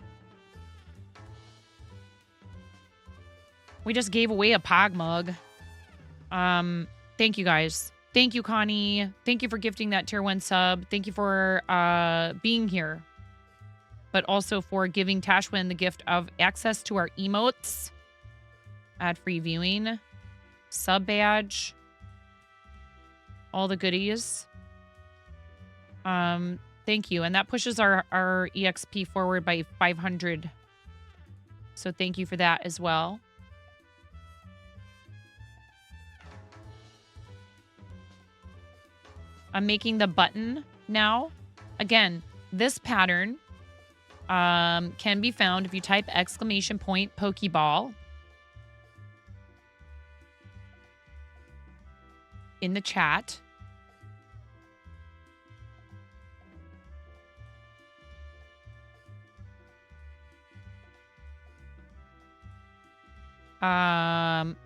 We just gave away a Pog mug. Thank you guys. Thank you, Connie. Thank you for gifting that tier 1 sub. Thank you for being here. But also for giving Tashwin the gift of access to our emotes, ad-free viewing, sub badge, all the goodies. Thank you. And that pushes our EXP forward by 500. So thank you for that as well. I'm making the button now. Again, this pattern can be found if you type !Pokeball in the chat.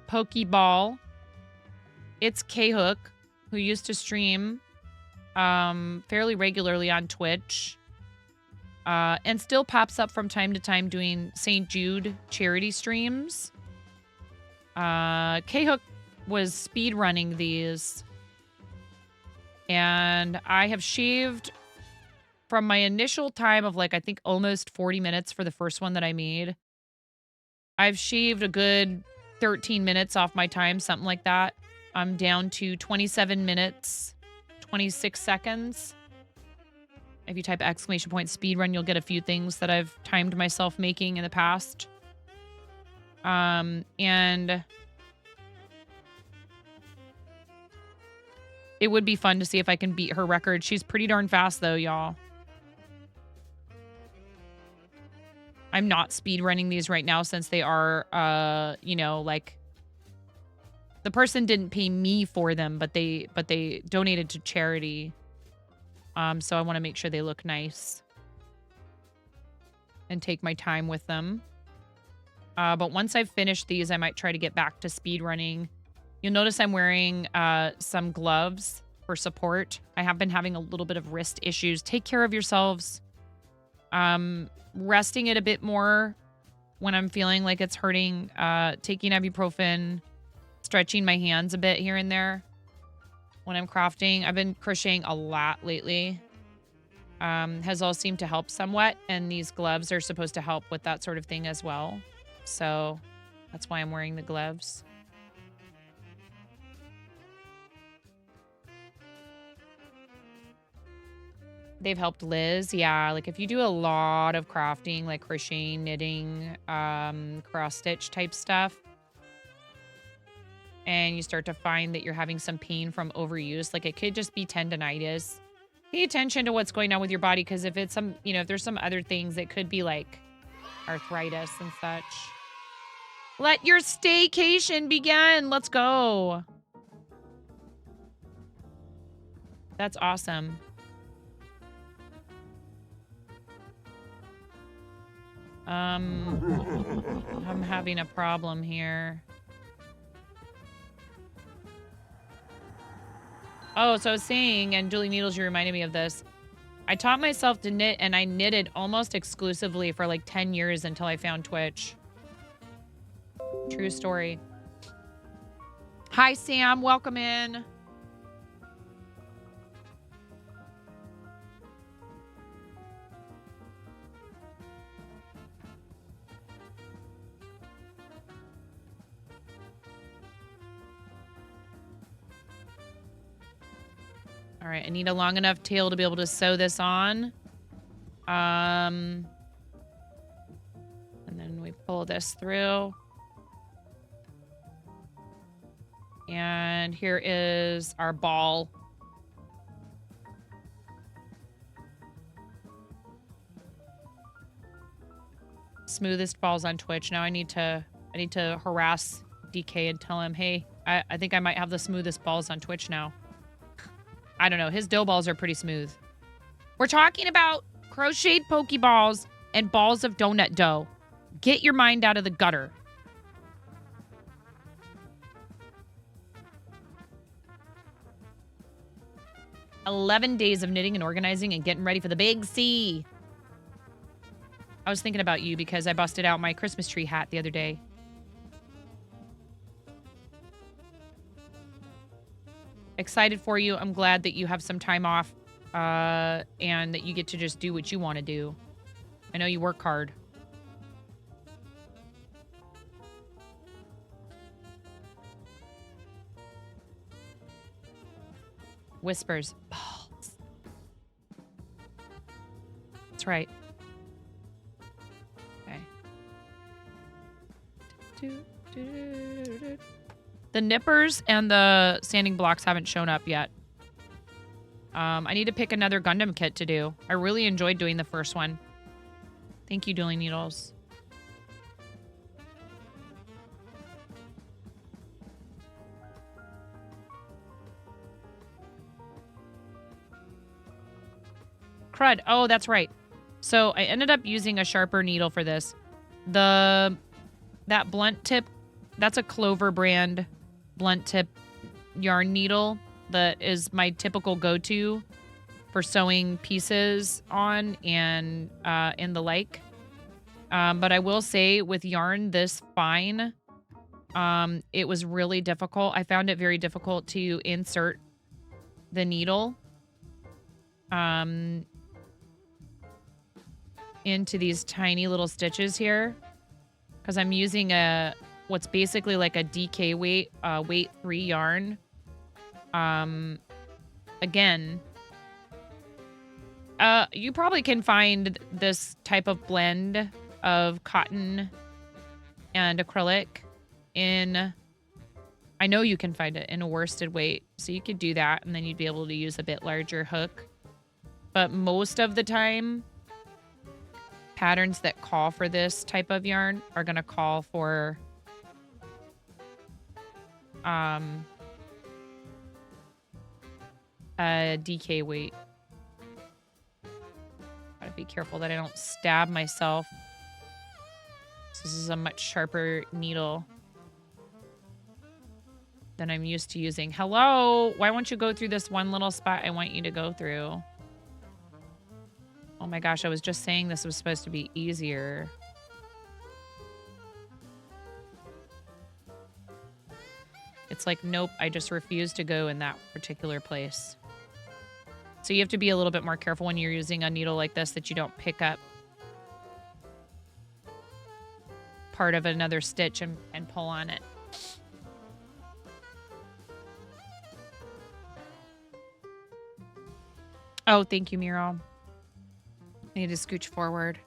Pokeball. It's K-Hook, who used to stream fairly regularly on Twitch. And still pops up from time to time doing St. Jude charity streams. K-Hook was speed running these. And I have shaved from my initial time of like, I think almost 40 minutes for the first one that I made. I've shaved a good 13 minutes off my time, something like that. I'm down to 27 minutes, 26 seconds. If you type ! Speedrun, you'll get a few things that I've timed myself making in the past. And it would be fun to see if I can beat her record. She's pretty darn fast, though, y'all. I'm not speedrunning these right now since they are, you know, like... The person didn't pay me for them, but they donated to charity. So I want to make sure they look nice and take my time with them. But once I've finished these, I might try to get back to speed running. You'll notice I'm wearing some gloves for support. I have been having a little bit of wrist issues. Take care of yourselves. Resting it a bit more when I'm feeling like it's hurting. Taking ibuprofen. Stretching my hands a bit here and there. When I'm crafting, I've been crocheting a lot lately. Has all seemed to help somewhat, and these gloves are supposed to help with that sort of thing as well. So that's why I'm wearing the gloves. They've helped Liz. Yeah, like if you do a lot of crafting, like crocheting, knitting, cross stitch type stuff, and you start to find that you're having some pain from overuse, like it could just be tendonitis. Pay attention to what's going on with your body, because if it's some, if there's some other things, it could be like arthritis and such. Let your staycation begin. Let's go. That's awesome. I'm having a problem here. Oh, so I was saying, and Julie Needles, you reminded me of this. I taught myself to knit, and I knitted almost exclusively for like 10 years until I found Twitch. True story. Hi, Sam. Welcome in. All right, I need a long enough tail to be able to sew this on. And then we pull this through. And here is our ball. Smoothest balls on Twitch. Now I need to harass DK and tell him, hey, I think I might have the smoothest balls on Twitch now. I don't know. His dough balls are pretty smooth. We're talking about crocheted Pokeballs and balls of donut dough. Get your mind out of the gutter. "11 days of knitting and organizing and getting ready for the big C." I was thinking about you because I busted out my Christmas tree hat the other day. Excited for you. I'm glad that you have some time off and that you get to just do what you want to do. I know you work hard. Whispers. Balls. That's right. Okay. The nippers and the sanding blocks haven't shown up yet. I need to pick another Gundam kit to do. I really enjoyed doing the first one. Thank you, Dueling Needles. Crud. Oh, that's right. So I ended up using a sharper needle for this. That blunt tip, that's a Clover brand blunt tip yarn needle that is my typical go-to for sewing pieces on and the like. But I will say with yarn this fine, it was really difficult. I found it very difficult to insert the needle into these tiny little stitches here, because I'm using what's basically like a DK weight 3 yarn. Again, you probably can find this type of blend of cotton and acrylic I know you can find it in a worsted weight, so you could do that, and then you'd be able to use a bit larger hook. But most of the time, patterns that call for this type of yarn are going to call for a DK weight. Gotta be careful that I don't stab myself. This is a much sharper needle than I'm used to using. Hello? Why won't you go through this one little spot I want you to go through? Oh my gosh, I was just saying this was supposed to be easier. It's like, nope, I just refuse to go in that particular place. So you have to be a little bit more careful when you're using a needle like this that you don't pick up part of another stitch and pull on it. Oh, thank you, Miro. I need to scooch forward.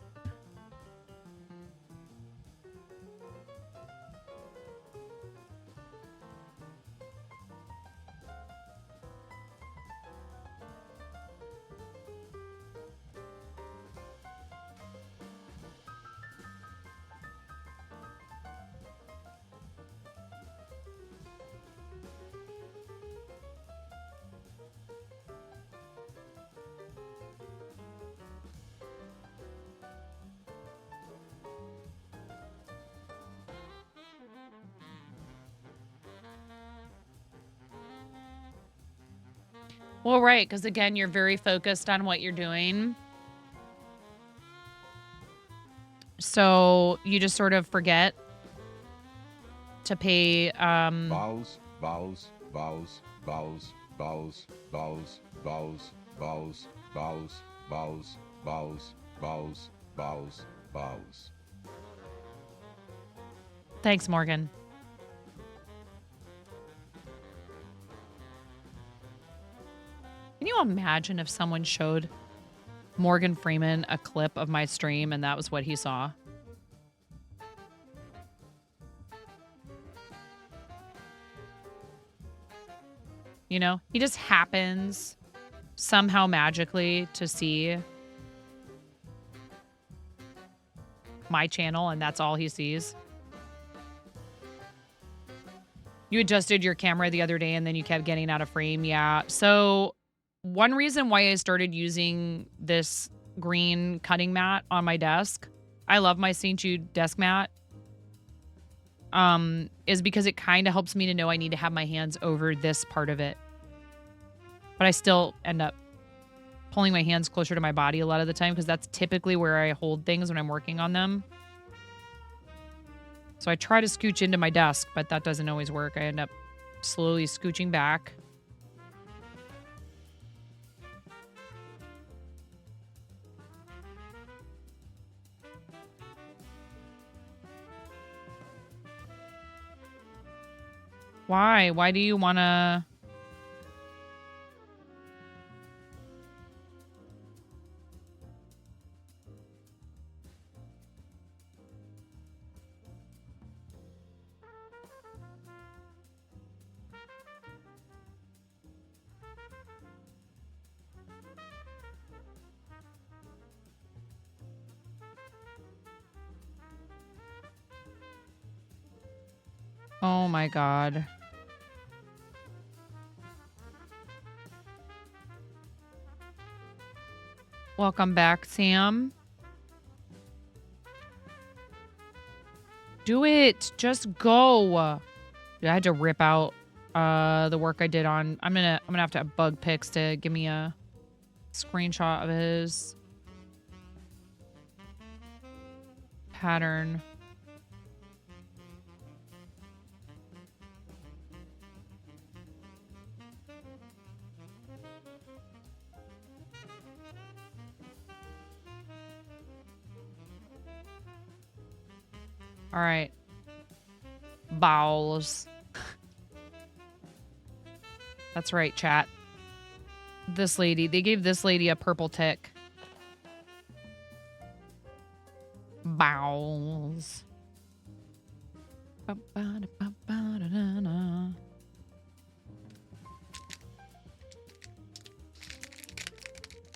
Well, right, because again, you're very focused on what you're doing. So you just sort of forget to pay Vowels, vowels, vowels, vowels, vowels, vowels, vowels, vowels, vowels, vowels, vowels, vowels, vowels, vowels. Thanks, Morgan. Can you imagine if someone showed Morgan Freeman a clip of my stream and that was what he saw? You know, he just happens somehow magically to see my channel and that's all he sees. You adjusted your camera the other day and then you kept getting out of frame. Yeah. So one reason why I started using this green cutting mat on my desk, I love my St. Jude desk mat, is because it kind of helps me to know I need to have my hands over this part of it. But I still end up pulling my hands closer to my body a lot of the time because that's typically where I hold things when I'm working on them. So I try to scooch into my desk, but that doesn't always work. I end up slowly scooching back. Why? Why do you want to... Oh my God. Welcome back, Sam. Do it. Just go. I had to rip out the work I did on. I'm gonna have to have Bug Pix to give me a screenshot of his pattern. All right. Bowels. That's right, chat. This lady. They gave this lady a purple tick. Bowels.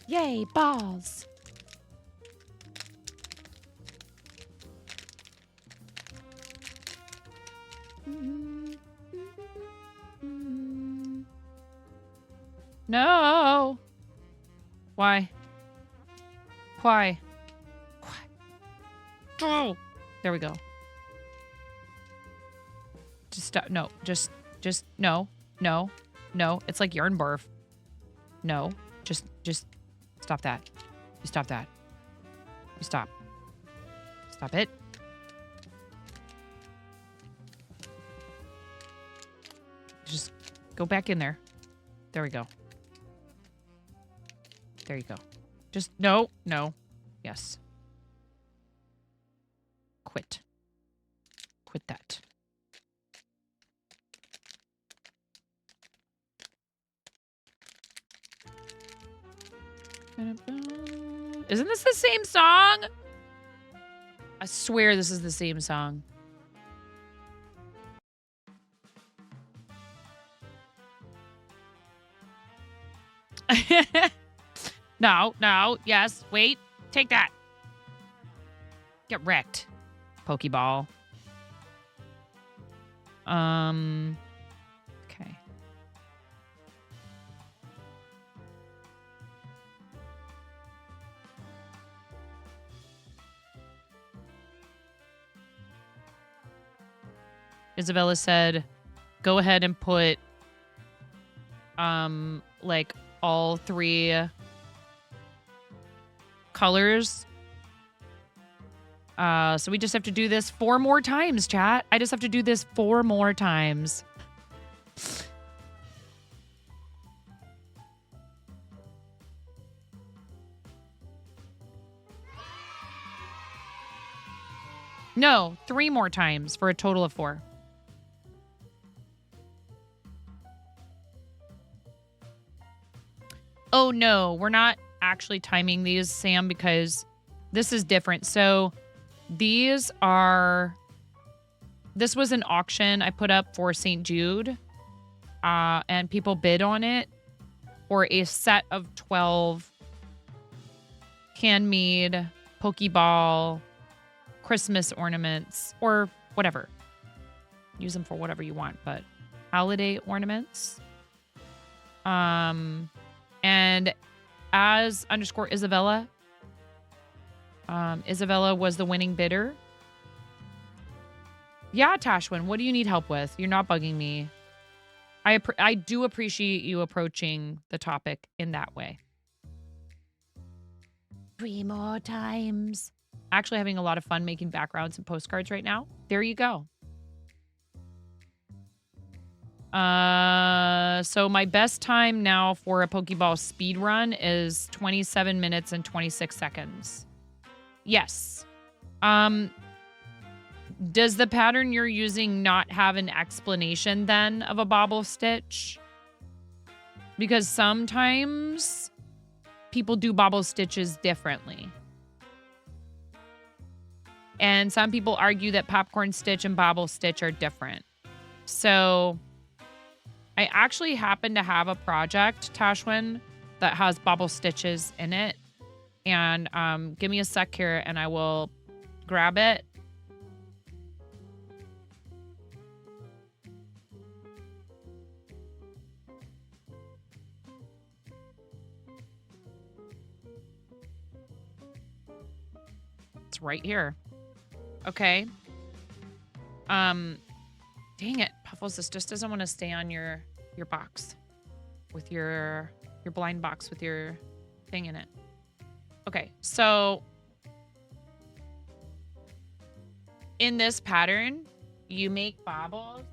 Yay, balls. No. Why? Why? Oh, there we go. Just stop. No, just no, no, no. It's like yarn barf. No, just stop that. You stop that. You stop. Stop it. Just go back in there. There we go. There you go. Just no. Yes. Quit. Quit that. Isn't this the same song? I swear this is the same song. No, yes, wait, take that. Get wrecked, Pokeball. Okay. Isabella said, go ahead and put, like, all 3 colors. So we just have to do this 4 more times, chat. I just have to do this 4 more times. No, 3 more times for a total of 4. Oh no, we're not actually timing these, Sam, because this is different. So this was an auction I put up for St. Jude, and people bid on it for a set of 12 handmade Pokeball Christmas ornaments, or whatever. Use them for whatever you want, but holiday ornaments. And as _Isabella, Isabella was the winning bidder. Yeah, Tashwin, what do you need help with? You're not bugging me. I do appreciate you approaching the topic in that way. 3 more times. Actually having a lot of fun making backgrounds and postcards right now. There you go. So my best time now for a Pokeball speed run is 27 minutes and 26 seconds. Yes. Does the pattern you're using not have an explanation then of a bobble stitch? Because sometimes people do bobble stitches differently. And some people argue that popcorn stitch and bobble stitch are different. So I actually happen to have a project, Tashwin, that has bobble stitches in it. And give me a sec here and I will grab it. It's right here. Okay. Dang it, Puffles, this just doesn't want to stay on your box with your blind box with your thing in it. Okay, so in this pattern, you make bobbles.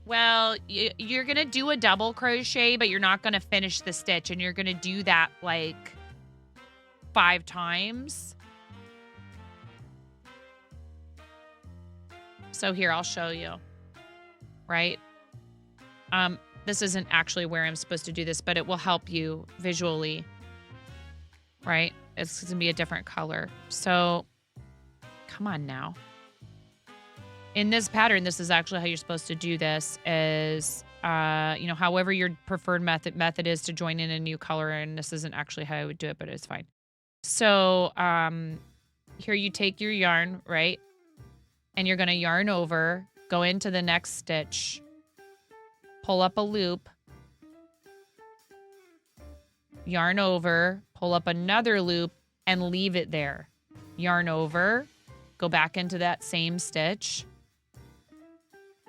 Well, you're going to do a double crochet, but you're not going to finish the stitch. And you're going to do that like 5 times. So here, I'll show you. Right? This isn't actually where I'm supposed to do this, but it will help you visually. Right? It's going to be a different color. So, come on now. In this pattern, this is actually how you're supposed to do this is, however your preferred method is to join in a new color. And this isn't actually how I would do it, but it's fine. So here you take your yarn, right? And you're going to yarn over, go into the next stitch, pull up a loop, yarn over, pull up another loop, and leave it there. Yarn over, go back into that same stitch,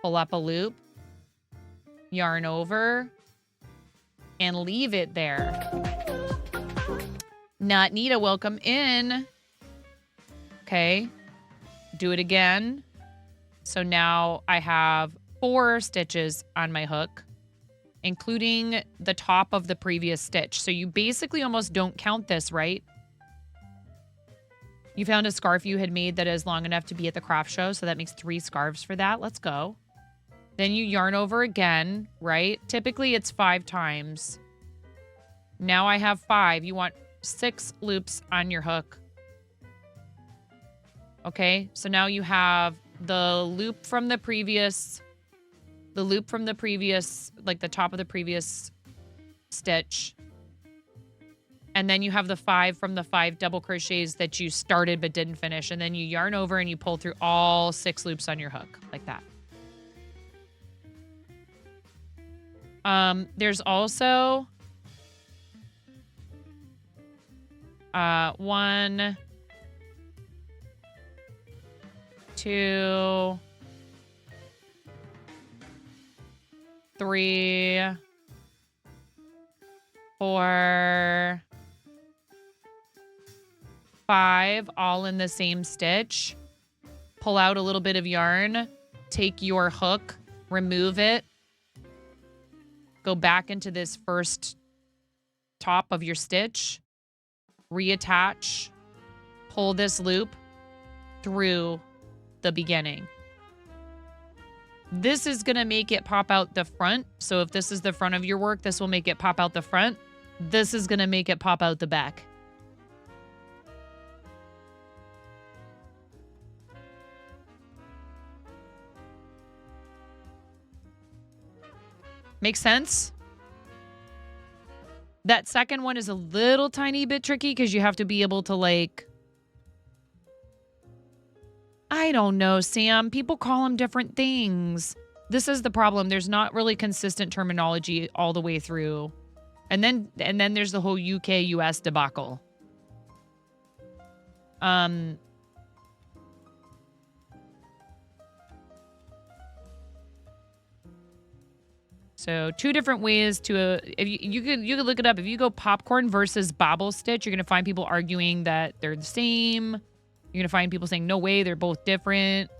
pull up a loop, yarn over, and leave it there. Not Nita, welcome in. Okay. Do it again. So now I have 4 stitches on my hook, including the top of the previous stitch. So you basically almost don't count this, right? You found a scarf you had made that is long enough to be at the craft show. So that makes 3 scarves for that. Let's go. Then you yarn over again, right? Typically it's 5 times. Now I have 5. You want 6 loops on your hook. Okay, so now you have the loop from the previous, like the top of the previous stitch. And then you have the 5 from the 5 double crochets that you started but didn't finish. And then you yarn over and you pull through all 6 loops on your hook, like that. There's also 1, 2, 3, 4, 5, all in the same stitch. Pull out a little bit of yarn, take your hook, remove it, go back into this first top of your stitch, reattach, pull this loop through the beginning. This is going to make it pop out the front. So if this is the front of your work, this will make it pop out the front. This is going to make it pop out the back. Makes sense? That second one is a little tiny bit tricky because you have to be able to, like, I don't know, Sam. People call them different things. This is the problem. There's not really consistent terminology all the way through. And then there's the whole UK US debacle. So 2 different ways to if you could look it up. If you go popcorn versus bobble stitch, you're gonna find people arguing that they're the same. You're gonna find people saying no way, they're both different.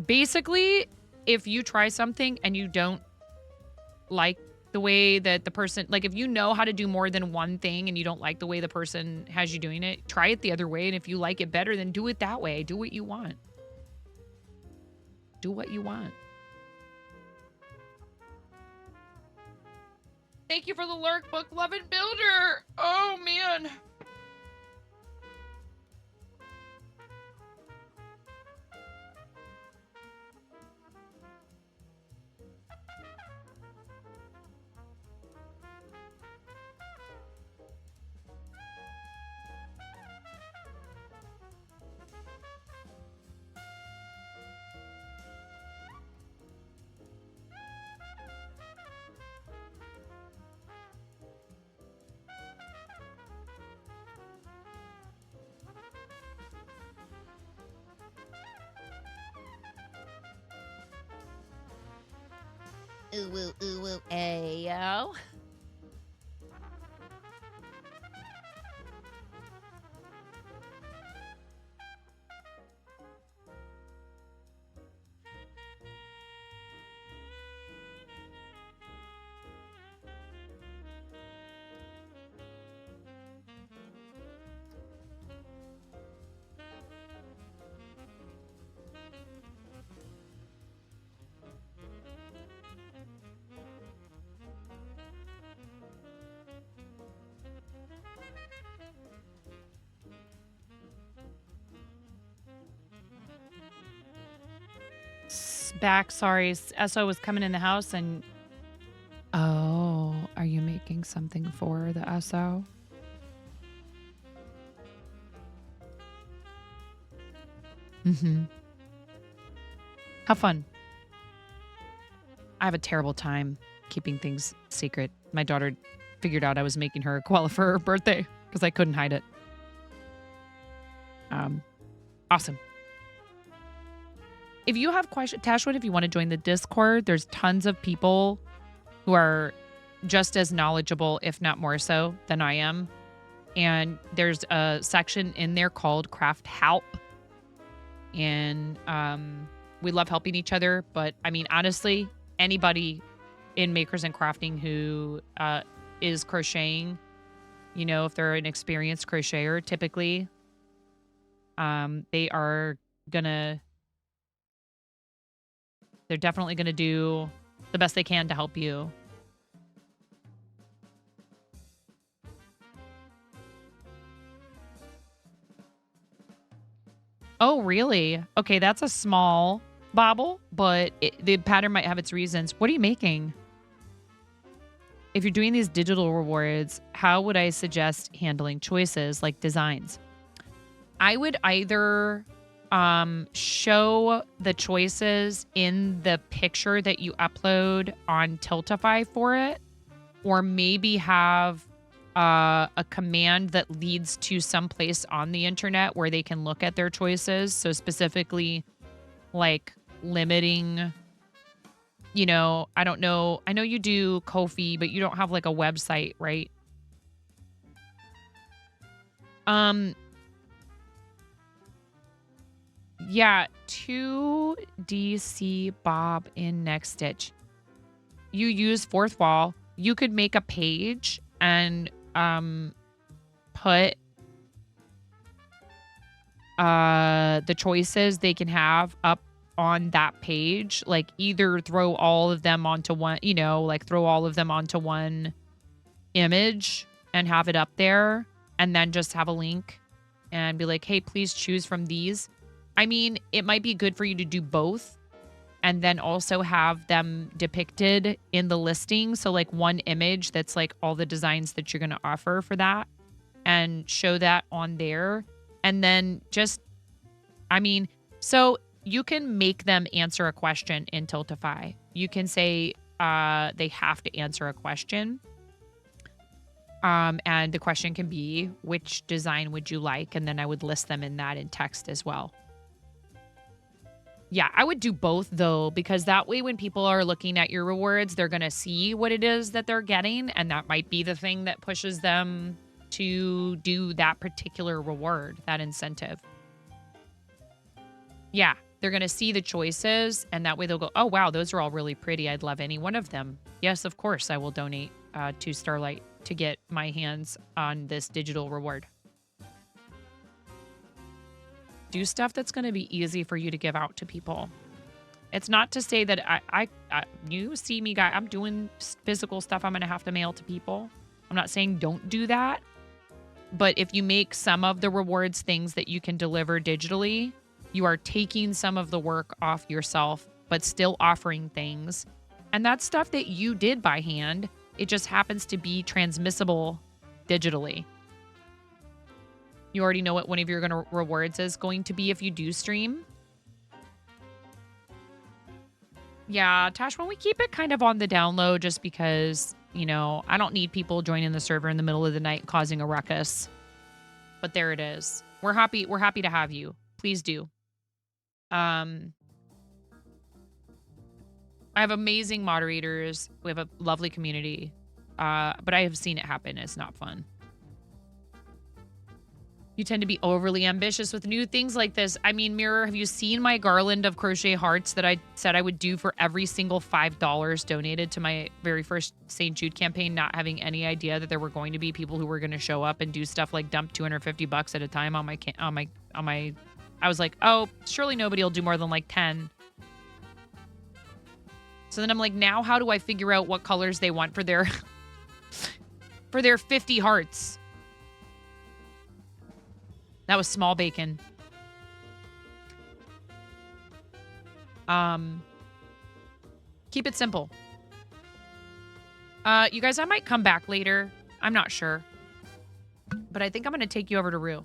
Basically, if you try something and you don't like the way that the person, like if you know how to do more than one thing and you don't like the way the person has you doing it, try it the other way. And if you like it better, then do it that way. Do what you want. Do what you want. Thank you for the lurk, book loving builder. Oh man. Ooh, ooh, ooh, ooh, ayo. Back, sorry. SO was coming in the house and... Oh, are you making something for the SO? Mm-hmm. Have fun. I have a terrible time keeping things secret. My daughter figured out I was making her a koala for her birthday because I couldn't hide it. Awesome. If you have questions, Tashwood, if you want to join the Discord, there's tons of people who are just as knowledgeable, if not more so, than I am. And there's a section in there called Craft Help. And we love helping each other. But, I mean, honestly, anybody in Makers and Crafting who is crocheting, you know, if they're an experienced crocheter, typically, they are going to... They're definitely going to do the best they can to help you. Oh, really? Okay, that's a small bobble, but the pattern might have its reasons. What are you making? If you're doing these digital rewards, how would I suggest handling choices like designs? I would either... show the choices in the picture that you upload on Tiltify for it, or maybe have a command that leads to some place on the internet where they can look at their choices. So specifically, like limiting, you know, I don't know. I know you do Ko-fi, but you don't have like a website, right? Yeah, 2DC Bob in Next Stitch. You use fourth wall. You could make a page and put the choices they can have up on that page. Like either throw all of them onto one, you know, like throw all of them onto one image and have it up there, and then just have a link and be like, hey, please choose from these. I mean, it might be good for you to do both and then also have them depicted in the listing. So like one image that's like all the designs that you're going to offer for that, and show that on there. And then just, I mean, so you can make them answer a question in Tiltify. You can say they have to answer a question. And the question can be, which design would you like? And then I would list them in that in text as well. Yeah, I would do both though, because that way when people are looking at your rewards, they're going to see what it is that they're getting. And that might be the thing that pushes them to do that particular reward, that incentive. Yeah, they're going to see the choices, and that way they'll go, oh, wow, those are all really pretty. I'd love any one of them. Yes, of course, I will donate to Starlight to get my hands on this digital reward. Do stuff that's going to be easy for you to give out to people. It's not to say that I you see me, guy, I'm doing physical stuff I'm going to have to mail to people. I'm not saying don't do that. But if you make some of the rewards things that you can deliver digitally, you are taking some of the work off yourself, but still offering things. And that's stuff that you did by hand. It just happens to be transmissible digitally. You already know what one of your rewards is going to be if you do stream. Yeah, Tash, when we keep it kind of on the down low, just because, you know, I don't need people joining the server in the middle of the night causing a ruckus. But there it is. We're happy to have you. Please do. I have amazing moderators. We have a lovely community. But I have seen it happen. It's not fun. You tend to be overly ambitious with new things like this. I mean, Mirror, have you seen my garland of crochet hearts that I said I would do for every single $5 donated to my very first St. Jude campaign, not having any idea that there were going to be people who were going to show up and do stuff like dump $250 at a time on my I was like, oh, surely nobody will do more than like 10. So then I'm like, now how do I figure out what colors they want for their for their 50 hearts? That was small bacon. Keep it simple. You guys, I might come back later. I'm not sure. But I think I'm going to take you over to Rue.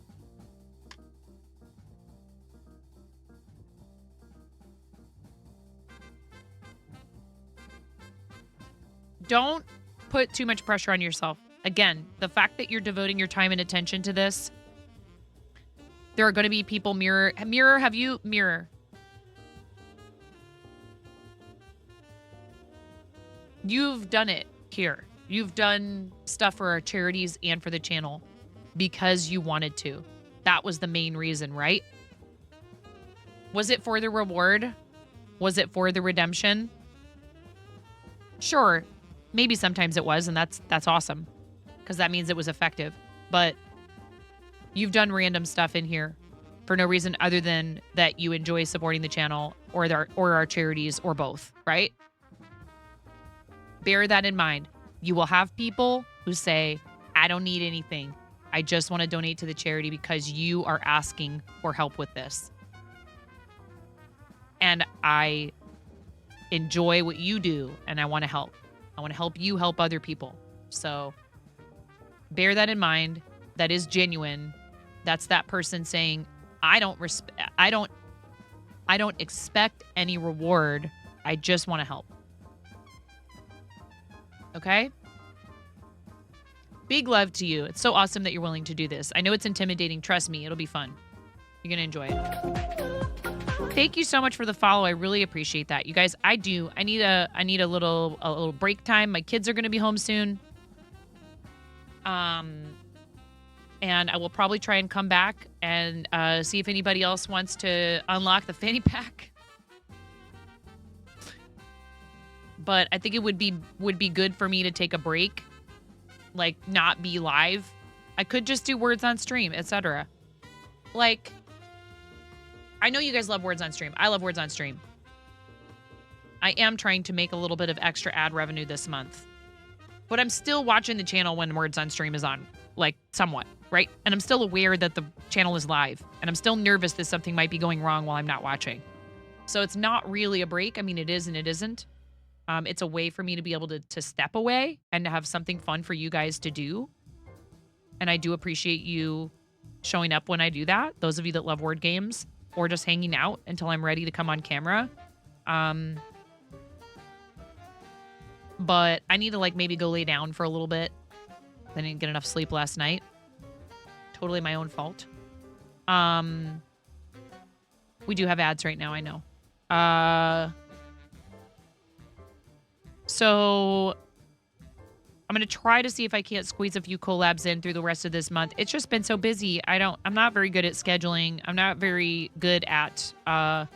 Don't put too much pressure on yourself. Again, the fact that you're devoting your time and attention to this, there are going to be people Mirror, have you... Mirror. You've done it here. You've done stuff for our charities and for the channel because you wanted to. That was the main reason, right? Was it for the reward? Was it for the redemption? Sure. Maybe sometimes it was, and that's awesome because that means it was effective. But you've done random stuff in here for no reason other than that you enjoy supporting the channel or our charities or both, right? Bear that in mind. You will have people who say, I don't need anything. I just want to donate to the charity because you are asking for help with this. And I enjoy what you do, and I want to help. I want to help you help other people. So bear that in mind. That is genuine. That's that person saying, I don't expect any reward. I just want to help. Okay? Big love to you. It's so awesome that you're willing to do this. I know it's intimidating. Trust me, it'll be fun. You're going to enjoy it. Thank you so much for the follow. I really appreciate that. You guys, I do. I need a little break time. My kids are going to be home soon. And I will probably try and come back and see if anybody else wants to unlock the fanny pack. But I think it would be good for me to take a break, like not be live. I could just do words on stream, etc. Like, I know you guys love words on stream. I love words on stream. I am trying to make a little bit of extra ad revenue this month. But I'm still watching the channel when words on stream is on, like somewhat, right? And I'm still aware that the channel is live. And I'm still nervous that something might be going wrong while I'm not watching. So it's not really a break. I mean, it is and it isn't. It's a way for me to be able to step away and to have something fun for you guys to do. And I do appreciate you showing up when I do that. Those of you that love word games or just hanging out until I'm ready to come on camera. But I need to like maybe go lay down for a little bit. I didn't get enough sleep last night. Totally my own fault. We do have ads right now, I know. So I'm going to try to see if I can't squeeze a few collabs in through the rest of this month. It's just been so busy. I'm not very good at scheduling. I'm not very good at, I'll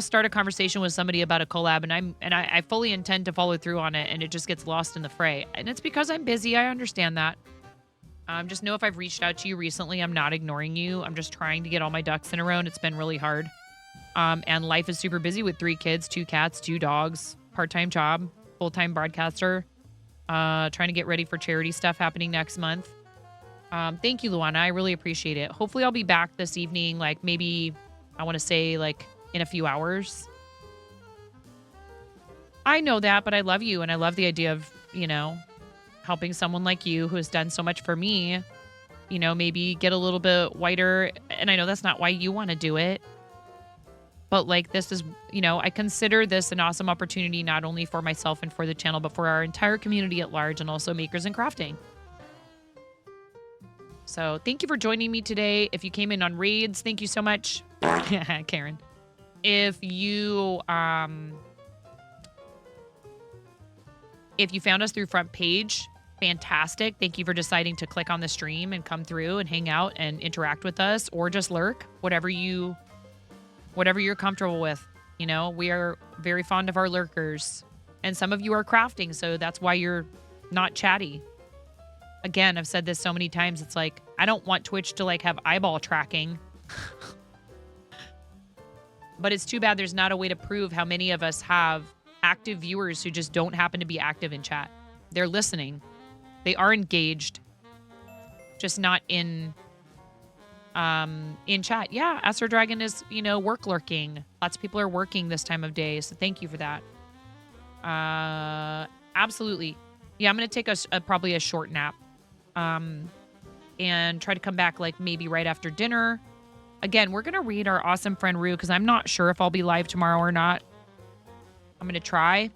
start a conversation with somebody about a collab and I fully intend to follow through on it and it just gets lost in the fray. And it's because I'm busy. I understand that. Just know if I've reached out to you recently, I'm not ignoring you. I'm just trying to get all my ducks in a row and it's been really hard. And life is super busy with 3 kids, 2 cats, 2 dogs, part-time job, full-time broadcaster, trying to get ready for charity stuff happening next month. Thank you, Luana. I really appreciate it. Hopefully I'll be back this evening, like maybe, I want to say like in a few hours. I know that, but I love you and I love the idea of, you know, helping someone like you who has done so much for me, you know, maybe get a little bit whiter. And I know that's not why you want to do it. But like this is, you know, I consider this an awesome opportunity, not only for myself and for the channel, but for our entire community at large and also makers and crafting. So thank you for joining me today. If you came in on raids, thank you so much. Karen. If you found us through front page, fantastic. Thank you for deciding to click on the stream and come through and hang out and interact with us or just lurk, whatever you're comfortable with. You know, we are very fond of our lurkers and some of you are crafting. So that's why you're not chatty. Again, I've said this so many times. It's like, I don't want Twitch to like have eyeball tracking, but it's too bad there's not a way to prove how many of us have active viewers who just don't happen to be active in chat. They're listening. They are engaged, just not in chat. Yeah, Aster Dragon is, you know, work lurking. Lots of people are working this time of day, so thank you for that. Absolutely. Yeah, I'm going to take probably a short nap and try to come back like maybe right after dinner. Again, we're going to read our awesome friend Rue because I'm not sure if I'll be live tomorrow or not. I'm going to try.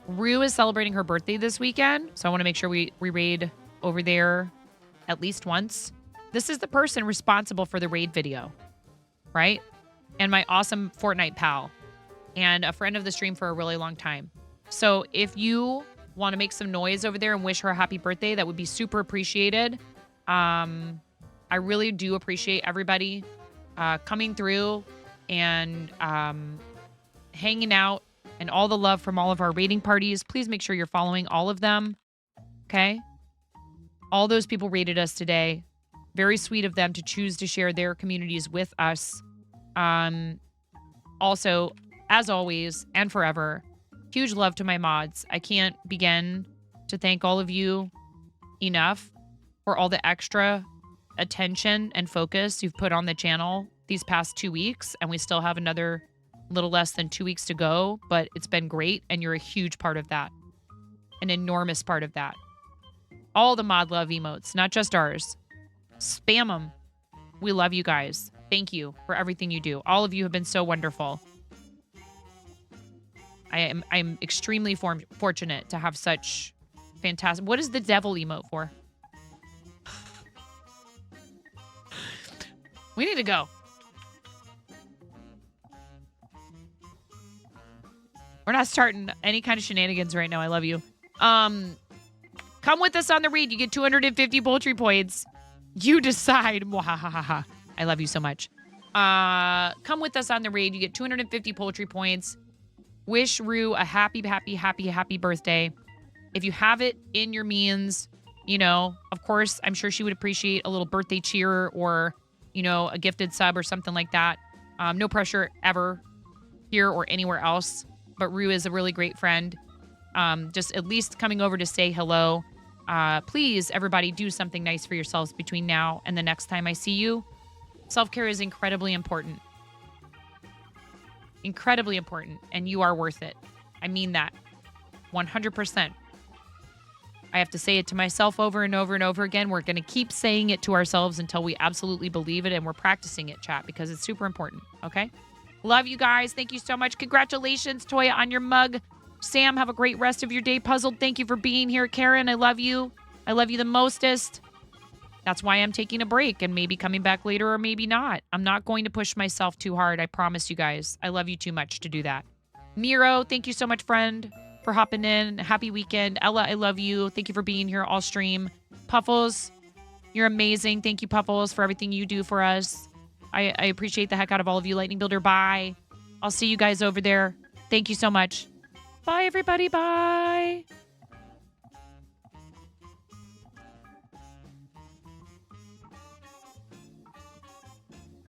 Rue is celebrating her birthday this weekend, so I want to make sure we raid over there at least once. This is the person responsible for the raid video, right? And my awesome Fortnite pal and a friend of the stream for a really long time. So if you want to make some noise over there and wish her a happy birthday, that would be super appreciated. I really do appreciate everybody coming through and hanging out and all the love from all of our raiding parties. Please make sure you're following all of them. Okay? All those people raided us today. Very sweet of them to choose to share their communities with us. Also, as always and forever, huge love to my mods. I can't begin to thank all of you enough for all the extra attention and focus you've put on the channel these past 2 weeks, and we still have another little less than 2 weeks to go, but it's been great, and you're a huge part of that. An enormous part of that. All the mod love emotes, not just ours. Spam them. We love you guys. Thank you for everything you do. All of you have been so wonderful. I'm extremely fortunate to have such fantastic... What is the devil emote for? We need to go. We're not starting any kind of shenanigans right now. I love you. Come with us on the raid. You get 250 poultry points. You decide. Mwahahaha. I love you so much. Come with us on the raid. You get 250 poultry points. Wish Rue a happy birthday. If you have it in your means, you know, of course, I'm sure she would appreciate a little birthday cheer or, you know, a gifted sub or something like that. No pressure ever here or anywhere else. But Rue is a really great friend. Just at least coming over to say hello. Please, everybody, do something nice for yourselves between now and the next time I see you. Self-care is incredibly important. Incredibly important. And you are worth it. I mean that. 100%. I have to say it to myself over and over and over again. We're going to keep saying it to ourselves until we absolutely believe it. And we're practicing it, chat, because it's super important. Okay? Love you guys. Thank you so much. Congratulations, Toya, on your mug. Sam, have a great rest of your day. Puzzled, thank you for being here. Karen, I love you. I love you the mostest. That's why I'm taking a break and maybe coming back later or maybe not. I'm not going to push myself too hard. I promise you guys. I love you too much to do that. Miro, thank you so much, friend, for hopping in. Happy weekend. Ella, I love you. Thank you for being here all stream. Puffles, you're amazing. Thank you, Puffles, for everything you do for us. I appreciate the heck out of all of you. Lightning Builder, bye. I'll see you guys over there. Thank you so much. Bye, everybody. Bye.